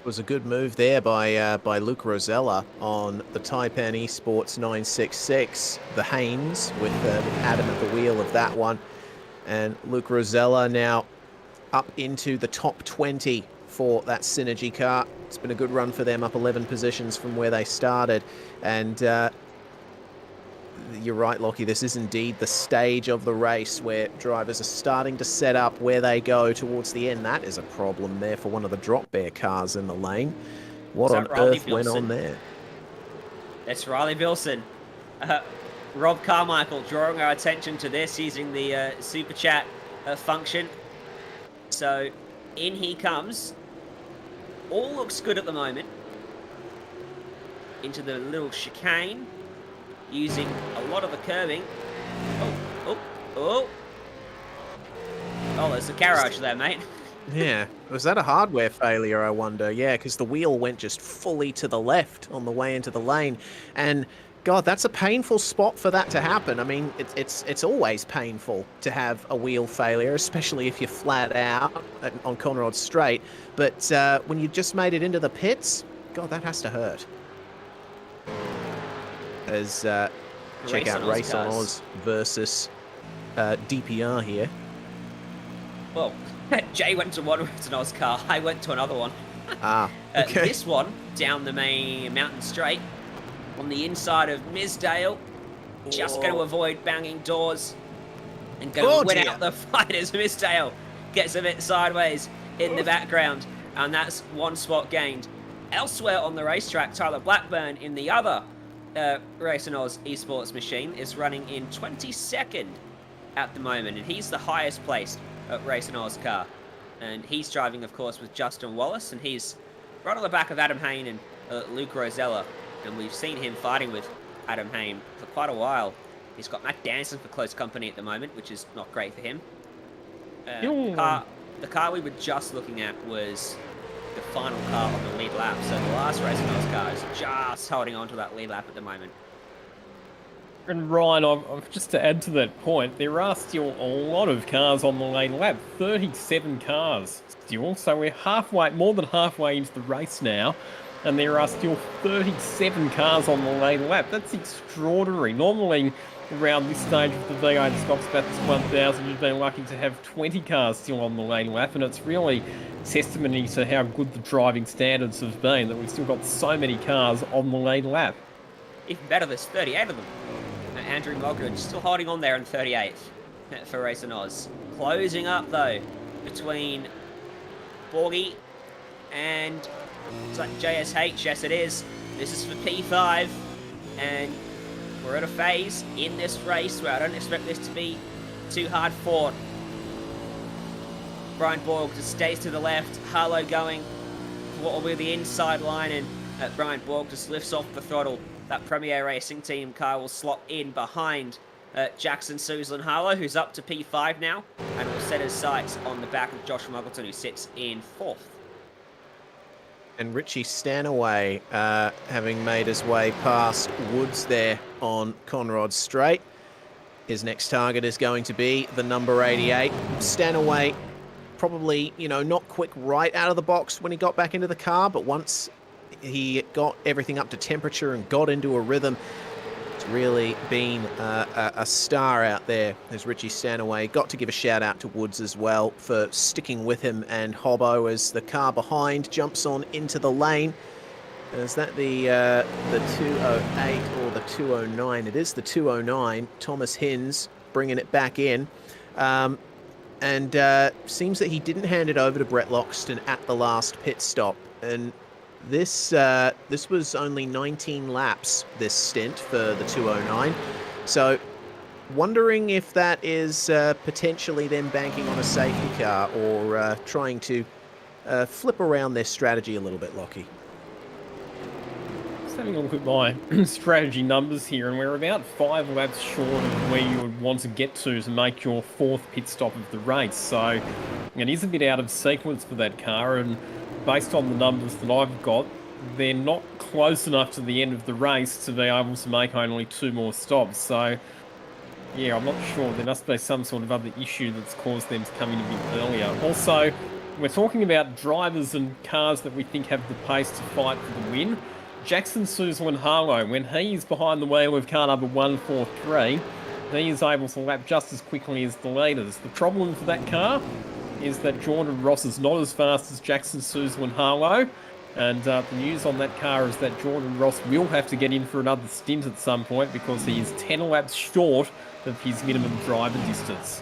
It was a good move there by Luke Rosella on the Taipan Esports 966, the Haynes, with Adam at the wheel of that one. And Luke Rosella now up into the top 20 for that Synergy car. It's been a good run for them, up 11 positions from where they started. And you're right, Lockie, this is indeed the stage of the race where drivers are starting to set up where they go towards the end. That is a problem there for one of the drop bear cars in the lane. What on earth went on there? That's Riley Bilson. Rob Carmichael drawing our attention to this using the super chat function. So in he comes. All looks good at the moment. Into the little chicane. Using a lot of the curving. Oh, there's a garage there, mate. Yeah, was that a hardware failure, I wonder? Yeah, because the wheel went just fully to the left on the way into the lane. And God, that's a painful spot for that to happen. I mean, it's always painful to have a wheel failure, especially if you're flat out on Conrod Straight. But when you just made it into the pits, God, that has to hurt. As check out Race on Oz versus DPR here. Well, Jay went to one Race on Oz car. I went to another one. Okay. This one down the main mountain straight on the inside of Misdale. Just going to avoid banging doors and going to win out the fight as Misdale gets a bit sideways in the background, and that's one spot gained. Elsewhere on the racetrack, Tyler Blackburn in the other Race and Oz esports machine is running in 22nd at the moment, and he's the highest placed Race and Oz car, and he's driving of course with Justin Wallace, and he's right on the back of Adam Hayne and Luke Rosella, and we've seen him fighting with Adam Hayne for quite a while. He's got Matt Danson for close company at the moment, which is not great for him. The car we were just looking at was the final car on the lead lap, so the last Race and Oz car is just holding on to that lead lap at the moment. And Ryan, just to add to that point, there are still a lot of cars on the lead lap, 37 cars still, so we're more than halfway into the race now, and there are still 37 cars on the lead lap. That's extraordinary. Normally, around this stage of the V8SCOPS Bathurst 1000, you've been lucky to have 20 cars still on the lead lap, and it's really testimony to how good the driving standards have been that we've still got so many cars on the lead lap. Even better, there's 38 of them. Andrew Mogridge still holding on there in 38th for Race and Oz. Closing up though between Borgie and it's like JSH. Yes, it is. This is for P5, and we're at a phase in this race where I don't expect this to be too hard fought. Brian Borg just stays to the left. Harlow going for what will be the inside line, and Brian Borg just lifts off the throttle. That Premier Racing Team car will slot in behind Jackson Susan Harlow, who's up to P5 now, and will set his sights on the back of Josh Muggleton, who sits in 4th. And Richie Stanaway having made his way past Woods there on Conrod Straight. His next target is going to be the number 88. Stanaway probably, not quick right out of the box when he got back into the car, but once he got everything up to temperature and got into a rhythm. It's really been a star out there, as Richie Stanaway. Got to give a shout out to Woods as well for sticking with him and Hobbo as the car behind jumps on into the lane. Is that the 208 or the 209? It is the 209. Thomas Hinz bringing it back in. And seems that he didn't hand it over to Brett Loxton at the last pit stop. And this was only 19 laps, this stint for the 209. So wondering if that is potentially them banking on a safety car or trying to flip around their strategy a little bit, Lockie. Having a look at my strategy numbers here, and we're about 5 laps short of where you would want to get to make your 4th pit stop of the race. So it is a bit out of sequence for that car, and based on the numbers that I've got, they're not close enough to the end of the race to be able to make only 2 more stops. So yeah, I'm not sure. There must be some sort of other issue that's caused them to come in a bit earlier. Also, we're talking about drivers and cars that we think have the pace to fight for the win. Jackson Suzlin Harlow, when he is behind the wheel of car number 143, he is able to lap just as quickly as the leaders. The problem for that car is that Jordan Ross is not as fast as Jackson Suzlin Harlow, and the news on that car is that Jordan Ross will have to get in for another stint at some point because he is 10 laps short of his minimum driver distance.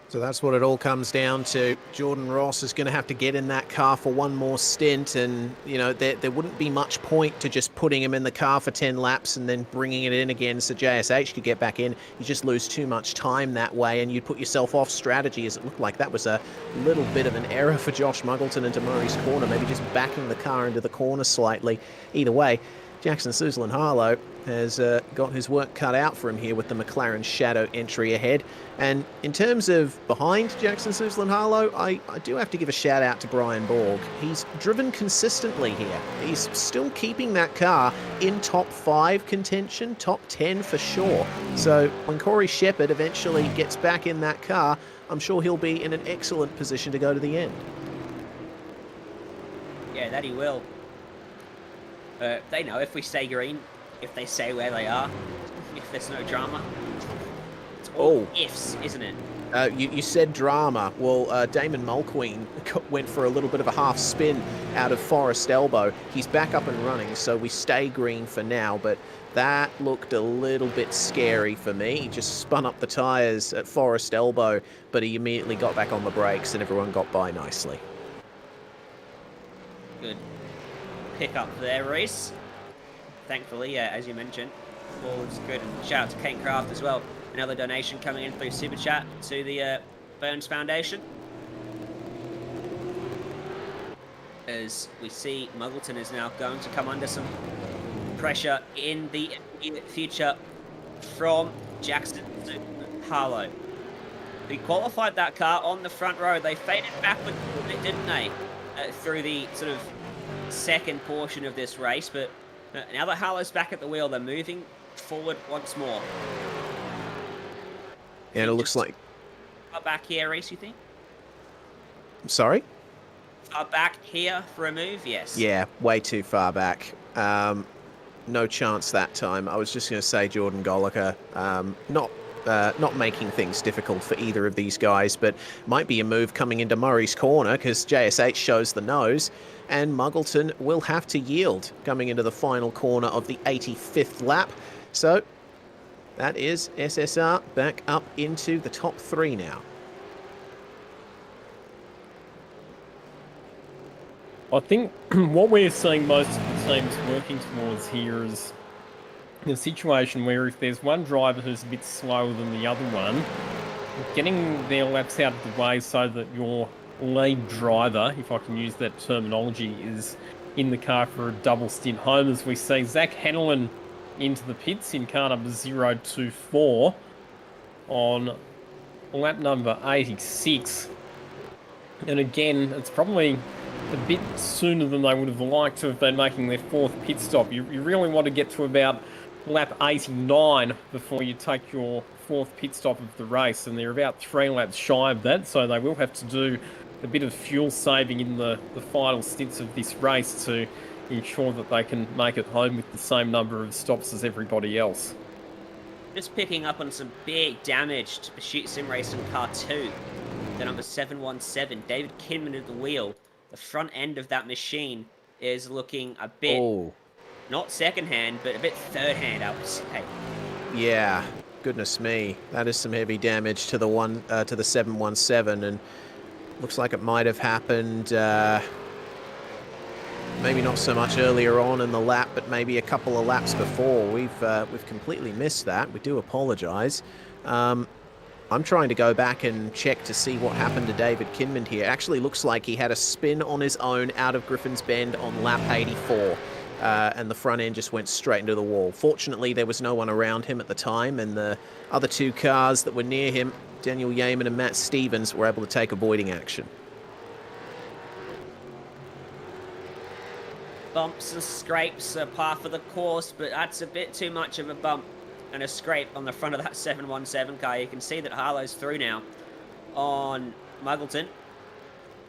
So that's what it all comes down to. Jordan Ross is going to have to get in that car for one more stint, and you know there wouldn't be much point to just putting him in the car for 10 laps and then bringing it in again so JSH could get back in. You just lose too much time that way, and you'd put yourself off strategy, as it looked like that was a little bit of an error for Josh Muggleton into Murray's corner, maybe just backing the car into the corner slightly. Either way, Jackson Suzlin Harlow has got his work cut out for him here with the McLaren Shadow entry ahead. And in terms of behind Jackson Suzlin Harlow, I do have to give a shout out to Brian Borg. He's driven consistently here. He's still keeping that car in top 5 contention, top 10 for sure. So when Corey Shepherd eventually gets back in that car, I'm sure he'll be in an excellent position to go to the end. Yeah, that he will. They know if we stay green, if they stay where they are, if there's no drama. It's all ifs, isn't it? You said drama. Well, Damon Mulqueen went for a little bit of a half spin out of Forest Elbow. He's back up and running, so we stay green for now, but that looked a little bit scary for me. He just spun up the tyres at Forest Elbow, but he immediately got back on the brakes and everyone got by nicely. Good pick up there, Reese. Thankfully, as you mentioned, all was good. And shout out to Kate Craft as well. Another donation coming in through Super Chat to the Burns Foundation. As we see, Muggleton is now going to come under some pressure in the future from Jackson Harlow. He qualified that car on the front row. They faded backward a bit, didn't they? Through the sort of second portion of this race, but now that Harlow's back at the wheel, they're moving forward once more. And it looks like... Back here, Reese, you think? Sorry? Back here for a move, yes. Yeah, way too far back. No chance that time. I was just going to say Jordan Goliker, not making things difficult for either of these guys, but might be a move coming into Murray's corner because JSH shows the nose, and Muggleton will have to yield coming into the final corner of the 85th lap. So that is SSR back up into the top 3 now. I think what we're seeing most of the teams working towards here is a situation where if there's one driver who's a bit slower than the other one, getting their laps out of the way so that your lead driver, if I can use that terminology, is in the car for a double stint home, as we see Zach Hanlon into the pits in car number 024 on lap number 86. And again, it's probably a bit sooner than they would have liked to have been making their 4th pit stop. You really want to get to about lap 89 before you take your 4th pit stop of the race, and they're about 3 laps shy of that, so they will have to do a bit of fuel saving in the final stints of this race to ensure that they can make it home with the same number of stops as everybody else. Just picking up on some big damage to Pursuit Sim Racing Car 2. The number 717, David Kinman at the wheel. The front end of that machine is looking a bit, not second-hand, but a bit third-hand, I would say. Yeah, goodness me. That is some heavy damage to the 717, and looks like it might have happened maybe not so much earlier on in the lap, but maybe a couple of laps before. We've completely missed that. We do apologise. I'm trying to go back and check to see what happened to David Kinman here. Actually looks like he had a spin on his own out of Griffin's Bend on lap 84. And the front end just went straight into the wall. Fortunately, there was no one around him at the time, and the other two cars that were near him, Daniel Yeaman and Matt Stevens, were able to take avoiding action. Bumps and scrapes are par for the course, but that's a bit too much of a bump and a scrape on the front of that 717 car. You can see that Harlow's through now on Muggleton,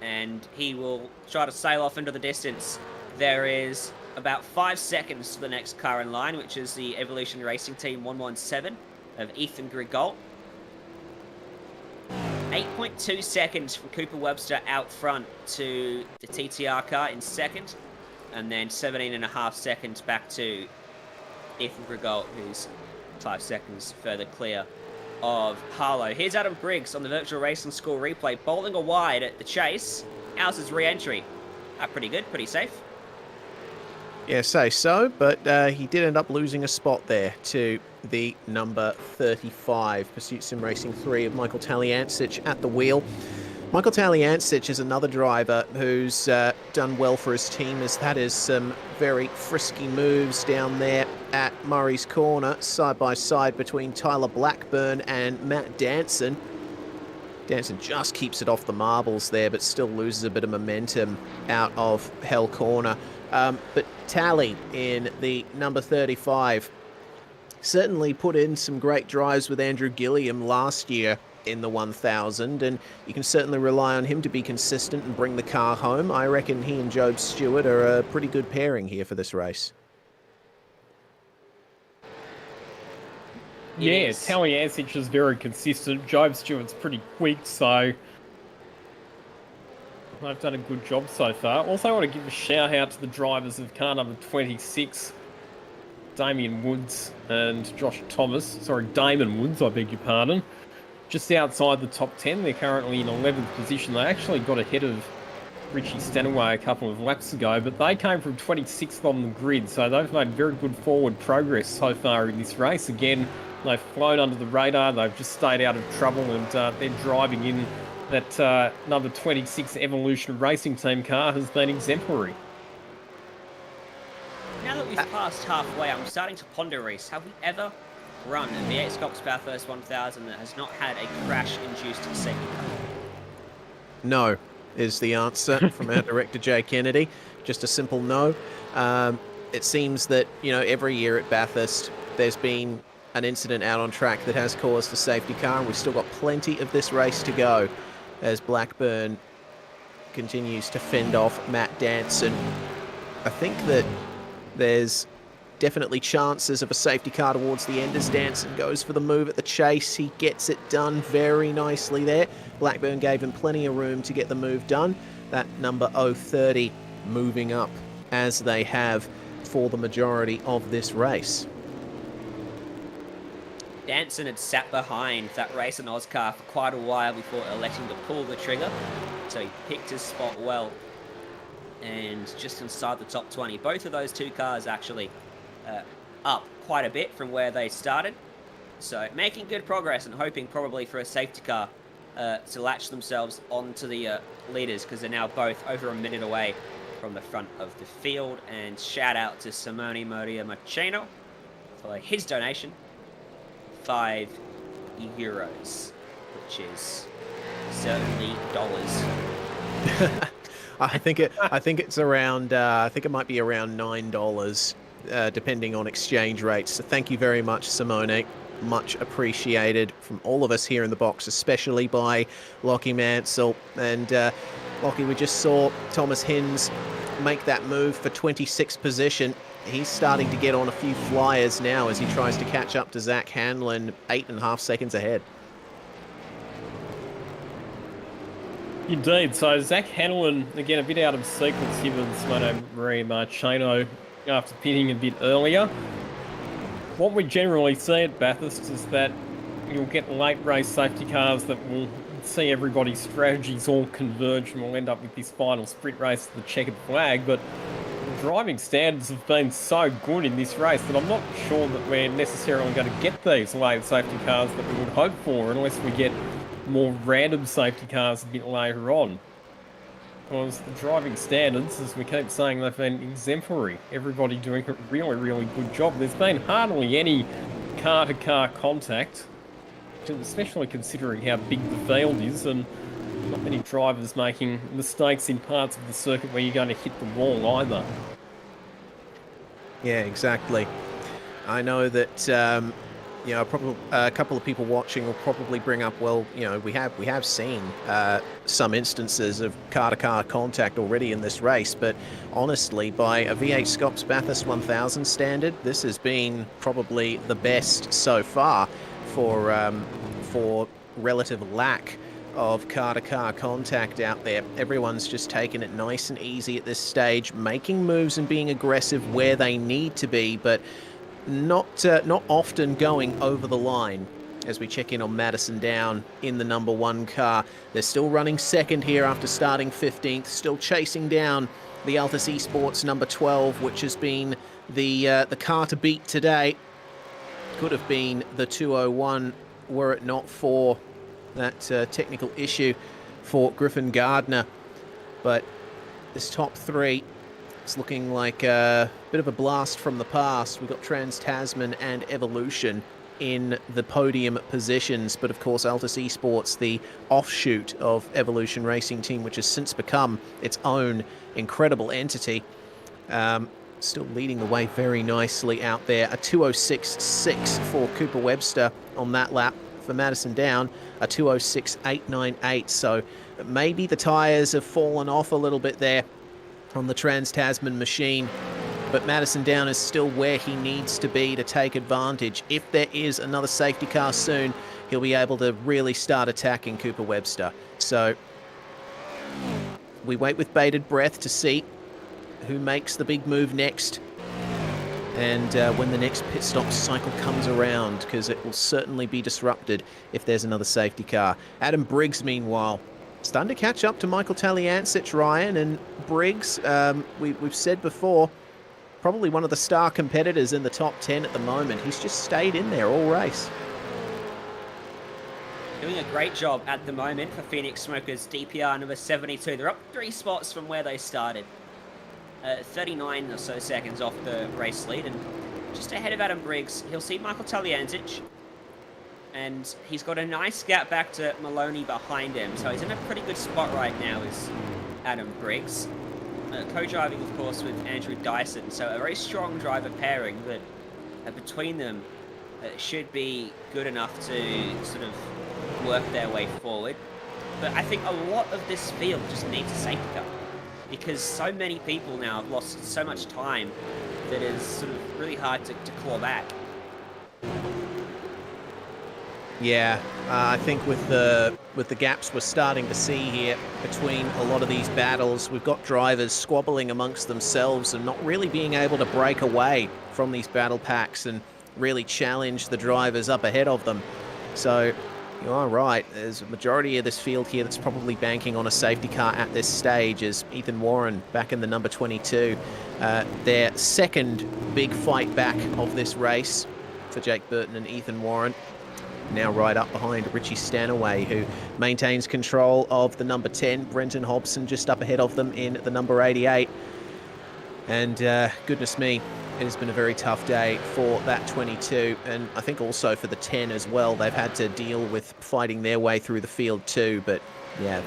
and he will try to sail off into the distance. There is about 5 seconds to the next car in line, which is the Evolution Racing Team 117 of Ethan Grigault. 8.2 seconds from Cooper Webster out front to the TTR car in second, and then 17.5 seconds back to Ethan Grigault, who's 5 seconds further clear of Harlow. Here's Adam Briggs on the Virtual Racing School replay, bowling a wide at the chase. How's his re-entry? Pretty good, pretty safe. Yeah, say so, but he did end up losing a spot there to the number 35, Pursuit Sim Racing 3 of Michael Taliancic at the wheel. Michael Taliancic is another driver who's done well for his team, has had some very frisky moves down there at Murray's Corner, side by side between Tyler Blackburn and Matt Danson. Danson just keeps it off the marbles there, but still loses a bit of momentum out of Hell Corner. But Tally in the number 35 certainly put in some great drives with Andrew Gilliam last year in the 1000, and you can certainly rely on him to be consistent and bring the car home. I reckon he and Job Stewart are a pretty good pairing here for this race. Yeah, Taliancic is very consistent. Job Stewart's pretty quick, so they've done a good job so far. Also, I want to give a shout out to the drivers of car number 26, Damien Woods and Josh Thomas. Sorry, Damon Woods, I beg your pardon. Just outside the top 10, they're currently in 11th position. They actually got ahead of Richie Stanaway a couple of laps ago, but they came from 26th on the grid, so they've made very good forward progress so far in this race. Again, they've flown under the radar, they've just stayed out of trouble, and they're driving in that number 26 Evolution Racing Team car has been exemplary. Now that we've passed halfway, I'm starting to ponder, Reese, have we ever run a V8SCOPS Bathurst 1000 that has not had a crash-induced safety car? No, is the answer from our director, Jay Kennedy. Just a simple no. It seems that, every year at Bathurst, there's been an incident out on track that has caused a safety car, and we've still got plenty of this race to go as Blackburn continues to fend off Matt Danson. I think that there's definitely chances of a safety car towards the end as Danson goes for the move at the chase. He gets it done very nicely there. Blackburn gave him plenty of room to get the move done. That number 030 moving up as they have for the majority of this race. Danson had sat behind that race in Oscar for quite a while before electing to pull the trigger, so he picked his spot well and just inside the top 20. Both of those two cars actually up quite a bit from where they started, so making good progress and hoping probably for a safety car to latch themselves onto the leaders, because they're now both over a minute away from the front of the field. And shout out to Simone Moria Machino for his donation, €5, which is certainly dollars. I think it's around. I think it might be around $9, depending on exchange rates. So thank you very much, Simone. Much appreciated from all of us here in the box, especially by Lockie Mansell. And Lockie, we just saw Thomas Hinds make that move for 26th position. He's starting to get on a few flyers now as he tries to catch up to Zach Hanlon, 8.5 seconds ahead. Indeed. So Zach Hanlon, again, a bit out of sequence here with Simono Maria Marcheno after pitting a bit earlier. What we generally see at Bathurst is that you'll get late race safety cars that will see everybody's strategies all converge, and we'll end up with this final sprint race to the checkered flag. But driving standards have been so good in this race that I'm not sure that we're necessarily going to get these late safety cars that we would hope for, unless we get more random safety cars a bit later on. Because the driving standards, as we keep saying, they've been exemplary. Everybody doing a really, really good job. There's been hardly any car-to-car contact, especially considering how big the field is, and not many drivers making mistakes in parts of the circuit where you're going to hit the wall either. Yeah, exactly. I know that probably a couple of people watching will probably bring up, well, we have seen some instances of car-to-car contact already in this race, but honestly, by a V8SCOPS Bathurst 1000 standard, this has been probably the best so far for relative lack of car-to-car contact out there. Everyone's just taking it nice and easy at this stage, making moves and being aggressive where they need to be, but not often going over the line. As we check in on Madison Down in the number 1 car, they're still running second here after starting 15th, still chasing down the Altus Esports number 12, which has been the car to beat today. Could have been the 201 were it not for that technical issue for Griffin Gardner. But this top 3, it's looking like a bit of a blast from the past. We've got Trans-Tasman and Evolution in the podium positions, but of course Altus Esports, the offshoot of Evolution Racing Team, which has since become its own incredible entity, still leading the way very nicely out there. A 206.6 for Cooper Webster on that lap. For Madison Down, a 206.898. So maybe the tyres have fallen off a little bit there on the Trans-Tasman machine, but Madison Down is still where he needs to be to take advantage. If there is another safety car soon, he'll be able to really start attacking Cooper Webster. So we wait with bated breath to see who makes the big move next, and when the next pit stop cycle comes around, because it will certainly be disrupted if there's another safety car. Adam Briggs, meanwhile, starting to catch up to Michael Taliancic, Ryan, and Briggs, we've said before, probably one of the star competitors in the top 10 at the moment. He's just stayed in there all race. Doing a great job at the moment for Phoenix Smokers DPR number 72. They're up 3 spots from where they started. 39 or so seconds off the race lead, and just ahead of Adam Briggs, he'll see Michael Taliancic, and he's got a nice gap back to Maloney behind him, so he's in a pretty good spot right now is Adam Briggs. Co-driving, of course, with Andrew Dyson, so a very strong driver pairing, but between them should be good enough to sort of work their way forward. But I think a lot of this field just needs a safety car, because so many people now have lost so much time that is sort of really hard to claw back. Yeah, I think with the gaps we're starting to see here between a lot of these battles, we've got drivers squabbling amongst themselves and not really being able to break away from these battle packs and really challenge the drivers up ahead of them. So you are right, there's a majority of this field here that's probably banking on a safety car at this stage, as Ethan Warren back in the number 22. Their second big fight back of this race for Jake Burton and Ethan Warren. Now right up behind Richie Stanaway, who maintains control of the number 10. Brenton Hobson just up ahead of them in the number 88. And goodness me, it has been a very tough day for that 22, and I think also for the 10 as well. They've had to deal with fighting their way through the field too, but yeah,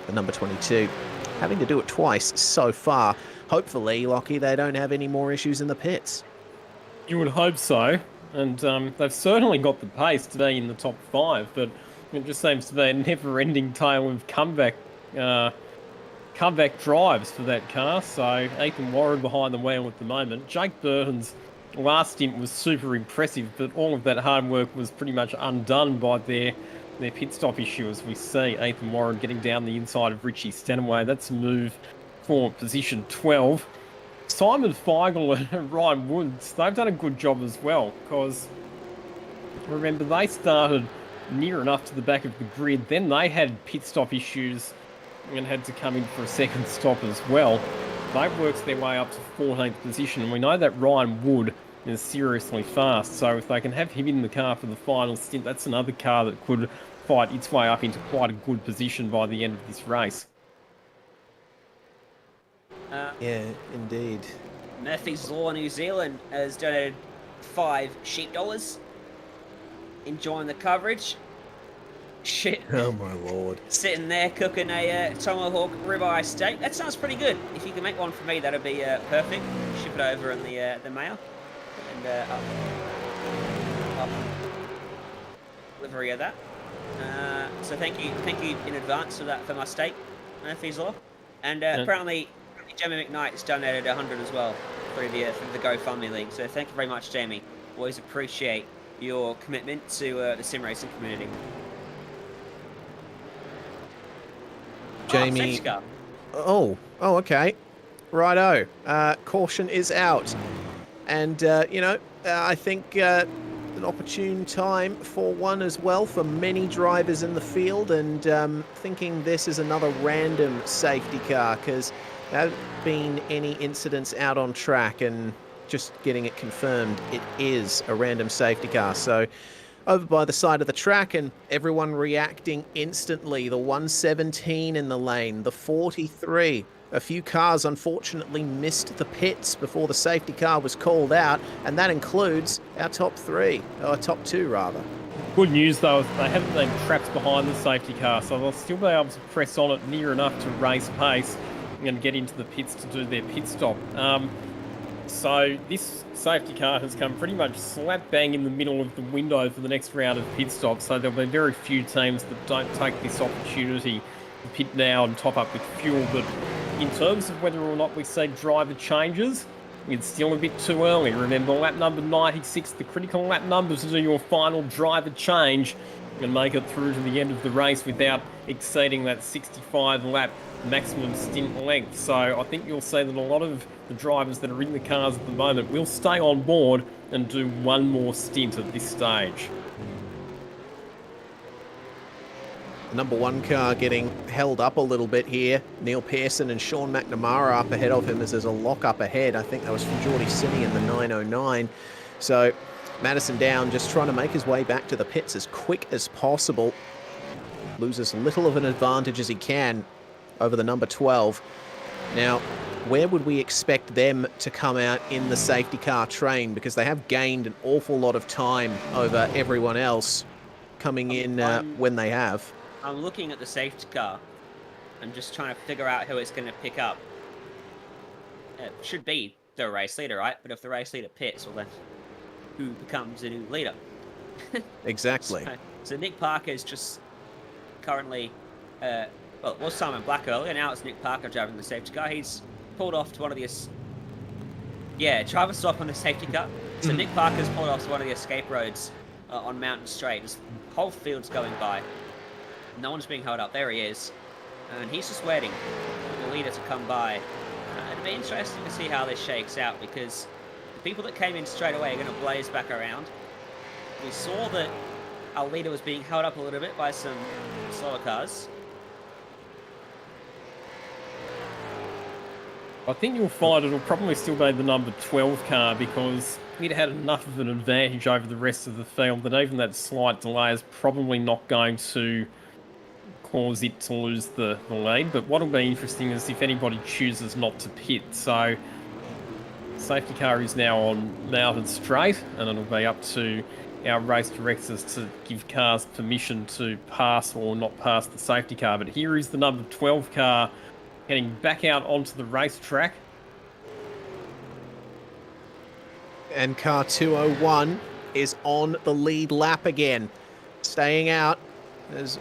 the number 22 having to do it twice so far. Hopefully, Lockie, they don't have any more issues in the pits. You would hope so, and they've certainly got the pace today in the top 5, but it just seems to be a never-ending tale of comeback comeback drives for that car. So Ethan Warren behind the wheel at the moment. Jake Burton's last stint was super impressive, but all of that hard work was pretty much undone by their pit stop issue, as we see Ethan Warren getting down the inside of Richie Stanaway. That's a move for position 12. Simon Feigl and Ryan Woods, they've done a good job as well, because remember, they started near enough to the back of the grid, then they had pit stop issues and had to come in for a second stop as well. They've worked their way up to 14th position, and we know that Ryan Wood is seriously fast, so if they can have him in the car for the final stint, that's another car that could fight its way up into quite a good position by the end of this race. Yeah, indeed. Murphy's Law New Zealand has donated $5 sheep dollars. Enjoying the coverage. Shit. Oh my lord. Sitting there cooking a tomahawk ribeye steak. That sounds pretty good. If you can make one for me, that'd be perfect. Ship it over in the mail. And I'll delivery of that. So thank you in advance for that for my steak, Murphy's Law. And apparently Jamie McKnight's donated 100 as well through the GoFundMe link. So thank you very much, Jamie. Always appreciate your commitment to the sim racing community. Jamie. Oh, okay. Righto. Caution is out. And, I think an opportune time for one as well for many drivers in the field, and thinking this is another random safety car, because there haven't been any incidents out on track, and just getting it confirmed, it is a random safety car. So over by the side of the track, and everyone reacting instantly. The 117 in the lane, the 43. A few cars unfortunately missed the pits before the safety car was called out, and that includes our top two rather. Good news though, they haven't been trapped behind the safety car, so they'll still be able to press on it near enough to race pace and get into the pits to do their pit stop. So this safety car has come pretty much slap bang in the middle of the window for the next round of pit stops, so there'll be very few teams that don't take this opportunity to pit now and top up with fuel. But in terms of whether or not we see driver changes, it's still a bit too early. Remember, lap number 96, the critical lap number to do your final driver change and make it through to the end of the race without exceeding that 65 lap maximum stint length. So I think you'll see that a lot of the drivers that are in the cars at the moment will stay on board and do one more stint at this stage. The number one car getting held up a little bit here. Neil Pearson and Sean McNamara up ahead of him as there's a lock up ahead. I think that was from Geordie Cini in the 909. So Madison Down just trying to make his way back to the pits as quick as possible. Loses little of an advantage as he can over the number 12. Now, where would we expect them to come out in the safety car train? Because they have gained an awful lot of time over everyone else coming in when they have. I'm looking at the safety car and just trying to figure out who it's going to pick up. It should be the race leader, right? But if the race leader pits, well then who becomes the new leader? Exactly. So Nick Parker is just currently, well, it was Simon Black earlier, now it's Nick Parker driving the safety car. He's pulled off to one of the... Yeah, driver stop on the safety car. So Nick Parker's pulled off to one of the escape roads on Mountain Straight. This whole field's going by. No one's being held up. There he is. And he's just waiting for the leader to come by. It'll be interesting to see how this shakes out, because the people that came in straight away are going to blaze back around. We saw that our leader was being held up a little bit by some slower cars. I think you'll find it'll probably still be the number 12 car, because it had enough of an advantage over the rest of the field that even that slight delay is probably not going to cause it to lose the lead. But what'll be interesting is if anybody chooses not to pit. So safety car is now on Mountain Straight, and it'll be up to our race directors to give cars permission to pass or not pass the safety car. But here is the number 12 car heading back out onto the racetrack. And car 201 is on the lead lap again, staying out has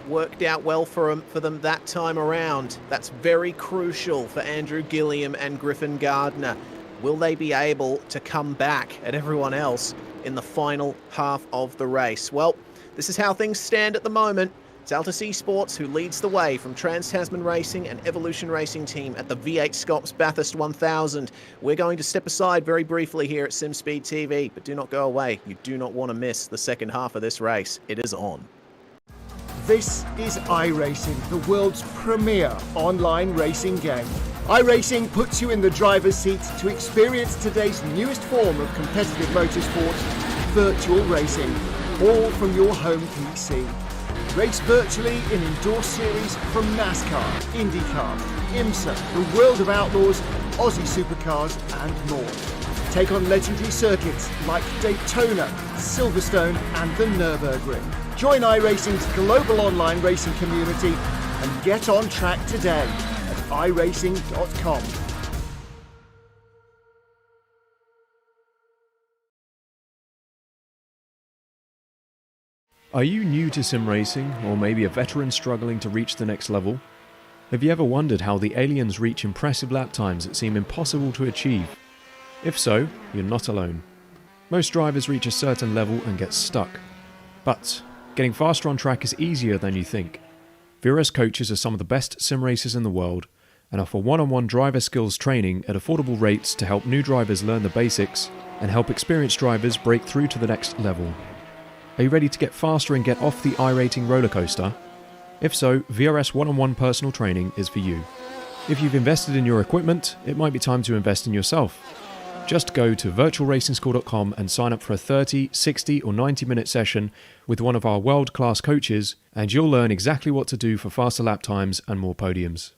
worked out well for them that time around. That's very crucial for Andrew Gilliam and Griffin Gardner. Will they be able to come back at everyone else in the final half of the race? Well, this is how things stand at the moment. It's Altus Esports who leads the way from Trans-Tasman Racing and Evolution Racing Team at the V8SCOPS Bathurst 1000. We're going to step aside very briefly here at SimSpeed TV, but do not go away. You do not want to miss the second half of this race. It is on. This is iRacing, the world's premier online racing game. iRacing puts you in the driver's seat to experience today's newest form of competitive motorsport, virtual racing, all from your home PC. Race virtually in indoor series from NASCAR, IndyCar, IMSA, the World of Outlaws, Aussie Supercars and more. Take on legendary circuits like Daytona, Silverstone and the Nürburgring. Join iRacing's global online racing community and get on track today at iRacing.com. Are you new to sim racing, or maybe a veteran struggling to reach the next level? Have you ever wondered how the aliens reach impressive lap times that seem impossible to achieve? If so, you're not alone. Most drivers reach a certain level and get stuck. But getting faster on track is easier than you think. V8S coaches are some of the best sim racers in the world and offer one-on-one driver skills training at affordable rates to help new drivers learn the basics and help experienced drivers break through to the next level. Are you ready to get faster and get off the iRating roller coaster? If so, V8S one-on-one personal training is for you. If you've invested in your equipment, it might be time to invest in yourself. Just go to virtualracingschool.com and sign up for a 30, 60 or 90-minute session with one of our world-class coaches, and you'll learn exactly what to do for faster lap times and more podiums.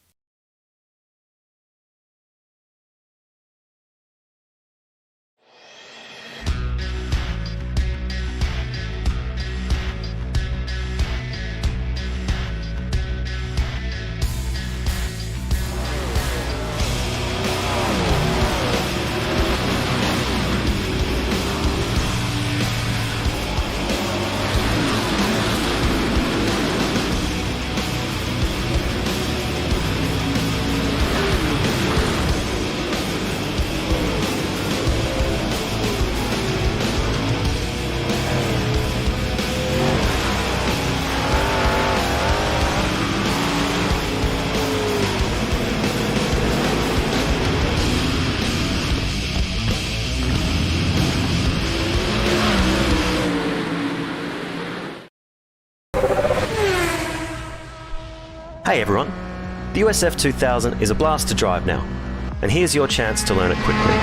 Hey everyone, the USF 2000 is a blast to drive now, and here's your chance to learn it quickly.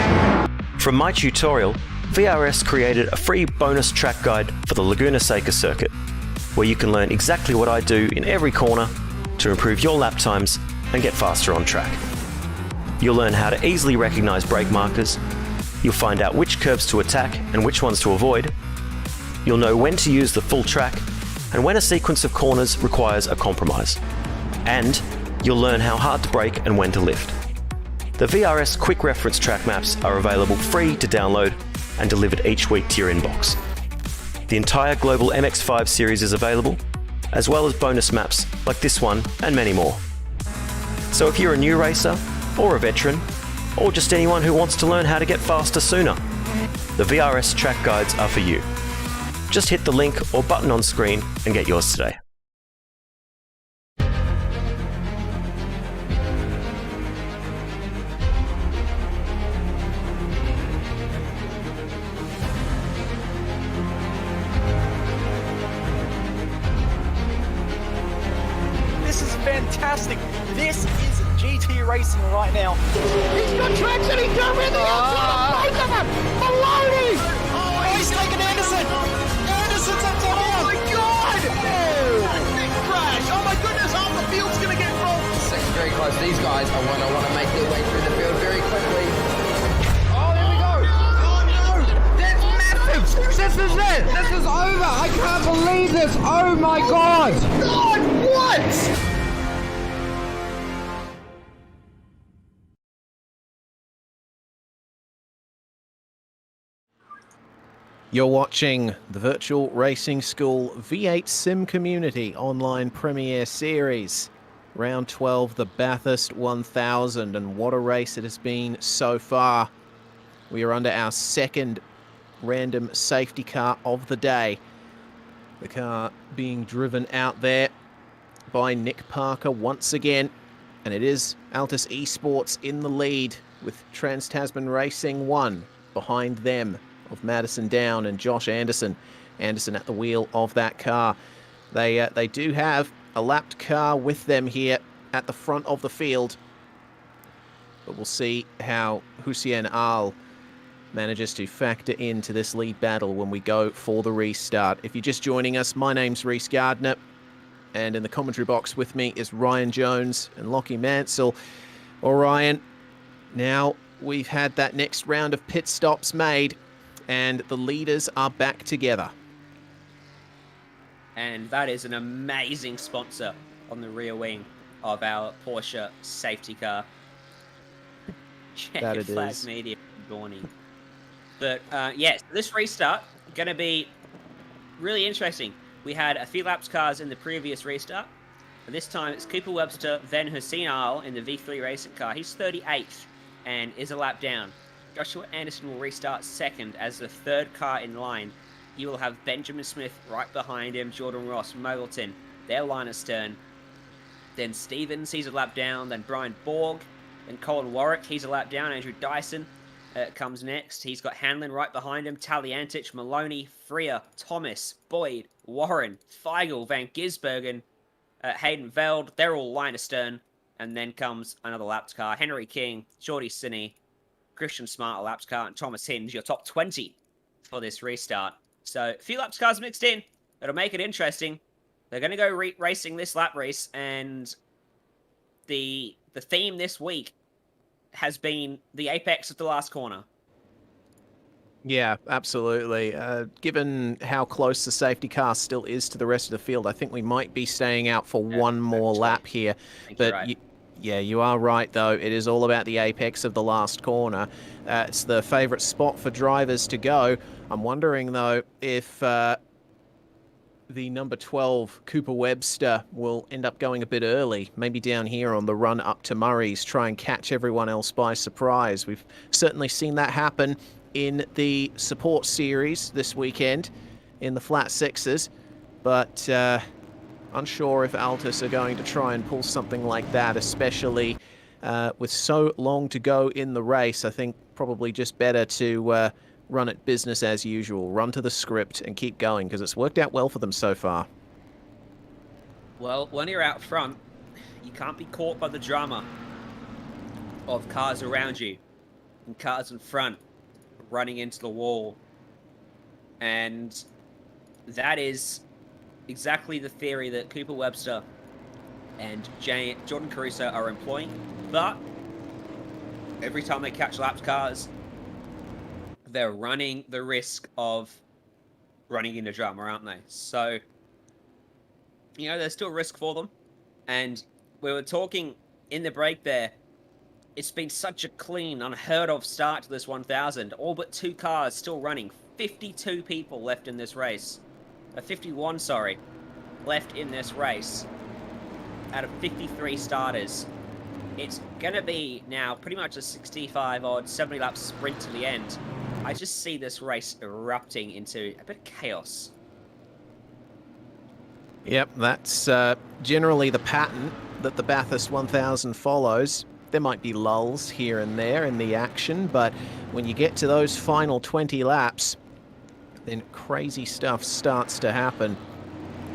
From my tutorial, V8S created a free bonus track guide for the Laguna Seca circuit, where you can learn exactly what I do in every corner to improve your lap times and get faster on track. You'll learn how to easily recognise brake markers, you'll find out which curves to attack and which ones to avoid, you'll know when to use the full track and when a sequence of corners requires a compromise. And you'll learn how hard to brake and when to lift. The V8S quick reference track maps are available free to download and delivered each week to your inbox. The entire global MX5 series is available, as well as bonus maps like this one and many more. So if you're a new racer, or a veteran, or just anyone who wants to learn how to get faster sooner, the V8S track guides are for you. Just hit the link or button on screen and get yours today. This is fantastic. This is GT racing right now. He's got traction, he's going with the outside, both of them! Maloney! Oh, he's taken Anderson! Anderson's up to Oh my god! Oh! Big crash! Oh my goodness, half the field's gonna get rolled! Second very close. These guys are want to make their way through the field very quickly. Oh, there we go! Oh no! That's massive! This is it! This is over! I can't believe this! Oh my god! God, what? You're watching the Virtual Racing School V8 Sim Community Online Premiere Series. Round 12, the Bathurst 1000, and what a race it has been so far. We are under our second random safety car of the day. The car being driven out there by Nick Parker once again, and it is Altus Esports in the lead with Trans-Tasman Racing 1 behind them of Madison Down and Josh Anderson. Anderson at the wheel of that car. They do have a lapped car with them here at the front of the field, but we'll see how Hussein Al manages to factor into this lead battle when we go for the restart. If you're just joining us, my name's Reese Gardner, and in the commentary box with me is Ryan Jones and Lockie Mansell. All Ryan, now we've had that next round of pit stops made, and the leaders are back together. And that is an amazing sponsor on the rear wing of our Porsche safety car. That it Flag is. Media Dawning. But yes, this restart going to be really interesting. We had a few laps cars in the previous restart. But this time it's Cooper Webster, then Hussein Al in the V3 racing car. He's 38th and is a lap down. Joshua Anderson will restart second as the third car in line. You will have Benjamin Smith right behind him, Jordan Ross, Mogleton, their line astern. Then Stevens, he's a lap down. Then Brian Borg. Then Colin Warwick, he's a lap down. Andrew Dyson comes next. He's got Hanlon right behind him. Taliantich, Maloney, Freer, Thomas, Boyd, Warren, Feigl, Van Gisbergen, Hayden Veld. They're all line astern. And then comes another lapped car. Henry King, Jordy Sinney, Christian Smart, a lapped car, and Thomas Hinge, your top 20 for this restart. So, a few laps cars mixed in. That'll make it interesting. They're going to go racing this lap race, and the theme this week has been the apex of the last corner. Yeah, absolutely. Given how close the safety car still is to the rest of the field, I think we might be staying out for one more lap here. But right. Yeah, you are right, though. It is all about the apex of the last corner. It's the favourite spot for drivers to go. I'm wondering, though, if the number 12, Cooper Webster, will end up going a bit early, maybe down here on the run up to Murray's, try and catch everyone else by surprise. We've certainly seen that happen in the support series this weekend in the flat sixes, but unsure if Altus are going to try and pull something like that, especially with so long to go in the race. I think probably just better to run it business as usual, run to the script and keep going, because it's worked out well for them so far. Well, when you're out front, you can't be caught by the drama of cars around you and cars in front running into the wall. And that is exactly the theory that Cooper Webster and Jordan Caruso are employing. But every time they catch lapped cars, they're running the risk of running into drama, aren't they? So, you know, there's still risk for them. And we were talking in the break there, it's been such a clean, unheard of start to this 1000. All but 2 cars still running. 52 people left in this race. 51, sorry, left in this race out of 53 starters. It's going to be now pretty much a 65 odd 70 lap sprint to the end. I just see this race erupting into a bit of chaos. Yep, that's generally the pattern that the Bathurst 1000 follows. There might be lulls here and there in the action, but when you get to those final 20 laps, then crazy stuff starts to happen.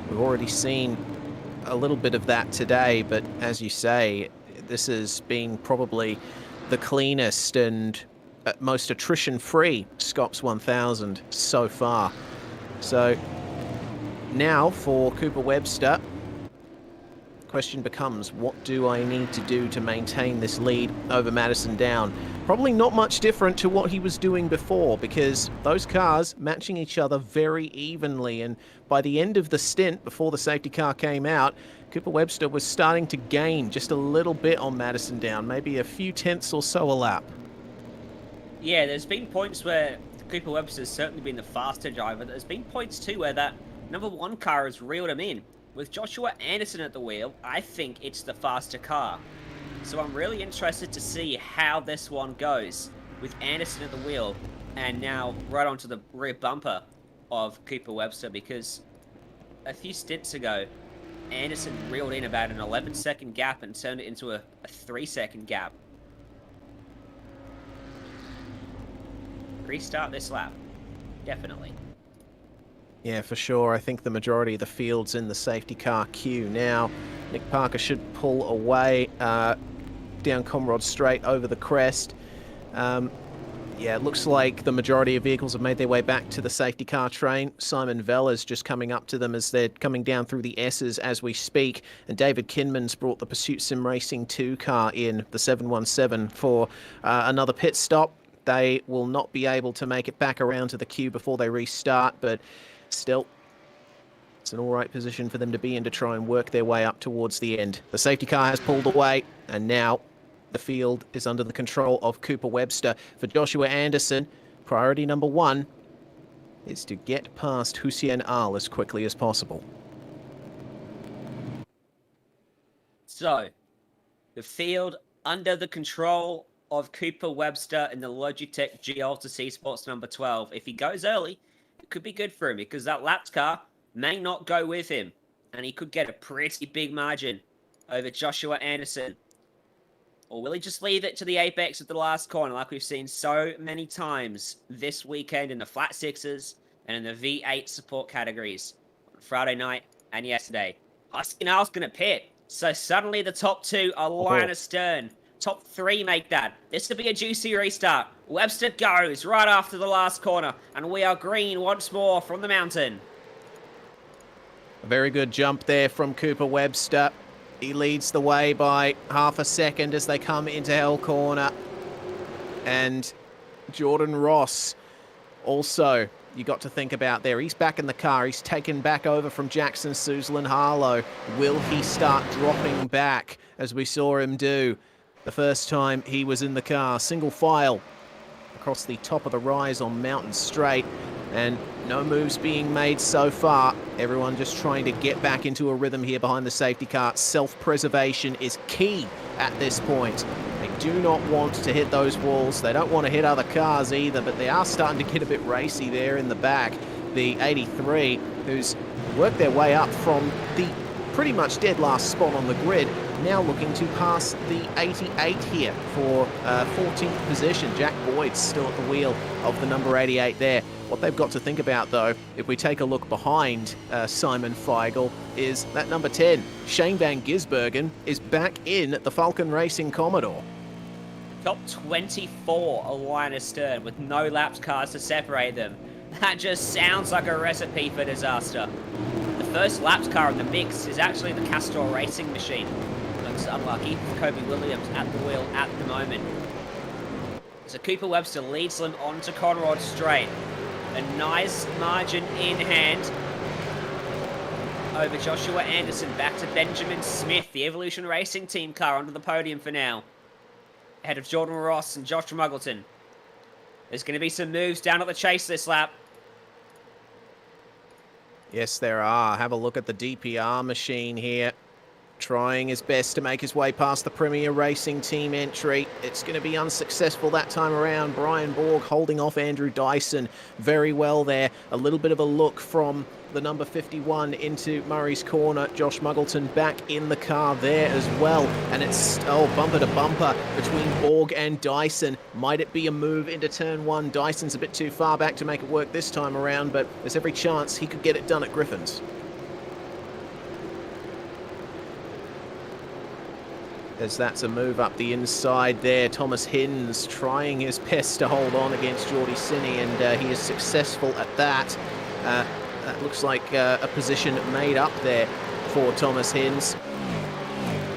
We've already seen a little bit of that today, but as you say, this has been probably the cleanest and most attrition-free SCOPS 1000 so far. So now for Cooper Webster, question becomes, what do I need to do to maintain this lead over Madison Down? Probably not much different to what he was doing before, because those cars matching each other very evenly, and by the end of the stint, before the safety car came out, Cooper Webster was starting to gain just a little bit on Madison Down, maybe a few tenths or so a lap. Yeah, there's been points where Cooper Webster's certainly been the faster driver. There's been points too where that number 1 car has reeled him in. With Joshua Anderson at the wheel, I think it's the faster car. So I'm really interested to see how this one goes with Anderson at the wheel and now right onto the rear bumper of Cooper Webster, because a few stints ago, Anderson reeled in about an 11-second gap and turned it into a 3-second gap. Restart this lap. Definitely. Yeah, for sure. I think the majority of the field's in the safety car queue now. Nick Parker should pull away down Comrade Straight over the crest. Yeah, it looks like the majority of vehicles have made their way back to the safety car train. Simon Vella's just coming up to them as they're coming down through the S's as we speak. And David Kinman's brought the Pursuit Sim Racing 2 car in, the 717, for another pit stop. They will not be able to make it back around to the queue before they restart, but still, it's an all right position for them to be in to try and work their way up towards the end. The safety car has pulled away, and now the field is under the control of Cooper Webster. For Joshua Anderson, priority number 1 is to get past Hussein Al as quickly as possible. So, the field under the control of Cooper Webster in the Logitech G Alta C Sports number 12. If he goes early, it could be good for him, because that lapped car may not go with him, and he could get a pretty big margin over Joshua Anderson. Or will he just leave it to the apex of the last corner, like we've seen so many times this weekend in the flat sixes and in the V8 support categories on Friday night and yesterday? Hussein Al's going to pit, so suddenly the top 2 are line astern. Top 3 make that. This could be a juicy restart. Webster goes right after the last corner, and we are green once more from the mountain. A very good jump there from Cooper Webster. He leads the way by half a second as they come into Hell Corner. And Jordan Ross also, you got to think about there. He's back in the car. He's taken back over from Jackson Suzlin Harlow. Will he start dropping back as we saw him do the first time he was in the car? Single file across the top of the rise on Mountain Straight, and no moves being made so far. Everyone just trying to get back into a rhythm here behind the safety car. Self-preservation is key at this point. They do not want to hit those walls. They don't want to hit other cars either, but they are starting to get a bit racy there in the back. The 83, who's worked their way up from the pretty much dead last spot on the grid, now looking to pass the 88 here for 14th position. Jack Boyd's still at the wheel of the number 88 there. What they've got to think about, though, if we take a look behind Simon Feigl, is that number 10, Shane Van Gisbergen, is back in the Falcon Racing Commodore. Top 24 are line astern with no lapped cars to separate them. That just sounds like a recipe for disaster. The first lapped car in the mix is actually the Castor Racing machine. Looks unlucky for Kobe Williams at the wheel at the moment. So Cooper Webster leads them onto Conrad Straight. A nice margin in hand over Joshua Anderson. Back to Benjamin Smith, the Evolution Racing Team car onto the podium for now. Ahead of Jordan Ross and Josh Muggleton. There's going to be some moves down at the chase this lap. Yes, there are. Have a look at the DPR machine here. Trying his best to make his way past the Premier Racing Team entry. It's going to be unsuccessful that time around. Brian Borg holding off Andrew Dyson very well there. A little bit of a look from the number 51 into Murray's Corner. Josh Muggleton back in the car there as well. And it's, bumper to bumper between Borg and Dyson. Might it be a move into turn 1? Dyson's a bit too far back to make it work this time around, but there's every chance he could get it done at Griffin's. As that's a move up the inside there. Thomas Hinds trying his best to hold on against Geordie Sinney, and he is successful at that. That looks like a position made up there for Thomas Hinds.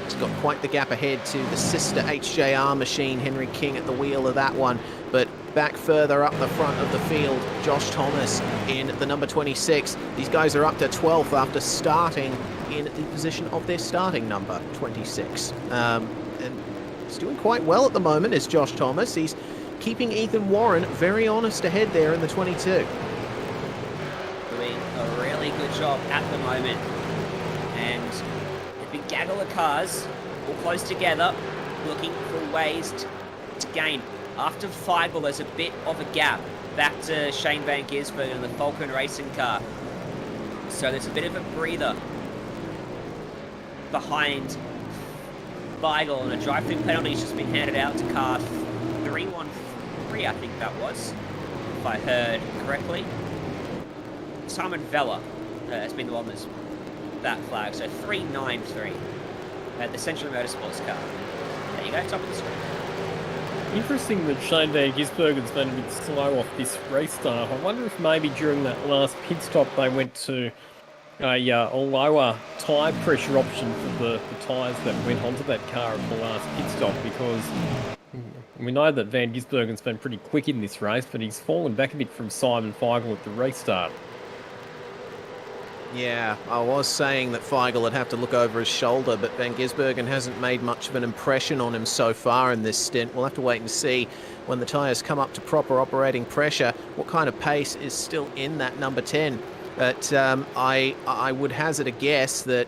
He's got quite the gap ahead to the sister HJR machine, Henry King at the wheel of that one. But back further up the front of the field, Josh Thomas in the number 26. These guys are up to 12th after starting in the position of their starting number, 26. And he's doing quite well at the moment, is Josh Thomas. He's keeping Ethan Warren very honest ahead there in the 22. Doing a really good job at the moment. And a big gaggle of cars all close together, looking for ways to gain. After Feigl, there's a bit of a gap back to Shane Van Gisbergen and the Falcon Racing car. So there's a bit of a breather behind Feigl, and a drive-through penalty has just been handed out to car 313, I think that was, if I heard correctly. Simon Vella has been the one that's that flag, so 393 at the Century Motorsports car. There you go, top of the screen. Interesting that Shane Van Gisbergen's been a bit slow off this restart. I wonder if maybe during that last pit stop they went to a lower tyre pressure option for the tyres that went onto that car at the last pit stop, because we know that Van Gisbergen's been pretty quick in this race, but he's fallen back a bit from Simon Feigl at the restart. Yeah, I was saying that Feigl would have to look over his shoulder, but Van Gisbergen hasn't made much of an impression on him so far in this stint. We'll have to wait and see when the tyres come up to proper operating pressure what kind of pace is still in that number 10. But I would hazard a guess that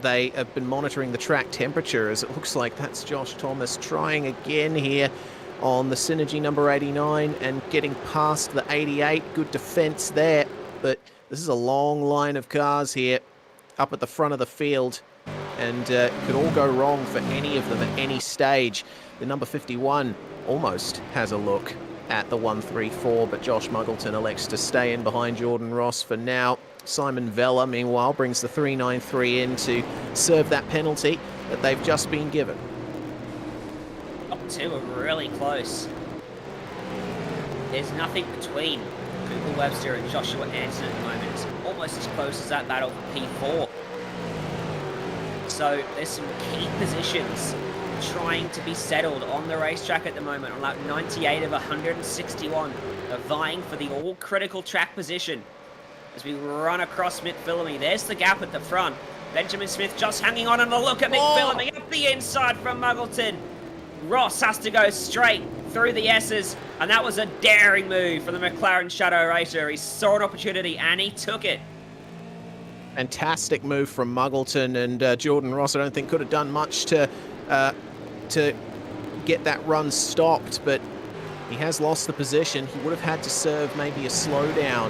they have been monitoring the track temperature, as it looks like that's Josh Thomas trying again here on the Synergy number 89 and getting past the 88. Good defence there, but this is a long line of cars here up at the front of the field, and it could all go wrong for any of them at any stage. The number 51 almost has a look at the 134, but Josh Muggleton elects to stay in behind Jordan Ross for now. Simon Vella, meanwhile, brings the 393 in to serve that penalty that they've just been given. Top two are really close. There's nothing between Cooper Webster and Joshua Anderson at the moment. It's almost as close as that battle for P4. So there's some key positions trying to be settled on the racetrack at the moment. On lap 98 of 161, are vying for the all-critical track position as we run across McPhillamy. There's the gap at the front. Benjamin Smith just hanging on, and a look at McPhillamy up the inside from Muggleton. Ross has to go straight through the S's, and that was a daring move from the McLaren Shadow Racer. He saw an opportunity and he took it. Fantastic move from Muggleton, and Jordan Ross I don't think could have done much to get that run stopped, but he has lost the position. He would have had to serve maybe a slowdown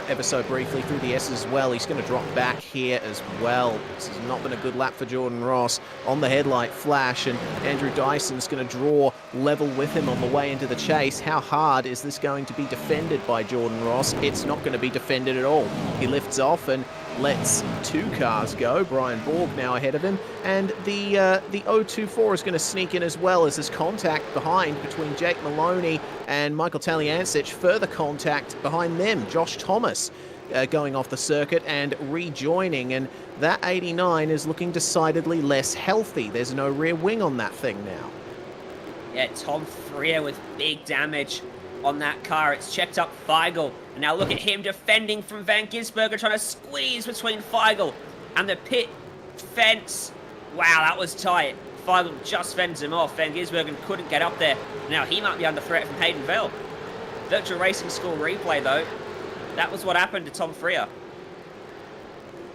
ever so briefly through the S as well. He's going to drop back here as well. This has not been a good lap for Jordan Ross on the headlight flash, and Andrew Dyson's going to draw level with him on the way into the chase. How hard is this going to be defended by Jordan Ross? It's not going to be defended at all. He lifts off and lets two cars go. Brian Borg now ahead of him, and the 024 is going to sneak in as well as there's contact behind between Jake Maloney and Michael Taliancic. Further contact behind them. Josh Thomas going off the circuit and rejoining, and that 89 is looking decidedly less healthy. There's no rear wing on that thing now. Yeah, Tom Freer with big damage on that car. It's checked up Feigl. And now look at him defending from Van Gisbergen, trying to squeeze between Feigl and the pit fence. Wow, that was tight. Feigl just fends him off. Van Gisbergen couldn't get up there. Now he might be under threat from Hayden Bell. Virtual Racing School replay, though. That was what happened to Tom Freer.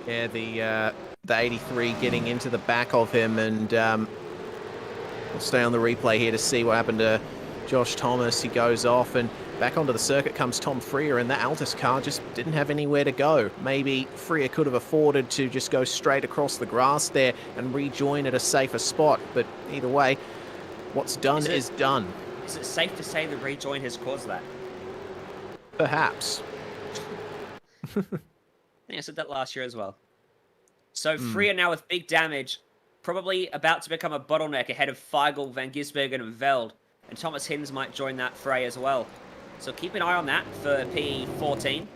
Yeah, the 83 getting into the back of him, and we'll stay on the replay here to see what happened to Josh Thomas. He goes off, and back onto the circuit comes Tom Freer, and that Altus car just didn't have anywhere to go. Maybe Freer could have afforded to just go straight across the grass there and rejoin at a safer spot, but either way, what's done is done. Is it safe to say the rejoin has caused that? Perhaps. I think I said that last year as well. So Freer now with big damage, probably about to become a bottleneck ahead of Feigl, Van Gisbergen and Veld. And Thomas Hinds might join that fray as well. So keep an eye on that for P14.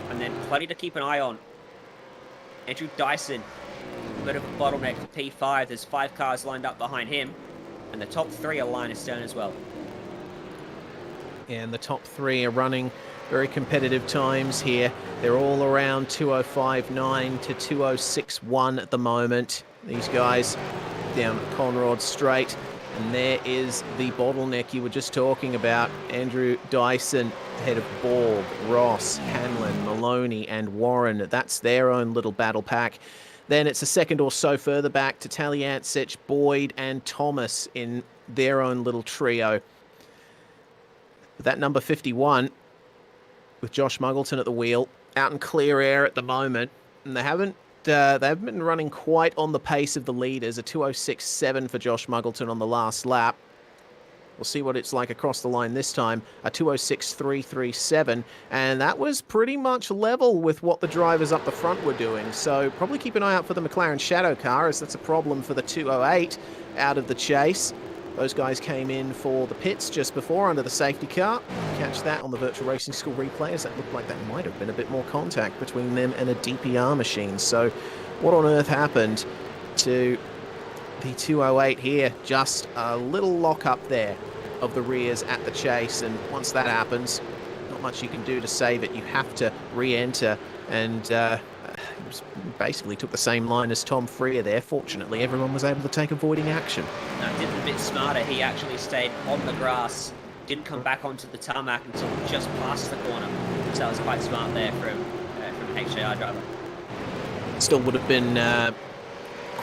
And then plenty to keep an eye on. Andrew Dyson, a bit of a bottleneck for P5. There's 5 cars lined up behind him. And the top 3 are line astern as well. And the top 3 are running very competitive times here. They're all around 2:05.9 to 2:06.1 at the moment. These guys down Conrod Straight And there is the bottleneck you were just talking about. Andrew Dyson ahead of Borg, Ross, Hanlon, Maloney and Warren. That's their own little battle pack. Then it's a second or so further back to Talyancic, Boyd and Thomas in their own little trio. That number 51 with Josh Muggleton at the wheel, out in clear air at the moment. And they haven't been running quite on the pace of the leaders. A 2:06.7 for Josh Muggleton on the last lap. We'll see what it's like across the line this time. A 2:06.337, and that was pretty much level with what the drivers up the front were doing. So probably keep an eye out for the McLaren Shadow car, as that's a problem for the 2:08 out of the chase. Those guys came in for the pits just before under the safety car. Catch that on the Virtual Racing School replays. That looked like that might have been a bit more contact between them and a DPR machine. So what on earth happened to the 208 here? Just a little lock up there of the rears at the chase. And once that happens, not much you can do to save it. You have to re-enter, and basically took the same line as Tom Freer there. Fortunately, everyone was able to take avoiding action. No, did a bit smarter. He actually stayed on the grass, didn't come back onto the tarmac until just past the corner. So that was quite smart there from HJR driver. Still would have been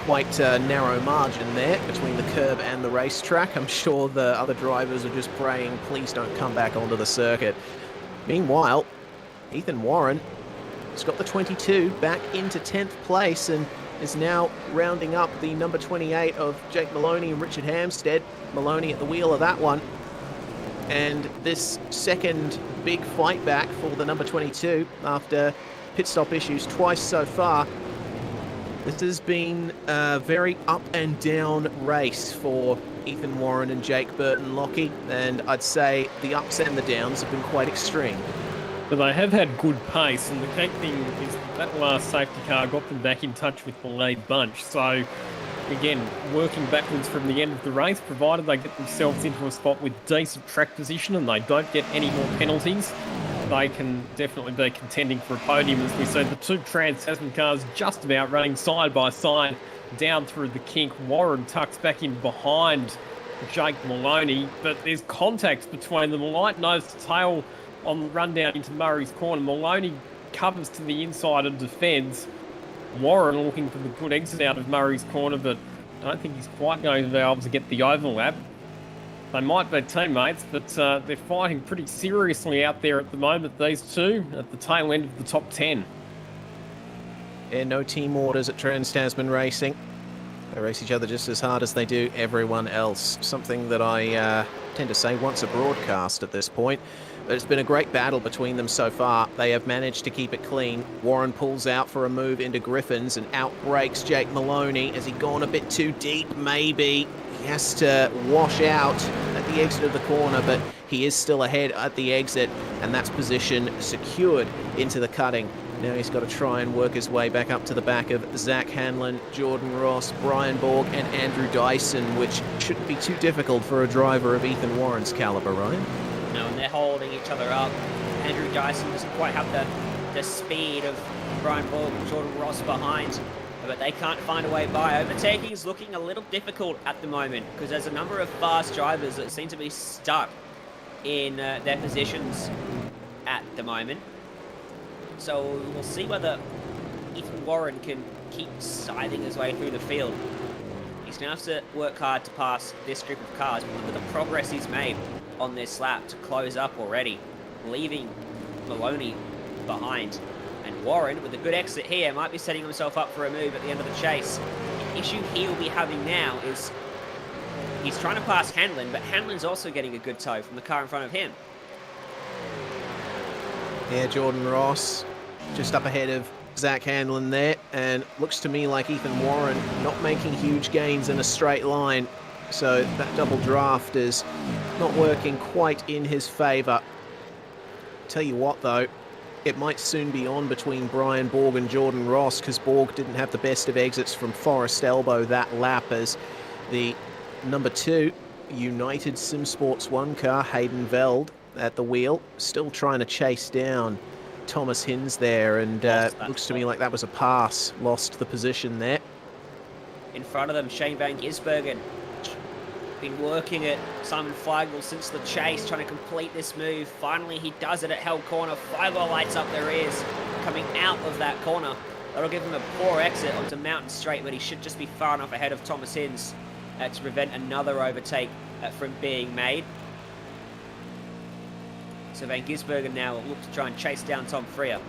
quite a narrow margin there between the curb and the racetrack. I'm sure the other drivers are just praying, please don't come back onto the circuit. Meanwhile, Ethan Warren has got the 22 back into 10th place and is now rounding up the number 28 of Jake Maloney and Richard Hampstead. Maloney at the wheel of that one. And this second big fight back for the number 22 after pit stop issues twice so far. This has been a very up and down race for Ethan Warren and Jake Burton-Lockie, and I'd say the ups and the downs have been quite extreme. But they have had good pace, and the key thing is that last safety car got them back in touch with the lead bunch. So, again, working backwards from the end of the race, provided they get themselves into a spot with decent track position and they don't get any more penalties, they can definitely be contending for a podium. As we see, the two Trans-Tasman cars just about running side by side down through the kink. Warren tucks back in behind Jake Maloney, but there's contact between them. Light nose to tail on the run down into Murray's corner. Maloney covers to the inside and defends. Warren looking for the good exit out of Murray's corner, but I don't think he's quite going to be able to get the overlap. They might be teammates, but they're fighting pretty seriously out there at the moment, these two, at the tail end of the top 10. Yeah, no team orders at Trans-Tasman Racing. They race each other just as hard as they do everyone else. Something that I tend to say once a broadcast at this point. But it's been a great battle between them so far. They have managed to keep it clean. Warren pulls out for a move into Griffins and outbrakes Jake Maloney. Has he gone a bit too deep? Maybe. He has to wash out at the exit of the corner, but he is still ahead at the exit, and that's position secured into the cutting. Now he's got to try and work his way back up to the back of Zach Hanlon, Jordan Ross, Brian Borg and Andrew Dyson, which shouldn't be too difficult for a driver of Ethan Warren's caliber, Ryan. No, and they're holding each other up. Andrew Dyson doesn't quite have the speed of Brian Borg and Jordan Ross behind, but they can't find a way by. Overtaking is looking a little difficult at the moment because there's a number of fast drivers that seem to be stuck in their positions at the moment. So we'll see whether Ethan Warren can keep scything his way through the field. He's going to have to work hard to pass this group of cars, but look at the progress he's made on this lap to close up already, leaving Maloney behind. And Warren, with a good exit here, might be setting himself up for a move at the end of the chase. The issue he will be having now is he's trying to pass Hanlon, but Hanlon's also getting a good tow from the car in front of him. Yeah, Jordan Ross just up ahead of Zach Hanlon there, and looks to me like Ethan Warren not making huge gains in a straight line. So that double draft is not working quite in his favour. Tell you what though, it might soon be on between Brian Borg and Jordan Ross, because Borg didn't have the best of exits from Forest Elbow that lap, as the number 2 United Sim Sports 1 car, Hayden Veld, at the wheel, still trying to chase down Thomas Hinz there, and looks to me like that was a pass. Lost the position there. In front of them, Shane Van Gisbergen Been working at Simon Feigl since the chase, trying to complete this move. Finally, he does it at Hell Corner. Feigl lights up their ears coming out of that corner. That'll give him a poor exit onto Mountain Straight, but he should just be far enough ahead of Thomas Hinz to prevent another overtake from being made. So Van Gisbergen now will look to try and chase down Tom Freer.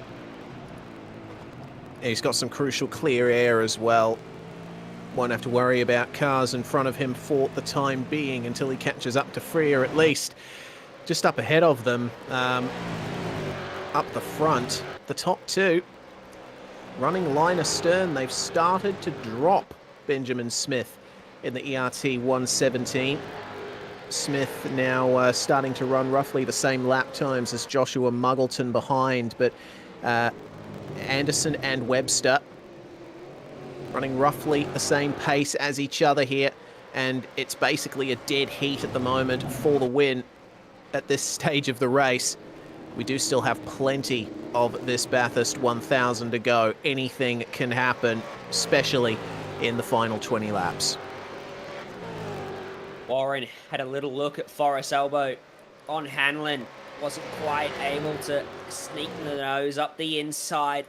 He's got some crucial clear air as well. Won't have to worry about cars in front of him for the time being until he catches up to Freer, at least. Just up ahead of them, up the front, the top two. Running line astern, they've started to drop Benjamin Smith in the ERT 117. Smith now starting to run roughly the same lap times as Joshua Muggleton behind, but Anderson and Webster running roughly the same pace as each other here, and it's basically a dead heat at the moment for the win at this stage of the race. We do still have plenty of this Bathurst 1000 to go. Anything can happen, especially in the final 20 laps. Warren had a little look at Forrest Elbow on Hanlon. Wasn't quite able to sneak the nose up the inside,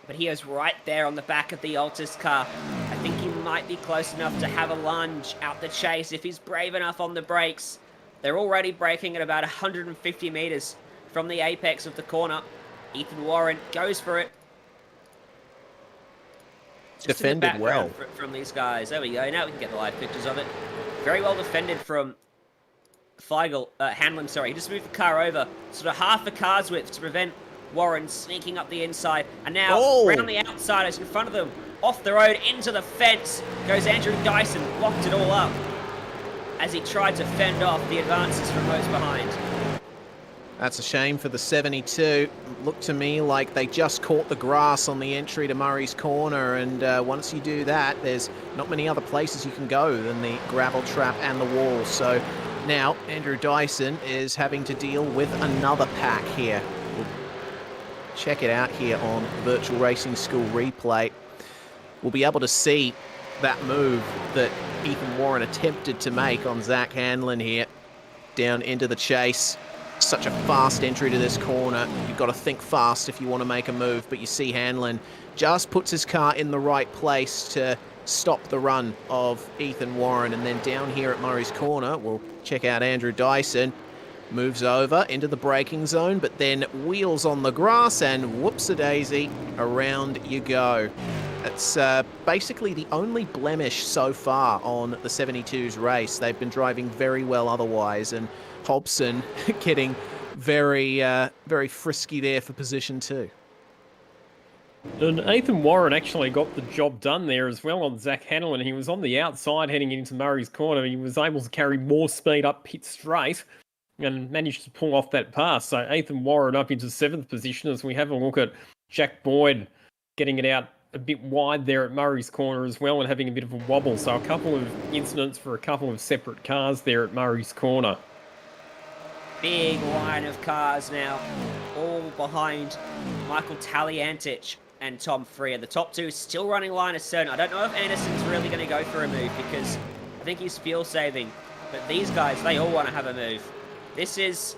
but he was right there on the back of the Altus car. I think he might be close enough to have a lunge out the chase if he's brave enough on the brakes. They're already braking at about 150 metres from the apex of the corner. Ethan Warren goes for it. Just defended well from these guys. There we go. Now we can get the live pictures of it. Very well defended from Feigl, Hanlon, sorry. He just moved the car over sort of half the car's width to prevent Warren sneaking up the inside. And now around the outside, in front of them, off the road, into the fence, goes Andrew Dyson, locked it all up as he tried to fend off the advances from those behind. That's a shame for the 72. Looked to me like they just caught the grass on the entry to Murray's Corner, and once you do that, there's not many other places you can go than the gravel trap and the wall. So now Andrew Dyson is having to deal with another pack here. We'll check it out here on Virtual Racing School replay. We'll be able to see that move that Ethan Warren attempted to make on Zach Hanlon here, down into the chase. Such a fast entry to this corner. You've got to think fast if you want to make a move, but you see Hanlon just puts his car in the right place to stop the run of Ethan Warren. And then down here at Murray's Corner, we'll check out Andrew Dyson. Moves over into the braking zone, but then wheels on the grass, and whoops-a-daisy, around you go. It's basically the only blemish so far on the 72's race. They've been driving very well otherwise, and Hobson getting very, very frisky there for position 2. And Ethan Warren actually got the job done there as well on Zach Hanlon. He was on the outside heading into Murray's Corner. He was able to carry more speed up pit straight and managed to pull off that pass. So Ethan Warren up into 7th position as we have a look at Jack Boyd getting it out a bit wide there at Murray's Corner as well and having a bit of a wobble. So a couple of incidents for a couple of separate cars there at Murray's Corner. Big line of cars now, all behind Michael Taliantich and Tom Freer. The top two still running line astern. I don't know if Anderson's really going to go for a move because I think he's fuel saving. But these guys, they all want to have a move. This is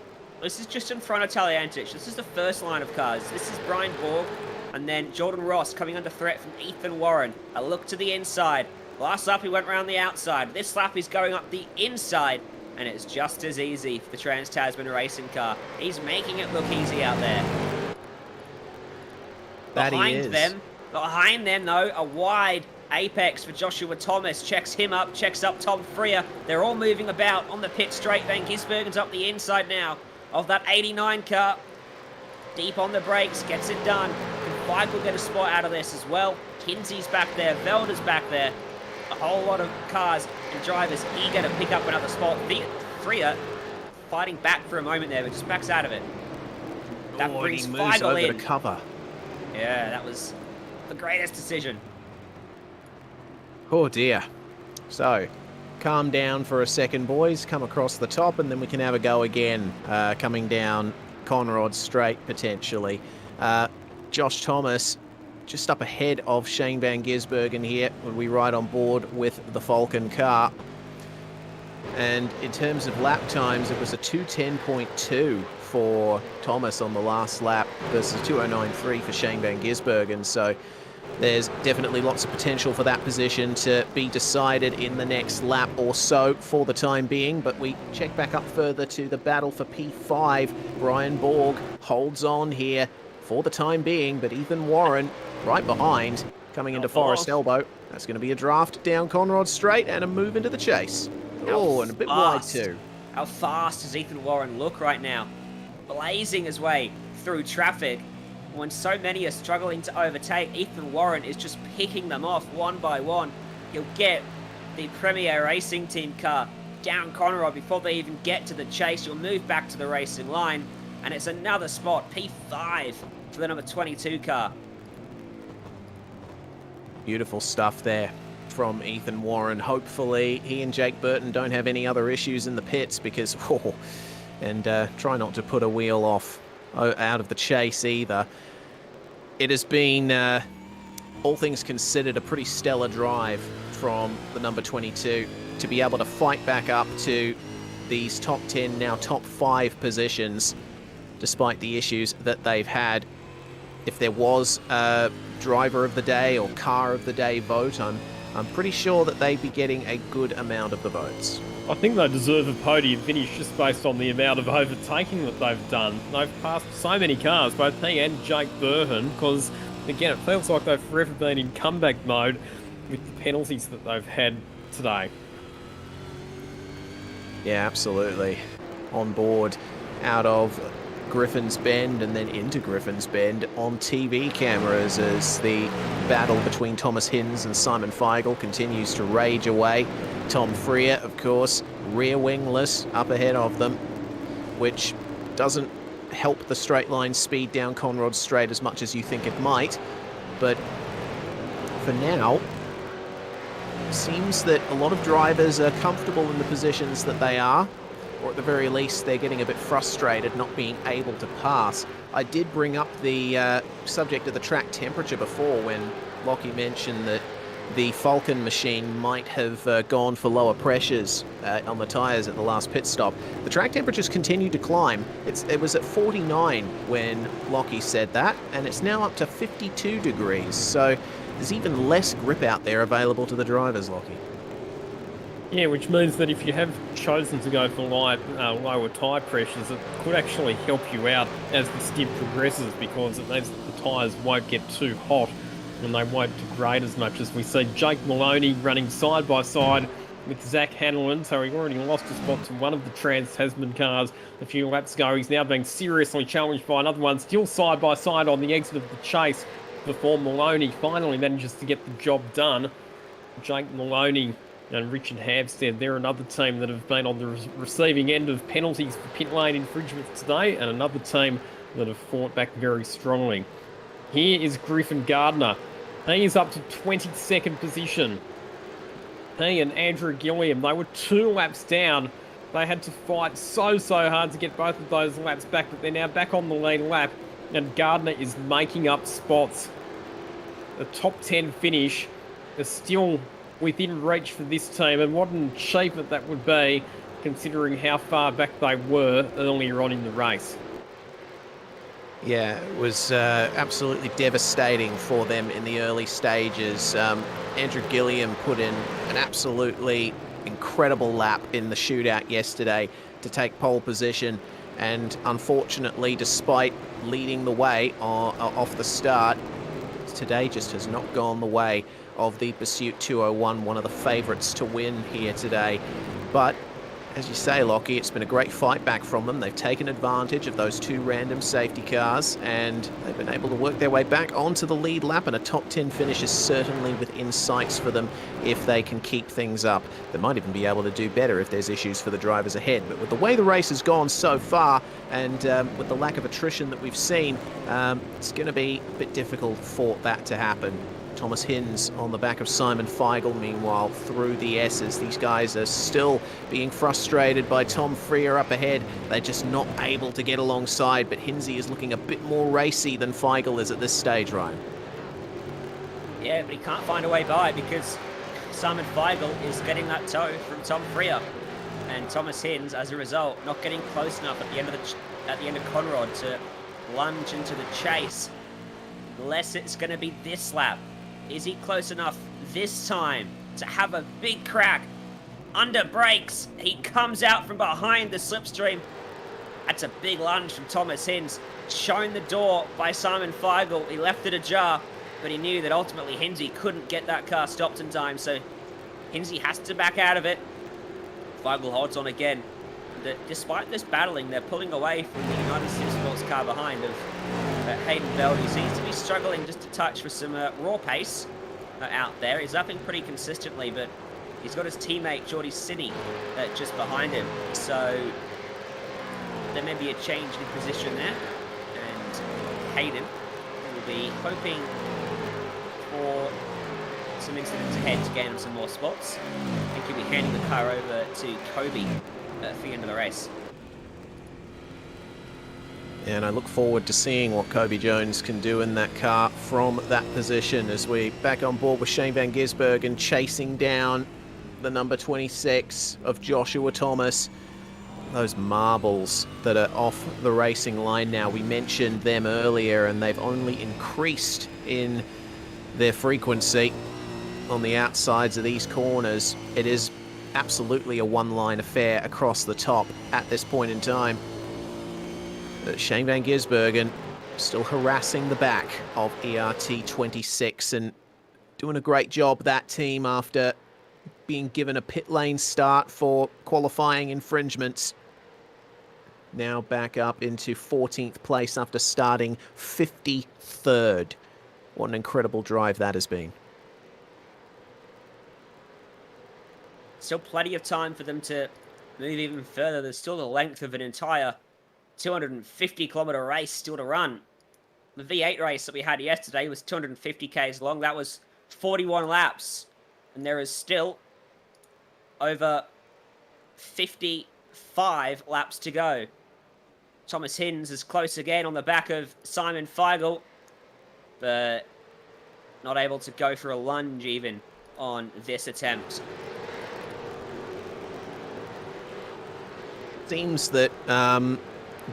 just in front of Taliantich. This is the first line of cars. This is Brian Borg and then Jordan Ross coming under threat from Ethan Warren. A look to the inside. Last lap he went around the outside. This lap he's going up the inside. And it's just as easy for the Trans-Tasman racing car. He's making it look easy out there. Behind them though, a wide apex for Joshua Thomas. Checks him up, checks up Tom Freer. They're all moving about on the pit straight. Van Gisbergen's up the inside now of that 89 car. Deep on the brakes, gets it done. Can Feigl get a spot out of this as well? Kinsey's back there, Velder's back there. A whole lot of cars and drivers eager to pick up another spot. Freer fighting back for a moment there, but just backs out of it. That brings Feigl in. To cover. Yeah, that was the greatest decision. Oh dear. So, calm down for a second, boys. Come across the top, and then we can have a go again. Coming down Conrod Straight, potentially. Josh Thomas just up ahead of Shane Van Gisbergen here when we ride on board with the Falcon car. And in terms of lap times, it was a 2:10.2 for Thomas on the last lap versus 2:09.3 for Shane Van Gisbergen. So there's definitely lots of potential for that position to be decided in the next lap or so for the time being. But we check back up further to the battle for P5. Brian Borg holds on here for the time being, but Ethan Warren right behind, coming into Forest Elbow. That's going to be a draft down Conrod Straight and a move into the chase. Oh, and a bit wide too. How fast does Ethan Warren look right now? Blazing his way through traffic. When so many are struggling to overtake, Ethan Warren is just picking them off one by one. He'll get the Premier Racing Team car down Conrod before they even get to the chase. You'll move back to the racing line, and it's another spot, P5, for the number 22 car. Beautiful stuff there from Ethan Warren. Hopefully he and Jake Burton don't have any other issues in the pits, because try not to put a wheel off out of the chase either. It has been, all things considered, a pretty stellar drive from the number 22 to be able to fight back up to these top 10, now top 5 positions, despite the issues that they've had. If there was a driver of the day or car of the day vote, I'm pretty sure that they'd be getting a good amount of the votes. I think they deserve a podium finish just based on the amount of overtaking that they've done. They've passed so many cars, both he and Jake Burton, because, again, it feels like they've forever been in comeback mode with the penalties that they've had today. Yeah, absolutely. On board out of Griffin's Bend and then into Griffin's Bend on TV cameras as the battle between Thomas Hinz and Simon Feigl continues to rage away. Tom Freer, of course, rear wingless up ahead of them, which doesn't help the straight line speed down Conrod Straight as much as you think it might. But for now, it seems that a lot of drivers are comfortable in the positions that they are, or at the very least they're getting a bit frustrated not being able to pass. I did bring up the subject of the track temperature before when Lockie mentioned that the Falcon machine might have gone for lower pressures on the tyres at the last pit stop. The track temperatures continue to climb. It was at 49 when Lockie said that, and it's now up to 52 degrees. So there's even less grip out there available to the drivers, Lockie. Yeah, which means that if you have chosen to go for lower tyre pressures, it could actually help you out as the stint progresses, because it means that the tyres won't get too hot and they won't degrade as much. As we see Jake Maloney running side by side with Zach Hanlon, so he already lost a spot to one of the Trans-Tasman cars a few laps ago. He's now being seriously challenged by another one, still side by side on the exit of the chase before Maloney finally manages to get the job done. Jake Maloney and Richard Hampstead, they're another team that have been on the receiving end of penalties for pit lane infringements today, and another team that have fought back very strongly. Here is Griffin Gardner. He is up to 22nd position. He and Andrew Gilliam, they were 2 laps down. They had to fight so hard to get both of those laps back, but they're now back on the lead lap, and Gardner is making up spots. The top 10 finish is still within reach for this team, and what an achievement that would be, considering how far back they were earlier on in the race. Yeah, it was absolutely devastating for them in the early stages. Andrew Gilliam put in an absolutely incredible lap in the shootout yesterday to take pole position, and unfortunately, despite leading the way off the start, today just has not gone the way of the Pursuit 201, one of the favourites to win here today. But as you say, Lockie, it's been a great fight back from them. They've taken advantage of those 2 random safety cars, and they've been able to work their way back onto the lead lap, and a top 10 finish is certainly within sights for them if they can keep things up. They might even be able to do better if there's issues for the drivers ahead. But with the way the race has gone so far, and with the lack of attrition that we've seen, it's going to be a bit difficult for that to happen. Thomas Hinz on the back of Simon Feigl, meanwhile, through the S's. These guys are still being frustrated by Tom Freer up ahead. They're just not able to get alongside, but Hinzy is looking a bit more racy than Feigl is at this stage, Ryan. Yeah, but he can't find a way by because Simon Feigl is getting that toe from Tom Freer. and Thomas Hinds, as a result, not getting close enough at the end of Conrod to lunge into the chase. Unless it's going to be this lap. Is he close enough this time to have a big crack? Under brakes, he comes out from behind the slipstream. That's a big lunge from Thomas Hinds. Shown the door by Simon Feigl. He left it ajar, but he knew that ultimately Hinsey couldn't get that car stopped in time, so Hinsey has to back out of it. Feigl holds on again. Despite this battling, they're pulling away from the United Sim Sports car behind of Hayden Bell, who seems to be struggling just a touch for some raw pace out there. He's upping pretty consistently, but he's got his teammate Jordy Sinney just behind him. So there may be a change in position there, and Hayden will be hoping for some incidents ahead to gain him some more spots. I think he'll be handing the car over to Kobe for the end of the race. And I look forward to seeing what Kobe Jones can do in that car from that position as we back on board with Shane Van Gisbergen chasing down the number 26 of Joshua Thomas. Those marbles that are off the racing line now, we mentioned them earlier, and they've only increased in their frequency on the outsides of these corners. It is absolutely a one-line affair across the top at this point in time. Shane Van Gisbergen still harassing the back of ERT26 and doing a great job, that team, after being given a pit lane start for qualifying infringements. Now back up into 14th place after starting 53rd. What an incredible drive that has been. Still plenty of time for them to move even further. There's still the length of an entire 250-kilometre race still to run. The V8 race that we had yesterday was 250 k's long. That was 41 laps. And there is still over 55 laps to go. Thomas Hinds is close again on the back of Simon Feigl, but not able to go for a lunge even on this attempt. Seems that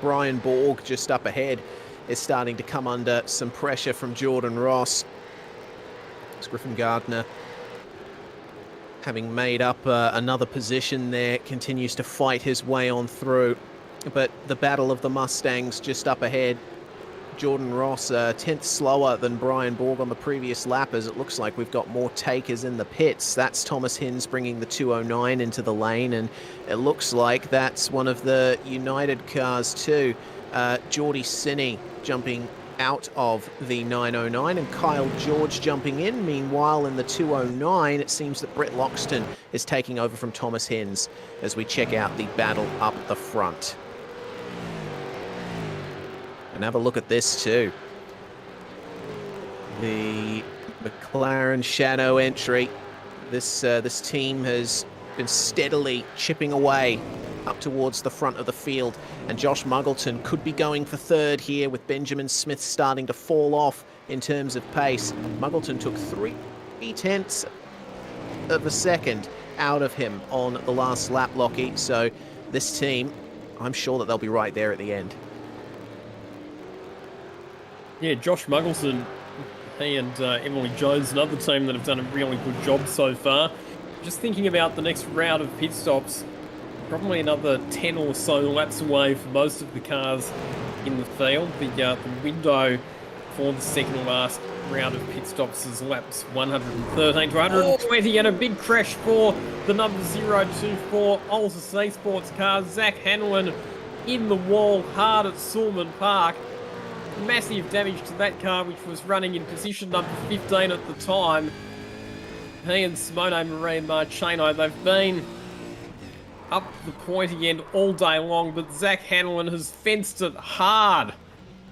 Brian Borg, just up ahead, is starting to come under some pressure from Jordan Ross. It's Griffin Gardner, having made up another position there, continues to fight his way on through. But the battle of the Mustangs just up ahead. Jordan Ross a tenth slower than Brian Borg on the previous lap, as it looks like we've got more takers in the pits. That's Thomas Hinds bringing the 209 into the lane, and it looks like that's one of the United cars too. Jordy Sinney jumping out of the 909 and Kyle George jumping in. Meanwhile, in the 209, it seems that Brett Loxton is taking over from Thomas Hinds as we check out the battle up the front. And have a look at this too. The McLaren Shadow entry. This team has been steadily chipping away up towards the front of the field, and Josh Muggleton could be going for third here, with Benjamin Smith starting to fall off in terms of pace. Muggleton took 3/10 of a second out of him on the last lap, Lockie. So this team, I'm sure that they'll be right there at the end. Yeah, Josh Muggleton, he and Emily Jones, another team that have done a really good job so far. Just thinking about the next round of pit stops, probably another 10 or so laps away for most of the cars in the field. The window for the second last round of pit stops is laps 113 to 120, and a big crash for the number 024 Olsa C Sports car. Zach Hanlon in the wall hard at Sulman Park. Massive damage to that car, which was running in position number 15 at the time. He and Simone Marie Marcheno, they've been up the pointy end all day long, but Zach Hanlon has fenced it hard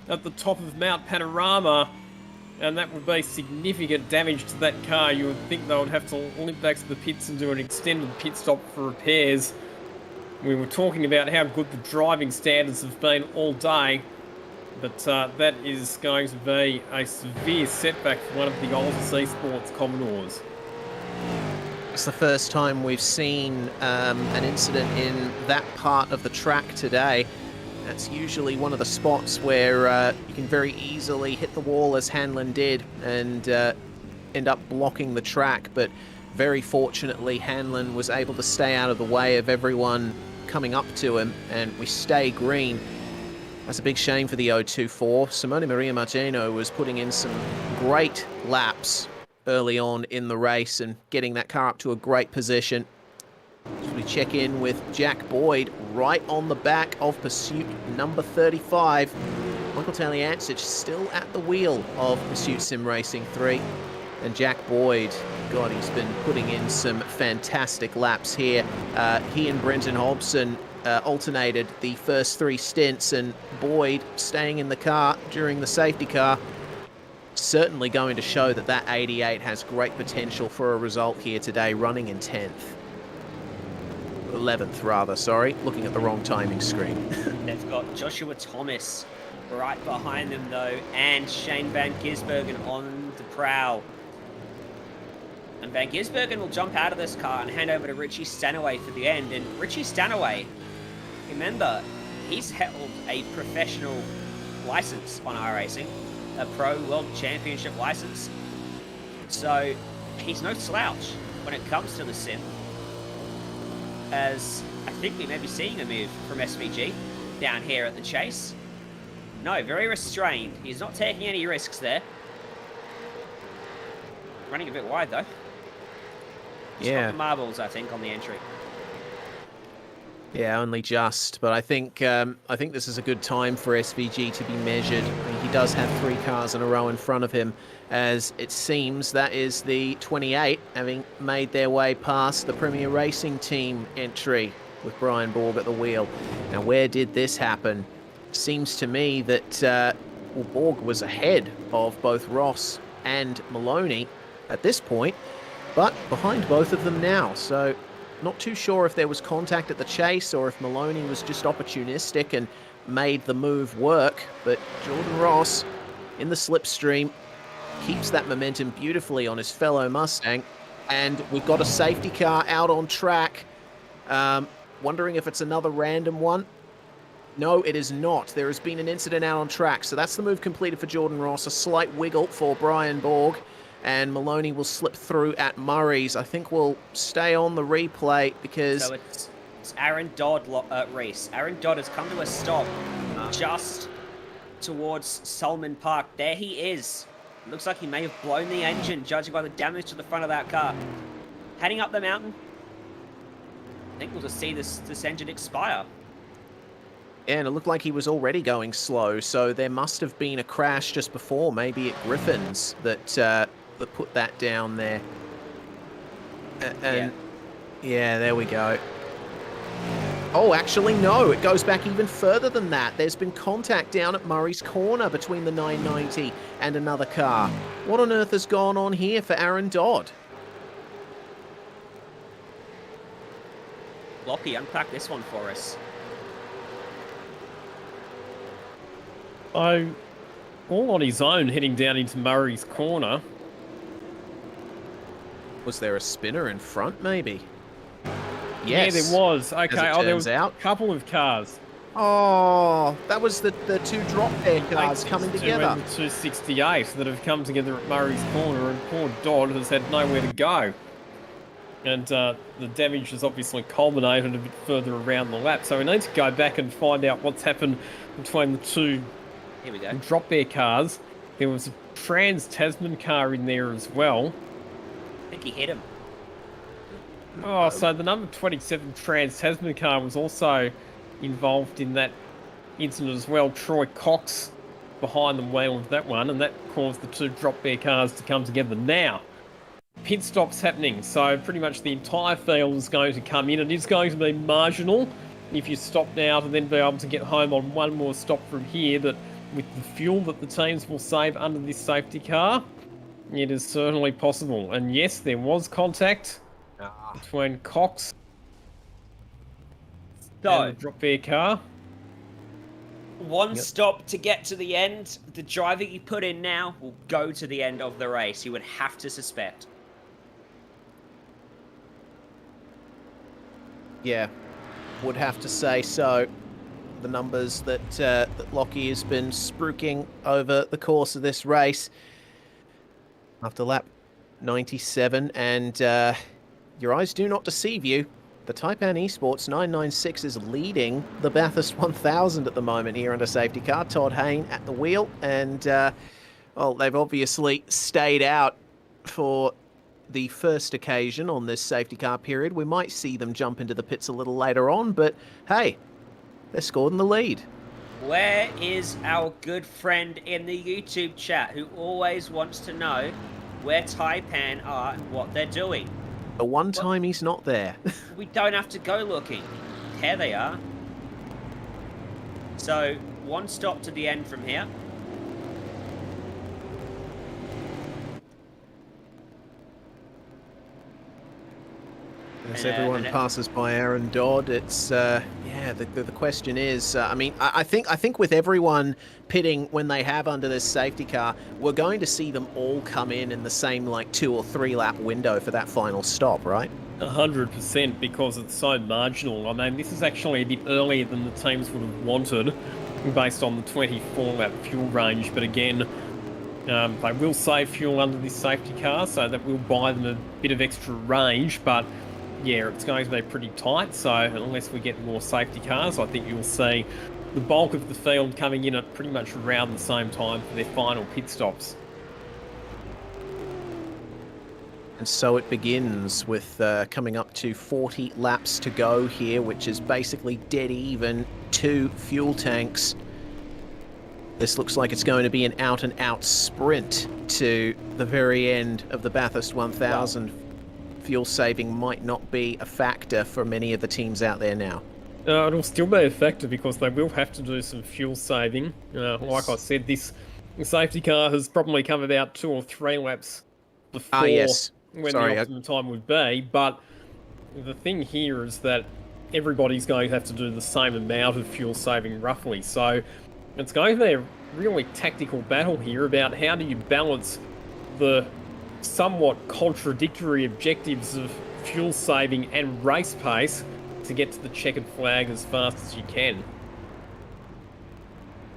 at the top of Mount Panorama, and that would be significant damage to that car. You would think they would have to limp back to the pits and do an extended pit stop for repairs. We were talking about how good the driving standards have been all day, but that is going to be a severe setback for one of the Olsa C Sports Commodores. It's the first time we've seen an incident in that part of the track today. That's usually one of the spots where you can very easily hit the wall as Hanlon did and end up blocking the track, but very fortunately Hanlon was able to stay out of the way of everyone coming up to him, and we stay green. That's a big shame for the 024. Simone Maria Martino was putting in some great laps early on in the race and getting that car up to a great position. As we check in with Jack Boyd right on the back of pursuit number 35. Michael Taliancic still at the wheel of Pursuit Sim Racing 3. And Jack Boyd, God, he's been putting in some fantastic laps here. He and Brenton Hobson alternated the first 3 stints, and Boyd staying in the car during the safety car. Certainly going to show that that 88 has great potential for a result here today, running in 10th. 11th rather, sorry. Looking at the wrong timing screen. They've got Joshua Thomas right behind them though, and Shane Van Gisbergen on the prowl. And Van Gisbergen will jump out of this car and hand over to Richie Stanaway for the end. And Richie Stanaway, remember, he's held a professional license on iRacing, a Pro World Championship license. So he's no slouch when it comes to the sim. As I think we may be seeing a move from SVG down here at the chase. No, very restrained. He's not taking any risks there. Running a bit wide though. Yeah. Got the marbles, I think, on the entry. Yeah, only just. But I think this is a good time for SVG to be measured. I mean, he does have 3 cars in a row in front of him, as it seems that is the 28, having made their way past the Premier Racing Team entry with Brian Borg at the wheel. Now, where did this happen? Seems to me that Borg was ahead of both Ross and Maloney at this point, but behind both of them now. So not too sure if there was contact at the chase or if Maloney was just opportunistic and made the move work. But Jordan Ross in the slipstream keeps that momentum beautifully on his fellow Mustang. And we've got a safety car out on track. Wondering if it's another random one. No, it is not. There has been an incident out on track. So that's the move completed for Jordan Ross. A slight wiggle for Brian Borg. And Maloney will slip through at Murray's. I think we'll stay on the replay because... So it's Aaron Dodd race. Aaron Dodd has come to a stop just towards Solomon Park. There he is. Looks like he may have blown the engine, judging by the damage to the front of that car. Heading up the mountain. I think we'll just see this engine expire. Yeah, and it looked like he was already going slow, so there must have been a crash just before, maybe at Griffin's, that put that down there. And yeah, there we go. Oh, actually, no, it goes back even further than that. There's been contact down at Murray's Corner between the 990 and another car. What on earth has gone on here for Aaron Dodd? Lockie, unpack this one for us. So, all on his own, heading down into Murray's Corner. Was there a spinner in front, maybe? Yes. Yeah, there was. Okay, there was a couple of cars. Oh, that was the 2 drop air cars coming together. And the 268 that have come together at Murray's Corner, and poor Dodd has had nowhere to go. And the damage has obviously culminated a bit further around the lap, so we need to go back and find out what's happened between the 2 Here we go. drop air cars. There was a Trans-Tasman car in there as well. I think he hit him. Oh, so the number 27 Trans-Tasman car was also involved in that incident as well. Troy Cox behind the wheel of that one, and that caused the 2 drop air cars to come together. Now, pit stop's happening, so pretty much the entire field is going to come in. It is going to be marginal if you stop now to then be able to get home on one more stop from here, but with the fuel that the teams will save under this safety car, it is certainly possible. And yes, there was contact between Cox and the drop air car. One stop to get to the end. The driver you put in now will go to the end of the race. You would have to suspect. Yeah, would have to say so. The numbers that Lockie has been spruiking over the course of this race. After lap 97, and your eyes do not deceive you. The Taipan Esports 996 is leading the Bathurst 1000 at the moment here under safety car. Todd Hayne at the wheel, and well, they've obviously stayed out for the first occasion on this safety car period. We might see them jump into the pits a little later on, but hey, they're scored in the lead. Where is our good friend in the YouTube chat who always wants to know where Taipan are and what they're doing? The one time he's not there. We don't have to go looking. Here they are. So, one stop to the end from here. As everyone passes by Aaron Dodd, it's yeah. The question is, I mean, I think with everyone pitting when they have under this safety car, we're going to see them all come in the same like 2 or 3 lap window for that final stop, right? 100%, because it's so marginal. I mean, this is actually a bit earlier than the teams would have wanted, based on the 24 lap fuel range. But again, they will save fuel under this safety car, so that will buy them a bit of extra range. But yeah, it's going to be pretty tight, so unless we get more safety cars, I think you'll see the bulk of the field coming in at pretty much around the same time for their final pit stops. And so it begins with coming up to 40 laps to go here, which is basically dead even 2 fuel tanks. This looks like it's going to be an out-and-out sprint to the very end of the Bathurst 1000. Wow. Fuel saving might not be a factor for many of the teams out there now. It'll still be a factor because they will have to do some fuel saving. Like I said, this safety car has probably come about 2 or 3 laps before when the optimum time would be. But the thing here is that everybody's going to have to do the same amount of fuel saving roughly. So it's going to be a really tactical battle here about how do you balance the somewhat contradictory objectives of fuel saving and race pace to get to the checkered flag as fast as you can.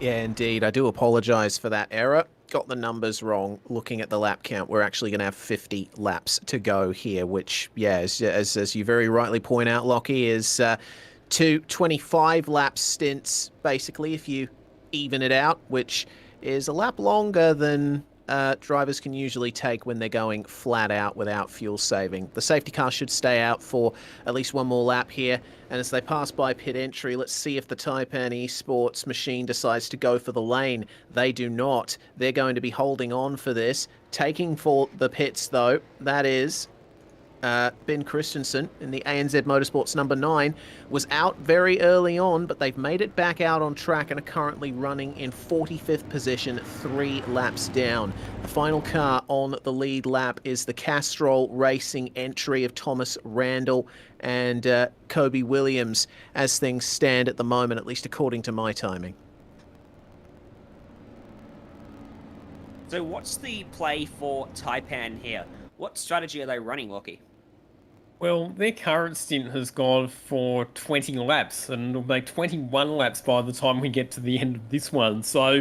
Yeah, indeed. I do apologise for that error. Got the numbers wrong. Looking at the lap count, we're actually going to have 50 laps to go here, which, yeah, as you very rightly point out, Lockie, is 2 25 lap stints, basically, if you even it out, which is a lap longer than drivers can usually take when they're going flat out without fuel saving. The safety car should stay out for at least one more lap here, and as they pass by pit entry, let's see if the Taipan Esports machine decides to go for the lane. They do not. They're going to be holding on for this. Taking for the pits, though, that is Ben Christensen in the ANZ Motorsports number 9 was out very early on, but they've made it back out on track and are currently running in 45th position, 3 laps down. The final car on the lead lap is the Castrol Racing entry of Thomas Randall and Kobe Williams as things stand at the moment, at least according to my timing. So what's the play for Taipan here? What strategy are they running, Lockie? Well, their current stint has gone for 20 laps, and it'll be 21 laps by the time we get to the end of this one. So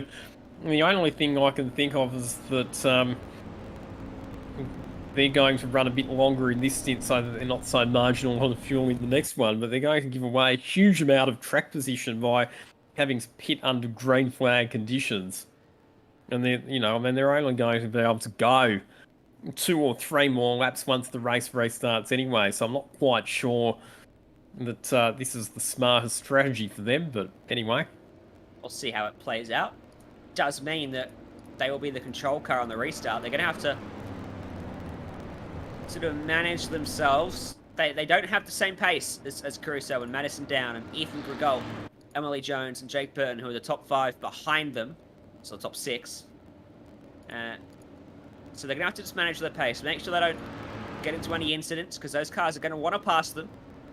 the only thing I can think of is that they're going to run a bit longer in this stint so that they're not so marginal on the fuel in the next one, but they're going to give away a huge amount of track position by having to pit under green flag conditions. And they're, they're only going to be able to go 2 or 3 more laps once the race restarts anyway, so I'm not quite sure that this is the smartest strategy for them, but anyway. We'll see how it plays out. Does mean that they will be the control car on the restart. They're going to have to sort of manage themselves. They don't have the same pace as Caruso and Madison Down and Ethan Grigol, Emily Jones and Jake Burton, who are the top 5 behind them, so the top 6. So they're going to have to just manage their pace, make sure they don't get into any incidents, because those cars are going to want to pass them,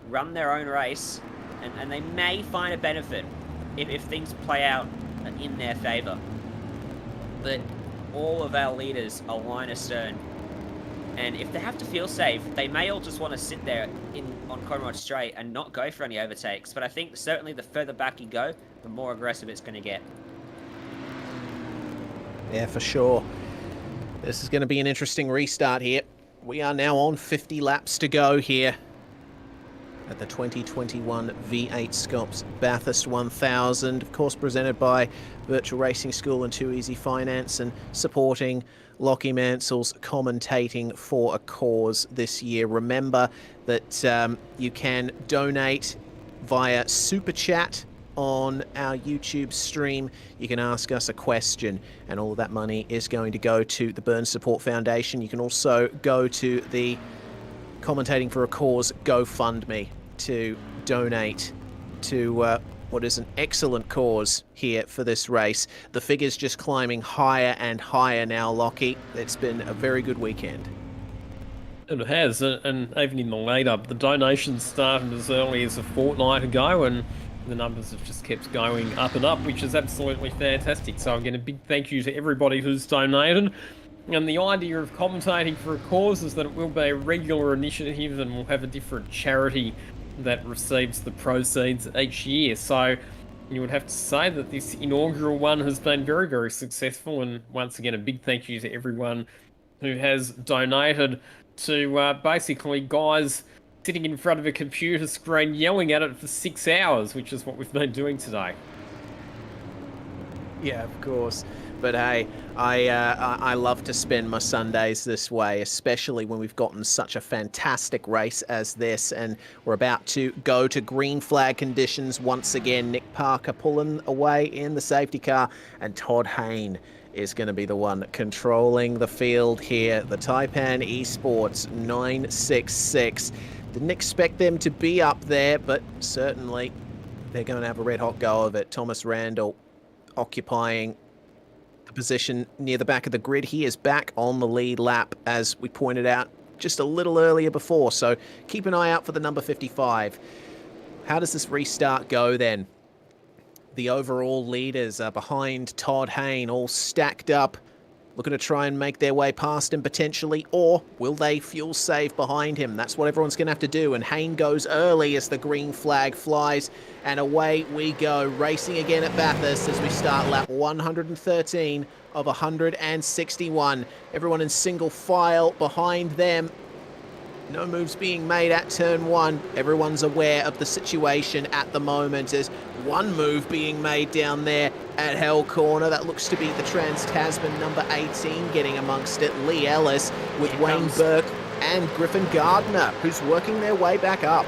run their own race, and they may find a benefit if things play out in their favour. But all of our leaders are line astern. And if they have to feel safe, they may all just want to sit there on Conrod Straight and not go for any overtakes. But I think certainly the further back you go, the more aggressive it's going to get. Yeah, for sure. This is going to be an interesting restart here. We are now on 50 laps to go here at the 2021 V8SCOPS Bathurst 1000, of course presented by Virtual Racing School and Too Easy Finance, and supporting Lockie Mansell's commentating for a cause this year. Remember that you can donate via Super Chat on our YouTube stream. You can ask us a question, and all of that money is going to go to the Burn Support Foundation. You can also go to the Commentating for a Cause GoFundMe to donate to what is an excellent cause here for this race. The figure's just climbing higher and higher now, Lockie. It's been a very good weekend. It has, and even in the lead-up, the donations started as early as a fortnight ago, and the numbers have just kept going up and up, which is absolutely fantastic. So again, a big thank you to everybody who's donated. And the idea of commentating for a cause is that it will be a regular initiative, and we'll have a different charity that receives the proceeds each year. So you would have to say that this inaugural one has been very, very successful. And once again, a big thank you to everyone who has donated, to basically guys sitting in front of a computer screen yelling at it for 6 hours, which is what we've been doing today. Yeah, of course. But hey, I love to spend my Sundays this way, especially when we've gotten such a fantastic race as this, and we're about to go to green flag conditions once again. Nick Parker pulling away in the safety car, and Todd Hayne is going to be the one controlling the field here. The Taipan Esports 966. Didn't expect them to be up there, but certainly they're going to have a red-hot go of it. Thomas Randall occupying the position near the back of the grid. He is back on the lead lap, as we pointed out just a little earlier before, so keep an eye out for the number 55. How does this restart go then? The overall leaders are behind Todd Hayne, all stacked up, looking to try and make their way past him potentially, or will they fuel save behind him? That's what everyone's going to have to do, and Hayne goes early as the green flag flies, and away we go, racing again at Bathurst as we start lap 113 of 161. Everyone in single file behind them. No moves being made at turn one. Everyone's aware of the situation at the moment. There's one move being made down there at Hell Corner. That looks to be the Trans-Tasman number 18 getting amongst it. Lee Ellis with Wayne Burke and Griffin Gardner, who's working their way back up.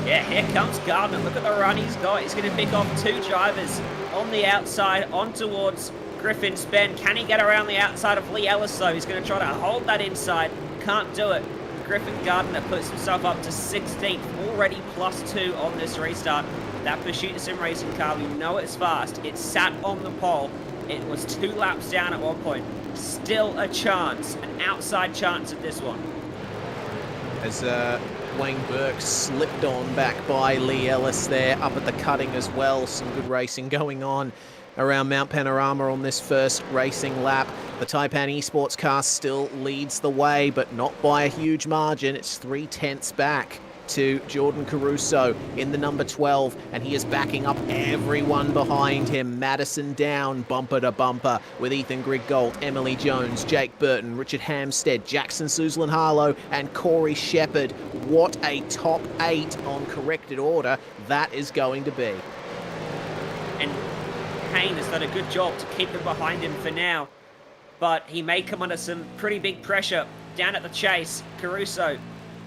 Yeah, here comes Gardner. Look at the run he's got. He's going to pick off two drivers on the outside, on towards Griffin's bend. Can he get around the outside of Lee Ellis, though? He's going to try to hold that inside. Can't do it. Griffin Gardner puts himself up to 16th, already +2 on this restart. That Pursuit Sim Racing car, we know it's fast. It sat on the pole. It was 2 laps down at one point. Still a chance, an outside chance at this one. As Wayne Burke slipped on back by Lee Ellis there, up at the cutting as well. Some good racing going on around Mount Panorama on this first racing lap. The Taipan Esports car still leads the way, but not by a huge margin. It's 3/10 back to Jordan Caruso in the number 12, and he is backing up everyone behind him. Madison down bumper to bumper with Ethan Griggold, Emily Jones, Jake Burton, Richard Hamstead, Jackson Suzlin Harlow, and Corey Shepherd. What a top 8 on corrected order that is going to be. And Hayne has done a good job to keep them behind him for now, but he may come under some pretty big pressure down at the chase. Caruso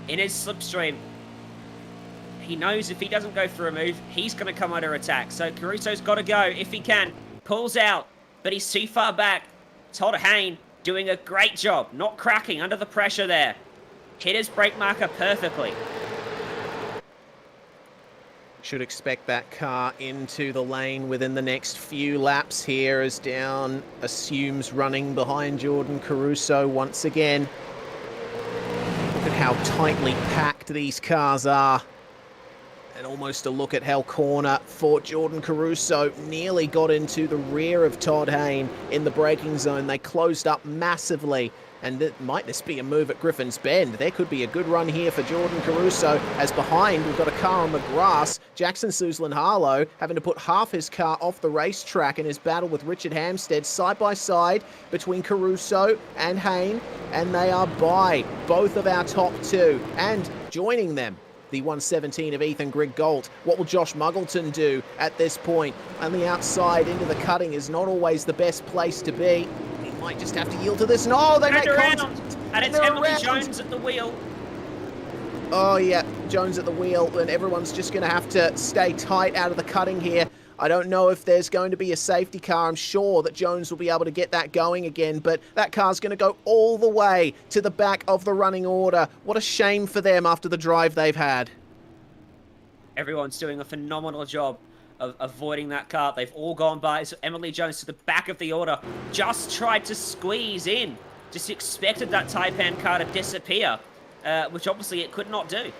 in his slipstream. He knows if he doesn't go for a move, he's going to come under attack. So Caruso's got to go if he can. Pulls out, but he's too far back. Todd Hayne doing a great job, not cracking under the pressure there. Hit his brake marker perfectly. Should expect that car into the lane within the next few laps here, as Down assumes running behind Jordan Caruso once again. Look at how tightly packed these cars are. And almost a look at hell corner for Jordan Caruso. Nearly got into the rear of Todd Hayne in the braking zone. They closed up massively. And might this be a move at Griffin's Bend? There could be a good run here for Jordan Caruso. As behind, we've got a car on the grass. Jackson Suzlin-Harlow having to put half his car off the racetrack in his battle with Richard Hampstead, side by side between Caruso and Hayne. And they are by both of our top two. And joining them, the 117 of Ethan Grigg-Gault. What will Josh Muggleton do at this point? On the outside into the cutting is not always the best place to be. He might just have to yield to this. No, they make contact. And it's Emily Jones at the wheel. Oh yeah, Jones at the wheel, and everyone's just going to have to stay tight out of the cutting here. I don't know if there's going to be a safety car. I'm sure that Jones will be able to get that going again, but that car's going to go all the way to the back of the running order. What a shame for them after the drive they've had. Everyone's doing a phenomenal job of avoiding that car. They've all gone by. So Emily Jones to the back of the order. Just tried to squeeze in. Just expected that Taipan car to disappear, which obviously it could not do.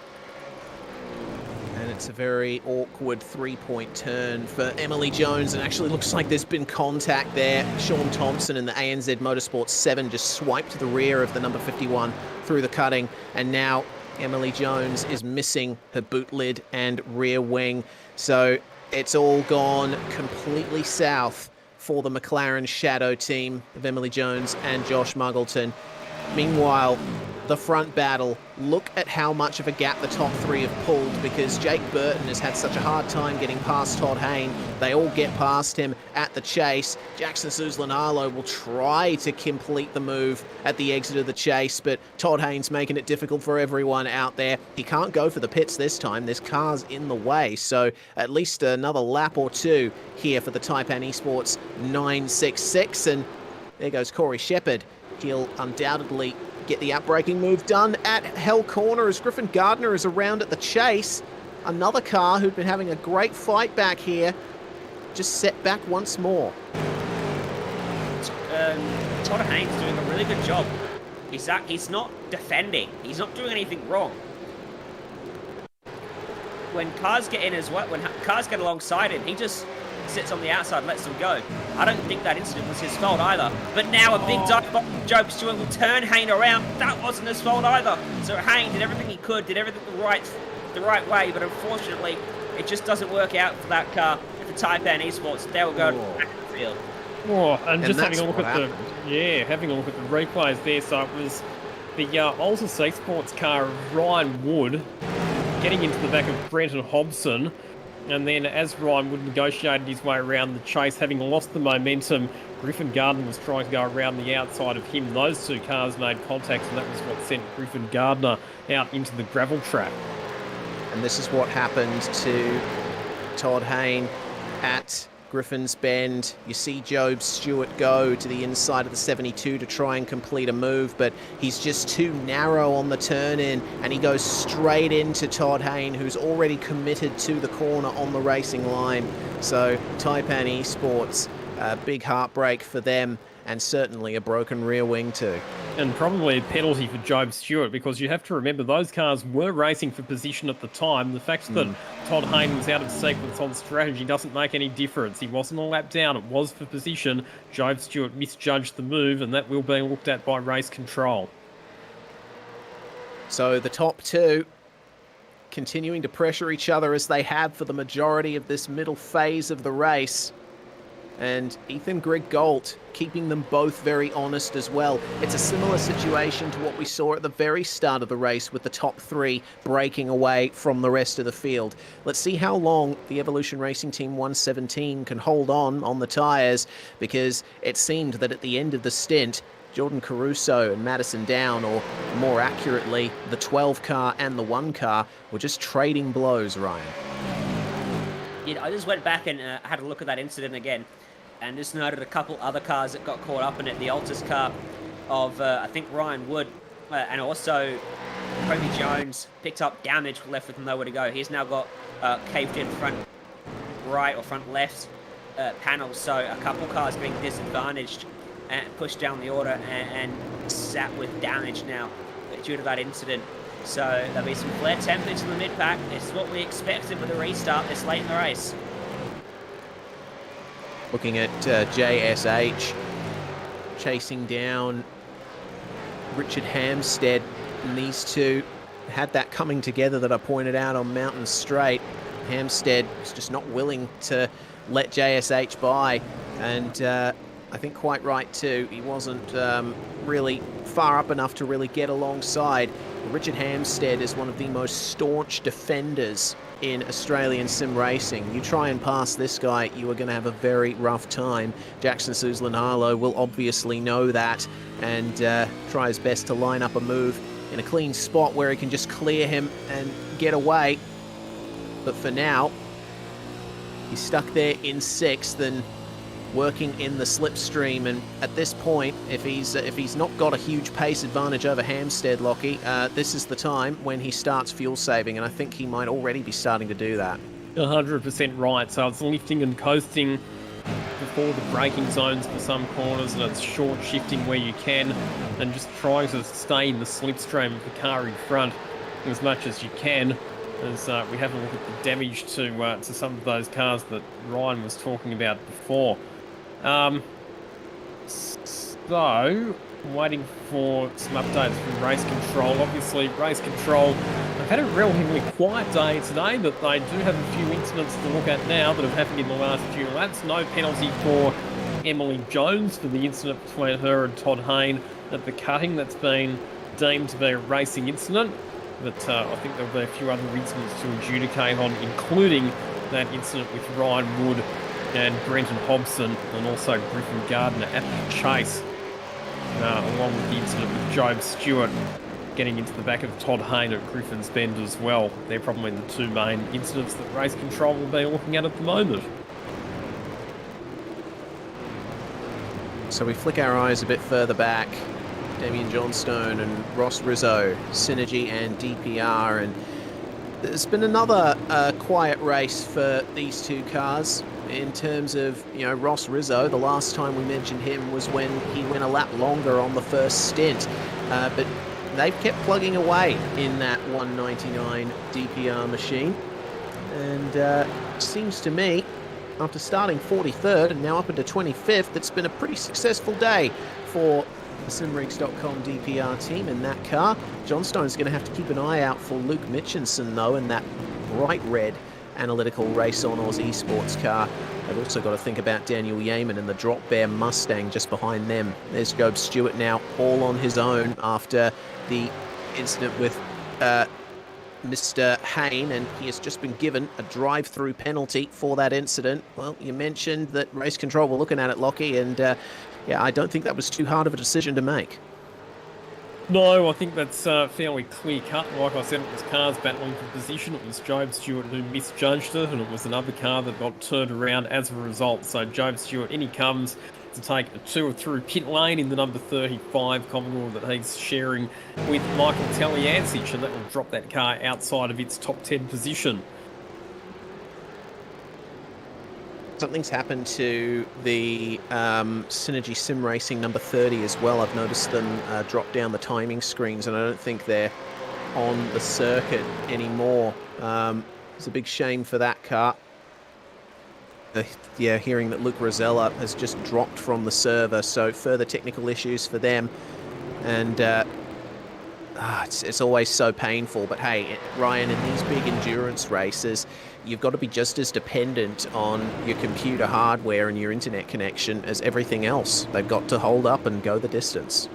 And it's a very awkward three-point turn for Emily Jones. And actually looks like there's been contact there. Sean Thompson in the ANZ Motorsports 7 just swiped to the rear of the number 51 through the cutting. And now Emily Jones is missing her boot lid and rear wing. So it's all gone completely south for the McLaren Shadow team of Emily Jones and Josh Muggleton. Meanwhile, the front battle, look at how much of a gap the top three have pulled, because Jake Burton has had such a hard time getting past Todd Hayne. They all get past him at the chase. Jackson Suzlin-Harlow will try to complete the move at the exit of the chase, but Todd Hayne's making it difficult for everyone out there. He can't go for the pits this time. There's cars in the way, so at least another lap or two here for the Taipan Esports 966. And there goes Corey Shepherd. He'll undoubtedly get the outbraking move done at Hell Corner as Griffin Gardner is around at the chase. Another car who'd been having a great fight back here, just set back once more. Todd Hayne's doing a really good job. He's not defending. He's not doing anything wrong. When cars get in as well, when cars get alongside him, he just sits on the outside, lets them go. I don't think that incident was his fault either. But now a big dive bomb. Job Stewart will turn Hayne around. That wasn't his fault either. So Hayne did everything he could, did everything the right way, but unfortunately, it just doesn't work out for that car. For Taipan Esports, they will go back to the field. Oh, and just having a look at having a look at the replays there. So it was the Alta Sea Sports car of Ryan Wood getting into the back of Brenton Hobson. And then as Ryan Wood negotiated his way around the chase, having lost the momentum, Griffin Gardner was trying to go around the outside of him. Those two cars made contact, and that was what sent Griffin Gardner out into the gravel trap. And this is what happened to Todd Hayne at Griffin's Bend. You see Job Stewart go to the inside of the 72 to try and complete a move, but he's just too narrow on the turn in, and he goes straight into Todd Hayne, who's already committed to the corner on the racing line. So Taipan Esports, a big heartbreak for them, and certainly a broken rear wing too. And probably a penalty for Job Stewart, because you have to remember those cars were racing for position at the time. The fact that Todd Hayne was out of sequence on strategy doesn't make any difference. He wasn't a lap down, it was for position. Job Stewart misjudged the move, and that will be looked at by race control. So the top two continuing to pressure each other as they have for the majority of this middle phase of the race. And Ethan Grigg-Gault keeping them both very honest as well. It's a similar situation to what we saw at the very start of the race, with the top three breaking away from the rest of the field. Let's see how long the Evolution Racing Team 117 can hold on the tyres, because it seemed that at the end of the stint, Jordan Caruso and Madison Down, or more accurately, the 12 car and the 1 car, were just trading blows, Ryan. Yeah, I just went back and had a look at that incident again, and just noted a couple other cars that got caught up in it. The Altus car of, I think, Ryan Wood, and also Kobe Jones picked up damage, left with nowhere to go. He's now got caved in front right or front left panels, so a couple cars being disadvantaged and pushed down the order and sat with damage now due to that incident. So there'll be some flare temperature in the mid-pack. This is what we expected with a restart this late in the race. Looking at JSH chasing down Richard Hamstead, and these two had that coming together that I pointed out on Mountain Straight. Hamstead was just not willing to let JSH by, and I think quite right too. He wasn't really far up enough to really get alongside. Richard Hamstead is one of the most staunch defenders in Australian sim racing. You try and pass this guy, you are going to have a very rough time. Jackson Suzlin-Harlow will obviously know that and try his best to line up a move in a clean spot where he can just clear him and get away. But for now, he's stuck there in 6th and working in the slipstream, and at this point, if he's not got a huge pace advantage over Hamstead, Lockie, this is the time when he starts fuel saving, and I think he might already be starting to do that. 100% right. So it's lifting and coasting before the braking zones for some corners, and it's short shifting where you can, and just trying to stay in the slipstream of the car in front as much as you can. As we have a look at the damage to some of those cars that Ryan was talking about before. So, waiting for some updates from race control. Obviously, race control, they've had a relatively quiet day today, but they do have a few incidents to look at now that have happened in the last few laps. No penalty for Emily Jones for the incident between her and Todd Hayne at the cutting. That's been deemed to be a racing incident. But I think there'll be a few other incidents to adjudicate on, including that incident with Ryan Wood and Brenton Hobson, and also Griffin Gardner at the chase, along with the incident with Job Stewart getting into the back of Todd Hayne at Griffin's Bend as well. They're probably the two main incidents that race control will be looking at the moment. So we flick our eyes a bit further back. Damien Johnstone and Ross Rizzo, Synergy and DPR, and there's been another quiet race for these two cars in terms of, Ross Rizzo. The last time we mentioned him was when he went a lap longer on the first stint, but they've kept plugging away in that 199 DPR machine, and it seems to me, after starting 43rd and now up into 25th, it's been a pretty successful day for the simracing.com DPR team in that car. Johnstone's going to have to keep an eye out for Luke Mitchinson, though, in that bright red analytical Race On Oz Esports car. They've also got to think about Daniel Yeaman and the Drop Bear Mustang just behind them. There's Job Stewart now all on his own after the incident with Mr. Hayne, and he has just been given a drive-through penalty for that incident. Well, you mentioned that race control were looking at it, Lockie, and yeah, I don't think that was too hard of a decision to make. No, I think that's fairly clear-cut. Like I said, it was cars battling for position. It was Job Stewart who misjudged it, and it was another car that got turned around as a result. So Job Stewart, in he comes to take a tour through pit lane in the number 35 Commodore that he's sharing with Michael Taliancic, and that will drop that car outside of its top 10 position. Something's happened to the Synergy Sim Racing number 30 as well. I've noticed them drop down the timing screens, and I don't think they're on the circuit anymore. It's a big shame for that car. Yeah, hearing that Luke Rosella has just dropped from the server, so further technical issues for them. And it's always so painful, but hey, Ryan, in these big endurance races, you've got to be just as dependent on your computer hardware and your internet connection as everything else. They've got to hold up and go the distance.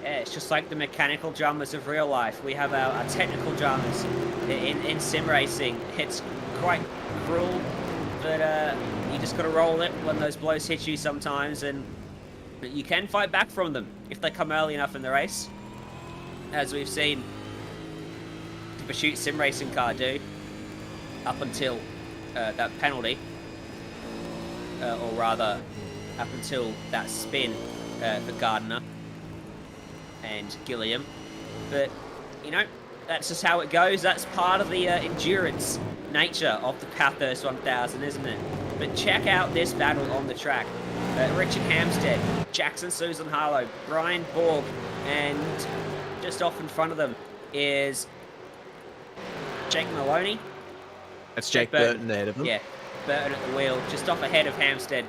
Yeah, it's just like the mechanical dramas of real life. We have our technical dramas in sim racing. It's quite cruel, but you just got to roll it when those blows hit you sometimes, and you can fight back from them if they come early enough in the race, as we've seen the Pursuit sim racing car do up until that penalty, or rather up until that spin for Gardner and Gilliam. But that's just how it goes. That's part of the endurance nature of the Bathurst 1000, isn't it? But check out this battle on the track. Richard Hamstead, Jackson Suzlin-Harlow, Brian Borg, and just off in front of them is Jake Maloney. That's Jake Burton ahead of him. Yeah, Burton at the wheel, just off ahead of Hampstead,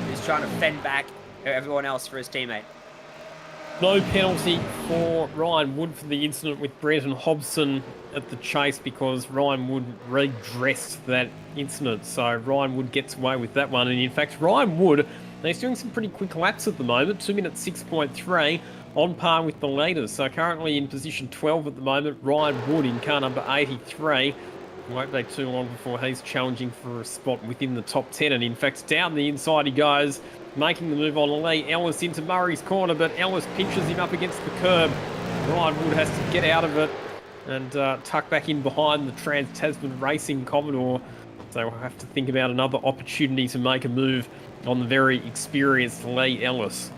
who's trying to fend back everyone else for his teammate. No penalty for Ryan Wood for the incident with Brenton Hobson at the chase because Ryan Wood redressed that incident. So Ryan Wood gets away with that one. And in fact, Ryan Wood, he's doing some pretty quick laps at the moment, 2 minutes 6.3, on par with the leaders. So currently in position 12 at the moment, Ryan Wood in car number 83. It won't take too long before he's challenging for a spot within the top 10. And in fact, down the inside he goes, making the move on Lee Ellis into Murray's corner, but Ellis pinches him up against the curb. Ryan Wood has to get out of it and tuck back in behind the Trans-Tasman Racing Commodore. So we'll have to think about another opportunity to make a move on the very experienced Lee Ellis.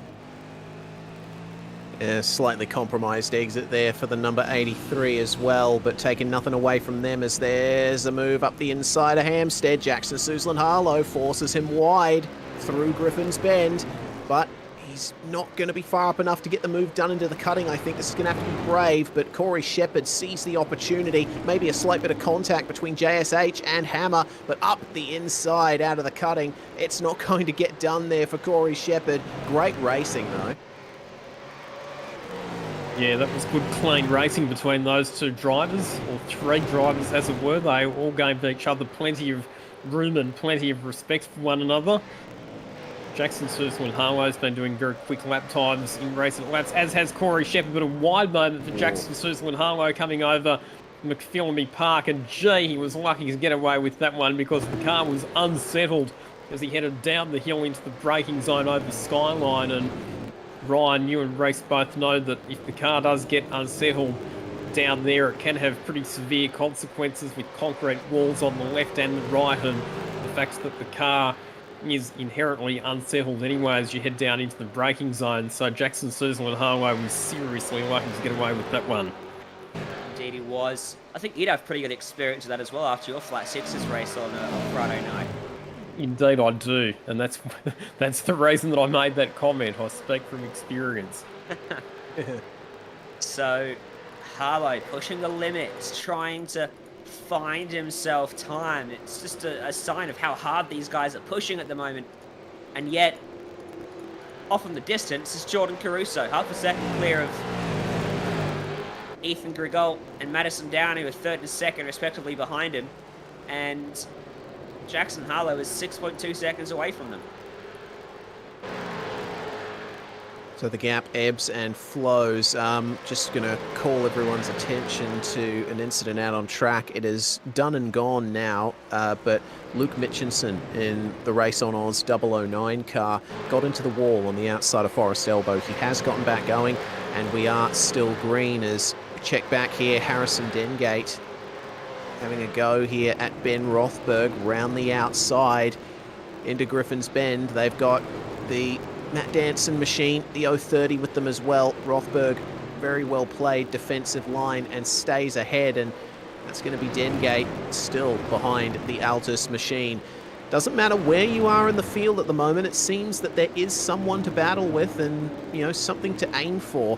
A slightly compromised exit there for the number 83 as well, but taking nothing away from them as there's a move up the inside of Hampstead. Jackson Suzlin-Harlow forces him wide through Griffin's Bend, but he's not going to be far up enough to get the move done into the cutting. I think this is going to have to be brave, but Corey Shepherd sees the opportunity. Maybe a slight bit of contact between JSH and Hammer, but up the inside out of the cutting. It's not going to get done there for Corey Shepherd. Great racing, though. Yeah, that was good, clean racing between those two drivers, or three drivers as it were. They all gave each other plenty of room and plenty of respect for one another. Jackson Suzlin-Harlow's been doing very quick lap times in recent laps, as has Corey Shepherd, but a wide moment for Jackson Suzlin-Harlow coming over McPhillamy Park, and gee, he was lucky to get away with that one because the car was unsettled as he headed down the hill into the braking zone over Skyline. And Ryan, you and Reese both know that if the car does get unsettled down there, it can have pretty severe consequences with concrete walls on the left and the right, and the fact that the car is inherently unsettled anyway as you head down into the braking zone. So Jackson Suzlin-Harlow was seriously lucky to get away with that one. Indeed he was. I think you'd have pretty good experience of that as well after your flat sixes race on Friday night. Indeed I do, and that's the reason that I made that comment. I speak from experience. So, Harlow pushing the limits, trying to find himself time. It's just a sign of how hard these guys are pushing at the moment. And yet, off in the distance is Jordan Caruso, half a second clear of Ethan Grigol and Madison Downey, who are third and second respectively behind him. And Jackson Harlow is 6.2 seconds away from them. So the gap ebbs and flows. Just going to call everyone's attention to an incident out on track. It is done and gone now, but Luke Mitchinson in the Race on Oz 009 car got into the wall on the outside of Forest Elbow. He has gotten back going, and we are still green as we check back here. Harrison Dengate having a go here at Ben Rothberg round the outside into Griffin's Bend. They've got the Matt Danson machine, the 030 with them as well. Rothberg, very well played defensive line and stays ahead, and that's going to be Dengate still behind the Altus machine. Doesn't matter where you are in the field at the moment, it seems that there is someone to battle with and, you know, something to aim for,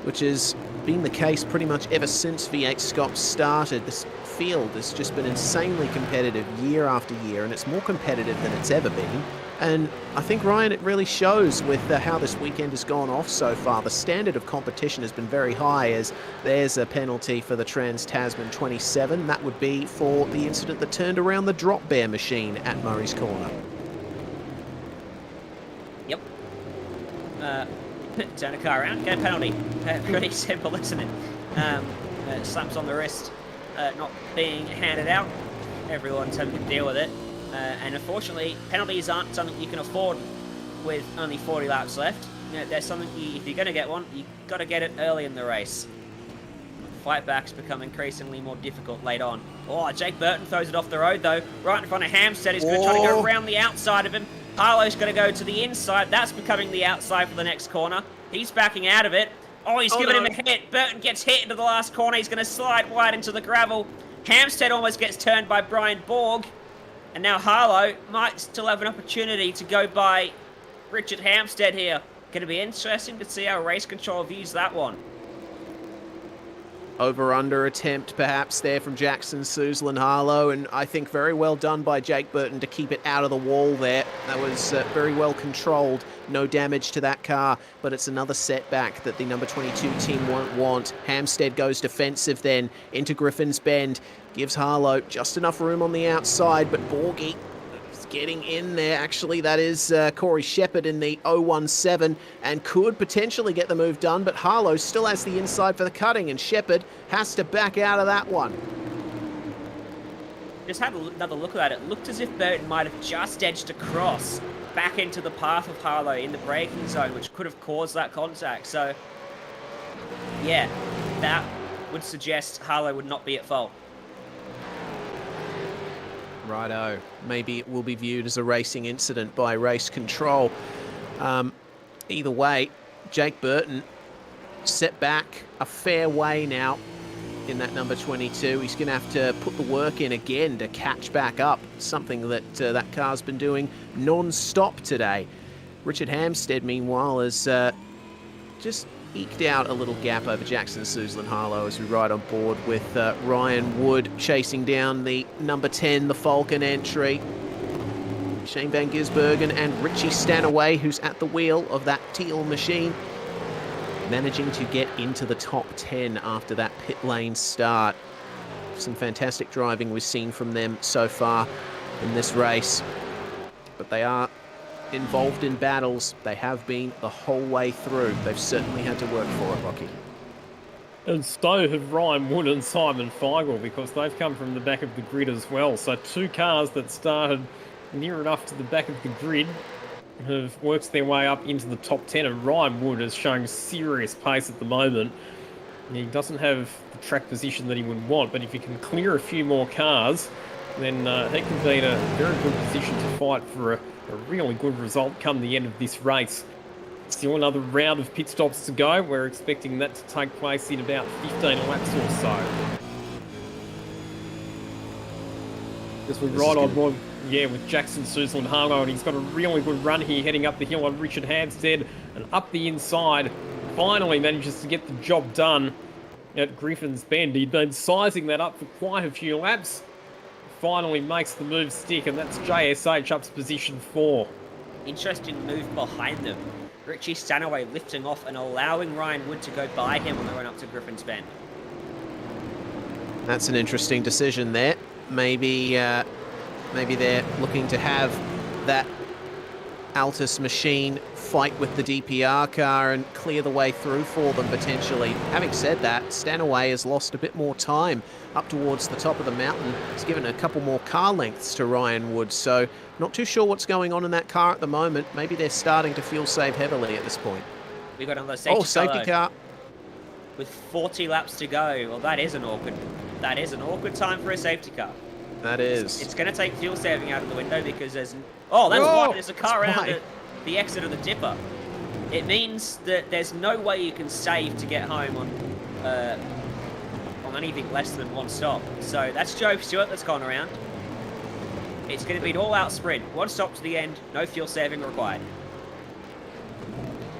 which has been the case pretty much ever since V8SCOPS started. This field has just been insanely competitive year after year, and it's more competitive than it's ever been. And I think, Ryan, it really shows with how this weekend has gone off so far. The standard of competition has been very high, as there's a penalty for the Trans-Tasman 27. That would be for the incident that turned around the drop bear machine at Murray's Corner. Yep. Turn a car around, get a penalty. Pretty simple, isn't it? Slaps on the wrist, not being handed out. Everyone's having to deal with it. And unfortunately, penalties aren't something you can afford with only 40 laps left. You know, there's something, if you're going to get one, you've got to get it early in the race. Fight backs become increasingly more difficult late on. Oh, Jake Burton throws it off the road, though. Right in front of Hampstead. He's going to try to go around the outside of him. Harlow's going to go to the inside. That's becoming the outside for the next corner. He's backing out of it. Oh, he's giving him a hit. Burton gets hit into the last corner. He's going to slide wide into the gravel. Hampstead almost gets turned by Brian Borg. And now Harlow might still have an opportunity to go by Richard Hampstead here. Going to be interesting to see how Race Control views that one. over-under attempt perhaps there from Jackson Suzlin-Harlow, and I think very well done by Jake Burton to keep it out of the wall there. That was very well controlled. No damage to that car, but it's another setback that the number 22 team won't want. Hampstead goes defensive then into Griffin's Bend, gives Harlow just enough room on the outside, but Borgie is getting in there. Actually, that is Corey Shepherd in the 017 and could potentially get the move done, but Harlow still has the inside for the cutting, and Shepherd has to back out of that one. Just had another look at it. It looked as if Burton might have just edged across back into the path of Harlow in the braking zone, which could have caused that contact. So, yeah, that would suggest Harlow would not be at fault. Righto. Maybe it will be viewed as a racing incident by race control. Either way, Jake Burton set back a fair way now in that number 22. He's going to have to put the work in again to catch back up, something that that car's been doing non-stop today. Richard Hampstead, meanwhile, has just eked out a little gap over Jackson Suzlin-Harlow as we ride on board with Ryan Wood chasing down the number 10, the Falcon entry. Shane Van Gisbergen and Richie Stanaway, who's at the wheel of that teal machine, managing to get into the top 10 after that pit lane start. Some fantastic driving we've seen from them so far in this race, but they are involved in battles. They have been the whole way through. They've certainly had to work for it, Rocky. And so have Ryan Wood and Simon Feigl, because they've come from the back of the grid as well. So two cars that started near enough to the back of the grid have worked their way up into the top 10, and Ryan Wood is showing serious pace at the moment. He doesn't have the track position that he would want, but if he can clear a few more cars, then he can be in a very good position to fight for a really good result come the end of this race. Still another round of pit stops to go. We're expecting that to take place in about 15 laps or so. As we ride on board, with Jackson Suzlin-Harlow, and he's got a really good run here heading up the hill on Richard Hampstead and up the inside. Finally manages to get the job done at Griffin's Bend. He'd been sizing that up for quite a few laps. Finally makes the move stick, and that's JSH up to position 4. Interesting move behind them. Richie Stanaway lifting off and allowing Ryan Wood to go by him on the run up to Griffin's Bend. That's an interesting decision there. Maybe they're looking to have that Altus machine fight with the DPR car and clear the way through for them potentially. Having said that, Stanaway has lost a bit more time up towards the top of the mountain. He's given a couple more car lengths to Ryan Wood, so not too sure what's going on in that car at the moment. Maybe they're starting to fuel save heavily at this point. We got another safety safety car. With 40 laps to go. Well, that is an awkward time for a safety car. That is. It's going to take fuel saving out of the window because there's... Oh, that's why there's a car around the exit of the dipper. It means that there's no way you can save to get home on anything less than one stop. So that's Job Stewart that's gone around. It's going to be an all-out sprint. One stop to the end, no fuel saving required.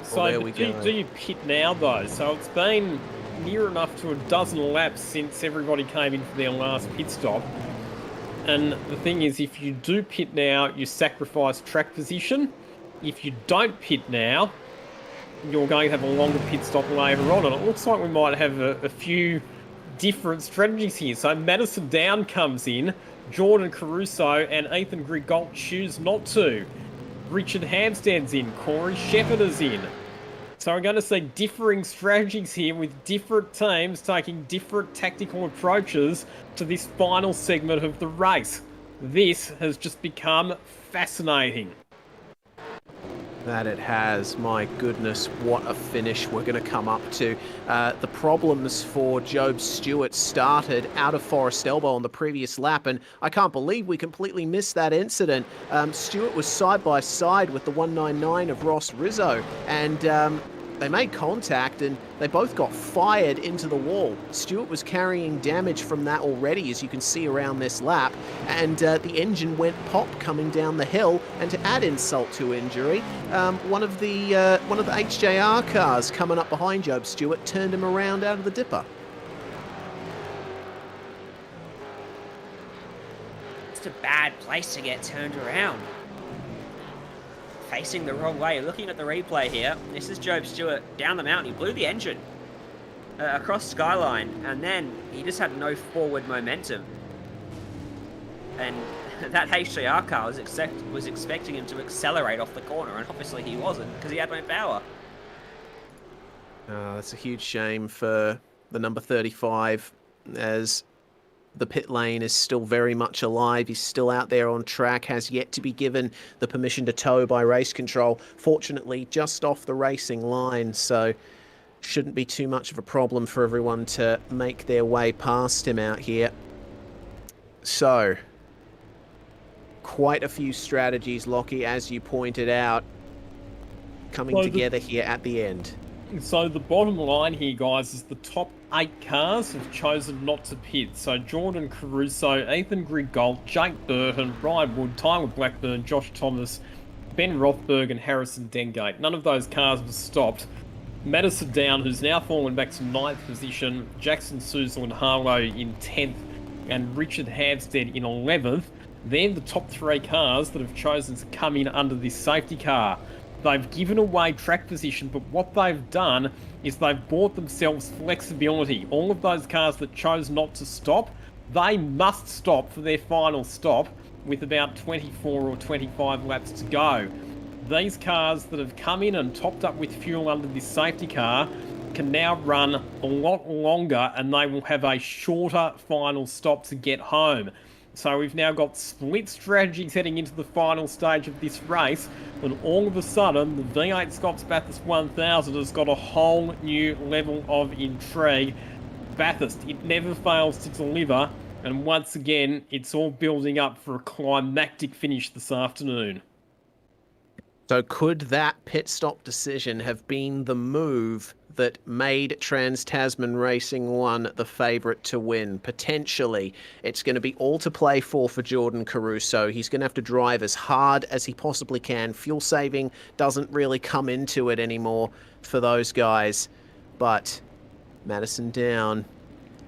So do you pit now, though? So it's been near enough to a dozen laps since everybody came in for their last pit stop. And the thing is, if you do pit now, you sacrifice track position. If you don't pit now, you're going to have a longer pit stop later on. And it looks like we might have a few different strategies here. So Madison Down comes in, Jordan Caruso and Ethan Grigault choose not to. Richard Hampstead's in, Corey Shepherd is in. So we're going to see differing strategies here with different teams taking different tactical approaches to this final segment of the race. This has just become fascinating. That it has. My goodness, what a finish we're going to come up to. The problems for Job Stewart started out of Forest Elbow on the previous lap, and I can't believe we completely missed that incident. Stewart was side by side with the 199 of Ross Rizzo, and they made contact and they both got fired into the wall. Stewart was carrying damage from that already, as you can see around this lap, and the engine went pop coming down the hill. And to add insult to injury, one of the HJR cars coming up behind Job Stewart turned him around out of the dipper. just a bad place to get turned around. Facing the wrong way. Looking at the replay here, this is Job Stewart down the mountain. He blew the engine across Skyline, and then he just had no forward momentum. And that HJR car was expecting him to accelerate off the corner, and obviously he wasn't, because he had no power. That's a huge shame for the number 35, as the pit lane is still very much alive. He's still out there on track, has yet to be given the permission to tow by race control. Fortunately, just off the racing line, so shouldn't be too much of a problem for everyone to make their way past him out here. So, quite a few strategies, Lockie, as you pointed out, coming together here at the end. So the bottom line here, guys, is the top 8 cars have chosen not to pit. So Jordan Caruso, Ethan Grigol, Jake Burton, Ryan Wood, Tyler Blackburn, Josh Thomas, Ben Rothberg and Harrison Dengate. None of those cars were stopped. Madison Down, who's now fallen back to 9th position, Jackson Suzel and Harlow in 10th, and Richard Hampstead in 11th. They're the top 3 cars that have chosen to come in under this safety car. They've given away track position, but what they've done is they've bought themselves flexibility. All of those cars that chose not to stop, they must stop for their final stop with about 24 or 25 laps to go. These cars that have come in and topped up with fuel under this safety car can now run a lot longer, and they will have a shorter final stop to get home. So we've now got split strategies heading into the final stage of this race, and all of a sudden the V8SCOPS Bathurst 1000 has got a whole new level of intrigue. Bathurst, it never fails to deliver, and once again it's all building up for a climactic finish this afternoon. So could that pit stop decision have been the move that made Trans-Tasman Racing 1 the favourite to win? Potentially. It's going to be all to play for Jordan Caruso. He's going to have to drive as hard as he possibly can. Fuel saving doesn't really come into it anymore for those guys. But Madison Down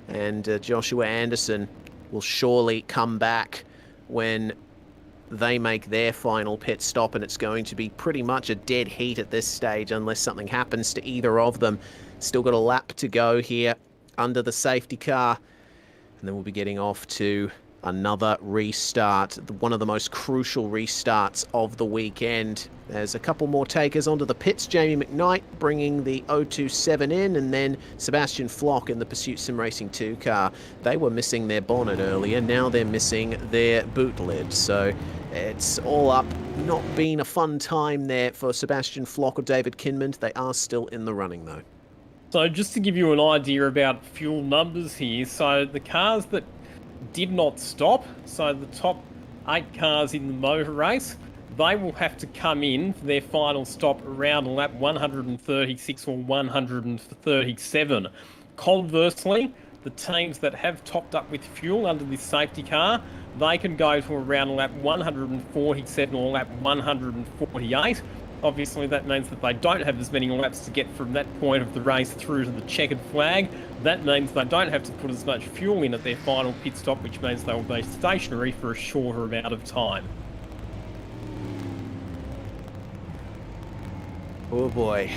and Joshua Anderson will surely come back when they make their final pit stop, and it's going to be pretty much a dead heat at this stage unless something happens to either of them. Still got a lap to go here under the safety car, and then we'll be getting off to another restart, one of the most crucial restarts of the weekend. There's a couple more takers onto the pits. Jamie McKnight bringing the 027 in, and then Sebastian Flock in the Pursuit Sim Racing 2 car. They were missing their bonnet earlier, now they're missing their boot lid. So it's all up. Not been a fun time there for Sebastian Flock or David Kinmond. They are still in the running though. So just to give you an idea about fuel numbers here, so the cars that did not stop, so the top 8 cars in the motor race, they will have to come in for their final stop around lap 136 or 137. Conversely, the teams that have topped up with fuel under this safety car, they can go to around lap 147 or lap 148. Obviously, that means that they don't have as many laps to get from that point of the race through to the checkered flag. That means they don't have to put as much fuel in at their final pit stop, which means they will be stationary for a shorter amount of time. Oh boy.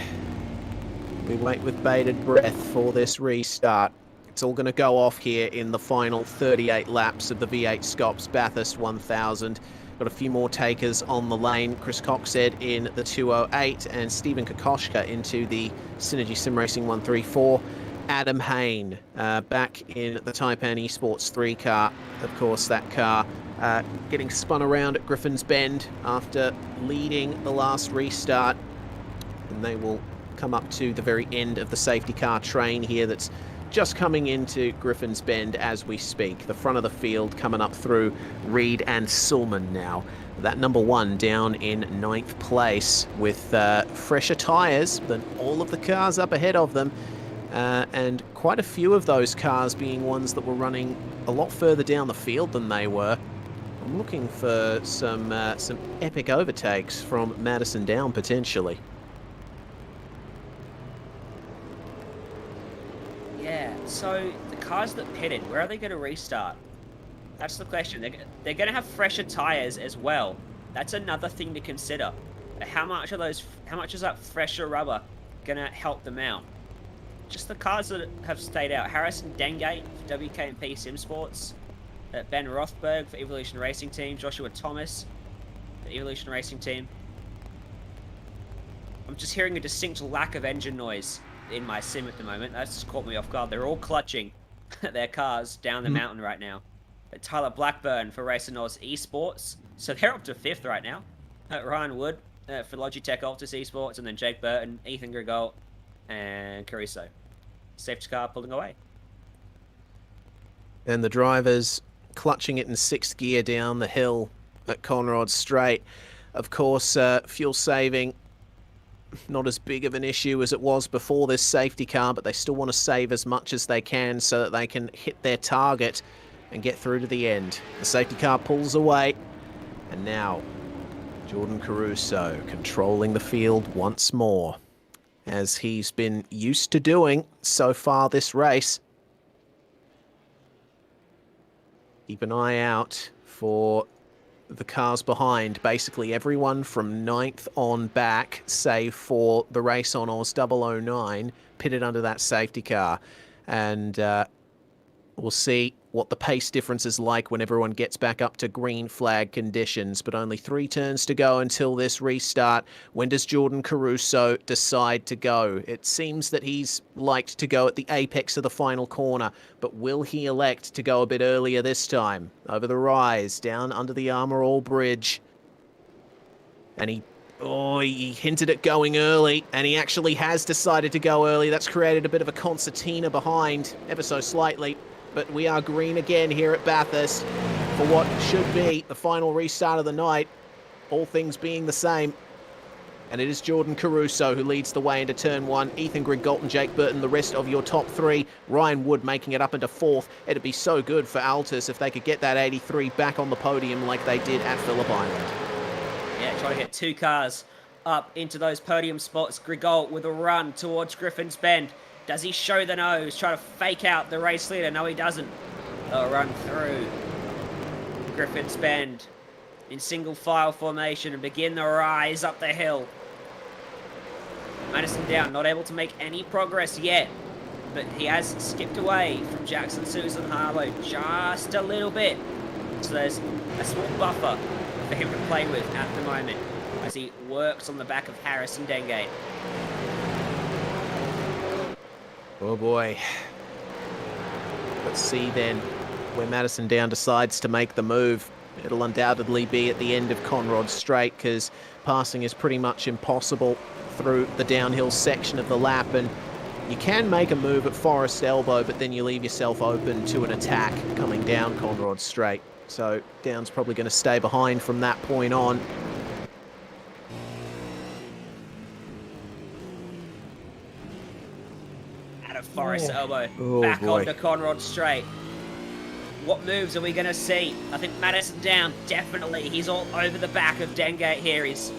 We wait with bated breath for this restart. It's all going to go off here in the final 38 laps of the V8SCOPS Bathurst 1000. Got a few more takers on the lane. Chris Coxhead in the 208 and Stephen Kokoschka into the Synergy Sim Racing 134. Adam Hain back in the Taipan Esports 3 car. Of course, that car getting spun around at Griffin's Bend after leading the last restart. And they will come up to the very end of the safety car train here that's just coming into Griffin's Bend as we speak. The front of the field coming up through Reed and Sulman now. That number 1 down in 9th place with fresher tyres than all of the cars up ahead of them. And quite a few of those cars being ones that were running a lot further down the field than they were. I'm looking for some epic overtakes from Madison Down potentially. Yeah, so the cars that pitted, where are they going to restart? That's the question. They're going to have fresher tires as well. That's another thing to consider. How much is that fresher rubber going to help them out? Just the cars that have stayed out. Harrison Dengate for WK&P Sim Sports. Ben Rothberg for Evolution Racing Team. Joshua Thomas for Evolution Racing Team. I'm just hearing a distinct lack of engine noise in my sim at the moment. That's just caught me off guard. They're all clutching their cars down the mountain right now. Tyler Blackburn for Racer North Esports. So they're up to 5th right now. Ryan Wood for Logitech Altus Esports. And then Jake Burton, Ethan Grigol, and Caruso. Safety car pulling away. And the drivers clutching it in 6th gear down the hill at Conrod Straight. Of course, fuel saving, not as big of an issue as it was before this safety car, but they still want to save as much as they can so that they can hit their target and get through to the end. The safety car pulls away, and now Jordan Caruso controlling the field once more, as he's been used to doing so far this race. Keep an eye out for the cars behind. Basically everyone from 9th on back, save for the race on Oz 009, pitted under that safety car. And we'll see what the pace difference is like when everyone gets back up to green flag conditions. But only 3 turns to go until this restart. When does Jordan Caruso decide to go? It seems that he's liked to go at the apex of the final corner, but will he elect to go a bit earlier this time? Over the rise, down under the Armour All Bridge. And he hinted at going early, and he actually has decided to go early. That's created a bit of a concertina behind, ever so slightly. But we are green again here at Bathurst for what should be the final restart of the night, all things being the same. And it is Jordan Caruso who leads the way into turn 1. Ethan Grigol and Jake Burton, the rest of your top 3. Ryan Wood making it up into 4th. It'd be so good for Altus if they could get that 83 back on the podium like they did at Phillip Island. Yeah, trying to get 2 cars up into those podium spots. Grigol with a run towards Griffin's Bend. Does he show the nose? Try to fake out the race leader. No, he doesn't. They'll run through Griffin's Bend in single file formation and begin the rise up the hill. Madison Down, not able to make any progress yet, but he has skipped away from Jackson Susan Harlow just a little bit. So there's a small buffer for him to play with at the moment as he works on the back of Harrison Dengate. Oh boy. Let's see then where Madison Down decides to make the move. It'll undoubtedly be at the end of Conrod Straight, because passing is pretty much impossible through the downhill section of the lap, and you can make a move at Forest Elbow, but then you leave yourself open to an attack coming down Conrod Straight. So Down's probably going to stay behind from that point on. Forest Elbow, back boy. onto Conrod Straight. What moves are we going to see? I think Madison Down, definitely. He's all over the back of Dengate here. He's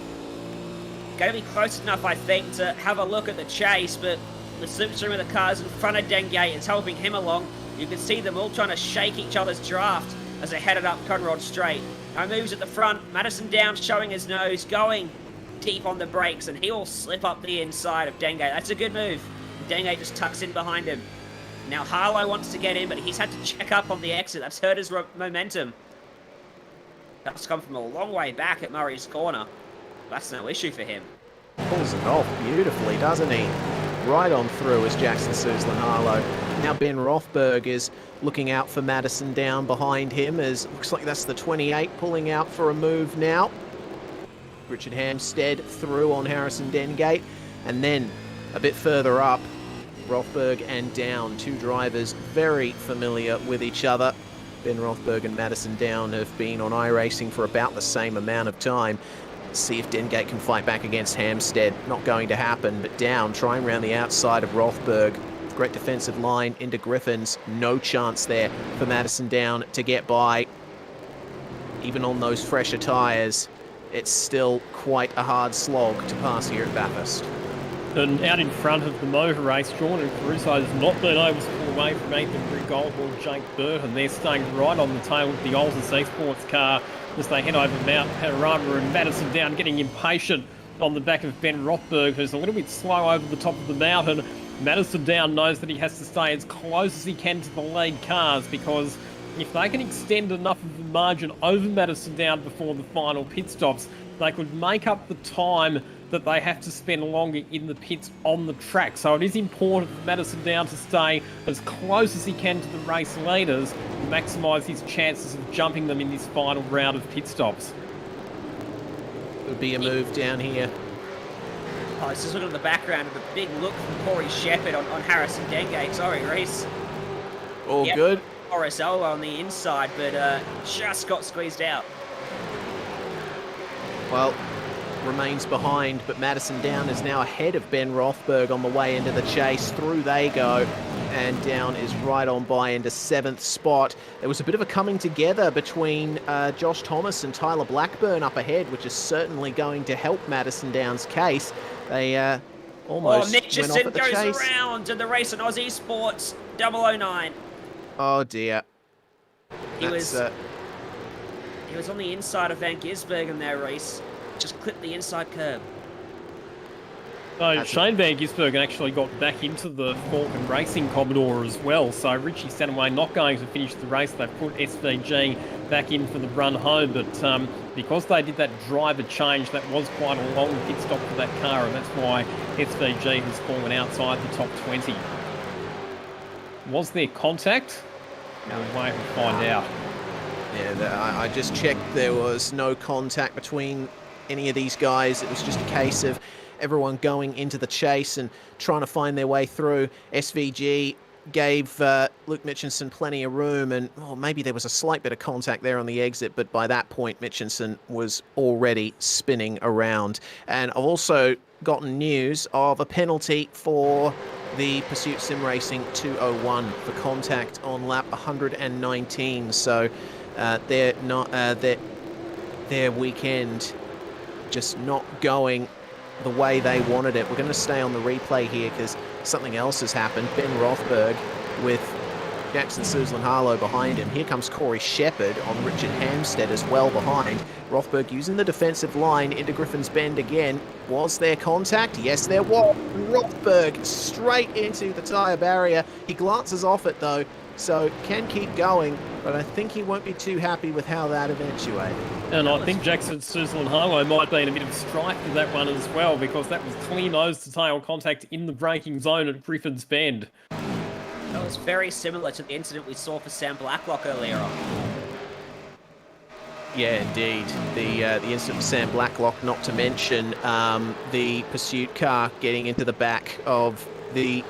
going to be close enough, I think, to have a look at the chase, but the slipstream of the cars in front of Dengate is helping him along. You can see them all trying to shake each other's draft as they headed up Conrod Straight. No moves at the front. Madison Down showing his nose, going deep on the brakes, and he will slip up the inside of Dengate. That's a good move. Dengate just tucks in behind him. Now Harlow wants to get in, but he's had to check up on the exit. That's hurt his momentum. That's come from a long way back at Murray's Corner. That's no issue for him. Pulls it off beautifully, doesn't he? Right on through as Jackson Susan Harlow. Now Ben Rothberg is looking out for Madison Down behind him, as looks like that's the 28 pulling out for a move now. Richard Hampstead through on Harrison Dengate, and then a bit further up, Rothberg and Down, 2 drivers very familiar with each other. Ben Rothberg and Madison Down have been on iRacing for about the same amount of time. Let's see if Dengate can fight back against Hampstead. Not going to happen, but Down trying around the outside of Rothberg. Great defensive line into Griffins. No chance there for Madison Down to get by. Even on those fresher tyres, it's still quite a hard slog to pass here at Bathurst. And out in front of the motor race, Jordan Caruso has not been able to pull away from Ethan Grigol or Jake Burton. They're staying right on the tail with the Altus Esports car as they head over Mount Panorama, and Madison Down getting impatient on the back of Ben Rothberg, who's a little bit slow over the top of the mountain. Madison Down knows that he has to stay as close as he can to the lead cars, because if they can extend enough of the margin over Madison Down before the final pit stops, they could make up the time that they have to spend longer in the pits on the track. So it is important for Madison Down to stay as close as he can to the race leaders to maximise his chances of jumping them in this final round of pit stops. Would be a move down here. Oh, just looking at the background of the big look from Corey Shepherd on Harrison Dengate. Sorry, Reese. All good. RSL on the inside, but just got squeezed out. Well, remains behind, but Madison Down is now ahead of Ben Rothberg on the way into the chase. Through they go, and Down is right on by into 7th spot. There was a bit of a coming together between Josh Thomas and Tyler Blackburn up ahead, which is certainly going to help Madison Down's case. They almost went off at the chase. Mitchison goes around in the race on Aussie Sports 009. Oh dear. He was on the inside of Van Gisbergen there, Reese. Just clipped the inside curb. So Shane Van Gisbergen actually got back into the Falcon Racing Commodore as well. So Richie Stanaway not going to finish the race. They put SVG back in for the run home. But because they did that driver change, that was quite a long pit stop for that car. And that's why SVG has fallen outside the top 20. Was there contact? We'll wait and find out. Yeah, I just checked. There was no contact between any of these guys. It was just a case of everyone going into the chase and trying to find their way through. SVG gave Luke Mitchinson plenty of room, and maybe there was a slight bit of contact there on the exit, but by that point Mitchinson was already spinning around. And I've also gotten news of a penalty for the Pursuit Sim Racing 201 for contact on lap 119. So they're not their weekend just not going the way they wanted it. We're going to stay on the replay here because something else has happened. Ben Rothberg with Jackson Suzlin-Harlow behind him. Here comes Corey Shepherd on Richard Hampstead as well behind. Rothberg using the defensive line into Griffin's Bend again. Was there contact? Yes, there was. Rothberg straight into the tyre barrier. He glances off it though, so can keep going, but I think he won't be too happy with how that eventuated. And I think Jackson Suzlin-Harlow might be in a bit of strife with that one as well, because that was clear nose to tail contact in the braking zone at Griffin's Bend. That was very similar to the incident we saw for Sam Blacklock earlier on. Yeah, indeed. The incident with Sam Blacklock, not to mention the pursuit car getting into the back of the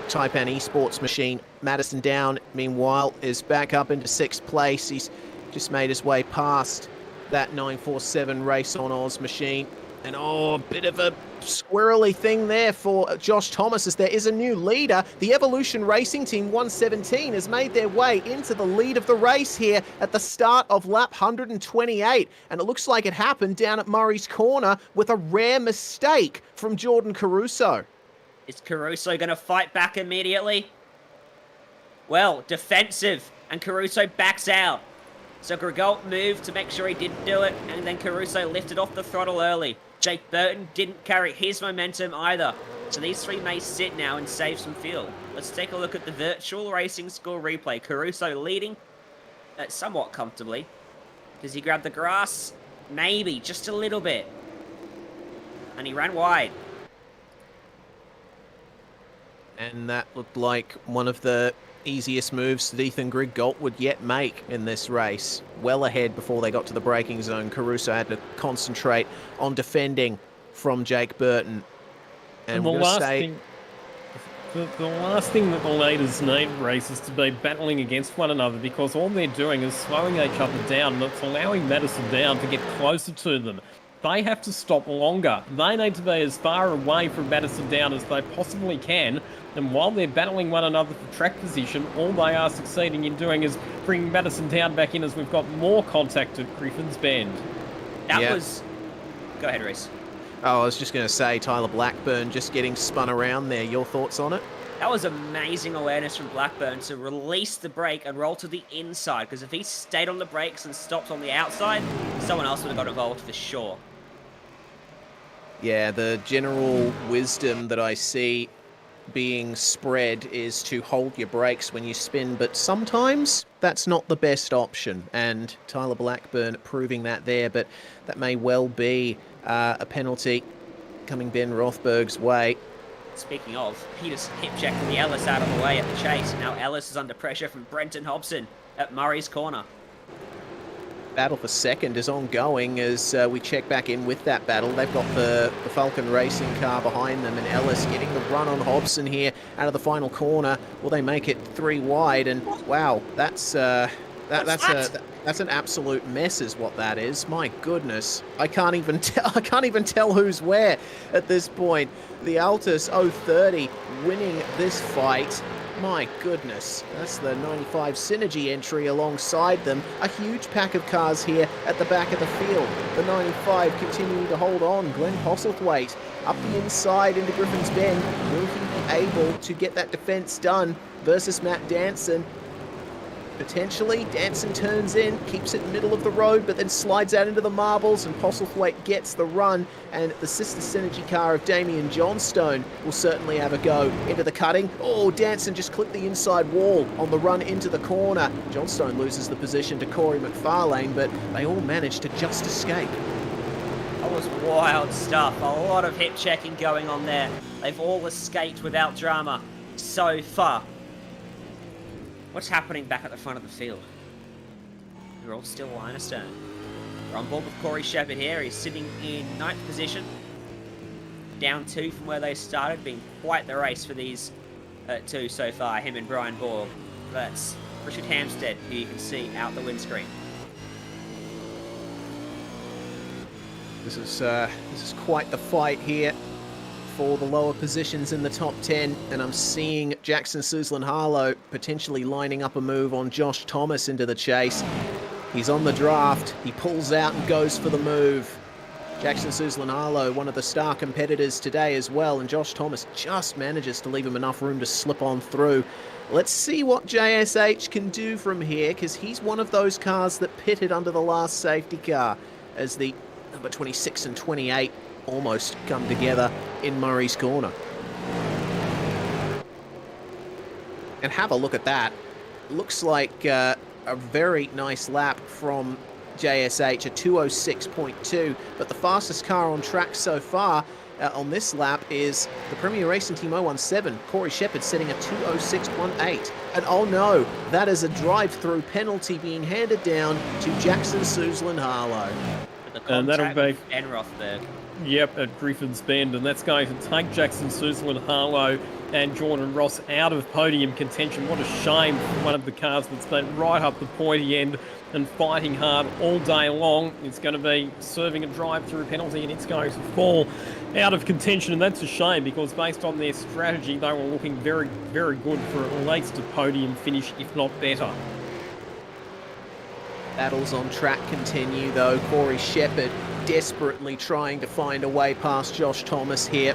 Taipan Esports machine. Madison Down, meanwhile, is back up into 6th place. He's just made his way past that 947 Race on Oz machine. And a bit of a squirrely thing there for Josh Thomas, as there is a new leader. The Evolution Racing Team 117 has made their way into the lead of the race here at the start of lap 128. And it looks like it happened down at Murray's Corner with a rare mistake from Jordan Caruso. Is Caruso going to fight back immediately? Well, defensive, and Caruso backs out. So Grigol moved to make sure he didn't do it, and then Caruso lifted off the throttle early. Jake Burton didn't carry his momentum either. So these three may sit now and save some fuel. Let's take a look at the virtual racing score replay. Caruso leading somewhat comfortably. Does he grab the grass? Maybe, just a little bit. And he ran wide. And that looked like one of the easiest moves that Ethan Grigol would yet make in this race. Well ahead before they got to the braking zone. Caruso had to concentrate on defending from Jake Burton. And the last thing that the leaders need, Race, is to be battling against one another, because all they're doing is slowing each other down, and it's allowing Madison Down to get closer to them. They have to stop longer. They need to be as far away from Madison Down as they possibly can. And while they're battling one another for track position, all they are succeeding in doing is bringing Madison Down back in, as we've got more contact at Griffin's Bend. That was... Go ahead, Reese. Oh, I was just going to say, Tyler Blackburn just getting spun around there. Your thoughts on it? That was amazing awareness from Blackburn to release the brake and roll to the inside, because if he stayed on the brakes and stopped on the outside, someone else would have got involved for sure. Yeah, the general wisdom that I see being spread is to hold your brakes when you spin, but sometimes that's not the best option, and Tyler Blackburn proving that there, but that may well be a penalty coming Ben Rothberg's way. Speaking of, he just hip-checked the Ellis out of the way at the chase. Now Ellis is under pressure from Brenton Hobson at Murray's corner. Battle for second is ongoing as we check back in with that battle. They've got the Falcon Racing car behind them, and Ellis getting the run on Hobson here out of the final corner. Will they make it 3 wide? And wow, that's an absolute mess, is what that is. My goodness, I can't even tell who's where at this point. The Altus 030 winning this fight. My goodness, that's the 95 Synergy entry alongside them. A huge pack of cars here at the back of the field. The 95 continuing to hold on. Glenn Postlethwaite up the inside into Griffin's Bend. Will he be able to get that defense done versus Matt Danson? Potentially, Danson turns in, keeps it middle of the road, but then slides out into the marbles, and Postlethwaite gets the run, and the sister Synergy car of Damien Johnstone will certainly have a go into the cutting. Oh, Danson just clipped the inside wall on the run into the corner. Johnstone loses the position to Corey McFarlane, but they all managed to just escape. That was wild stuff. A lot of hip checking going on there. They've all escaped without drama so far. What's happening back at the front of the field? They're all still line astern. We're on board with Corey Shepherd here. He's sitting in 9th position. Down 2 from where they started. Been quite the race for these 2 so far, him and Brian Ball. That's Richard Hampstead, who you can see out the windscreen. This is quite the fight here for the lower positions in the top 10, and I'm seeing Jackson Suzlin-Harlow potentially lining up a move on Josh Thomas into the chase. He's on the draft, he pulls out and goes for the move. Jackson Suzlin-Harlow, one of the star competitors today as well, and Josh Thomas just manages to leave him enough room to slip on through. Let's see what JSH can do from here, because he's one of those cars that pitted under the last safety car as the number 26 and 28 almost come together in Murray's corner. And have a look at that. Looks like a very nice lap from JSH, a 206.2, but the fastest car on track so far on this lap is the Premier Racing Team 017, Corey Shepherd, setting a 206.18. And oh no, that is a drive-through penalty being handed down to Jackson Suzlin-Harlow. And that'll be Ben Rothberg. Yep, at Griffin's Bend, and that's going to take Jackson Suzlin-Harlow and Jordan Ross out of podium contention. What a shame for one of the cars that's been right up the pointy end and fighting hard all day long. It's going to be serving a drive-through penalty, and it's going to fall out of contention, and that's a shame because based on their strategy, they were looking very, very good for at least a podium finish, if not better. Battles on track continue though. Corey Shepherd desperately trying to find a way past Josh Thomas here.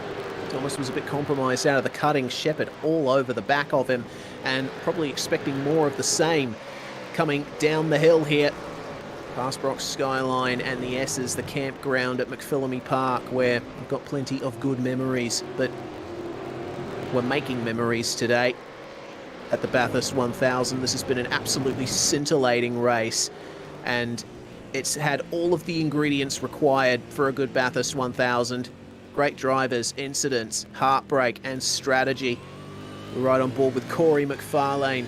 Thomas was a bit compromised out of the cutting. Shepherd all over the back of him and probably expecting more of the same coming down the hill here. Past Brock's Skyline and the S's, the campground at McPhillamy Park, where we've got plenty of good memories, but we're making memories today at the Bathurst 1000. This has been an absolutely scintillating race, and it's had all of the ingredients required for a good Bathurst 1000. Great drivers, incidents, heartbreak, and strategy. We're right on board with Corey McFarlane,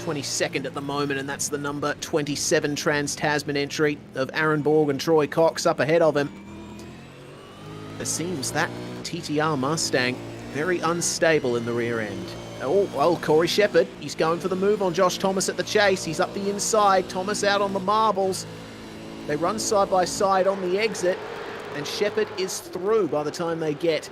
22nd at the moment, and that's the number 27 Trans-Tasman entry of Aaron Borg and Troy Cox up ahead of him. It seems that TTR Mustang very unstable in the rear end. Oh, Corey Shepherd, he's going for the move on Josh Thomas at the chase. He's up the inside, Thomas out on the marbles. They run side by side on the exit, and Shepherd is through by the time they get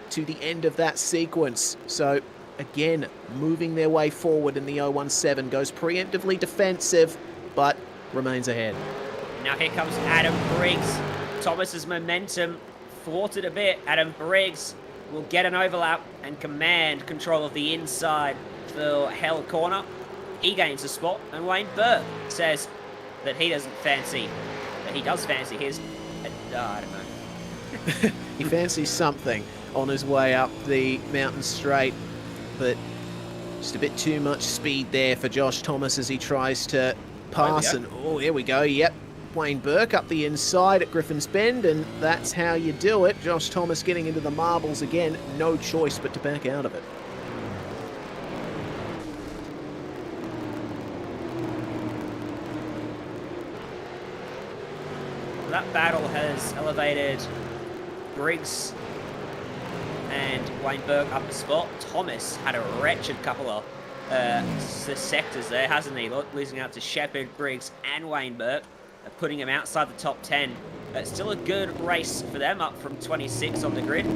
to the end of that sequence. So again, moving their way forward in the 017, goes preemptively defensive, but remains ahead. Now here comes Adam Briggs. Thomas's momentum thwarted a bit. Adam Briggs will get an overlap and command control of the inside for Hell Corner. He gains a spot, and Wayne Burke says that he does fancy his... I don't know. He fancies something on his way up the mountain straight, but just a bit too much speed there for Josh Thomas as he tries to pass. And oh, here we go. Yep, Wayne Burke up the inside at Griffin's Bend, and that's how you do it. Josh Thomas getting into the marbles again. No choice but to back out of it. That battle has elevated Briggs and Wayne Burke up a spot. Thomas had a wretched couple of sectors there, hasn't he? Losing out to Shepherd, Briggs and Wayne Burke, putting him outside the top 10. Still a good race for them, up from 26 on the grid.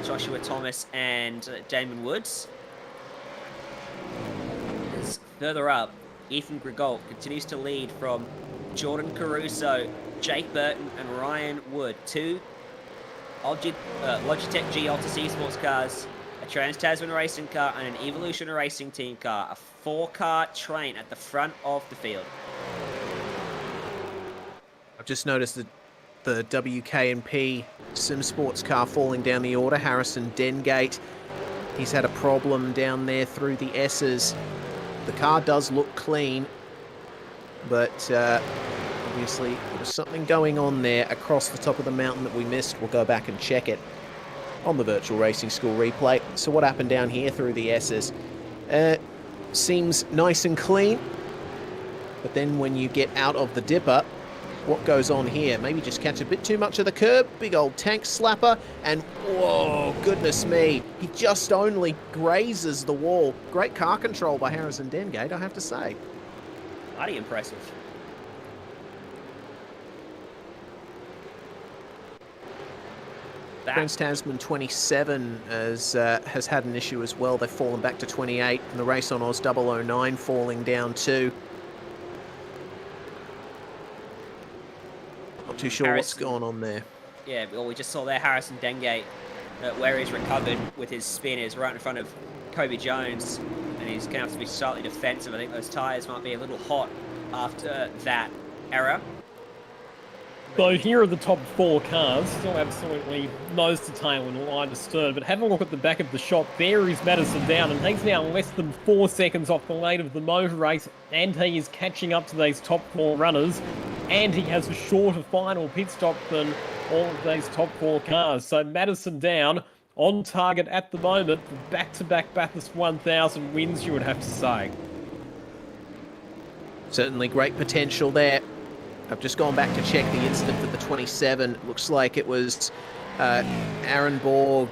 Joshua Thomas and Damon Woods. As further up, Ethan Grigault continues to lead from Jordan Caruso, Jake Burton and Ryan Wood. Two Logitech G Alta C Sports cars, a Trans-Tasman racing car and an Evolution racing team car. A 4-car train at the front of the field. I've just noticed that the WK&P Sim Sports car falling down the order. Harrison Dengate, he's had a problem down there through the S's. The car does look clean, but obviously there was something going on there across the top of the mountain that we missed. We'll go back and check it on the Virtual Racing School replay. So what happened down here through the S's? Seems nice and clean, but then when you get out of the dipper, what goes on here? Maybe just catch a bit too much of the curb. Big old tank slapper, and whoa, goodness me. He just only grazes the wall. Great car control by Harrison Dengate, I have to say. Bloody impressive. Trans-Tasman 27 has had an issue as well. They've fallen back to 28, and the Race on Oz 009 falling down too. Not too sure what's going on there. Yeah, well, we just saw there Harrison Dengate, where he's recovered with his spinners right in front of Kobe Jones, and he's going to have to be slightly defensive. I think those tyres might be a little hot after that error. So here are the top 4 cars, still absolutely nose to tail and line to stern, but have a look at the back of the shop. There is Madison Down, and he's now less than 4 seconds off the lead of the motor race, and he is catching up to these top 4 runners, and he has a shorter final pit stop than all of these top 4 cars. So Madison Down on target at the moment for back-to-back Bathurst 1000 wins, you would have to say. Certainly great potential there. I've just gone back to check the incident for the 27. Looks like it was Aaron Borg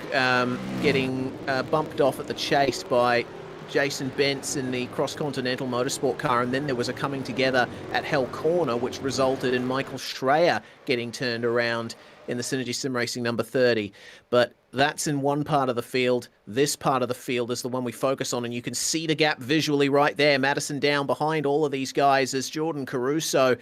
getting bumped off at the chase by Jason Bentz in the cross-continental motorsport car, and then there was a coming together at Hell Corner, which resulted in Michael Schreier getting turned around in the Synergy Sim Racing number 30. But that's in one part of the field. This part of the field is the one we focus on, and you can see the gap visually right there. Madison Down behind all of these guys as Jordan Caruso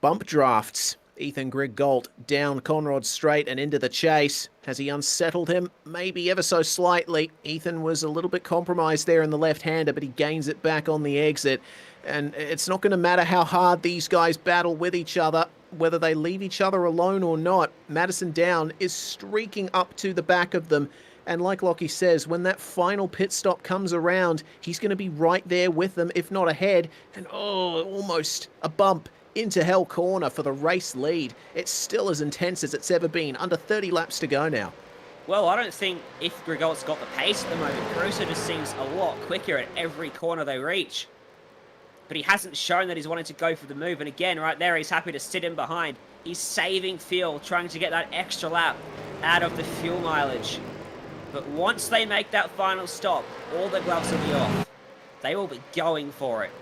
bump drafts Ethan Grigault down Conrod Straight and into the chase. Has he unsettled him? Maybe ever so slightly. Ethan was a little bit compromised there in the left-hander, but he gains it back on the exit. And it's not going to matter how hard these guys battle with each other, whether they leave each other alone or not. Madison Down is streaking up to the back of them. And like Lockie says, when that final pit stop comes around, he's going to be right there with them, if not ahead. And oh, almost a bump into Hell Corner for the race lead. It's still as intense as it's ever been. Under 30 laps to go now. Well, I don't think if Grigault's got the pace at the moment. Caruso just seems a lot quicker at every corner they reach. But he hasn't shown that he's wanting to go for the move. And again, right there, he's happy to sit in behind. He's saving fuel, trying to get that extra lap out of the fuel mileage. But once they make that final stop, all the gloves will be off. They will be going for it.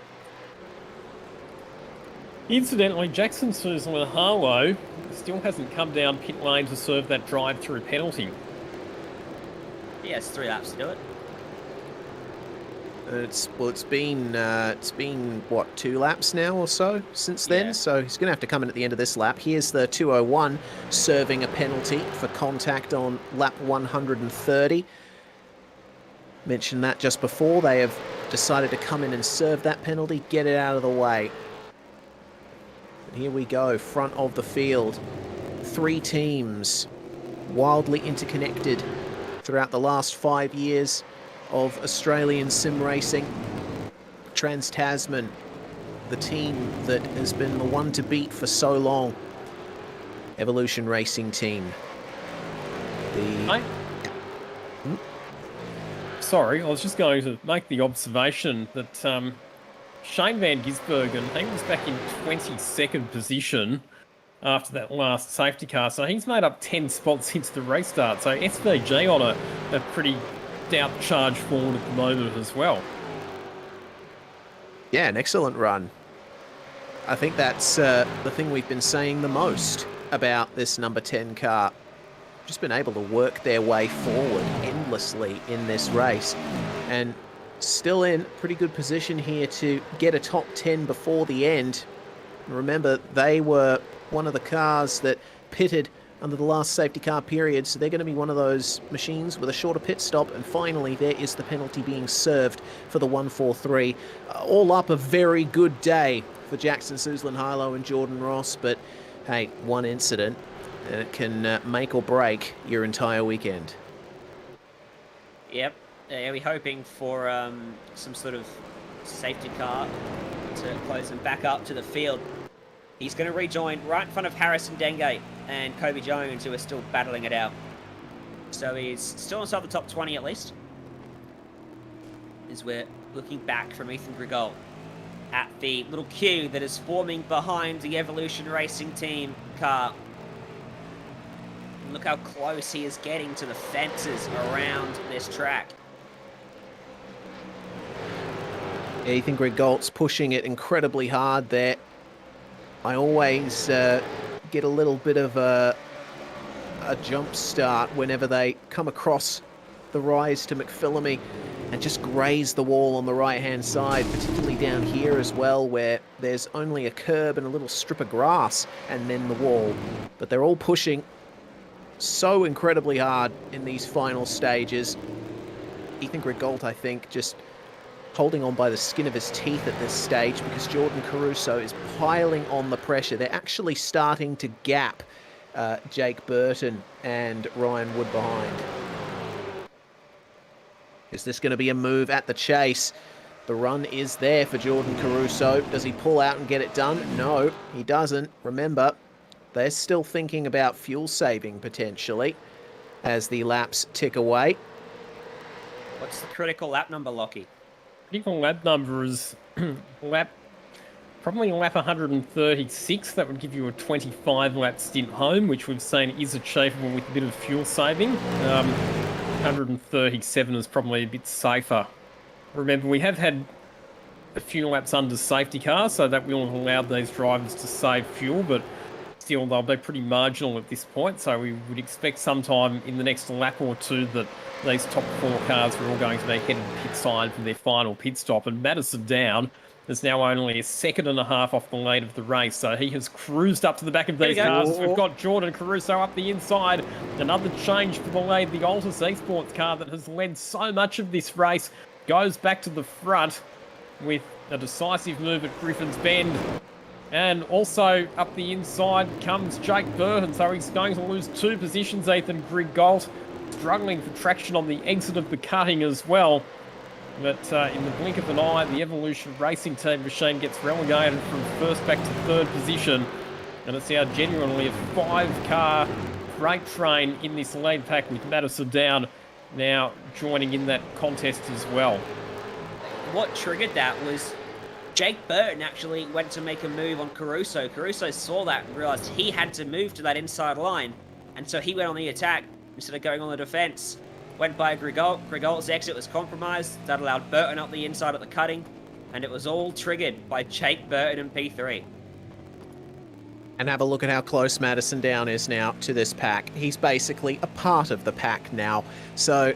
Incidentally, Jackson Susan Harlow still hasn't come down pit lane to serve that drive-through penalty. He has 3 laps to do it. It's been what, 2 laps now or so since then. Yeah. So he's going to have to come in at the end of this lap. Here's the 201 serving a penalty for contact on lap 130. Mentioned that just before. They have decided to come in and serve that penalty, get it out of the way. And here we go, front of the field. 3 teams wildly interconnected throughout the last 5 years of Australian sim racing. Trans-Tasman, the team that has been the one to beat for so long. Evolution Racing Team. Sorry, I was just going to make the observation that Shane Van Gisbergen, he was back in 22nd position after that last safety car, so he's made up 10 spots since the restart. So SVG on a pretty stout charge forward at the moment as well. Yeah, an excellent run. I think that's the thing we've been saying the most about this number 10 car. Just been able to work their way forward endlessly in this race, and still in pretty good position here to get a top 10 before the end. Remember, they were one of the cars that pitted under the last safety car period, so they're going to be one of those machines with a shorter pit stop. And finally, there is the penalty being served for the 143. All up, a very good day for Jackson Suzlin-Hilo and Jordan Ross, but hey, one incident and it can make or break your entire weekend. Yep. Are we hoping for some sort of safety car to close them back up to the field? He's going to rejoin right in front of Harrison Denge and Kobe Jones, who are still battling it out. So he's still inside the top 20 at least, as we're looking back from Ethan Grigol at the little queue that is forming behind the Evolution Racing Team car. And look how close he is getting to the fences around this track. Ethan Grigol's pushing it incredibly hard there. I always get a little bit of a jump start whenever they come across the rise to McPhillamy and just graze the wall on the right-hand side, particularly down here as well, where there's only a curb and a little strip of grass and then the wall. But they're all pushing so incredibly hard in these final stages. Ethan Grigol, I think, just holding on by the skin of his teeth at this stage because Jordan Caruso is piling on the pressure. They're actually starting to gap Jake Burton and Ryan Wood behind. Is this going to be a move at the chase? The run is there for Jordan Caruso. Does he pull out and get it done? No, he doesn't. Remember, they're still thinking about fuel saving potentially as the laps tick away. What's the critical lap number, Lockie? Critical lap number is probably lap 136. That would give you a 25 lap stint home, which we've seen is achievable with a bit of fuel saving. 137 is probably a bit safer. Remember, we have had a few laps under safety car, so that will have allowed these drivers to save fuel, but still they'll be pretty marginal at this point, so we would expect sometime in the next lap or two that these top 4 cars are all going to be headed pit side for their final pit stop. And Madison Down is now only a second and a half off the lead of the race, so he has cruised up to the back of these cars. We've got Jordan Caruso up the inside. Another change for the lead. The Altus Esports car that has led so much of this race goes back to the front with a decisive move at Griffin's Bend. And also up the inside comes Jake Burton, so he's going to lose 2 positions. Ethan Grigol struggling for traction on the exit of the cutting as well. But in the blink of an eye, the Evolution Racing Team machine gets relegated from first back to 3rd position. And it's now genuinely a 5-car freight train in this lead pack with Madison Down now joining in that contest as well. What triggered that was Jake Burton actually went to make a move on Caruso. Caruso saw that and realised he had to move to that inside line. And so he went on the attack instead of going on the defence. Went by Grigol. Grigol's exit was compromised. That allowed Burton up the inside at the cutting. And it was all triggered by Jake Burton and P3. And have a look at how close Madison Down is now to this pack. He's basically a part of the pack now. So,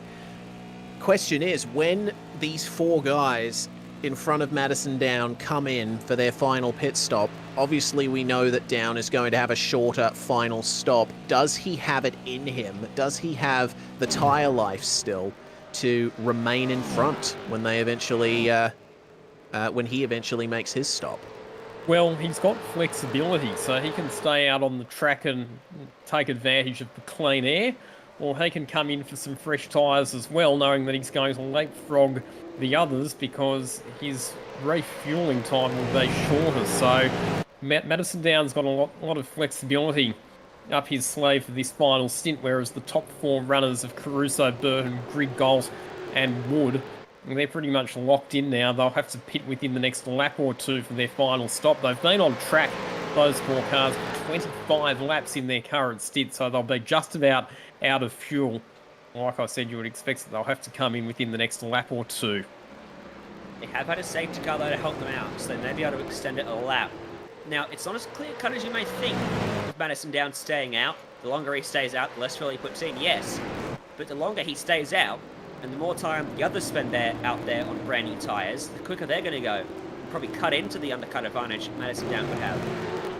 question is, when these 4 guys in front of Madison Down come in for their final pit stop. Obviously, we know that Down is going to have a shorter final stop. Does he have it in him? Does he have the tyre life still to remain in front when they eventually, when he eventually makes his stop? Well, he's got flexibility, so he can stay out on the track and take advantage of the clean air, or he can come in for some fresh tyres as well, knowing that he's going to leapfrog the others because his refueling time will be shorter. So Madison Down's got a lot of flexibility up his sleeve for this final stint, whereas the top 4 runners of Caruso, Burton, Grig, Galt and Wood, they're pretty much locked in now. They'll have to pit within the next lap or 2 for their final stop. They've been on track, those 4 cars, for 25 laps in their current stint, so they'll be just about out of fuel. Like I said, you would expect that they'll have to come in within the next lap or 2. They have had a safety car though to help them out, so they may be able to extend it a lap. Now, it's not as clear-cut as you may think with Madison Down staying out. The longer he stays out, the less fuel he puts in, yes. But the longer he stays out, and the more time the others spend out there on brand new tyres, the quicker they're going to go. Probably cut into the undercut advantage Madison Down would have.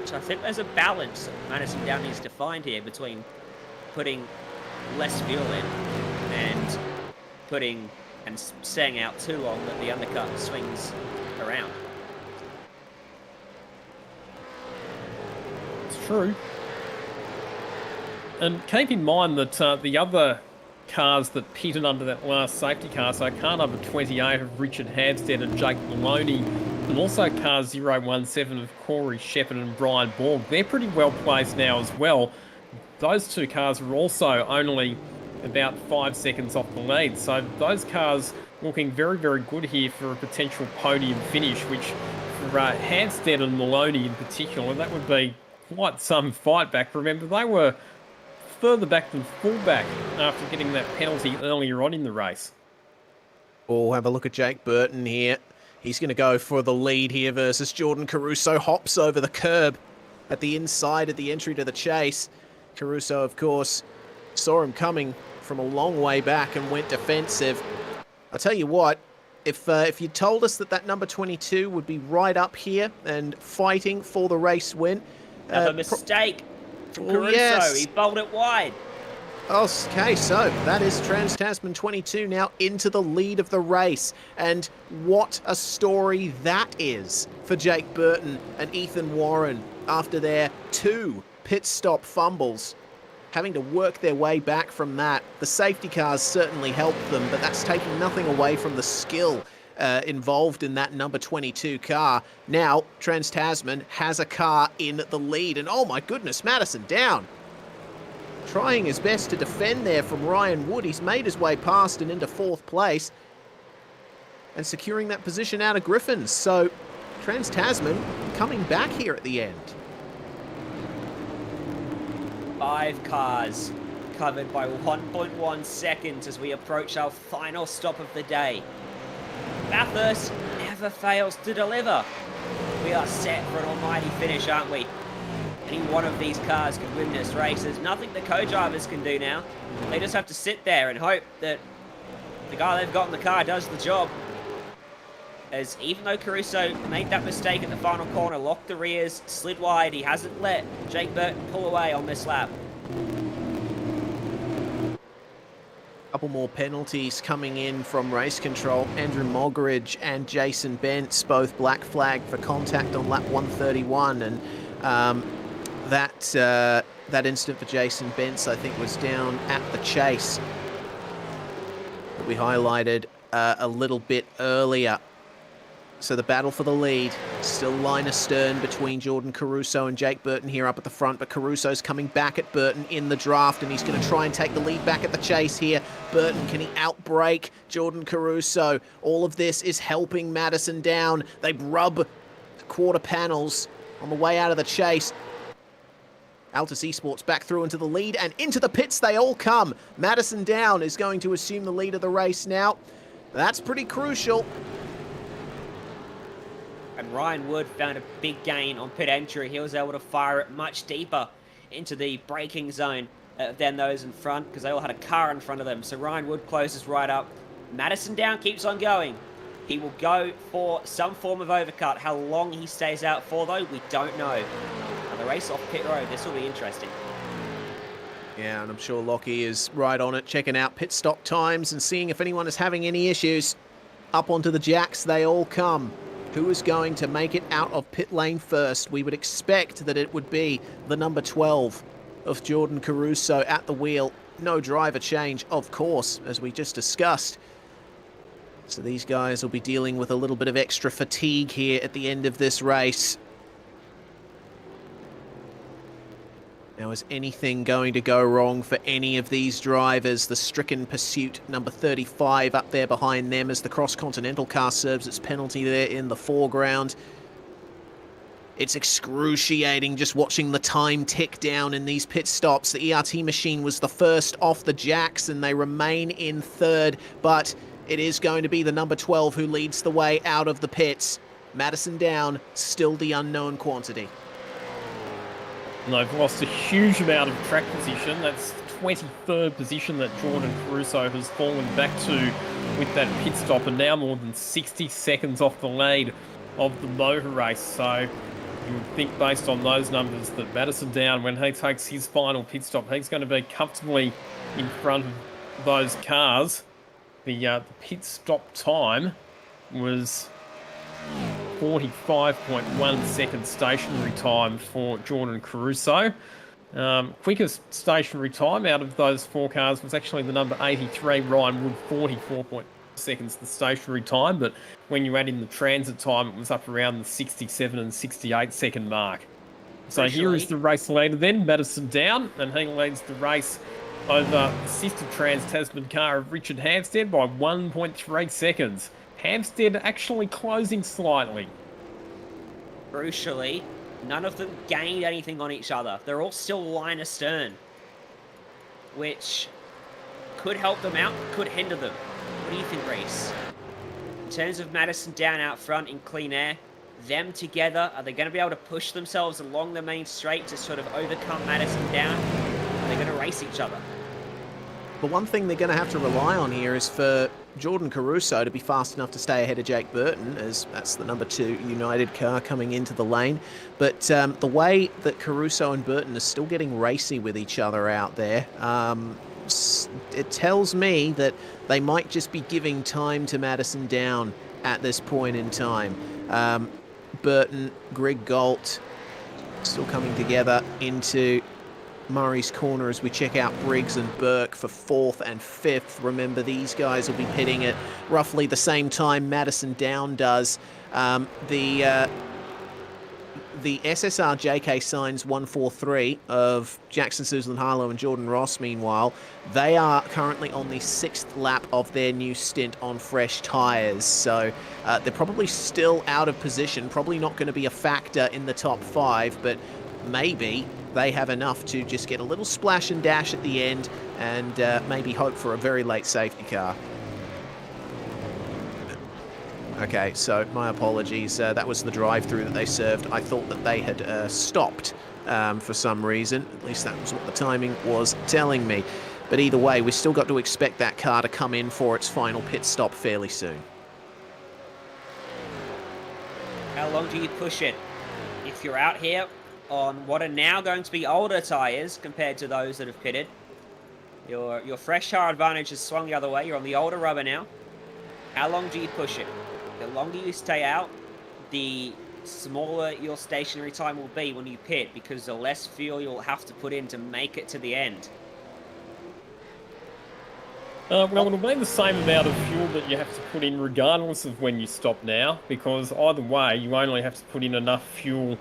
So I think there's a balance that Madison Down needs to find here between putting less fuel in and staying out too long that the undercut swings around. It's true. And keep in mind that the other cars that pitted under that last safety car, so car number 28 of Richard Hampstead and Jake Maloney, and also car 017 of Corey Shepherd and Brian Borg, they're pretty well placed now as well. Those 2 cars are also only about 5 seconds off the lead, so those cars looking very, very good here for a potential podium finish, which for Hampstead and Maloney in particular, that would be quite some fight back. Remember, they were further back than fullback after getting that penalty earlier on in the race. We'll have a look at Jake Burton here. He's going to go for the lead here versus Jordan Caruso. Hops over the curb at the inside of the entry to the chase. Caruso, of course, saw him coming from a long way back and went defensive. I'll tell you what, if you told us that number 22 would be right up here and fighting for the race win... Another mistake from Caruso. Yes. He bowled it wide. Okay, so that is Trans-Tasman 22 now into the lead of the race. And what a story that is for Jake Burton and Ethan Warren after their 2 pit stop fumbles. Having to work their way back from that. The safety cars certainly helped them, but that's taking nothing away from the skill involved in that number 22 car. Now, Trans-Tasman has a car in the lead, and oh my goodness, Madison Down. Trying his best to defend there from Ryan Wood. He's made his way past and into 4th place and securing that position out of Griffins. So, Trans-Tasman coming back here at the end. 5 cars covered by 1.1 seconds as we approach our final stop of the day. Bathurst never fails to deliver. We are set for an almighty finish, aren't we? Any one of these cars can win this race. There's nothing the co-drivers can do now. They just have to sit there and hope that the guy they've got in the car does the job. As even though Caruso made that mistake at the final corner, locked the rears, slid wide, he hasn't let Jake Burton pull away on this lap. Couple more penalties coming in from race control. Andrew Mogridge and Jason Bentz both black flagged for contact on lap 131, and that incident for Jason Bentz, I think, was down at the chase that we highlighted a little bit earlier. So the battle for the lead, still line astern between Jordan Caruso and Jake Burton here up at the front, but Caruso's coming back at Burton in the draft, and he's going to try and take the lead back at the chase here. Burton, can he outbrake Jordan Caruso? All of this is helping Madison Down. They rub the quarter panels on the way out of the chase. Altus Esports back through into the lead, and into the pits they all come. Madison Down is going to assume the lead of the race now. That's pretty crucial. And Ryan Wood found a big gain on pit entry. He was able to fire it much deeper into the braking zone than those in front, because they all had a car in front of them. So Ryan Wood closes right up Madison Down keeps on going. He will go for some form of overcut. How long he stays out for, though, we don't know. And the race off pit road, this will be interesting. Yeah, and I'm sure Lockie is right on it, checking out pit stop times and seeing if anyone is having any issues. Up onto the jacks, they all come. Who is going to make it out of pit lane first? We would expect that it would be the number 12 of Jordan Caruso at the wheel. No driver change, of course, as we just discussed. So these guys will be dealing with a little bit of extra fatigue here at the end of this race. Now, is anything going to go wrong for any of these drivers? The stricken pursuit, number 35, up there behind them as the cross-continental car serves its penalty there in the foreground. It's excruciating just watching the time tick down in these pit stops. The ERT machine was the first off the jacks, and they remain in third, but it is going to be the number 12 who leads the way out of the pits. Madison Down, still the unknown quantity. And they've lost a huge amount of track position. That's 23rd position that Jordan Caruso has fallen back to with that pit stop, and now more than 60 seconds off the lead of the motor race. So you would think, based on those numbers, that Madison Down, when he takes his final pit stop, he's going to be comfortably in front of those cars. The pit stop time was 45.1 seconds stationary time for Jordan Caruso. Quickest stationary time out of those four cars was actually the number 83, Ryan Wood, 44 seconds the stationary time, but when you add in the transit time, it was up around the 67 and 68 second mark. So here is the race leader then, Madison Down, and he leads the race over the sister Trans-Tasman car of Richard Hampstead by 1.3 seconds. Hampstead actually closing slightly. Crucially, none of them gained anything on each other. They're all still line astern, which could help them out, could hinder them. What do you think, Reese? In terms of Madison Down out front in clean air, them together, are they going to be able to push themselves along the main straight to sort of overcome Madison Down? Are they going to race each other? The one thing they're going to have to rely on here is for Jordan Caruso to be fast enough to stay ahead of Jake Burton, as that's the number 2 United car coming into the lane. But the way that Caruso and Burton are still getting racy with each other out there, it tells me that they might just be giving time to Madison Down at this point in time. Burton, Greg Galt still coming together into Murray's Corner as we check out Briggs and Burke for 4th and 5th. Remember, these guys will be pitting at roughly the same time Madison Down does. The SSR JK Signs 143 of Jackson Suzlin Harlow and Jordan Ross, meanwhile, they are currently on the 6th lap of their new stint on fresh tyres. So they're probably still out of position, probably not going to be a factor in the top 5, but maybe they have enough to just get a little splash and dash at the end and maybe hope for a very late safety car. Okay, so my apologies. That was the drive-through that they served. I thought that they had stopped for some reason. At least that was what the timing was telling me. But either way, we've still got to expect that car to come in for its final pit stop fairly soon. How long do you push it? If you're out here on what are now going to be older tyres compared to those that have pitted, your fresh tyre advantage has swung the other way. You're on the older rubber now. How long do you push it? The longer you stay out, the smaller your stationary time will be when you pit, because the less fuel you'll have to put in to make it to the end. Well, it'll be the same amount of fuel that you have to put in regardless of when you stop now, because either way, you only have to put in enough fuel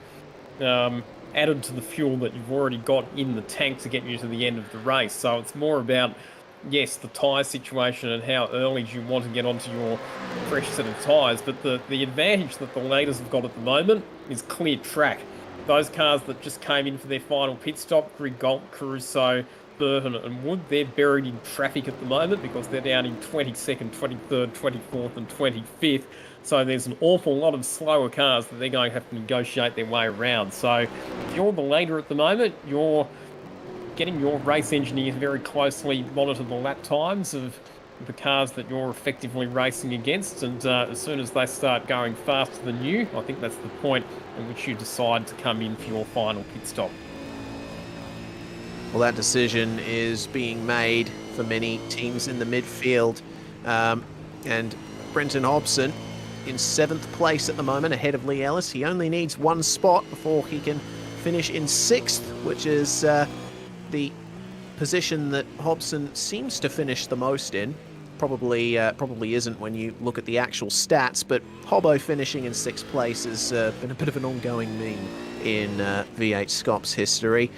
added to the fuel that you've already got in the tank to get you to the end of the race. So it's more about, yes, the tyre situation and how early you want to get onto your fresh set of tyres, but the advantage that the leaders have got at the moment is clear track. Those cars that just came in for their final pit stop, Greg Galt, Caruso, Burton and Wood, they're buried in traffic at the moment because they're down in 22nd, 23rd, 24th and 25th. So there's an awful lot of slower cars that they're going to have to negotiate their way around. So if you're the leader at the moment, you're getting your race engineers very closely monitor the lap times of the cars that you're effectively racing against, and as soon as they start going faster than you, I think that's the point at which you decide to come in for your final pit stop. Well, that decision is being made for many teams in the midfield. And Brenton Hobson in 7th place at the moment, ahead of Lee Ellis. He only needs 1 spot before he can finish in 6th, which is the position that Hobson seems to finish the most in. Probably isn't when you look at the actual stats, but Hobbo finishing in 6th place has been a bit of an ongoing meme in V8SCOPS history.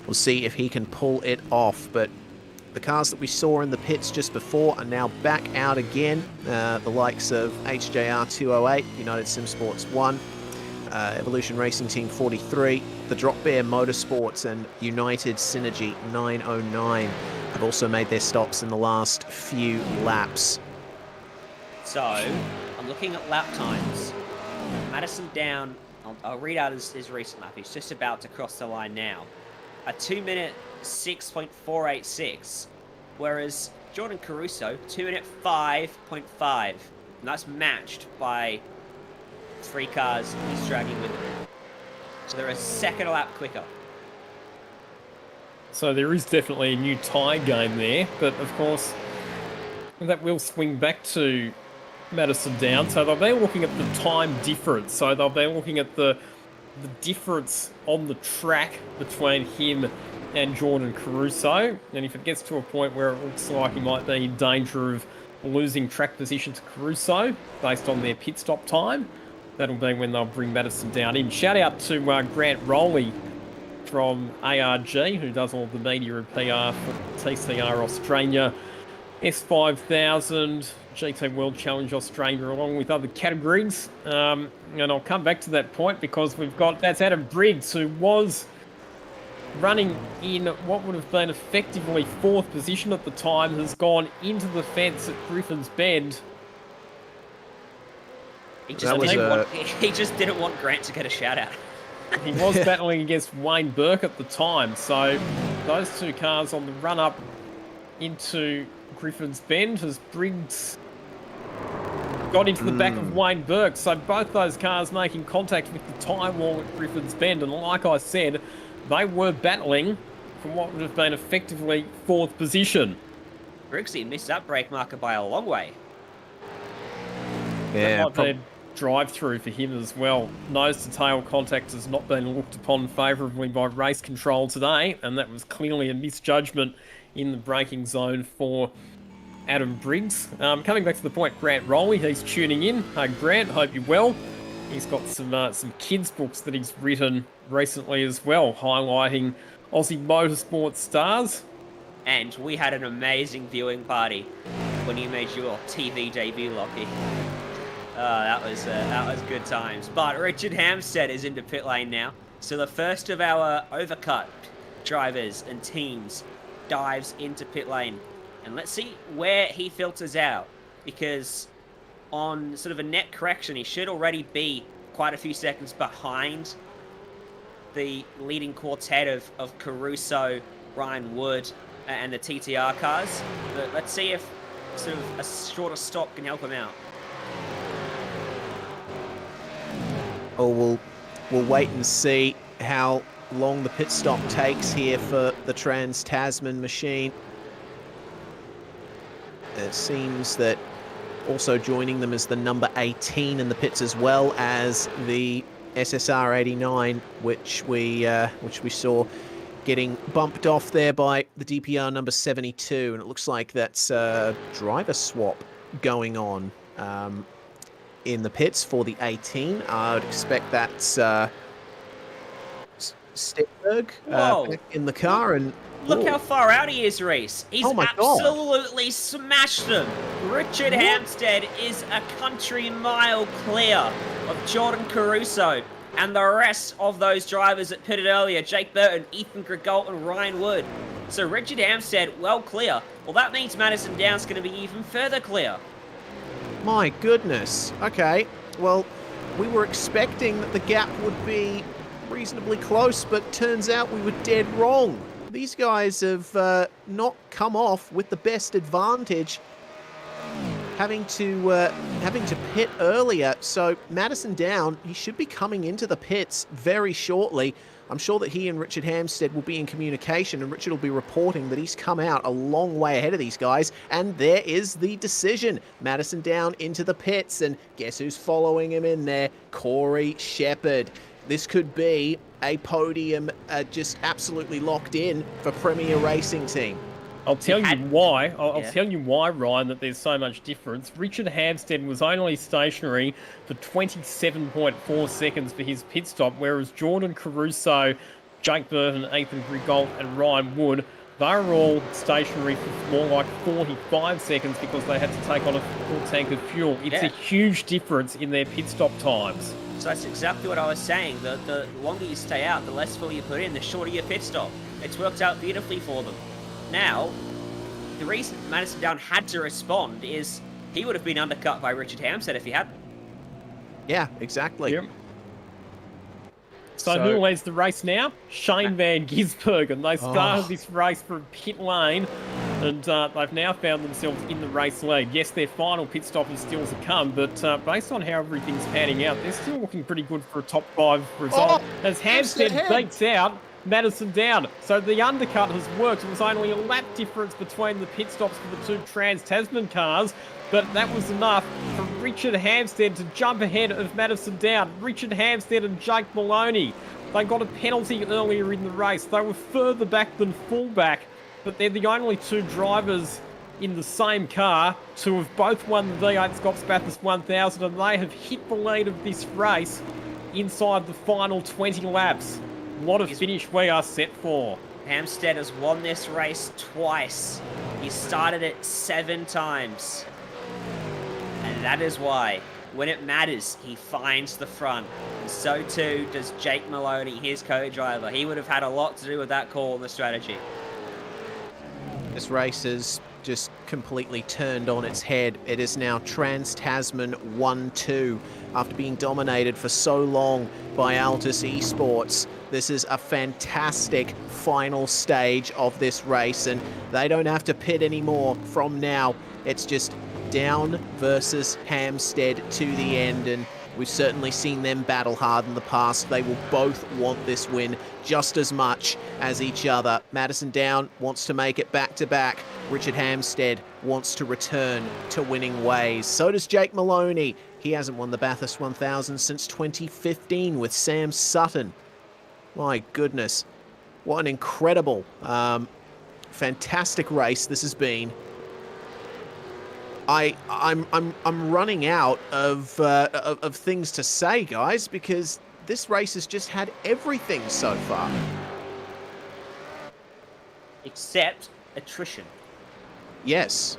We'll see if he can pull it off, but the cars that we saw in the pits just before are now back out again. The likes of HJR 208, United Sim Sports 1, Evolution Racing Team 43, the Drop Bear Motorsports and United Synergy 909 have also made their stops in the last few laps. So, I'm looking at lap times. Madison down, I'll read out his recent lap. He's just about to cross the line now. A 2-minute 6.486, whereas Jordan Caruso, 2-minute 5.5. And that's matched by 3 cars he's dragging with him. So they're a second lap quicker. So there is definitely a new tie game there, but of course that will swing back to Madison Down. So they'll be looking at the time difference. So they'll be looking at the difference on the track between him and Jordan Caruso. And if it gets to a point where it looks like he might be in danger of losing track position to Caruso based on their pit stop time, that'll be when they'll bring Madison Down in. Shout out to Grant Rowley from ARG, who does all the media and PR for TCR Australia, S5000, GT World Challenge Australia, along with other categories. And I'll come back to that point because that's Adam Briggs, who was running in what would have been effectively 4th position at the time, has gone into the fence at Griffin's Bend. He just didn't want Grant to get a shout out. He was battling against Wayne Burke at the time, so those 2 cars on the run up into Griffin's Bend as Briggs got into the back of Wayne Burke, so both those cars making contact with the tyre wall at Griffin's Bend, and like I said, they were battling from what would have been effectively 4th position. Briggsy missed that brake marker by a long way. Yeah, that might be a drive-through for him as well. Nose-to-tail contact has not been looked upon favourably by race control today, and that was clearly a misjudgment in the braking zone for Adam Briggs. Coming back to the point, Grant Rowley, he's tuning in. Hey Grant, hope you're well. He's got some kids' books that he's written recently as well, highlighting Aussie motorsport stars. And we had an amazing viewing party when you made your TV debut, Lockie. That was good times. But Richard Hampstead is into pit lane now. So the first of our overcut drivers and teams dives into pit lane. And let's see where he filters out. Because on sort of a net correction, he should already be quite a few seconds behind the leading quartet of Caruso, Ryan Wood, and the TTR cars. But let's see if sort of a shorter stop can help him out. Oh, we'll wait and see how long the pit stop takes here for the Trans-Tasman machine. It seems that also joining them is the number 18 in the pits, as well as the SSR 89, which we saw getting bumped off there by the DPR number 72, and it looks like that's a driver swap going on in the pits for the 18. I would expect that's Stenberg back in the car, and look how far out he is, Reese. He's absolutely smashed them. Richard Hampstead is a country mile clear of Jordan Caruso and the rest of those drivers that pitted earlier. Jake Burton, Ethan Gregault, and Ryan Wood. So Richard Hampstead, well clear. Well, that means Madison Down's going to be even further clear. My goodness. Okay, well, we were expecting that the gap would be reasonably close, but turns out we were dead wrong. These guys have not come off with the best advantage having to pit earlier. So Madison Down, he should be coming into the pits very shortly. I'm sure that he and Richard Hampstead will be in communication, and Richard will be reporting that he's come out a long way ahead of these guys. And there is the decision. Madison Down into the pits, and guess who's following him in there? Corey Shepherd. This could be a podium just absolutely locked in for Premier Racing Team. I'll tell you why. I'll tell you why, Ryan, that there's so much difference. Richard Hampstead was only stationary for 27.4 seconds for his pit stop, whereas Jordan Caruso, Jake Burton, Ethan Grigault and Ryan Wood, they were all stationary for more like 45 seconds because they had to take on a full tank of fuel. It's a huge difference in their pit stop times. So that's exactly what I was saying. The longer you stay out, the less fuel you put in, the shorter your pit stop. It's worked out beautifully for them. Now, the reason Madison Down had to respond is he would have been undercut by Richard Hampstead if he hadn't. Yeah, exactly. Yep. So who leads the race now? Shane Van Gisbergen. They started this race from pit lane, and they've now found themselves in the race lead. Yes, their final pit stop is still to come, but based on how everything's panning out, they're still looking pretty good for a top 5 result. As Hampstead beats out Madison Down. So the undercut has worked. It was only a lap difference between the pit stops for the 2 Trans-Tasman cars, but that was enough for Richard Hampstead to jump ahead of Madison Down. Richard Hampstead and Jake Maloney, they got a penalty earlier in the race. They were further back than fullback, but they're the only 2 drivers in the same car to have both won the V8SCOPS Bathurst 1000, and they have hit the lead of this race inside the final 20 laps. What a finish we are set for. Hampstead has won this race twice. He started it 7 times. And that is why, when it matters, he finds the front. And so too does Jake Maloney, his co-driver. He would have had a lot to do with that call and the strategy. This race has just completely turned on its head. It is now Trans-Tasman 1-2 after being dominated for so long by Altus Esports. This is a fantastic final stage of this race, and they don't have to pit anymore from now. It's just Down versus Hampstead to the end, and we've certainly seen them battle hard in the past. They will both want this win just as much as each other. Madison Down wants to make it back-to-back. Richard Hampstead wants to return to winning ways. So does Jake Maloney. He hasn't won the Bathurst 1000 since 2015 with Sam Sutton. My goodness, what an incredible, fantastic race this has been. I'm running out of things to say, guys, because this race has just had everything so far. Except attrition. Yes.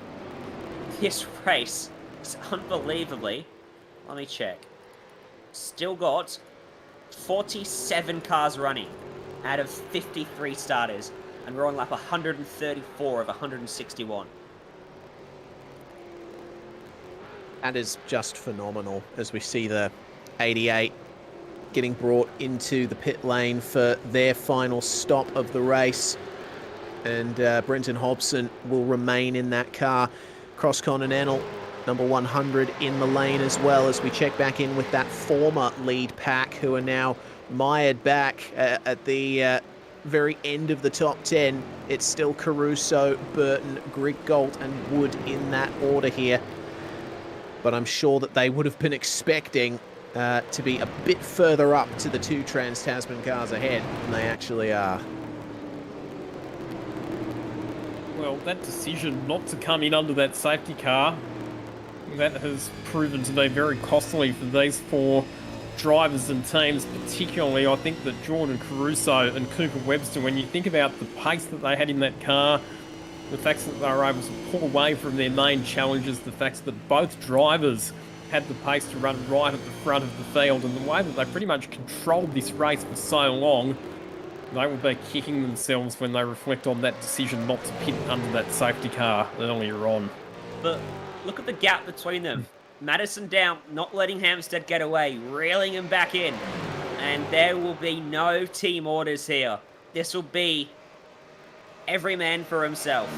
This race is unbelievably, let me check, still got 47 cars running out of 53 starters, and we're on lap 134 of 161. That is just phenomenal as we see the 88 getting brought into the pit lane for their final stop of the race. And Brenton Hobson will remain in that car. Cross Continental, number 100 in the lane as well, as we check back in with that former lead pack who are now mired back at the very end of the top 10. It's still Caruso, Burton, Grigault and Wood in that order here. But I'm sure that they would have been expecting to be a bit further up to the 2 Trans-Tasman cars ahead than they actually are. Well, that decision not to come in under that safety car, that has proven to be very costly for these 4 drivers and teams, particularly I think that Jordan Caruso and Cooper Webster, when you think about the pace that they had in that car, the fact that they were able to pull away from their main challenges, the fact that both drivers had the pace to run right at the front of the field, and the way that they pretty much controlled this race for so long, they will be kicking themselves when they reflect on that decision not to pit under that safety car earlier on. But look at the gap between them. Madison Down not letting Hampstead get away, reeling him back in. And there will be no team orders here. This will be every man for himself.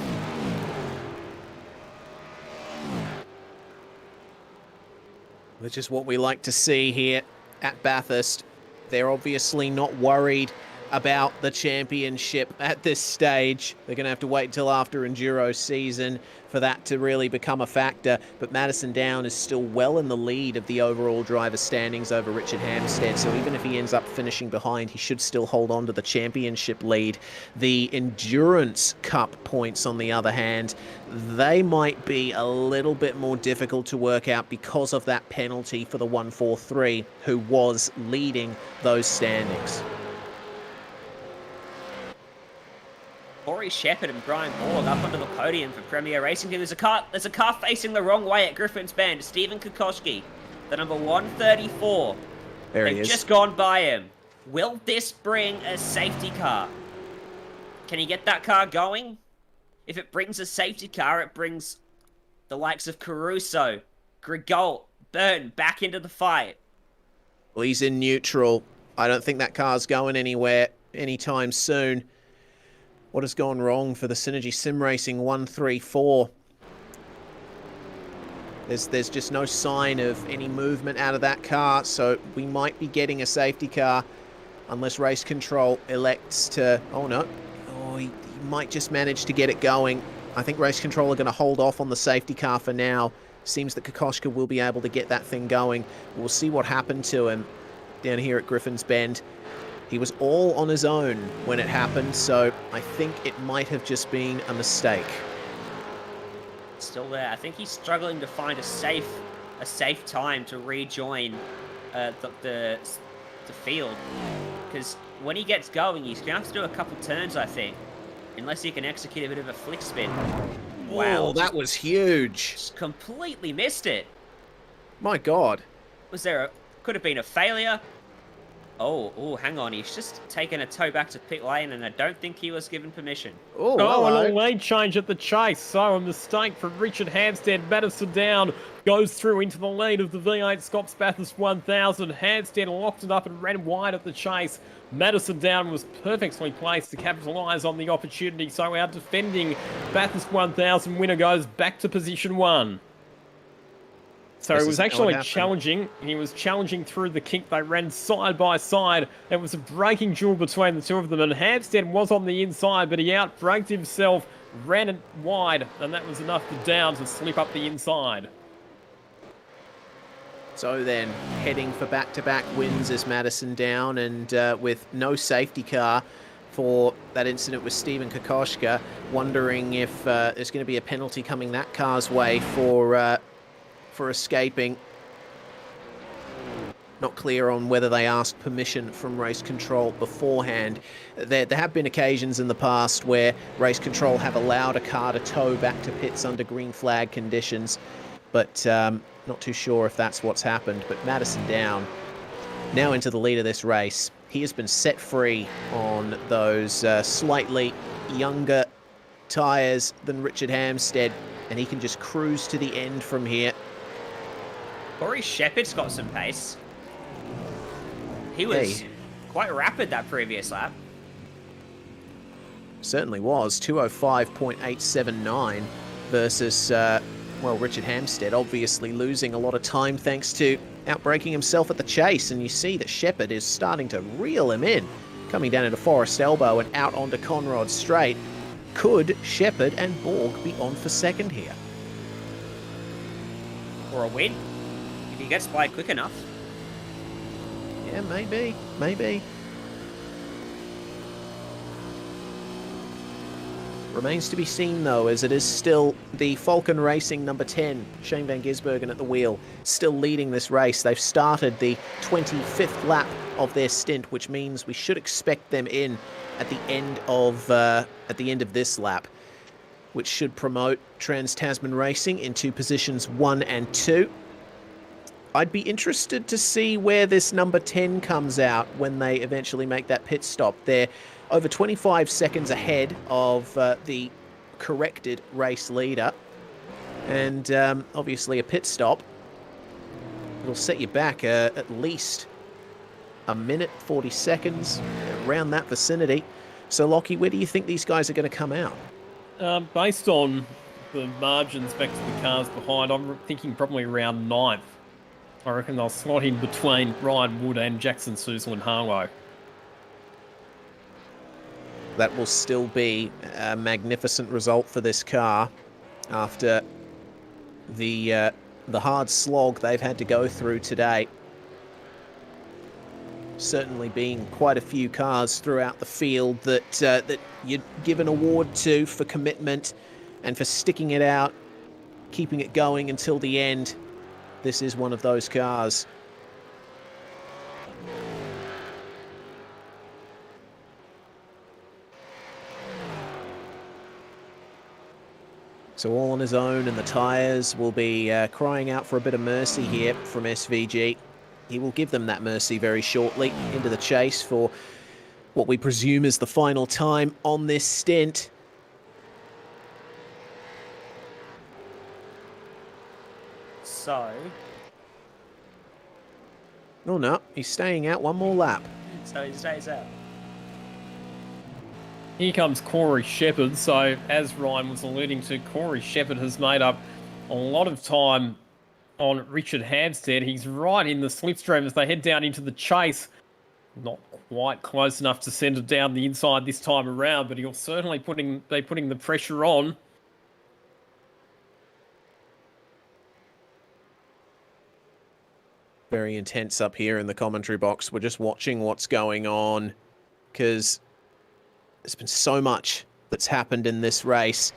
Which is what we like to see here at Bathurst. They're obviously not worried about the championship at this stage. They're going to have to wait until after Enduro season for that to really become a factor. But Madison Down is still well in the lead of the overall driver standings over Richard Hampstead. So even if he ends up finishing behind, he should still hold on to the championship lead. The Endurance Cup points, on the other hand, they might be a little bit more difficult to work out because of that penalty for the 143, who was leading those standings. Corey Shepherd and Brian Borg up onto the podium for Premier Racing Team. There's a car facing the wrong way at Griffin's Bend. Stephen Kokoschki, the number 134. There he They've is. just gone by him. Will this bring a safety car? Can he get that car going? If it brings a safety car, it brings the likes of Caruso, Grigault, Burton back into the fight. Well, he's in neutral. I don't think that car's going anywhere anytime soon. What has gone wrong for the Synergy Sim Racing 134? There's just no sign of any movement out of that car, so we might be getting a safety car unless Race Control elects to... Oh, no. Oh, he might just manage to get it going. I think Race Control are going to hold off on the safety car for now. Seems that Kokoschka will be able to get that thing going. We'll see what happened to him down here at Griffin's Bend. He was all on his own when it happened, so I think it might have just been a mistake. Still there. I think he's struggling to find a safe time to rejoin the field, because when he gets going, he's gonna have to do a couple turns, I think, unless he can execute a bit of a flick spin. Wow, that was huge. Just completely missed it. My God. Could have been a failure. Oh, hang on. He's just taken a toe back to pit lane, and I don't think he was given permission. Oh, and a lane change at the chase. So a mistake from Richard Hampstead. Madison Down goes through into the lead of the V8SCOPS Bathurst 1000. Hampstead locked it up and ran wide at the chase. Madison Down was perfectly placed to capitalise on the opportunity. So our defending Bathurst 1000 winner goes back to position 1. So it was actually challenging. He was challenging through the kink. They ran side by side. It was a braking duel between the two of them. And Hampstead was on the inside, but he outbraked himself, ran it wide, and that was enough for Down to slip up the inside. So then, heading for back-to-back wins is Madison Down, and with no safety car for that incident with Stephen Kokoschka, wondering if there's going to be a penalty coming that car's way for escaping. Not clear on whether they asked permission from Race Control beforehand. There have been occasions in the past where Race Control have allowed a car to tow back to pits under green flag conditions, but not too sure if that's what's happened. But Madison Down now into the lead of this race. He has been set free on those slightly younger tyres than Richard Hampstead, and he can just cruise to the end from here. Corey Shepherd's got some pace. He was quite rapid that previous lap. Certainly was. 205.879 versus, well, Richard Hampstead obviously losing a lot of time thanks to outbraking himself at the chase. And you see that Shepherd is starting to reel him in. Coming down into Forest Elbow and out onto Conrod Straight. Could Shepherd and Borg be on for second here? Or a win, if he gets by quick enough. Yeah, maybe. Remains to be seen, though, as it is still the Falcon Racing number 10, Shane Van Gisbergen at the wheel, still leading this race. They've started the 25th lap of their stint, which means we should expect them in at the end of this lap, which should promote Trans-Tasman Racing into positions 1 and 2. I'd be interested to see where this number 10 comes out when they eventually make that pit stop. They're over 25 seconds ahead of the corrected race leader. And obviously a pit stop will set you back at least a minute, 40 seconds, around that vicinity. So, Lockie, where do you think these guys are going to come out? Based on the margins back to the cars behind, I'm thinking probably around 9th. I reckon they'll slot in between Ryan Wood and Jackson Susel and Harlow. That will still be a magnificent result for this car after the hard slog they've had to go through today. Certainly been quite a few cars throughout the field that that you'd give an award to for commitment and for sticking it out, keeping it going until the end. This is one of those cars. So all on his own, and the tyres will be crying out for a bit of mercy here from SVG. He will give them that mercy very shortly into the chase for what we presume is the final time on this stint. So... Oh no, he's staying out one more lap. So he stays out. Here comes Corey Shepherd. So, as Ryan was alluding to, Corey Shepherd has made up a lot of time on Richard Hampstead. He's right in the slipstream as they head down into the chase. Not quite close enough to send it down the inside this time around, but he'll certainly be putting the pressure on. Very intense up here in the commentary box. We're just watching what's going on because there's been so much that's happened in this race.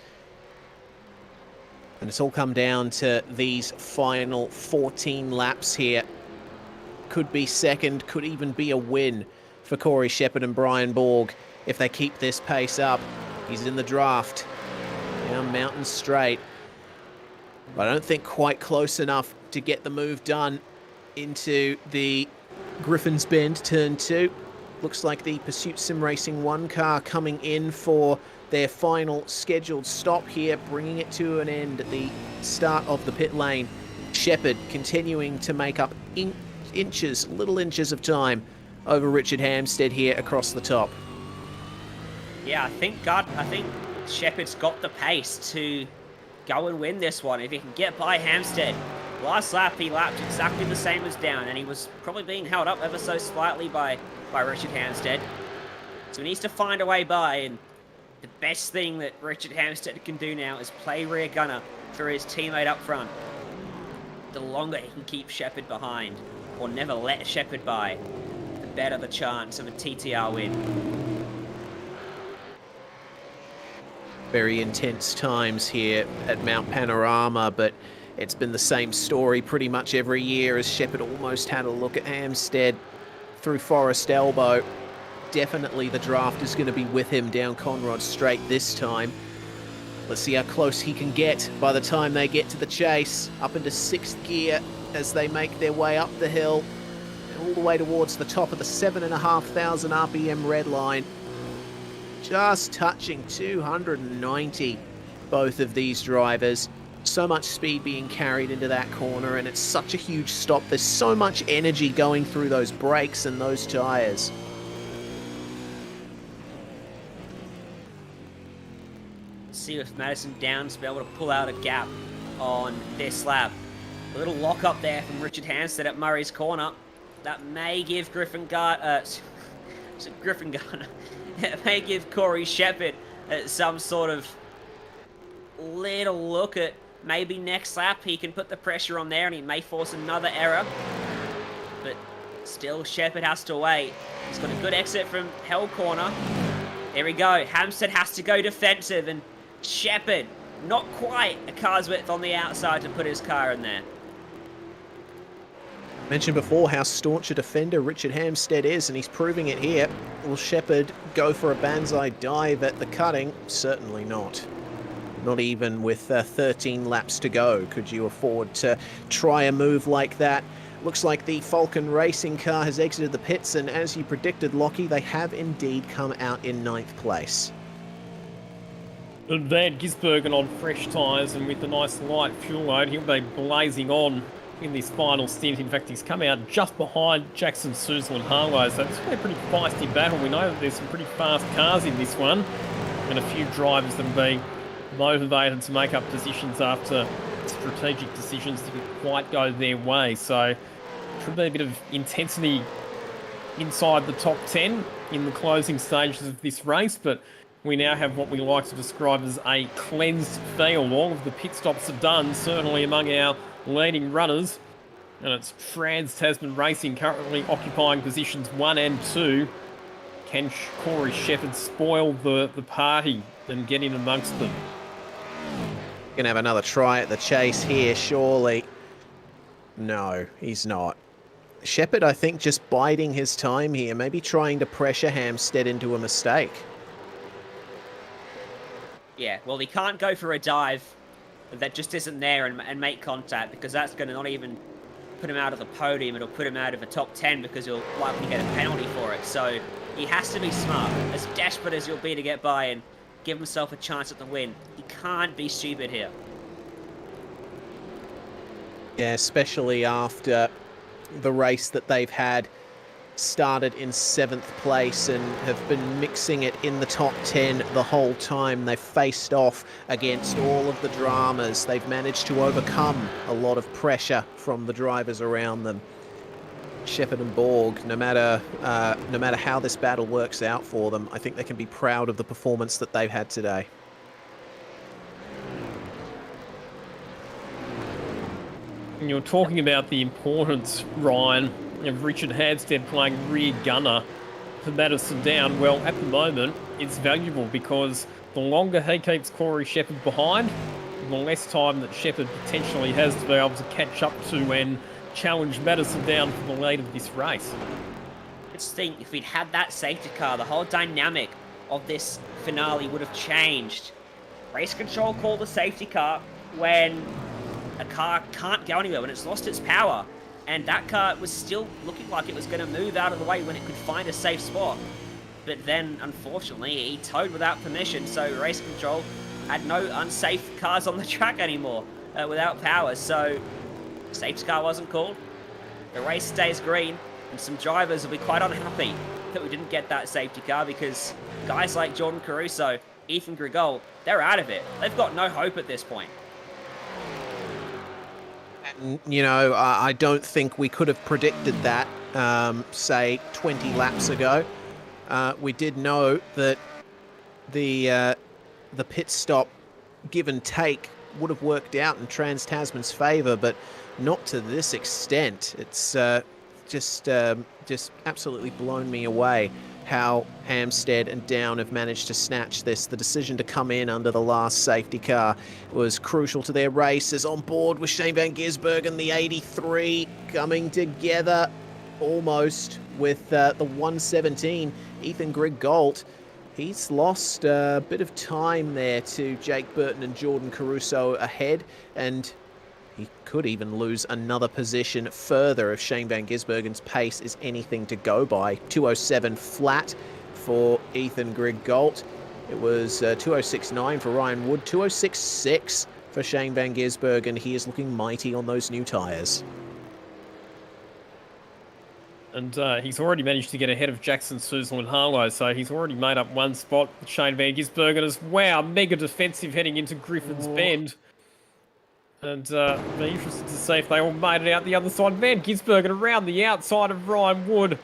And it's all come down to these final 14 laps here. Could be second, could even be a win for Corey Shepherd and Brian Borg if they keep this pace up. He's in the draft down Mountain Straight. But I don't think quite close enough to get the move done into the Griffin's Bend Turn 2. Looks like the Pursuit Sim Racing 1 car coming in for their final scheduled stop here, bringing it to an end at the start of the pit lane. Shepherd continuing to make up little inches of time over Richard Hampstead here across the top. Yeah, I think Shepherd's got the pace to go and win this one if he can get by Hampstead. Last lap he lapped exactly the same as down, and he was probably being held up ever so slightly by Richard Hampstead. So he needs to find a way by, and the best thing that Richard Hampstead can do now is play rear gunner for his teammate up front. The longer he can keep Shepherd behind, or never let Shepherd by, the better the chance of a TTR win. Very intense times here at Mount Panorama, but it's been the same story pretty much every year as Shepherd almost had a look at Hampstead through Forest Elbow. Definitely the draft is going to be with him down Conrod Straight this time. Let's see how close he can get by the time they get to the chase, up into 6th gear as they make their way up the hill, all the way towards the top of the 7,500 RPM red line. Just touching 290, both of these drivers. So much speed being carried into that corner, and it's such a huge stop. There's so much energy going through those brakes and those tyres. See if Madison Downs be able to pull out a gap on this lap. A little lock up there from Richard Hampstead at Murray's Corner. That may give it may give Corey Shepherd some sort of little look at maybe next lap he can put the pressure on there and he may force another error. But still, Shepherd has to wait. He's got a good exit from Hell Corner. There we go. Hampstead has to go defensive, and Shepherd, not quite a car's width on the outside to put his car in there. Mentioned before how staunch a defender Richard Hampstead is, and he's proving it here. Will Shepherd go for a banzai dive at the cutting? Certainly not. Not even with 13 laps to go could you afford to try a move like that. Looks like the Falcon Racing car has exited the pits, and as you predicted, Lockie, they have indeed come out in 9th place. Van Gisbergen on fresh tyres, and with a nice light fuel load, he'll be blazing on in this final stint. In fact, he's come out just behind Jackson Susel and Harlow, so it's a pretty feisty battle. We know that there's some pretty fast cars in this one, and a few drivers that have been motivated to make up positions after strategic decisions didn't quite go their way. So Should be a bit of intensity inside the top 10 in the closing stages of this race, but we now have what we like to describe as a cleansed field. All of the pit stops are done, certainly among our leading runners. And it's Trans-Tasman Racing currently occupying positions 1 and 2. Can Corey Shepherd spoil the party and get in amongst them? Gonna have another try at the chase here, surely. No, he's not. Shepherd, I think, just biding his time here, maybe trying to pressure Hampstead into a mistake. Yeah, well, he can't go for a dive that just isn't there and make contact, because that's going to not even put him out of the podium. It'll put him out of the top 10 because he'll likely get a penalty for it. So he has to be smart, as desperate as he'll be to get by and give himself a chance at the win. He can't be stupid here. Yeah, especially after the race that they've had, started in 7th place and have been mixing it in the top 10 the whole time. They've faced off against all of the dramas. They've managed to overcome a lot of pressure from the drivers around them. Shepherd and Borg, no matter how this battle works out for them, I think they can be proud of the performance that they've had today. And you're talking about the importance, Ryan, of Richard Hampstead playing rear gunner for Madison Down. Well, at the moment, it's valuable because the longer he keeps Corey Shepherd behind, the less time that Shepherd potentially has to be able to catch up to and challenge Madison Down for the lead of this race. Just think, if we'd had that safety car, the whole dynamic of this finale would have changed. Race control called a safety car when a car can't go anywhere, when it's lost its power. And that car was still looking like it was going to move out of the way when it could find a safe spot. But then, unfortunately, he towed without permission, so race control had no unsafe cars on the track anymore without power. So, safety car wasn't called. The race stays green, and some drivers will be quite unhappy that we didn't get that safety car, because guys like Jordan Caruso, Ethan Grigol, they're out of it. They've got no hope at this point. You know, I don't think we could have predicted that, say, 20 laps ago. We did know that the pit stop give and take would have worked out in Trans-Tasman's favour, but not to this extent. It's just absolutely blown me away how Hampstead and Down have managed to snatch this. The decision to come in under the last safety car was crucial to their race. As on board with Shane van Gisbergen, the 83 coming together almost with the 117, Ethan Grigol. He's lost a bit of time there to Jake Burton and Jordan Caruso ahead, and he could even lose another position further if Shane van Gisbergen's pace is anything to go by. 207 flat for Ethan Grigol. It was 206.9 for Ryan Wood, 206.6 for Shane van Gisbergen. He is looking mighty on those new tyres. And he's already managed to get ahead of Jackson, Susel and Harlow, so he's already made up one spot with Shane van Gisbergen as, wow, mega defensive heading into Griffin's Bend. And be interested to see if they all made it out the other side. Van Gisbergen around the outside of Ryan Wood.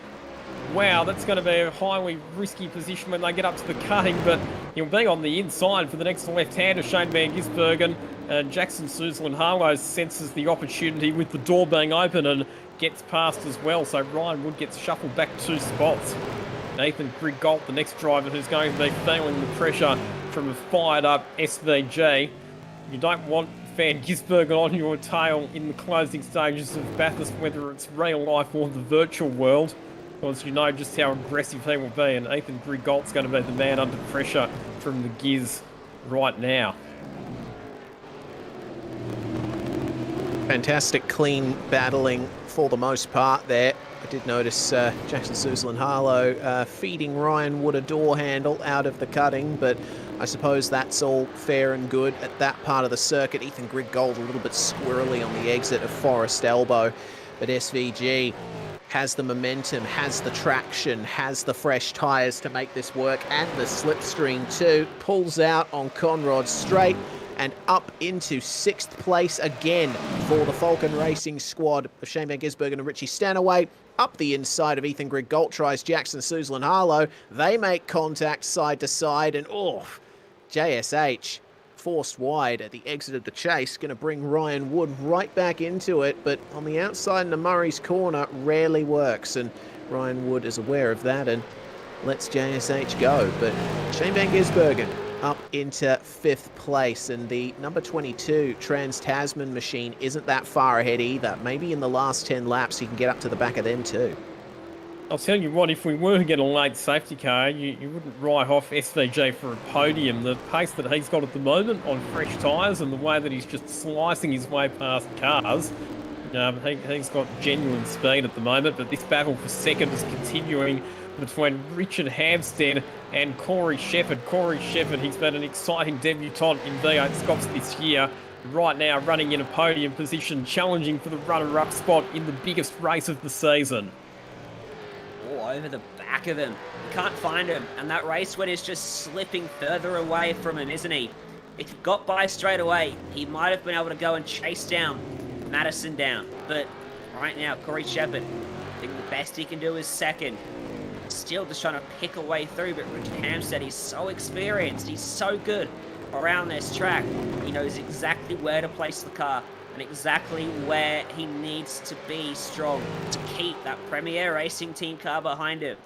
Wow, that's going to be a highly risky position when they get up to the cutting, but he'll be on the inside for the next left-hander, Shane van Gisbergen. Jackson, Susel and Harlow senses the opportunity with the door being open and gets past as well, so Ryan Wood gets shuffled back 2 spots. Nathan Grigol, the next driver who's going to be feeling the pressure from a fired-up SVG. You don't want Van Gisbergen on your tail in the closing stages of Bathurst, whether it's real life or the virtual world, because you know just how aggressive he will be, and Ethan Grigol's going to be the man under pressure from the Giz right now. Fantastic clean battling for the most part there. I did notice Jackson, Susel and Harlow feeding Ryan Wood a door handle out of the cutting, but I suppose that's all fair and good at that part of the circuit. Ethan Grigol a little bit squirrely on the exit of Forest Elbow, but SVG has the momentum, has the traction, has the fresh tyres to make this work, and the slipstream too. Pulls out on Conrod straight, and up into 6th place again for the Falcon Racing squad of Shane Van Gisbergen and Richie Stanaway. Up the inside of Ethan Grigg Galt tries Jackson Suzlin Harlow. They make contact side to side, and JSH forced wide at the exit of the chase, going to bring Ryan Wood right back into it, but on the outside into Murray's corner rarely works, and Ryan Wood is aware of that and lets JSH go. But Shane Van Gisbergen up into 5th place, and the number 22 Trans-Tasman machine isn't that far ahead either. Maybe in the last 10 laps he can get up to the back of them too. I'll tell you what, if we were to get a late safety car, you wouldn't write off SVG for a podium. The pace that he's got at the moment on fresh tyres and the way that he's just slicing his way past cars, he's got genuine speed at the moment. But this battle for second is continuing between Richard Hampstead and Corey Shepherd. Corey Shepherd, he's been an exciting debutant in V8SCOPS this year. Right now running in a podium position, challenging for the runner-up spot in the biggest race of the season. All over the back of him. You can't find him, and that race win is just slipping further away from him, isn't he? If he got by straight away, he might have been able to go and chase down Madison down. But right now, Corey Shepherd, I think the best he can do is second. Still just trying to pick a way through, but Richard Hampstead, he's so experienced, he's so good around this track. He knows exactly where to place the car and exactly where he needs to be strong to keep that Premier Racing Team car behind him.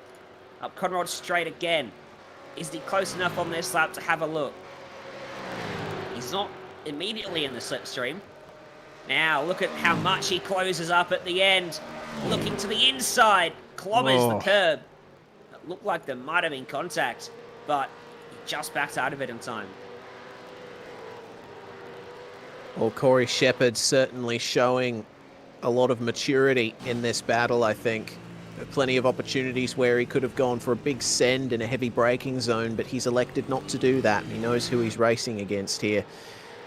Up Conrod Straight again. Is he close enough on this lap to have a look? He's not immediately in the slipstream. Now look at how much he closes up at the end. Looking to the inside, clobbers the curb. It looked like there might have been contact, but he just backed out of it in time. Well, Corey Shepherd certainly showing a lot of maturity in this battle, I think. Plenty of opportunities where he could have gone for a big send in a heavy braking zone, but he's elected not to do that. He knows who he's racing against here.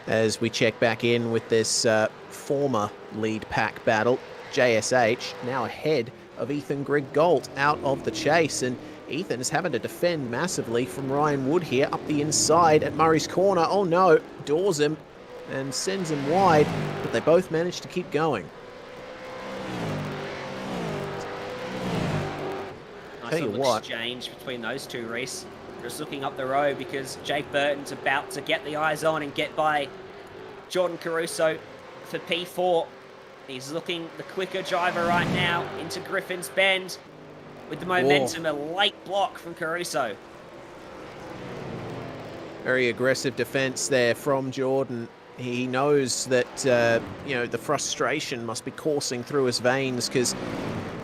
As we check back in with this former lead pack battle, JSH now ahead of Ethan Grigg Galt out of the chase, and Ethan's having to defend massively from Ryan Wood here up the inside at Murray's corner. Oh no, doors him and sends him wide, but they both manage to keep going. Nice little exchange between those two, Reese. Just looking up the road because Jake Burton's about to get the eyes on and get by Jordan Caruso for P4. He's looking the quicker driver right now into Griffin's Bend with the momentum, a late block from Caruso. Very aggressive defense there from Jordan. He knows that, the frustration must be coursing through his veins because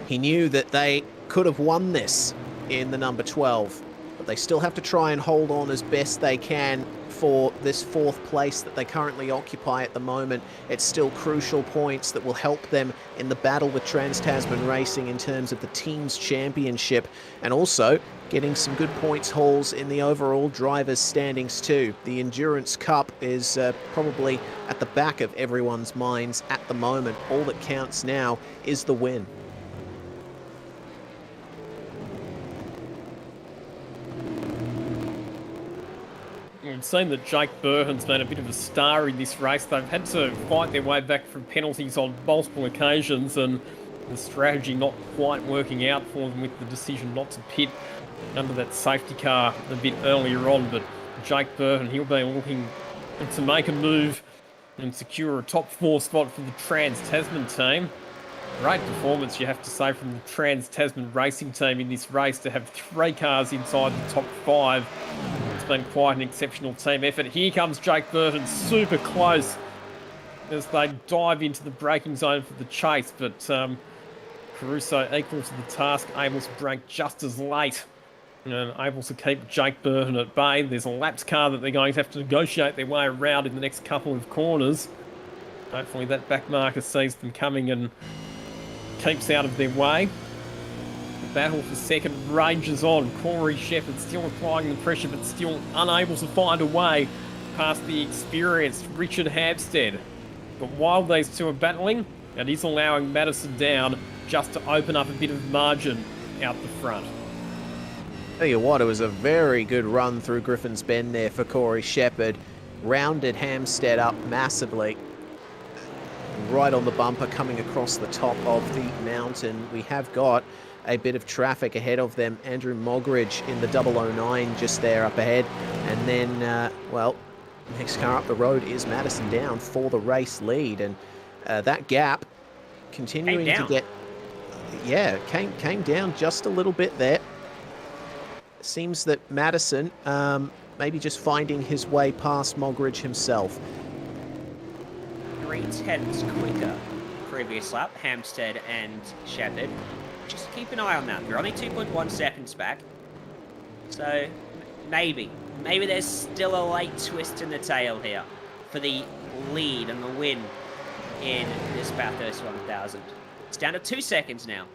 he knew that they could have won this in the number 12. But they still have to try and hold on as best they can for this 4th place that they currently occupy at the moment. It's still crucial points that will help them in the battle with Trans-Tasman Racing in terms of the team's championship, and also getting some good points hauls in the overall drivers' standings too. The Endurance Cup is probably at the back of everyone's minds at the moment. All that counts now is the win. It seemed that Jake Burton's been a bit of a star in this race. They've had to fight their way back from penalties on multiple occasions, and the strategy not quite working out for them with the decision not to pit under that safety car a bit earlier on. But Jake Burton, he'll be looking to make a move and secure a top 4 spot for the Trans-Tasman team. Great performance, you have to say, from the Trans-Tasman Racing team in this race to have 3 cars inside the top 5. It's been quite an exceptional team effort. Here comes Jake Burton, super close as they dive into the braking zone for the chase, but Caruso equal to the task, able to brake just as late and able to keep Jake Burton at bay. There's a laps car that they're going to have to negotiate their way around in the next couple of corners. Hopefully that back marker sees them coming and keeps out of their way. The battle for second rages on. Corey Shepherd still applying the pressure, but still unable to find a way past the experienced Richard Hampstead. But while these two are battling, it is allowing Madison down just to open up a bit of margin out the front. Tell you what, it was a very good run through Griffin's Bend there for Corey Shepherd. rounded Hamstead up massively. Right on the bumper, coming across the top of the mountain. We have got a bit of traffic ahead of them. Andrew Mogridge in the 009 just there up ahead. And then, well, next car up the road is Madison Down for the race lead. And that gap continuing to get... Yeah, came down just a little bit there. Seems that Madison maybe just finding his way past Mogridge himself. 3/10 quicker previous lap, Hamstead and Shepherd. Just keep an eye on that. They're only 2.1 seconds back. So maybe there's still a late twist in the tail here for the lead and the win in this Bathurst 1000. It's down to 2 seconds now.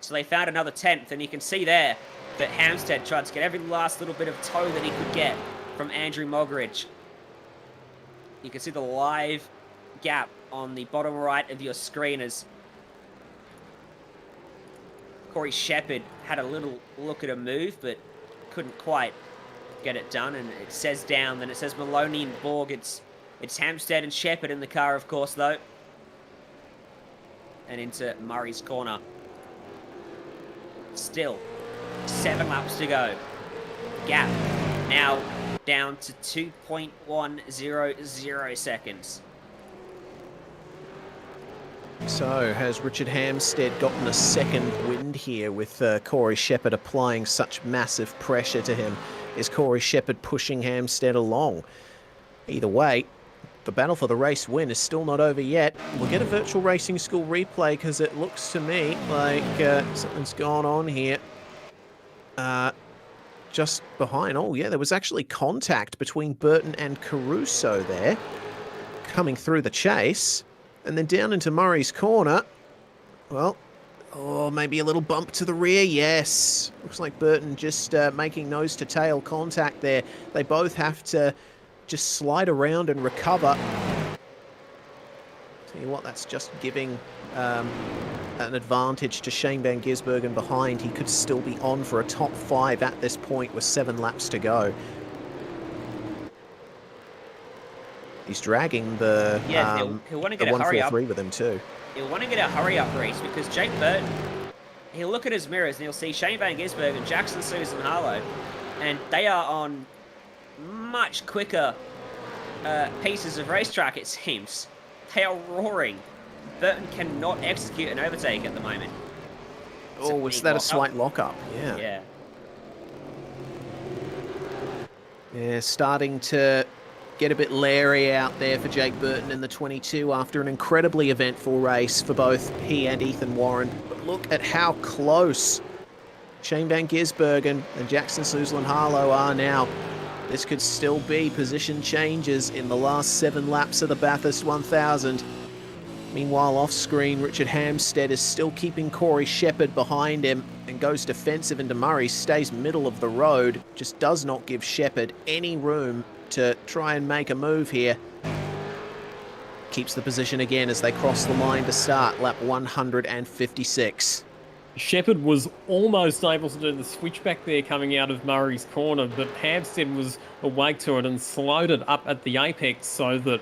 So they found another 10th, and you can see there that Hamstead tried to get every last little bit of toe that he could get from Andrew Mogridge. You can see the live gap on the bottom right of your screen as Corey Shepherd had a little look at a move, but couldn't quite get it done. And it says down, then it says Maloney and Borg. It's Hamstead and Shepherd in the car, of course, though. And into Murray's corner. Still 7 laps to go. Gap now down to 2.100 seconds. So has Richard Hamstead gotten a second wind here with Corey Shepherd applying such massive pressure to him? Is Corey Shepherd pushing Hamstead along? Either way, the battle for the race win is still not over yet. We'll get a virtual racing school replay because it looks to me like something's gone on here. Just behind. Oh, yeah, there was actually contact between Burton and Caruso there coming through the chase. And then down into Murray's corner. Well, oh, maybe a little bump to the rear. Yes. Looks like Burton just making nose-to-tail contact there. They both have to just slide around and recover. Tell you what, that's just giving an advantage to Shane Van Gisbergen behind. He could still be on for a top 5 at this point with 7 laps to go. He's dragging the he'll want to get a hurry up with him too. He'll want to get a hurry up race because Jake Burton, he'll look at his mirrors and he'll see Shane Van Gisbergen and Jackson Susan Harlow, and they are on much quicker pieces of racetrack, it seems. They are roaring. Burton cannot execute an overtake at the moment. Oh, was that a slight lockup? Yeah. Yeah. Yeah, starting to get a bit leery out there for Jake Burton in the 22 after an incredibly eventful race for both he and Ethan Warren. But look at how close Shane Van Gisbergen and Jackson Suzlin Harlow are now. This could still be position changes in the last 7 laps of the Bathurst 1000. Meanwhile, off-screen, Richard Hamstead is still keeping Corey Shepherd behind him and goes defensive into Murray, stays middle of the road, just does not give Shepherd any room to try and make a move here. Keeps the position again as they cross the line to start lap 156. Shepherd was almost able to do the switchback there coming out of Murray's corner, but Hamstead was awake to it and slowed it up at the apex so that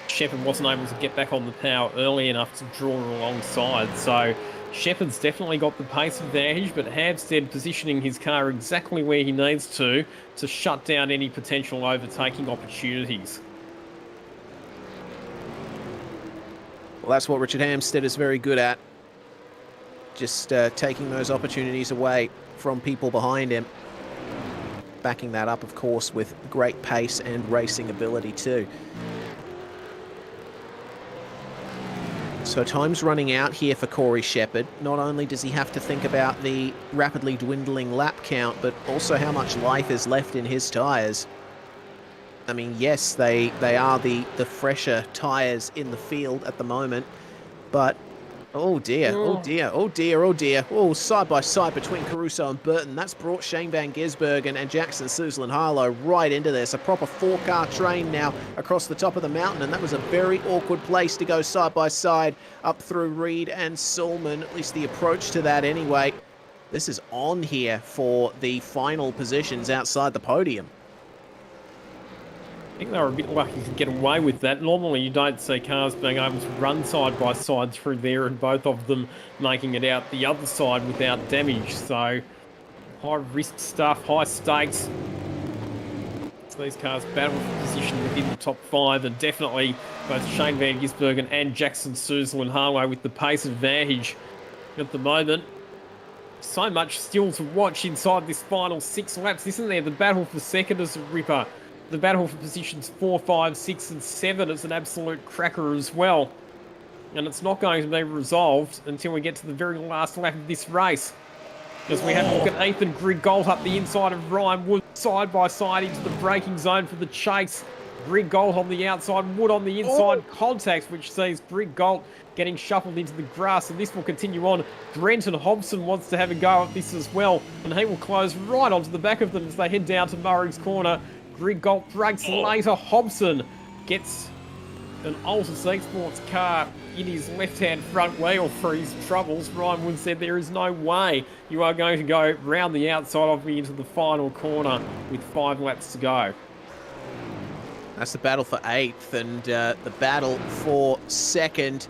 Shepherd wasn't able to get back on the power early enough to draw alongside. So Shepherd's definitely got the pace advantage, but Hamstead positioning his car exactly where he needs to shut down any potential overtaking opportunities. Well, that's what Richard Hamstead is very good at. Just taking those opportunities away from people behind him. Backing that up, of course, with great pace and racing ability too. So time's running out here for Corey Shepherd. Not only does he have to think about the rapidly dwindling lap count, but also how much life is left in his tyres. I mean, yes, they are the fresher tyres in the field at the moment, but oh dear, oh dear, oh dear, oh dear. Oh, side by side between Caruso and Burton. That's brought Shane Van Gisbergen and Jackson Suzlin Harlow right into this. A proper 4-car train now across the top of the mountain, and that was a very awkward place to go side by side up through Reed and Sulman, at least the approach to that anyway. This is on here for the final positions outside the podium. I think they were a bit lucky to get away with that. Normally you don't see cars being able to run side by side through there and both of them making it out the other side without damage. So high risk stuff, high stakes. So these cars battle for position within the top 5, and definitely both Shane Van Gisbergen and Jackson Suzel and Harlow with the pace advantage at the moment. So much still to watch inside this final 6 laps, isn't there? The battle for second is a ripper. The battle for positions 4, 5, 6 and 7 is an absolute cracker as well. And it's not going to be resolved until we get to the very last lap of this race. As we have a look at Ethan Griggold up the inside of Ryan Wood, side by side into the braking zone for the chase. Griggold on the outside, Wood on the inside, contact, which sees Griggold getting shuffled into the grass, and this will continue on. Brenton Hobson wants to have a go at this as well, and he will close right onto the back of them as they head down to Murray's corner. Griggold breaks later. Hobson gets an Altus Esports car in his left-hand front wheel for his troubles. Ryan Wood said there is no way you are going to go round the outside of me into the final corner with 5 laps to go. That's the battle for 8th, and the battle for 2nd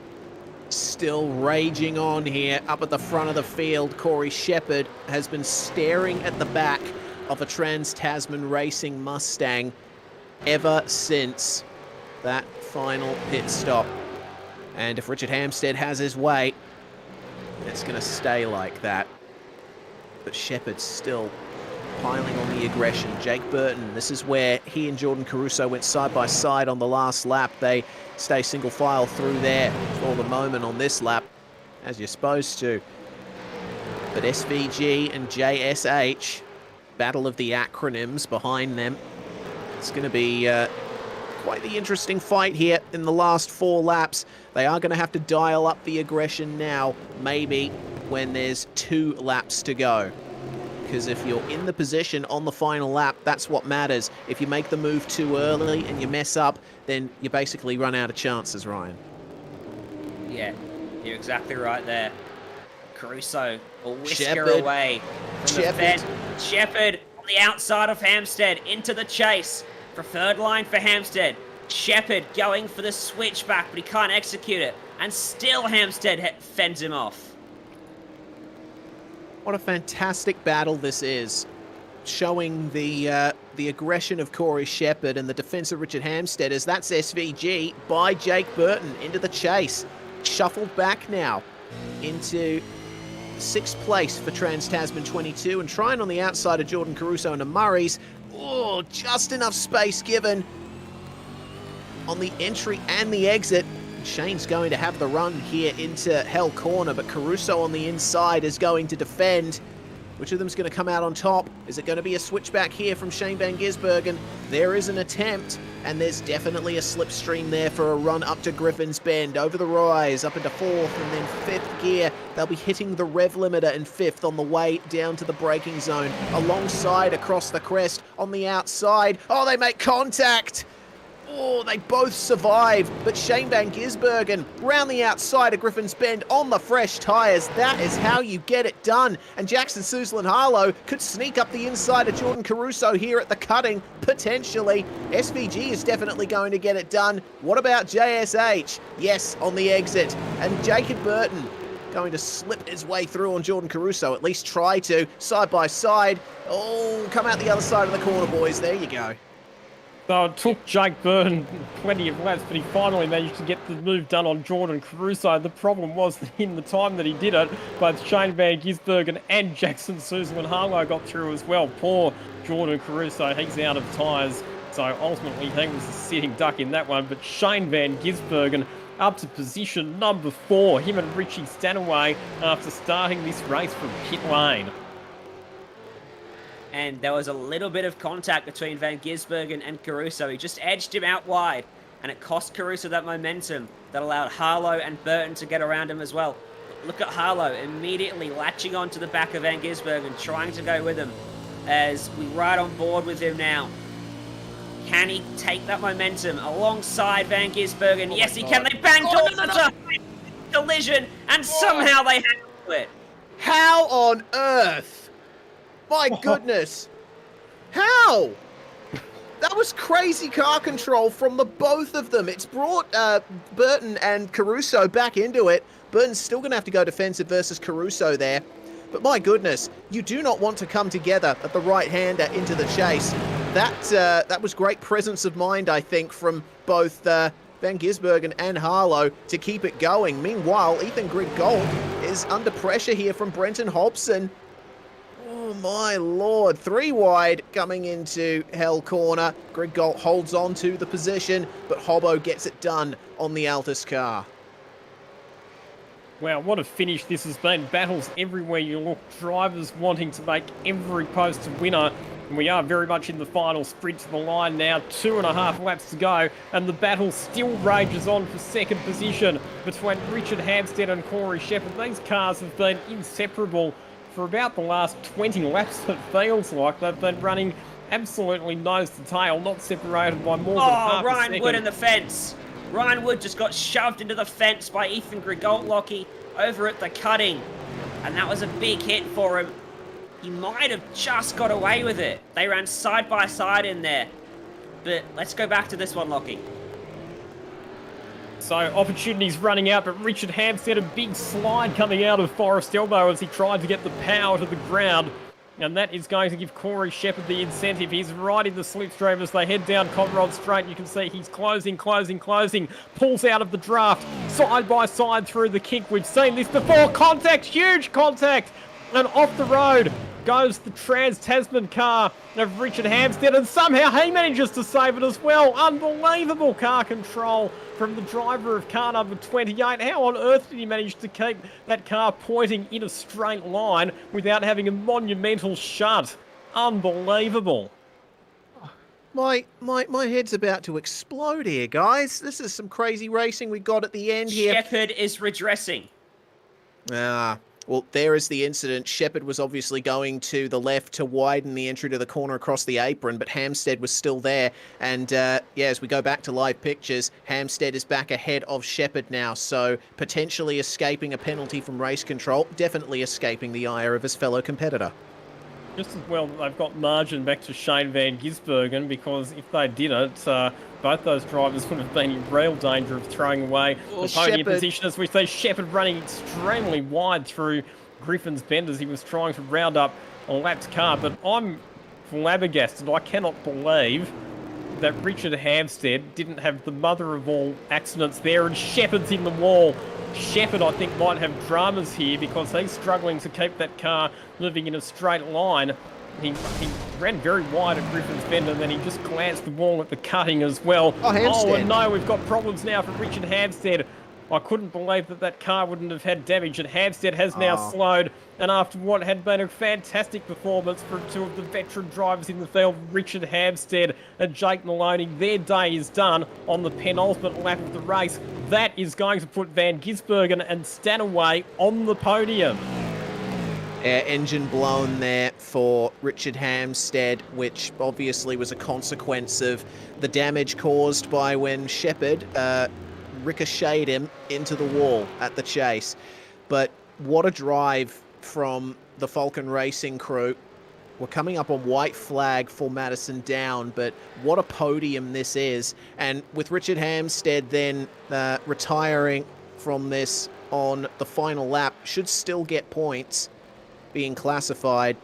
still raging on here. Up at the front of the field, Corey Shepherd has been staring at the back of a Trans-Tasman Racing Mustang ever since that final pit stop. And if Richard Hampstead has his way, it's going to stay like that. But Shepherd's still piling on the aggression. Jake Burton, this is where he and Jordan Caruso went side by side on the last lap. They stay single file through there for the moment on this lap, as you're supposed to. But SVG and JSH, battle of the acronyms behind them. It's going to be quite the interesting fight here in the last 4 laps. They are going to have to dial up the aggression now, maybe when there's 2 laps to go. Because if you're in the position on the final lap, that's what matters. If you make the move too early and you mess up, then you basically run out of chances, Ryan. Yeah, you're exactly right there. Caruso a whisker Shepherd. away from the fence. Shepherd on the outside of Hampstead into the chase for third line for Hampstead. Shepherd going for the switchback, but he can't execute it. And still Hampstead fends him off. What a fantastic battle this is, showing the aggression of Corey Shepherd and the defense of Richard Hampstead, as that's SVG by Jake Burton into the chase. Shuffled back now into 6th place for Trans-Tasman 22 and trying on the outside of Jordan Caruso and Murray's. Oh, just enough space given on the entry and the exit. Shane's going to have the run here into Hell Corner, but Caruso on the inside is going to defend. Which of them's going to come out on top? Is it going to be a switchback here from Shane Van Gisbergen? There is an attempt, and there's definitely a slipstream there for a run up to Griffin's Bend. Over the rise, up into 4th and then 5th gear. They'll be hitting the rev limiter in 5th on the way down to the braking zone. Alongside, across the crest, on the outside. Oh, they make contact! Oh, they both survive, but Shane Van Gisbergen round the outside of Griffin's Bend on the fresh tyres. That is how you get it done. And Jackson Suzel and Harlow could sneak up the inside of Jordan Caruso here at the cutting, potentially. SVG is definitely going to get it done. What about JSH? Yes, on the exit. And Jacob Burton going to slip his way through on Jordan Caruso, at least try to, side by side. Oh, come out the other side of the corner, boys. There you go. So it took Jake Burton plenty of laps, but he finally managed to get the move done on Jordan Caruso. The problem was that in the time that he did it, both Shane Van Gisbergen and Jackson Suzel and Harlow got through as well. Poor Jordan Caruso, he's out of tyres, so ultimately he was a sitting duck in that one. But Shane Van Gisbergen up to position number 4, him and Richie Stanaway after starting this race from pit lane. And there was a little bit of contact between Van Gisbergen and Caruso. He just edged him out wide, and it cost Caruso that momentum that allowed Harlow and Burton to get around him as well. Look at Harlow immediately latching onto the back of Van Gisbergen, trying to go with him as we ride on board with him now. Can he take that momentum alongside Van Gisbergen? Yes, he can. They bang towards the collision, and somehow they handle it. How on earth? My goodness. How? That That was crazy car control from the both of them. It's brought Burton and Caruso back into it. Burton's still going to have to go defensive versus Caruso there. But my goodness, you do not want to come together at the right-hander into the chase. That was great presence of mind, I think, from both Van Gisbergen and Harlow to keep it going. Meanwhile, Ethan Grigol is under pressure here from Brenton Hobson. Oh my lord, 3 wide coming into Hell Corner. Grigol holds on to the position, but Hobbo gets it done on the Altus car. Wow, what a finish this has been. Battles everywhere you look, drivers wanting to make every post a winner. And we are very much in the final sprint to the line now, 2.5 laps to go, and the battle still rages on for second position between Richard Hampstead and Corey Shepherd. These cars have been inseparable for about the last 20 laps, it feels like. They've been running absolutely nose to tail, not separated by more than half a second. Ryan Wood in the fence. Ryan Wood just got shoved into the fence by Ethan Grigol-Lockie over at the cutting. And that was a big hit for him. He might have just got away with it. They ran side by side in there. But let's go back to this one, Lockie. So opportunities running out, but Richard Hampstead, a big slide coming out of Forest Elbow as he tried to get the power to the ground. And that is going to give Corey Shepherd the incentive. He's right in the slipstream as they head down Conrod Straight. You can see he's closing. Pulls out of the draft, side by side through the kick. We've seen this before. Contact, huge contact. And off the road goes the Trans-Tasman car of Richard Hampstead. And somehow he manages to save it as well. Unbelievable car control from the driver of car number 28. How on earth did he manage to keep that car pointing in a straight line without having a monumental shut? Unbelievable. My head's about to explode here, guys. This is some crazy racing we got at the end here. Shepherd is redressing. Well, there is the incident. Shepherd was obviously going to the left to widen the entry to the corner across the apron, but Hampstead was still there. And, as we go back to live pictures, Hampstead is back ahead of Shepherd now, so potentially escaping a penalty from race control, definitely escaping the ire of his fellow competitor. Just as well, they've got margin back to Shane Van Gisbergen, because if they didn't, both those drivers would have been in real danger of throwing away the podium position, as we see Shepherd running extremely wide through Griffin's Bend as he was trying to round up a lapped car. But I'm flabbergasted. I cannot believe that Richard Hampstead didn't have the mother of all accidents there, and Shepherd's in the wall. Shepherd, I think, might have dramas here because he's struggling to keep that car moving in a straight line. He ran very wide at Griffin's Bend, and then he just glanced the wall at the cutting as well. Oh, and no, we've got problems now for Richard Hampstead. I couldn't believe that car wouldn't have had damage, and Hampstead has now slowed. And after what had been a fantastic performance from 2 of the veteran drivers in the field, Richard Hampstead and Jake Maloney, their day is done on the penultimate lap of the race. That is going to put Van Gisbergen and Stanaway on the podium. Engine blown there for Richard Hampstead, which obviously was a consequence of the damage caused by when Shepherd ricocheted him into the wall at the chase. But what a drive from the Falcon Racing crew. We're coming up on white flag for Madison Down, but what a podium this is. And with Richard Hampstead then retiring from this on the final lap, should still get points being classified,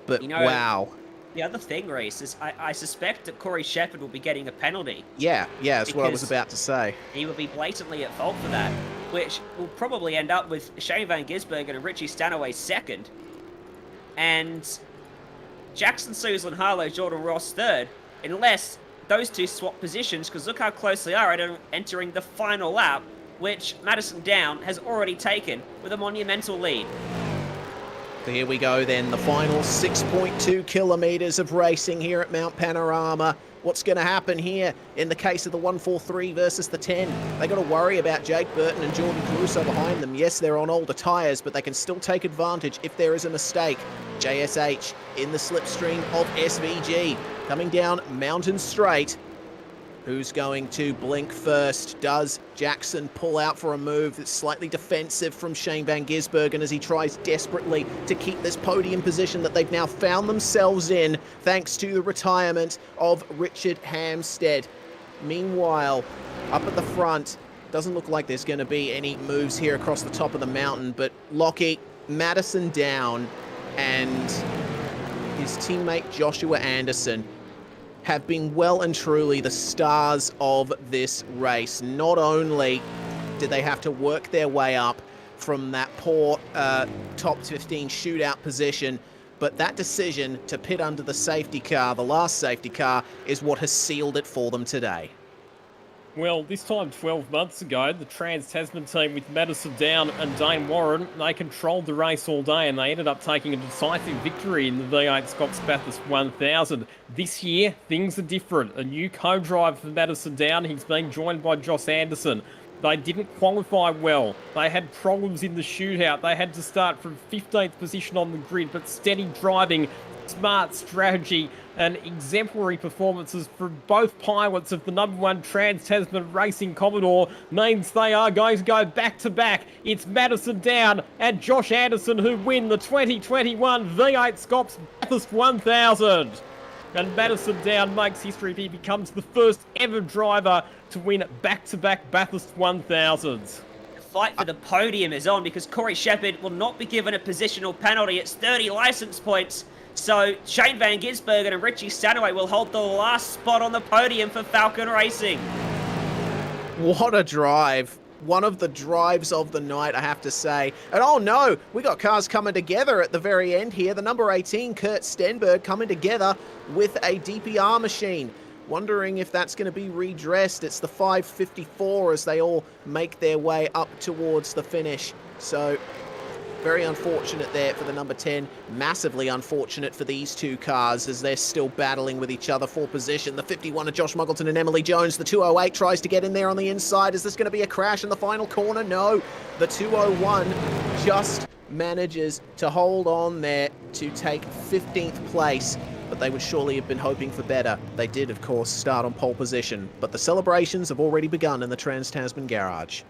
but wow. The other thing, Reese, is I suspect that Corey Shepherd will be getting a penalty. Yeah, that's what I was about to say. He will be blatantly at fault for that, which will probably end up with Shane Van Gisbergen and Richie Stanaway second, and Jackson Sousa and Harlow Jordan Ross third, unless those two swap positions, because look how close they are at entering the final lap, which Madison Down has already taken with a monumental lead. So here we go then, the final 6.2 kilometres of racing here at Mount Panorama. What's going to happen here in the case of the 143 versus the 10? They got to worry about Jake Burton and Jordan Caruso behind them. Yes, they're on older tyres, but they can still take advantage if there is a mistake. JSH in the slipstream of SVG, coming down Mountain Straight. Who's going to blink first? Does Jackson pull out for a move that's slightly defensive from Shane van Gisbergen as he tries desperately to keep this podium position that they've now found themselves in thanks to the retirement of Richard Hampstead. Meanwhile, up at the front, doesn't look like there's going to be any moves here across the top of the mountain, but Lockie, Madison down, and his teammate Joshua Anderson have been well and truly the stars of this race. Not only did they have to work their way up from that poor top 15 shootout position, but that decision to pit under the safety car, the last safety car, is what has sealed it for them today. Well, this time 12 months ago, the Trans-Tasman team with Madison Down and Dane Warren, they controlled the race all day and they ended up taking a decisive victory in the V8SCOPS Bathurst 1000. This year, things are different. A new co-driver for Madison Down, he's being joined by Josh Anderson. They didn't qualify well. They had problems in the shootout. They had to start from 15th position on the grid, but steady driving, smart strategy, and exemplary performances from both pilots of the #1 Trans-Tasman Racing Commodore means they are going to go back-to-back. It's Madison Down and Josh Anderson who win the 2021 V8SCOPS Bathurst 1000. And Madison Down makes history. He becomes the first ever driver to win back-to-back Bathurst 1000s. The fight for the podium is on because Corey Shepherd will not be given a positional penalty. It's 30 licence points. So Shane van Gisbergen and Richie Stanaway will hold the last spot on the podium for Falcon Racing. What a drive. One of the drives of the night, I have to say. And oh no, we got cars coming together at the very end here. The number 18, Kurt Stenberg, coming together with a DPR machine. Wondering if that's going to be redressed. It's the 554 as they all make their way up towards the finish. So very unfortunate there for the number 10. Massively unfortunate for these two cars as they're still battling with each other for position. The 51 of Josh Muggleton and Emily Jones. The 208 tries to get in there on the inside. Is this going to be a crash in the final corner? No. The 201 just manages to hold on there to take 15th place. But they would surely have been hoping for better. They did, of course, start on pole position. But the celebrations have already begun in the Trans-Tasman garage.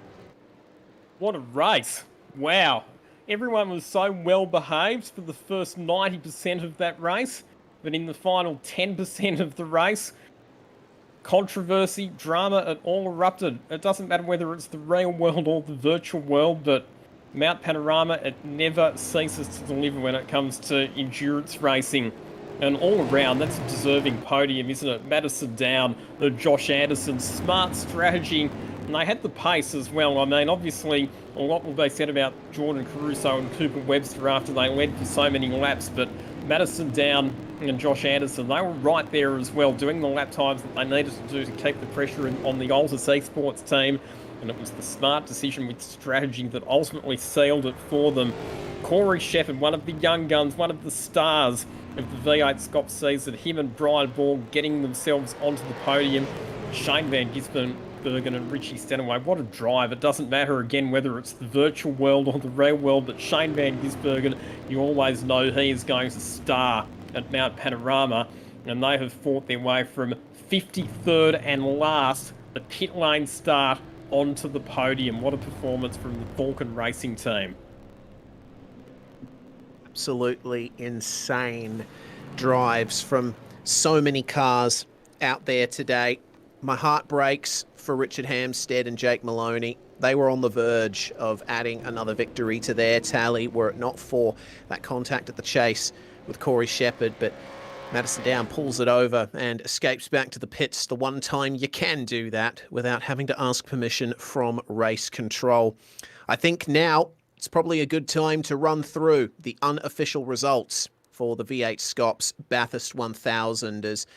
What a race. Wow. Everyone was so well behaved for the first 90% of that race, but in the final 10% of the race, controversy, drama, it all erupted. It doesn't matter whether it's the real world or the virtual world, but Mount Panorama, it never ceases to deliver when it comes to endurance racing. And all around, that's a deserving podium, isn't it? Madison Down, Josh Anderson, smart strategy, and they had the pace as well. I mean, obviously, a lot will be said about Jordan Caruso and Cooper Webster after they led for so many laps, but Madison Down and Josh Anderson, they were right there as well, doing the lap times that they needed to do to keep the pressure on the Altus Esports team, and it was the smart decision with strategy that ultimately sealed it for them. Corey Shepherd, one of the young guns, one of the stars of the V8SCOPS season, him and Brian Ball getting themselves onto the podium. Shane van Gisbergen and Richie Stanaway, what a drive. It doesn't matter again whether it's the virtual world or the real world, but Shane van Gisbergen, you always know he is going to star at Mount Panorama, and they have fought their way from 53rd and last, the pit lane start, onto the podium. What a performance from the Falcon Racing team. Absolutely insane drives from so many cars out there today. My heart breaks for Richard Hampstead and Jake Maloney. They were on the verge of adding another victory to their tally were it not for that contact at the chase with Corey Shepherd, but Madison Down pulls it over and escapes back to the pits the one time you can do that without having to ask permission from race control. I think now it's probably a good time to run through the unofficial results for the V8SCOPS Bathurst 1000 as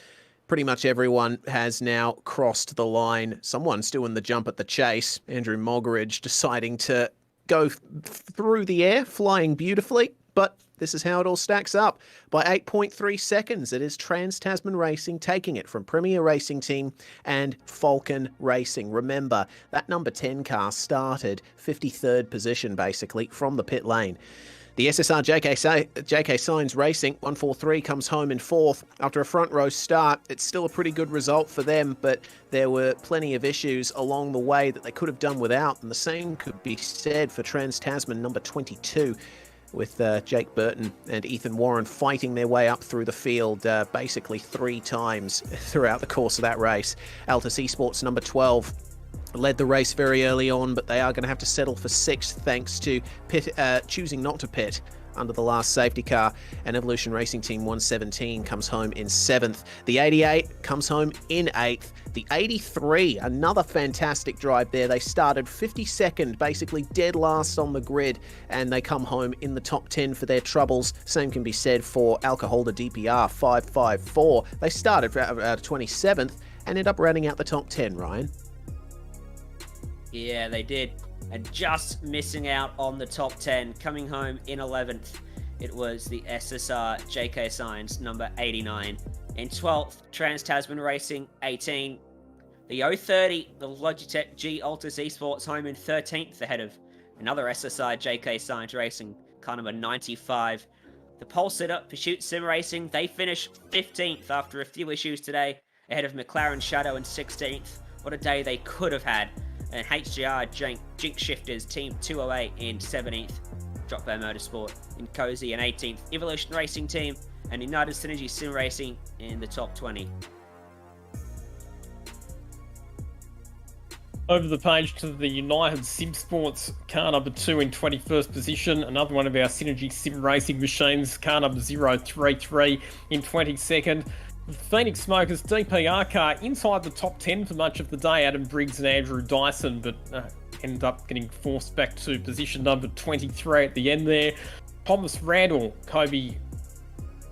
pretty much everyone has now crossed the line. Someone's still in the jump at the chase. Andrew Moggeridge deciding to go through the air, flying beautifully, but this is how it all stacks up. By 8.3 seconds, it is Trans-Tasman Racing taking it from Premier Racing Team and Falcon Racing. Remember, that number 10 car started 53rd position, basically, from the pit lane. The SSR JK Signs Racing 143 comes home in 4th. After a front row start, it's still a pretty good result for them, but there were plenty of issues along the way that they could have done without, and the same could be said for Trans-Tasman number 22, with Jake Burton and Ethan Warren fighting their way up through the field basically 3 times throughout the course of that race. Altus Esports number 12 led the race very early on, but they are going to have to settle for 6th thanks to choosing not to pit under the last safety car. And Evolution Racing Team 117 comes home in 7th. The 88 comes home in 8th. The 83, another fantastic drive there. They started 52nd, basically dead last on the grid, and they come home in the top 10 for their troubles. Same can be said for Alcoholder DPR 554. They started out of 27th and ended up rounding out the top 10, Ryan. Yeah, they did. And just missing out on the top 10, coming home in 11th, it was the SSR JK Signs number 89. In 12th, Trans-Tasman Racing 18. The 030, the Logitech G Altus Esports home in 13th, ahead of another SSR JK Signs Racing, car number 95. The pole sitter, Pursuit Sim Racing, they finished 15th after a few issues today, ahead of McLaren Shadow in 16th. What a day they could have had. And HGR Jinx Shifters Team 208 in 17th, Drop Bear Motorsport in Cozy in 18th, Evolution Racing Team and United Synergy Sim Racing in the top 20. Over the page to the United Sim Sports car number 2 in 21st position, another one of our Synergy Sim Racing machines, car number 033 in 22nd. Phoenix Smokers DPR car inside the top 10 for much of the day, Adam Briggs and Andrew Dyson, but ended up getting forced back to position number 23 at the end there. Thomas Randall, Kobe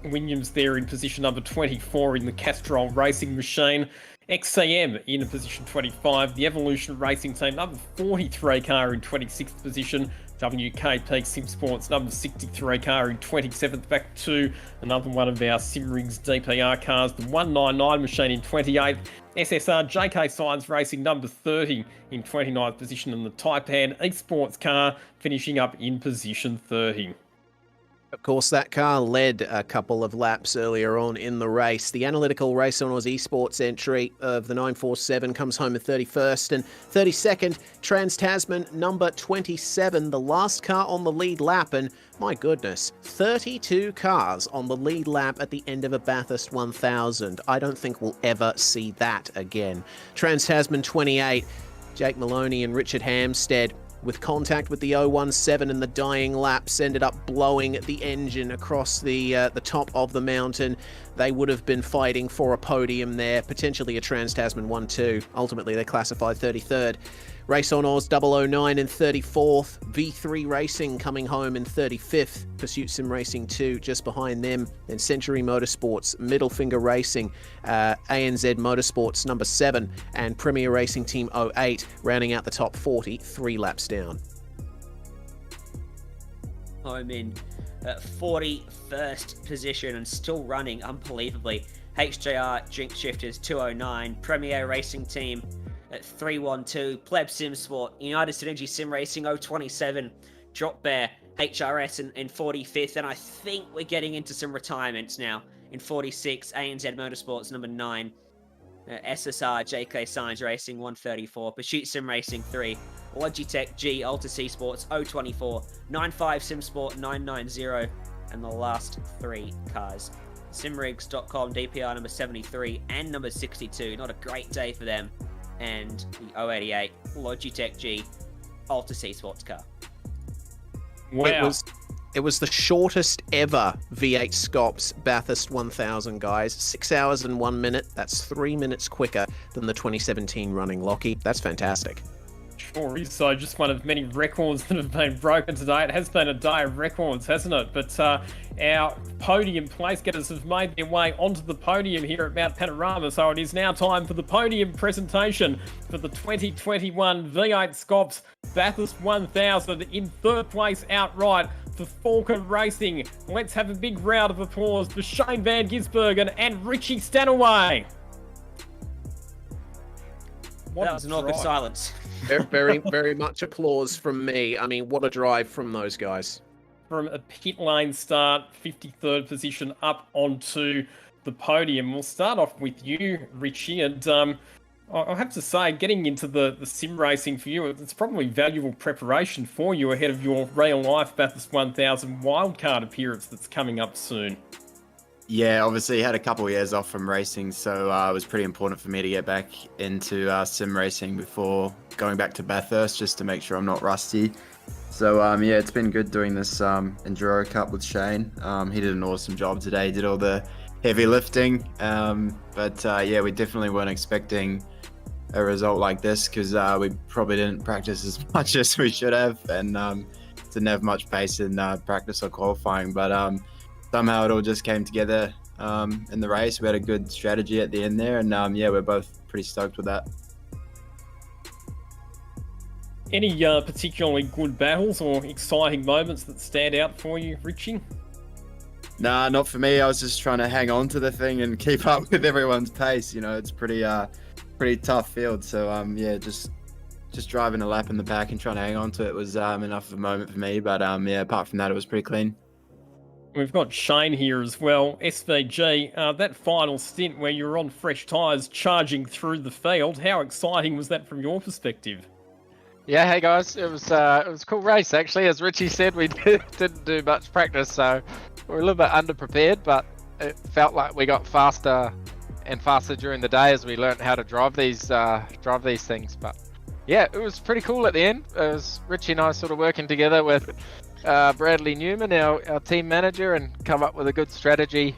Williams there in position number 24 in the Castrol Racing machine. XCM in position 25, the Evolution Racing Team number 43 car in 26th position. WKP Sim Sports number 63 car in 27th, back to another one of our Simrigs DPR cars, the 199 machine in 28th. SSR JK Signs Racing number 30 in 29th position, and the Taipan Esports car finishing up in position 30. Of course, that car led a couple of laps earlier on in the race. The Analytical Race on Oz Esports entry of the 947 comes home in 31st, and 32nd, Trans-Tasman number 27, the last car on the lead lap, and my goodness, 32 cars on the lead lap at the end of a Bathurst 1000. I don't think we'll ever see that again. Trans-Tasman 28, Jake Maloney and Richard Hampstead, with contact with the 017 and the dying laps, ended up blowing the engine across the top of the mountain. They would have been fighting for a podium there, potentially a Trans-Tasman 1-2. Ultimately, they classified 33rd. Race on Oz 009 in 34th. V3 Racing coming home in 35th. Pursuit Sim Racing 2 just behind them. Then Century Motorsports, Middle Finger Racing, ANZ Motorsports number 7, and Premier Racing Team 08 rounding out the top 40, 3 laps down. Home in 41st position and still running unbelievably. HJR Jinx Shifters 209, Premier Racing Team at 312, Pleb Sim Sport, United Synergy Sim Racing 027, Drop Bear HRS in 45th, and I think we're getting into some retirements now. In 46, ANZ Motorsports number 9, SSR JK Signs Racing 134, Pursuit Sim Racing 3, Logitech G Altus Esports 024, 95 Sim Sport 990, and the last 3 cars. Simrigs.com DPR number 73 and number 62, not a great day for them. And the 088 Logitech G Altus Esports car. Wow. It was the shortest ever V8SCOPS Bathurst 1000, guys. 6 hours and 1 minute. That's 3 minutes quicker than the 2017 running Lockie. That's fantastic. Sure is. So just one of many records that have been broken today. It has been a day of records, hasn't it? But our podium place getters have made their way onto the podium here at Mount Panorama. So it is now time for the podium presentation for the 2021 V8SCOPS Bathurst 1000. In third place outright for Falcon Racing. Let's have a big round of applause for Shane Van Gisbergen and Richie Stanaway. That was an awkward silence. Very, very much applause from me. I mean, what a drive from those guys. from a pit lane start, 53rd position up onto the podium. We'll start off with you, Richie, and I'll have to say, getting into the sim racing for you, it's probably valuable preparation for you ahead of your real-life Bathurst 1000 wildcard appearance that's coming up soon. Yeah, obviously had a couple of years off from racing, so it was pretty important for me to get back into sim racing before going back to Bathurst, just to make sure I'm not rusty. So yeah, it's been good doing this Enduro Cup with Shane. He did an awesome job today, did all the heavy lifting, but yeah, we definitely weren't expecting a result like this because we probably didn't practice as much as we should have, and didn't have much pace in practice or qualifying, but somehow it all just came together in the race. We had a good strategy at the end there, and yeah, we're both pretty stoked with that. Any particularly good battles or exciting moments that stand out for you, Richie? Nah, not for me. I was just trying to hang on to the thing and keep up with everyone's pace. You know, it's pretty tough field. So yeah, just driving a lap in the pack and trying to hang on to it was enough of a moment for me. But yeah, apart from that, it was pretty clean. We've got Shane here as well. SVG, that final stint where you were on fresh tyres charging through the field, how exciting was that from your perspective? Yeah, hey guys, it was a cool race actually. As Richie said, we didn't do much practice, so we're a little bit underprepared, but it felt like we got faster and faster during the day as we learned how to drive these things. But yeah, it was pretty cool at the end. It was Richie and I sort of working together with Bradley Newman, our team manager, and come up with a good strategy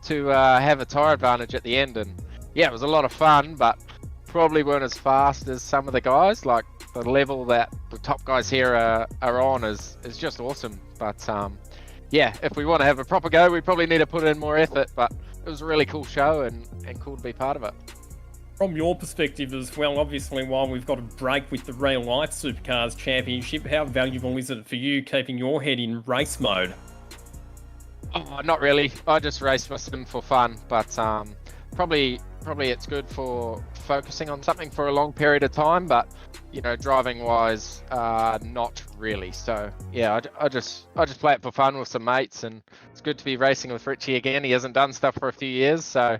to have a tyre advantage at the end. And yeah, it was a lot of fun, but probably weren't as fast as some of the guys. Like the level that the top guys here are on is just awesome. But yeah, if we want to have a proper go, we probably need to put in more effort. But it was a really cool show and cool to be part of it. From your perspective as well, obviously while we've got a break with the Real Life Supercars Championship, how valuable is it for you keeping your head in race mode? Oh, not really. I just race my sim for fun, but probably it's good for focusing on something for a long period of time, but you know, driving wise, not really. So yeah, I just play it for fun with some mates, and it's good to be racing with Richie again. He hasn't done stuff for a few years, so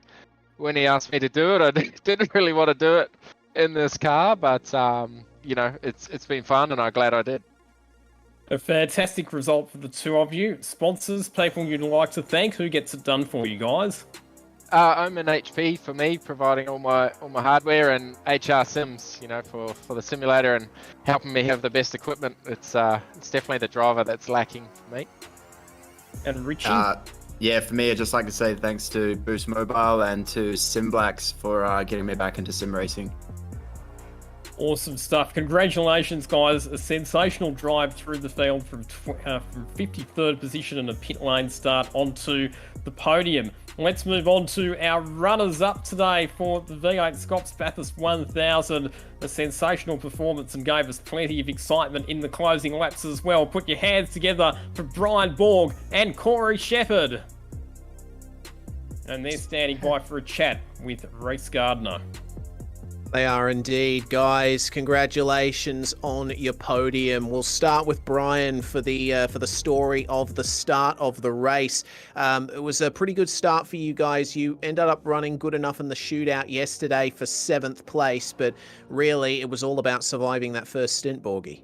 when he asked me to do it, I didn't really want to do it in this car, but you know, it's been fun, and I'm glad I did. A fantastic result for the two of you. Sponsors, people you'd like to thank, who gets it done for you guys? Omen HP for me, providing all my hardware, and HR Sims, you know, for the simulator and helping me have the best equipment. It's definitely the driver that's lacking for me. And Richie? Yeah, for me, I'd just like to say thanks to Boost Mobile and to SimBlacks for getting me back into sim racing. Awesome stuff. Congratulations, guys. A sensational drive through the field from 53rd position and a pit lane start onto the podium. Let's move on to our runners-up today for the V8SCOPS Bathurst 1000. A sensational performance and gave us plenty of excitement in the closing laps as well. Put your hands together for Brian Borg and Corey Shepherd. And they're standing by for a chat with Reese Gardner. They are indeed, guys. Congratulations on your podium. We'll start with Brian for the story of the start of the race. It was a pretty good start for you guys. You ended up running good enough in the shootout yesterday for 7th place, but really it was all about surviving that first stint, Borgie.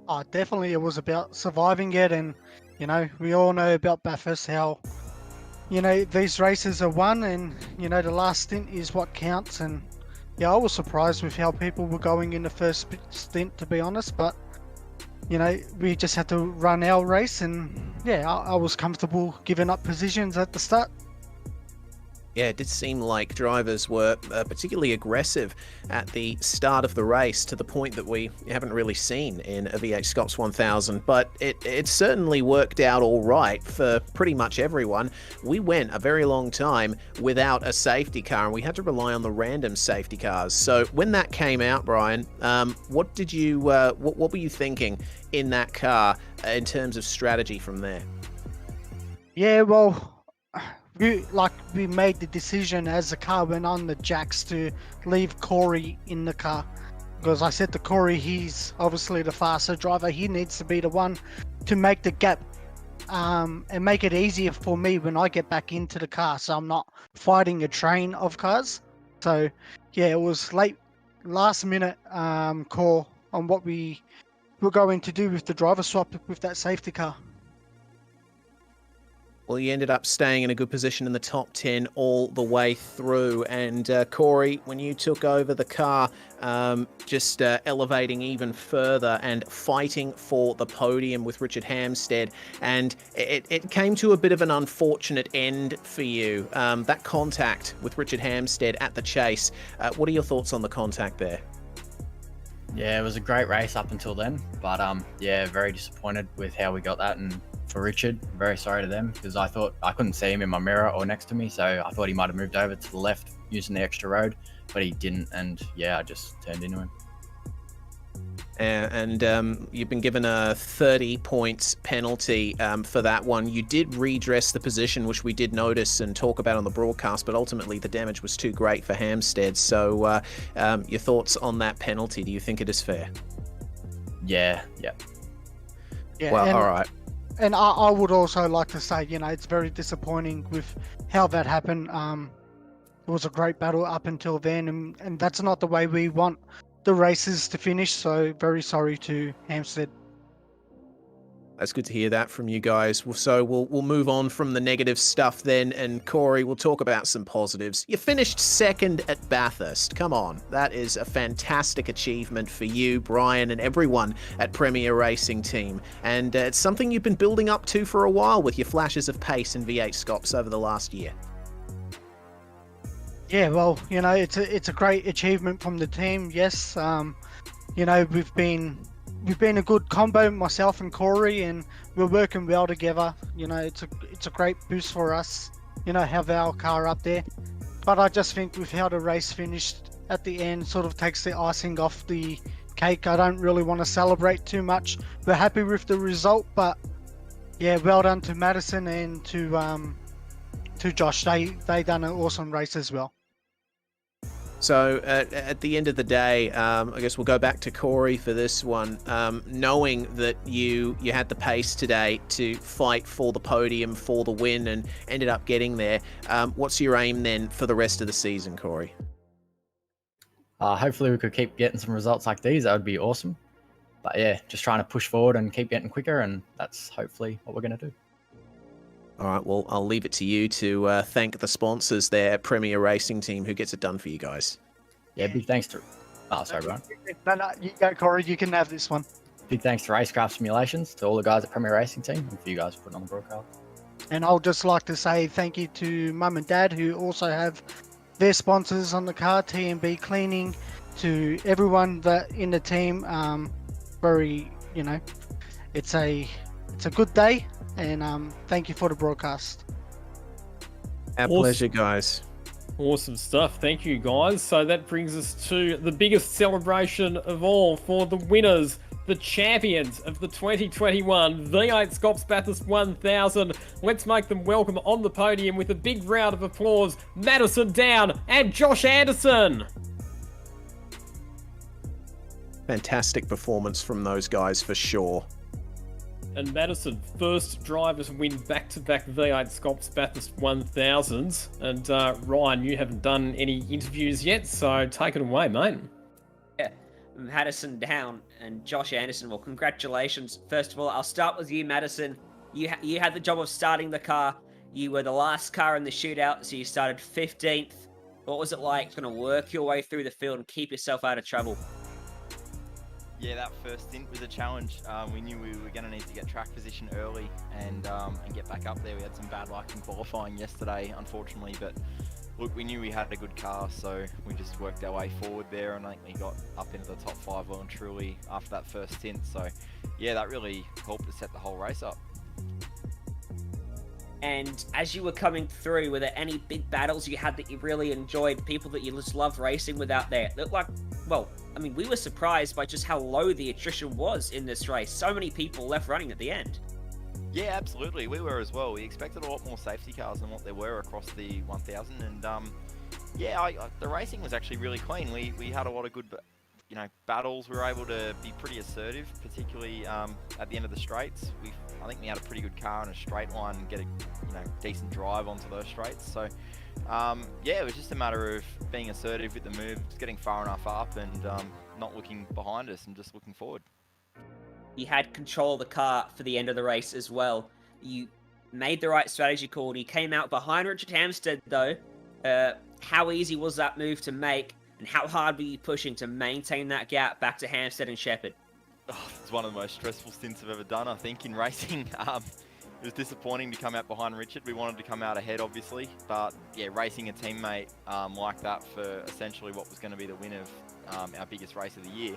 Oh, definitely it was about surviving it, and you know, we all know about Bathurst, how you know these races are won, and you know the last stint is what counts. And yeah, I was surprised with how people were going in the first stint, to be honest, but you know, we just had to run our race, and yeah, I was comfortable giving up positions at the start. Yeah, it did seem like drivers were particularly aggressive at the start of the race, to the point that we haven't really seen in a V8SCOPS 1000, but it certainly worked out all right for pretty much everyone. We went a very long time without a safety car, and we had to rely on the random safety cars. So when that came out, Brian, what did you what were you thinking in that car in terms of strategy from there? Yeah, well, we made the decision as the car went on the jacks to leave Corey in the car, because I said to Corey, he's obviously the faster driver, he needs to be the one to make the gap and make it easier for me when I get back into the car, so I'm not fighting a train of cars. So yeah, it was last minute call on what we were going to do with the driver swap with that safety car. Well, you ended up staying in a good position in the top 10 all the way through. And Corey, when you took over the car, just elevating even further and fighting for the podium with Richard Hamstead. And it came to a bit of an unfortunate end for you. That contact with Richard Hamstead at the chase. What are your thoughts on the contact there? Yeah, it was a great race up until then, but yeah, very disappointed with how we got that, and for Richard, very sorry to them, because I thought I couldn't see him in my mirror or next to me, so I thought he might have moved over to the left using the extra road, but he didn't, and yeah, I just turned into him. And you've been given a 30 points penalty for that one. You did redress the position, which we did notice and talk about on the broadcast, but ultimately the damage was too great for Hamstead. So your thoughts on that penalty? Do you think it is fair? Yeah. Well, all right. And I would also like to say, it's very disappointing with how that happened. It was a great battle up until then, and that's not the way we want the races to finish, so very sorry to Hamstead. That's good to hear that from you guys. So we'll move on from the negative stuff then, and Corey, we'll talk about some positives. You finished second at Bathurst. Come on, that is a fantastic achievement for you, Brian, and everyone at Premier Racing Team. And it's something you've been building up to for a while with your flashes of pace in V8SCOPS over the last year. Yeah, well, it's a great achievement from the team. Yes, we've been a good combo, myself and Corey, and we're working well together. It's a great boost for us. Have our car up there. But I just think with how the race finished at the end, sort of takes the icing off the cake. I don't really want to celebrate too much. We're happy with the result, but yeah, well done to Madison and to Josh. They done an awesome race as well. So at the end of the day, I guess we'll go back to Corey for this one. Knowing that you had the pace today to fight for the podium, for the win, and ended up getting there, what's your aim then for the rest of the season, Corey? Hopefully we could keep getting some results like these. That would be awesome. But yeah, just trying to push forward and keep getting quicker, and that's hopefully what we're going to do. All right, well, I'll leave it to you to thank the sponsors there at Premier Racing Team who gets it done for you guys. Yeah, big thanks to... Oh, sorry, Brian. No, you go, Corey. You can have this one. Big thanks to Racecraft Simulations, to all the guys at Premier Racing Team, and for you guys putting on the broadcast. And I'll just like to say thank you to Mum and Dad, who also have their sponsors on the car, T&B Cleaning, to everyone that in the team. It's a good day. And thank you for the broadcast. Our pleasure, guys. Awesome stuff. Thank you, guys. So that brings us to the biggest celebration of all for the winners, the champions of the 2021 V8SCOPS Bathurst 1000. Let's make them welcome on the podium with a big round of applause, Madison Down and Josh Anderson. Fantastic performance from those guys for sure. And Madison, first driver to win back-to-back V8SCOPS Bathurst 1000s. And Ryan, you haven't done any interviews yet, so take it away, mate. Yeah, Madison Down and Josh Anderson. Well, congratulations. First of all, I'll start with you, Madison. You had the job of starting the car. You were the last car in the shootout, so you started 15th. What was it like trying to work your way through the field and keep yourself out of trouble? Yeah, that first stint was a challenge. We knew we were going to need to get track position early and get back up there. We had some bad luck in qualifying yesterday, unfortunately, but look, we knew we had a good car, so we just worked our way forward there, and I think we got up into the top 5 well and truly after that first stint. So yeah, that really helped to set the whole race up. And as you were coming through, were there any big battles you had that you really enjoyed? People that you just loved racing with out there? It looked like, well, I mean, we were surprised by just how low the attrition was in this race. So many people left running at the end. Yeah, absolutely. We were as well. We expected a lot more safety cars than what there were across the 1000. And yeah, the racing was actually really clean. We had a lot of good battles, we were able to be pretty assertive, particularly at the end of the straights. I think we had a pretty good car in a straight line and get a decent drive onto those straights. So it was just a matter of being assertive with the moves, getting far enough up and not looking behind us and just looking forward. You had control of the car for the end of the race as well. You made the right strategy call. You came out behind Richard Hampstead though. How easy was that move to make, and how hard were you pushing to maintain that gap back to Hampstead and Shepherd? It's one of the most stressful stints I've ever done, I think, in racing. It was disappointing to come out behind Richard. We wanted to come out ahead, obviously, but yeah, racing a teammate like that for essentially what was going to be the win of our biggest race of the year.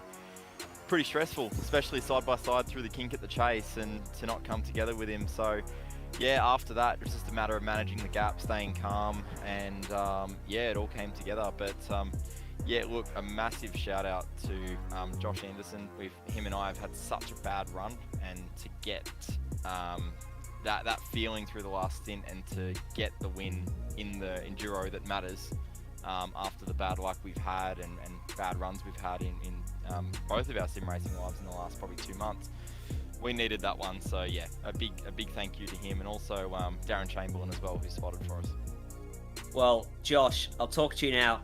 Pretty stressful, especially side by side through the kink at the chase, and to not come together with him. So yeah, after that, it was just a matter of managing the gap, staying calm, and it all came together. But look, a massive shout out to Josh Anderson. Him and I have had such a bad run, and to get that feeling through the last stint and to get the win in the enduro that matters after the bad luck we've had and bad runs we've had in both of our sim racing lives in the last probably 2 months. We needed that one, so yeah, a big thank you to him, and also Darren Chamberlain as well, who spotted for us. Well, Josh, I'll talk to you now.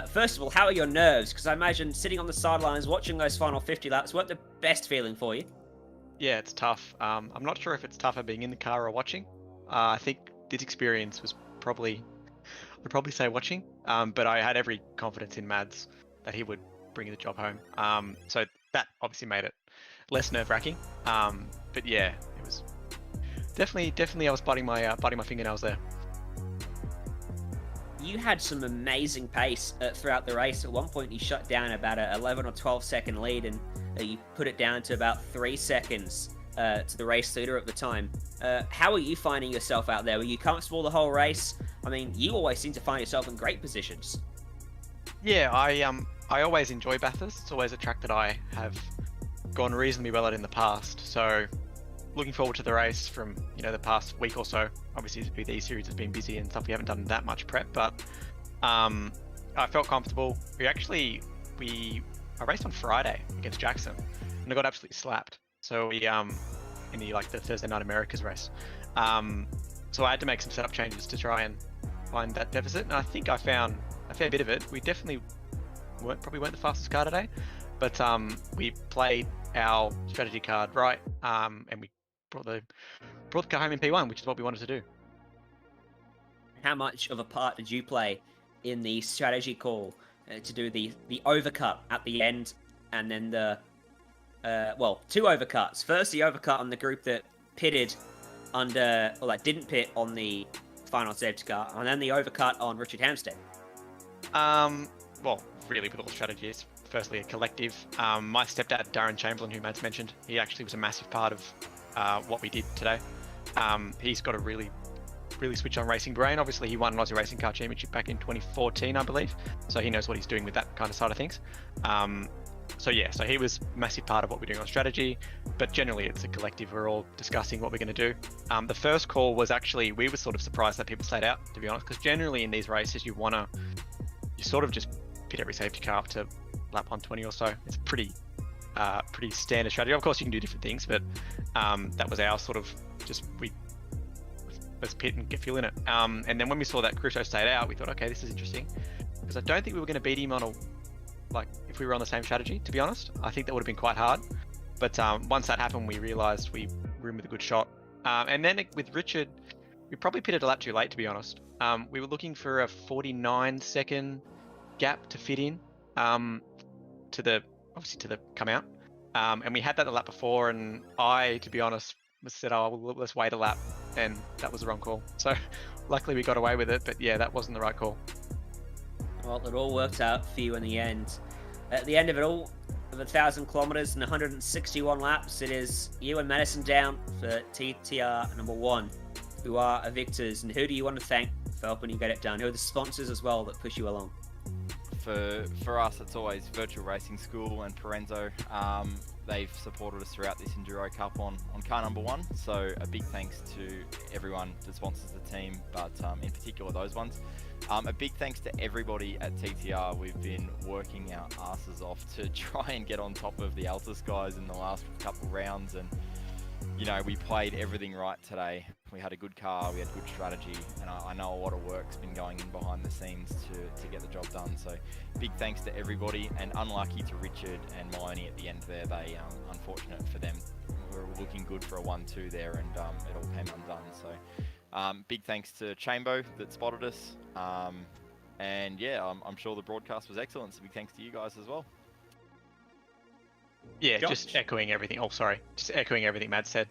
First of all, how are your nerves? Because I imagine sitting on the sidelines watching those final 50 laps weren't the best feeling for you. Yeah, it's tough. I'm not sure if it's tougher being in the car or watching. I think this experience was I'd probably say watching, but I had every confidence in Mads that he would bring the job home. So that obviously made it less nerve-wracking. But yeah, it was definitely I was biting my fingernails there. You had some amazing pace throughout the race. At one point, you shut down about an 11 or 12 second lead, and you put it down to about 3 seconds to the race leader at the time. How are you finding yourself out there? Were you comfortable the whole race? I mean, you always seem to find yourself in great positions. Yeah, I always enjoy Bathurst. It's always a track that I have gone reasonably well at in the past. So looking forward to the race from the past week or so. Obviously the E-Series has been busy and stuff. We haven't done that much prep, but I felt comfortable. I raced on Friday against Jackson and I got absolutely slapped. So we in the Thursday Night Americas race. So I had to make some setup changes to try and find that deficit, and I think I found a fair bit of it. We definitely probably weren't the fastest car today, but we played our strategy card right, and we brought the car home in P1, which is what we wanted to do. How much of a part did you play in the strategy call to do the overcut at the end, and then the 2 overcuts? First, the overcut on the group that pitted that didn't pit on the final safety car, and then the overcut on Richard Hampstead. Well, really with all strategies, firstly a collective. My stepdad, Darren Chamberlain, who Mads mentioned, he actually was a massive part of what we did today. He's got a really switch on racing brain. Obviously he won an Aussie Racing Car Championship back in 2014, I believe, so he knows what he's doing with that kind of side of things. So he was a massive part of what we're doing on strategy, but generally it's a collective. We're all discussing what we're going to do. The first call was actually, we were sort of surprised that people stayed out, to be honest, because generally in these races you sort of just pit every safety car up to lap 120 or so. It's pretty standard strategy. Of course you can do different things, but that was our sort of let's pit and get fuel in it. And then when we saw that Crusoe stayed out, we thought, okay, this is interesting, because I don't think we were going to beat him on if we were on the same strategy, to be honest. I think that would have been quite hard. But once that happened, we realised we were in with a good shot. And then with Richard, we probably pitted a lap too late, to be honest. We were looking for a 49-second gap to fit in to the come out. And we had that the lap before, and I, to be honest, said, let's wait a lap, and that was the wrong call. So luckily we got away with it, but yeah, that wasn't the right call. Well, it all worked out for you in the end. At the end of it all, of 1,000 kilometers and 161 laps, it is you and Madison down for TTR number 1, who are victors. And who do you want to thank for helping you get it done? Who are the sponsors as well that push you along? For us, it's always Virtual Racing School and Parenzo. they've supported us throughout this Enduro Cup on car number 1. So a big thanks to everyone that sponsors the team, but in particular those ones. A big thanks to everybody at TTR. We've been working our asses off to try and get on top of the Altus guys in the last couple rounds, and you know, we played everything right today. We had a good car, we had good strategy, and I know a lot of work's been going in behind the scenes to get the job done. So big thanks to everybody, and unlucky to Richard and Maloney at the end there. They, unfortunate for them, we were looking good for a 1-2 there, and it all came undone. So big thanks to Chambo that spotted us. And yeah, I'm sure the broadcast was excellent, so big thanks to you guys as well. Yeah, just echoing everything. Oh, sorry. Just echoing everything Mads said.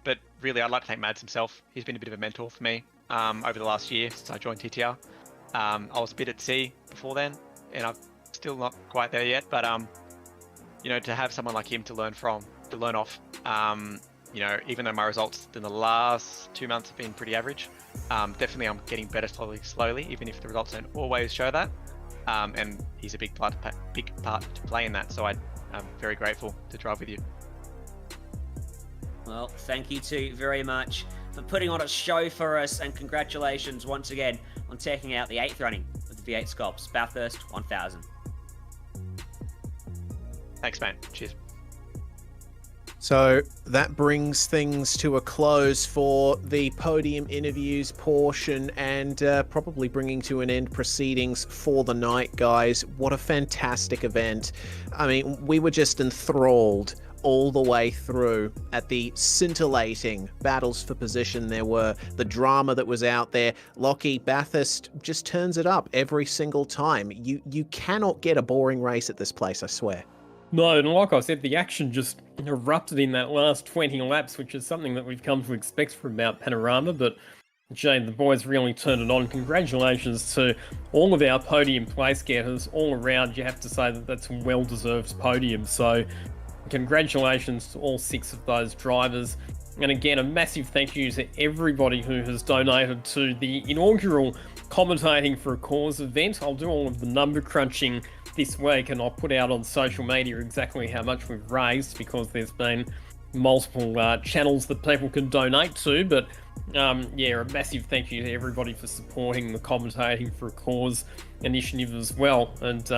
But really, I'd like to thank Mads himself. He's been a bit of a mentor for me over the last year since I joined TTR. I was a bit at sea before then, and I'm still not quite there yet. But, you know, to have someone like him to learn from, to learn off, you know, even though my results in the last 2 months have been pretty average, definitely I'm getting better slowly, even if the results don't always show that. And he's a big part to play in that. So I'm very grateful to drive with you. Well, thank you two very much for putting on a show for us, and congratulations once again on taking out the 8th running of the V8SCOPS Bathurst 1000. Thanks, mate. Cheers. So that brings things to a close for the podium interviews portion, and probably bringing to an end proceedings for the night, guys. What a fantastic event. I mean, we were just enthralled all the way through at the scintillating battles for position there were, the drama that was out there. Lockie, Bathurst just turns it up every single time. You cannot get a boring race at this place, I swear. No, and like I said, the action just erupted in that last 20 laps, which is something that we've come to expect from Mount Panorama, but Jade, the boys really turned it on. Congratulations to all of our podium place getters all around. You have to say that that's a well-deserved podium, so congratulations to all 6 of those drivers. And again, a massive thank you to everybody who has donated to the inaugural Commentating for a Cause event. I'll do all of the number crunching this week, and I'll put out on social media exactly how much we've raised, because there's been multiple channels that people can donate to. But yeah, a massive thank you to everybody for supporting the Commentating for a Cause initiative as well. And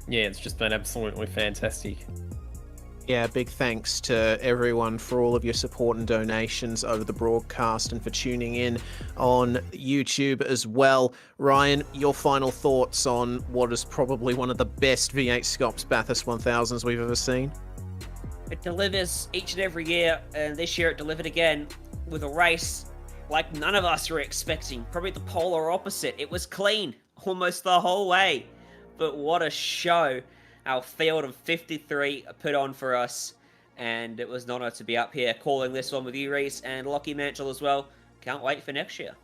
yeah, it's just been absolutely fantastic. Yeah, big thanks to everyone for all of your support and donations over the broadcast, and for tuning in on YouTube as well. Ryan, your final thoughts on what is probably one of the best V8SCOPS Bathurst 1000s we've ever seen? It delivers each and every year, and this year it delivered again with a race like none of us were expecting. Probably the polar opposite. It was clean almost the whole way, but what a show our field of 53 put on for us, and it was an honour to be up here calling this one with you, Reese, and Lockie Manchell as well. Can't wait for next year.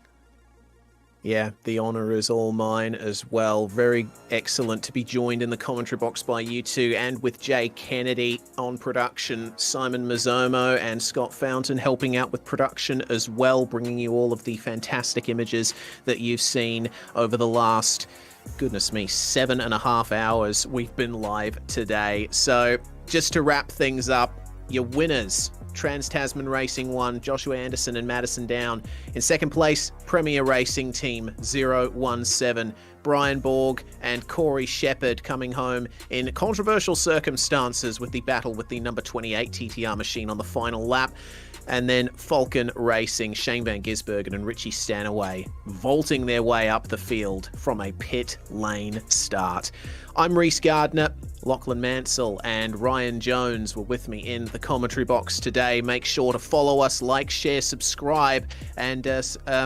Yeah, the honour is all mine as well. Very excellent to be joined in the commentary box by you two, and with Jay Kennedy on production, Simon Mazzomo and Scott Fountain helping out with production as well, bringing you all of the fantastic images that you've seen over the last, goodness me, 7.5 hours we've been live today. So just to wrap things up, your winners: Trans-Tasman Racing 1, Joshua Anderson and Madison Down. In second place, Premier Racing Team 017, Brian Borg and Corey Shepherd coming home in controversial circumstances with the battle with the number 28 TTR machine on the final lap. And then Falcon Racing, Shane Van Gisbergen and Richie Stanaway vaulting their way up the field from a pit lane start. I'm Reese Gardner. Lachlan Mansell and Ryan Jones were with me in the commentary box today. Make sure to follow us, like, share, subscribe, and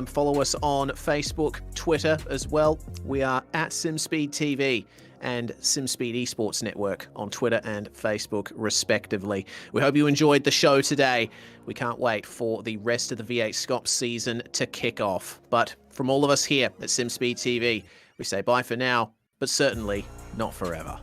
follow us on Facebook, Twitter as well. We are at SimSpeed TV and SimSpeed Esports Network on Twitter and Facebook, respectively. We hope you enjoyed the show today. We can't wait for the rest of the V8SCOPS season to kick off. But from all of us here at SimSpeed TV, we say bye for now, but certainly not forever.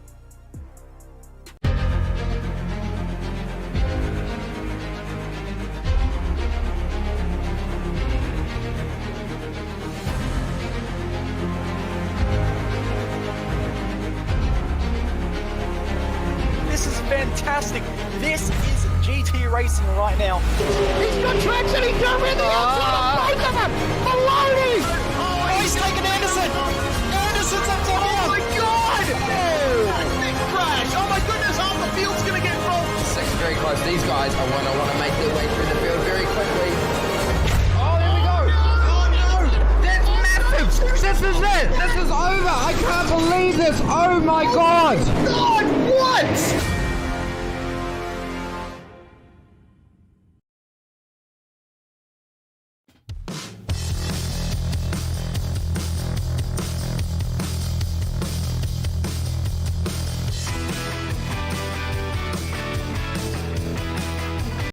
This is fantastic. GT Racing right now. He's got traction, he's going around the outside of both of them! Maloney! Oh, he's taken Anderson! Anderson's up to Oh my god! Big crash! Oh my goodness, half the field's gonna get rolled! Second very close. These guys I want to make their way through the field very quickly. Oh, there we go! Oh no! That's massive! This is it! This is over! I can't believe this! Oh my god! No!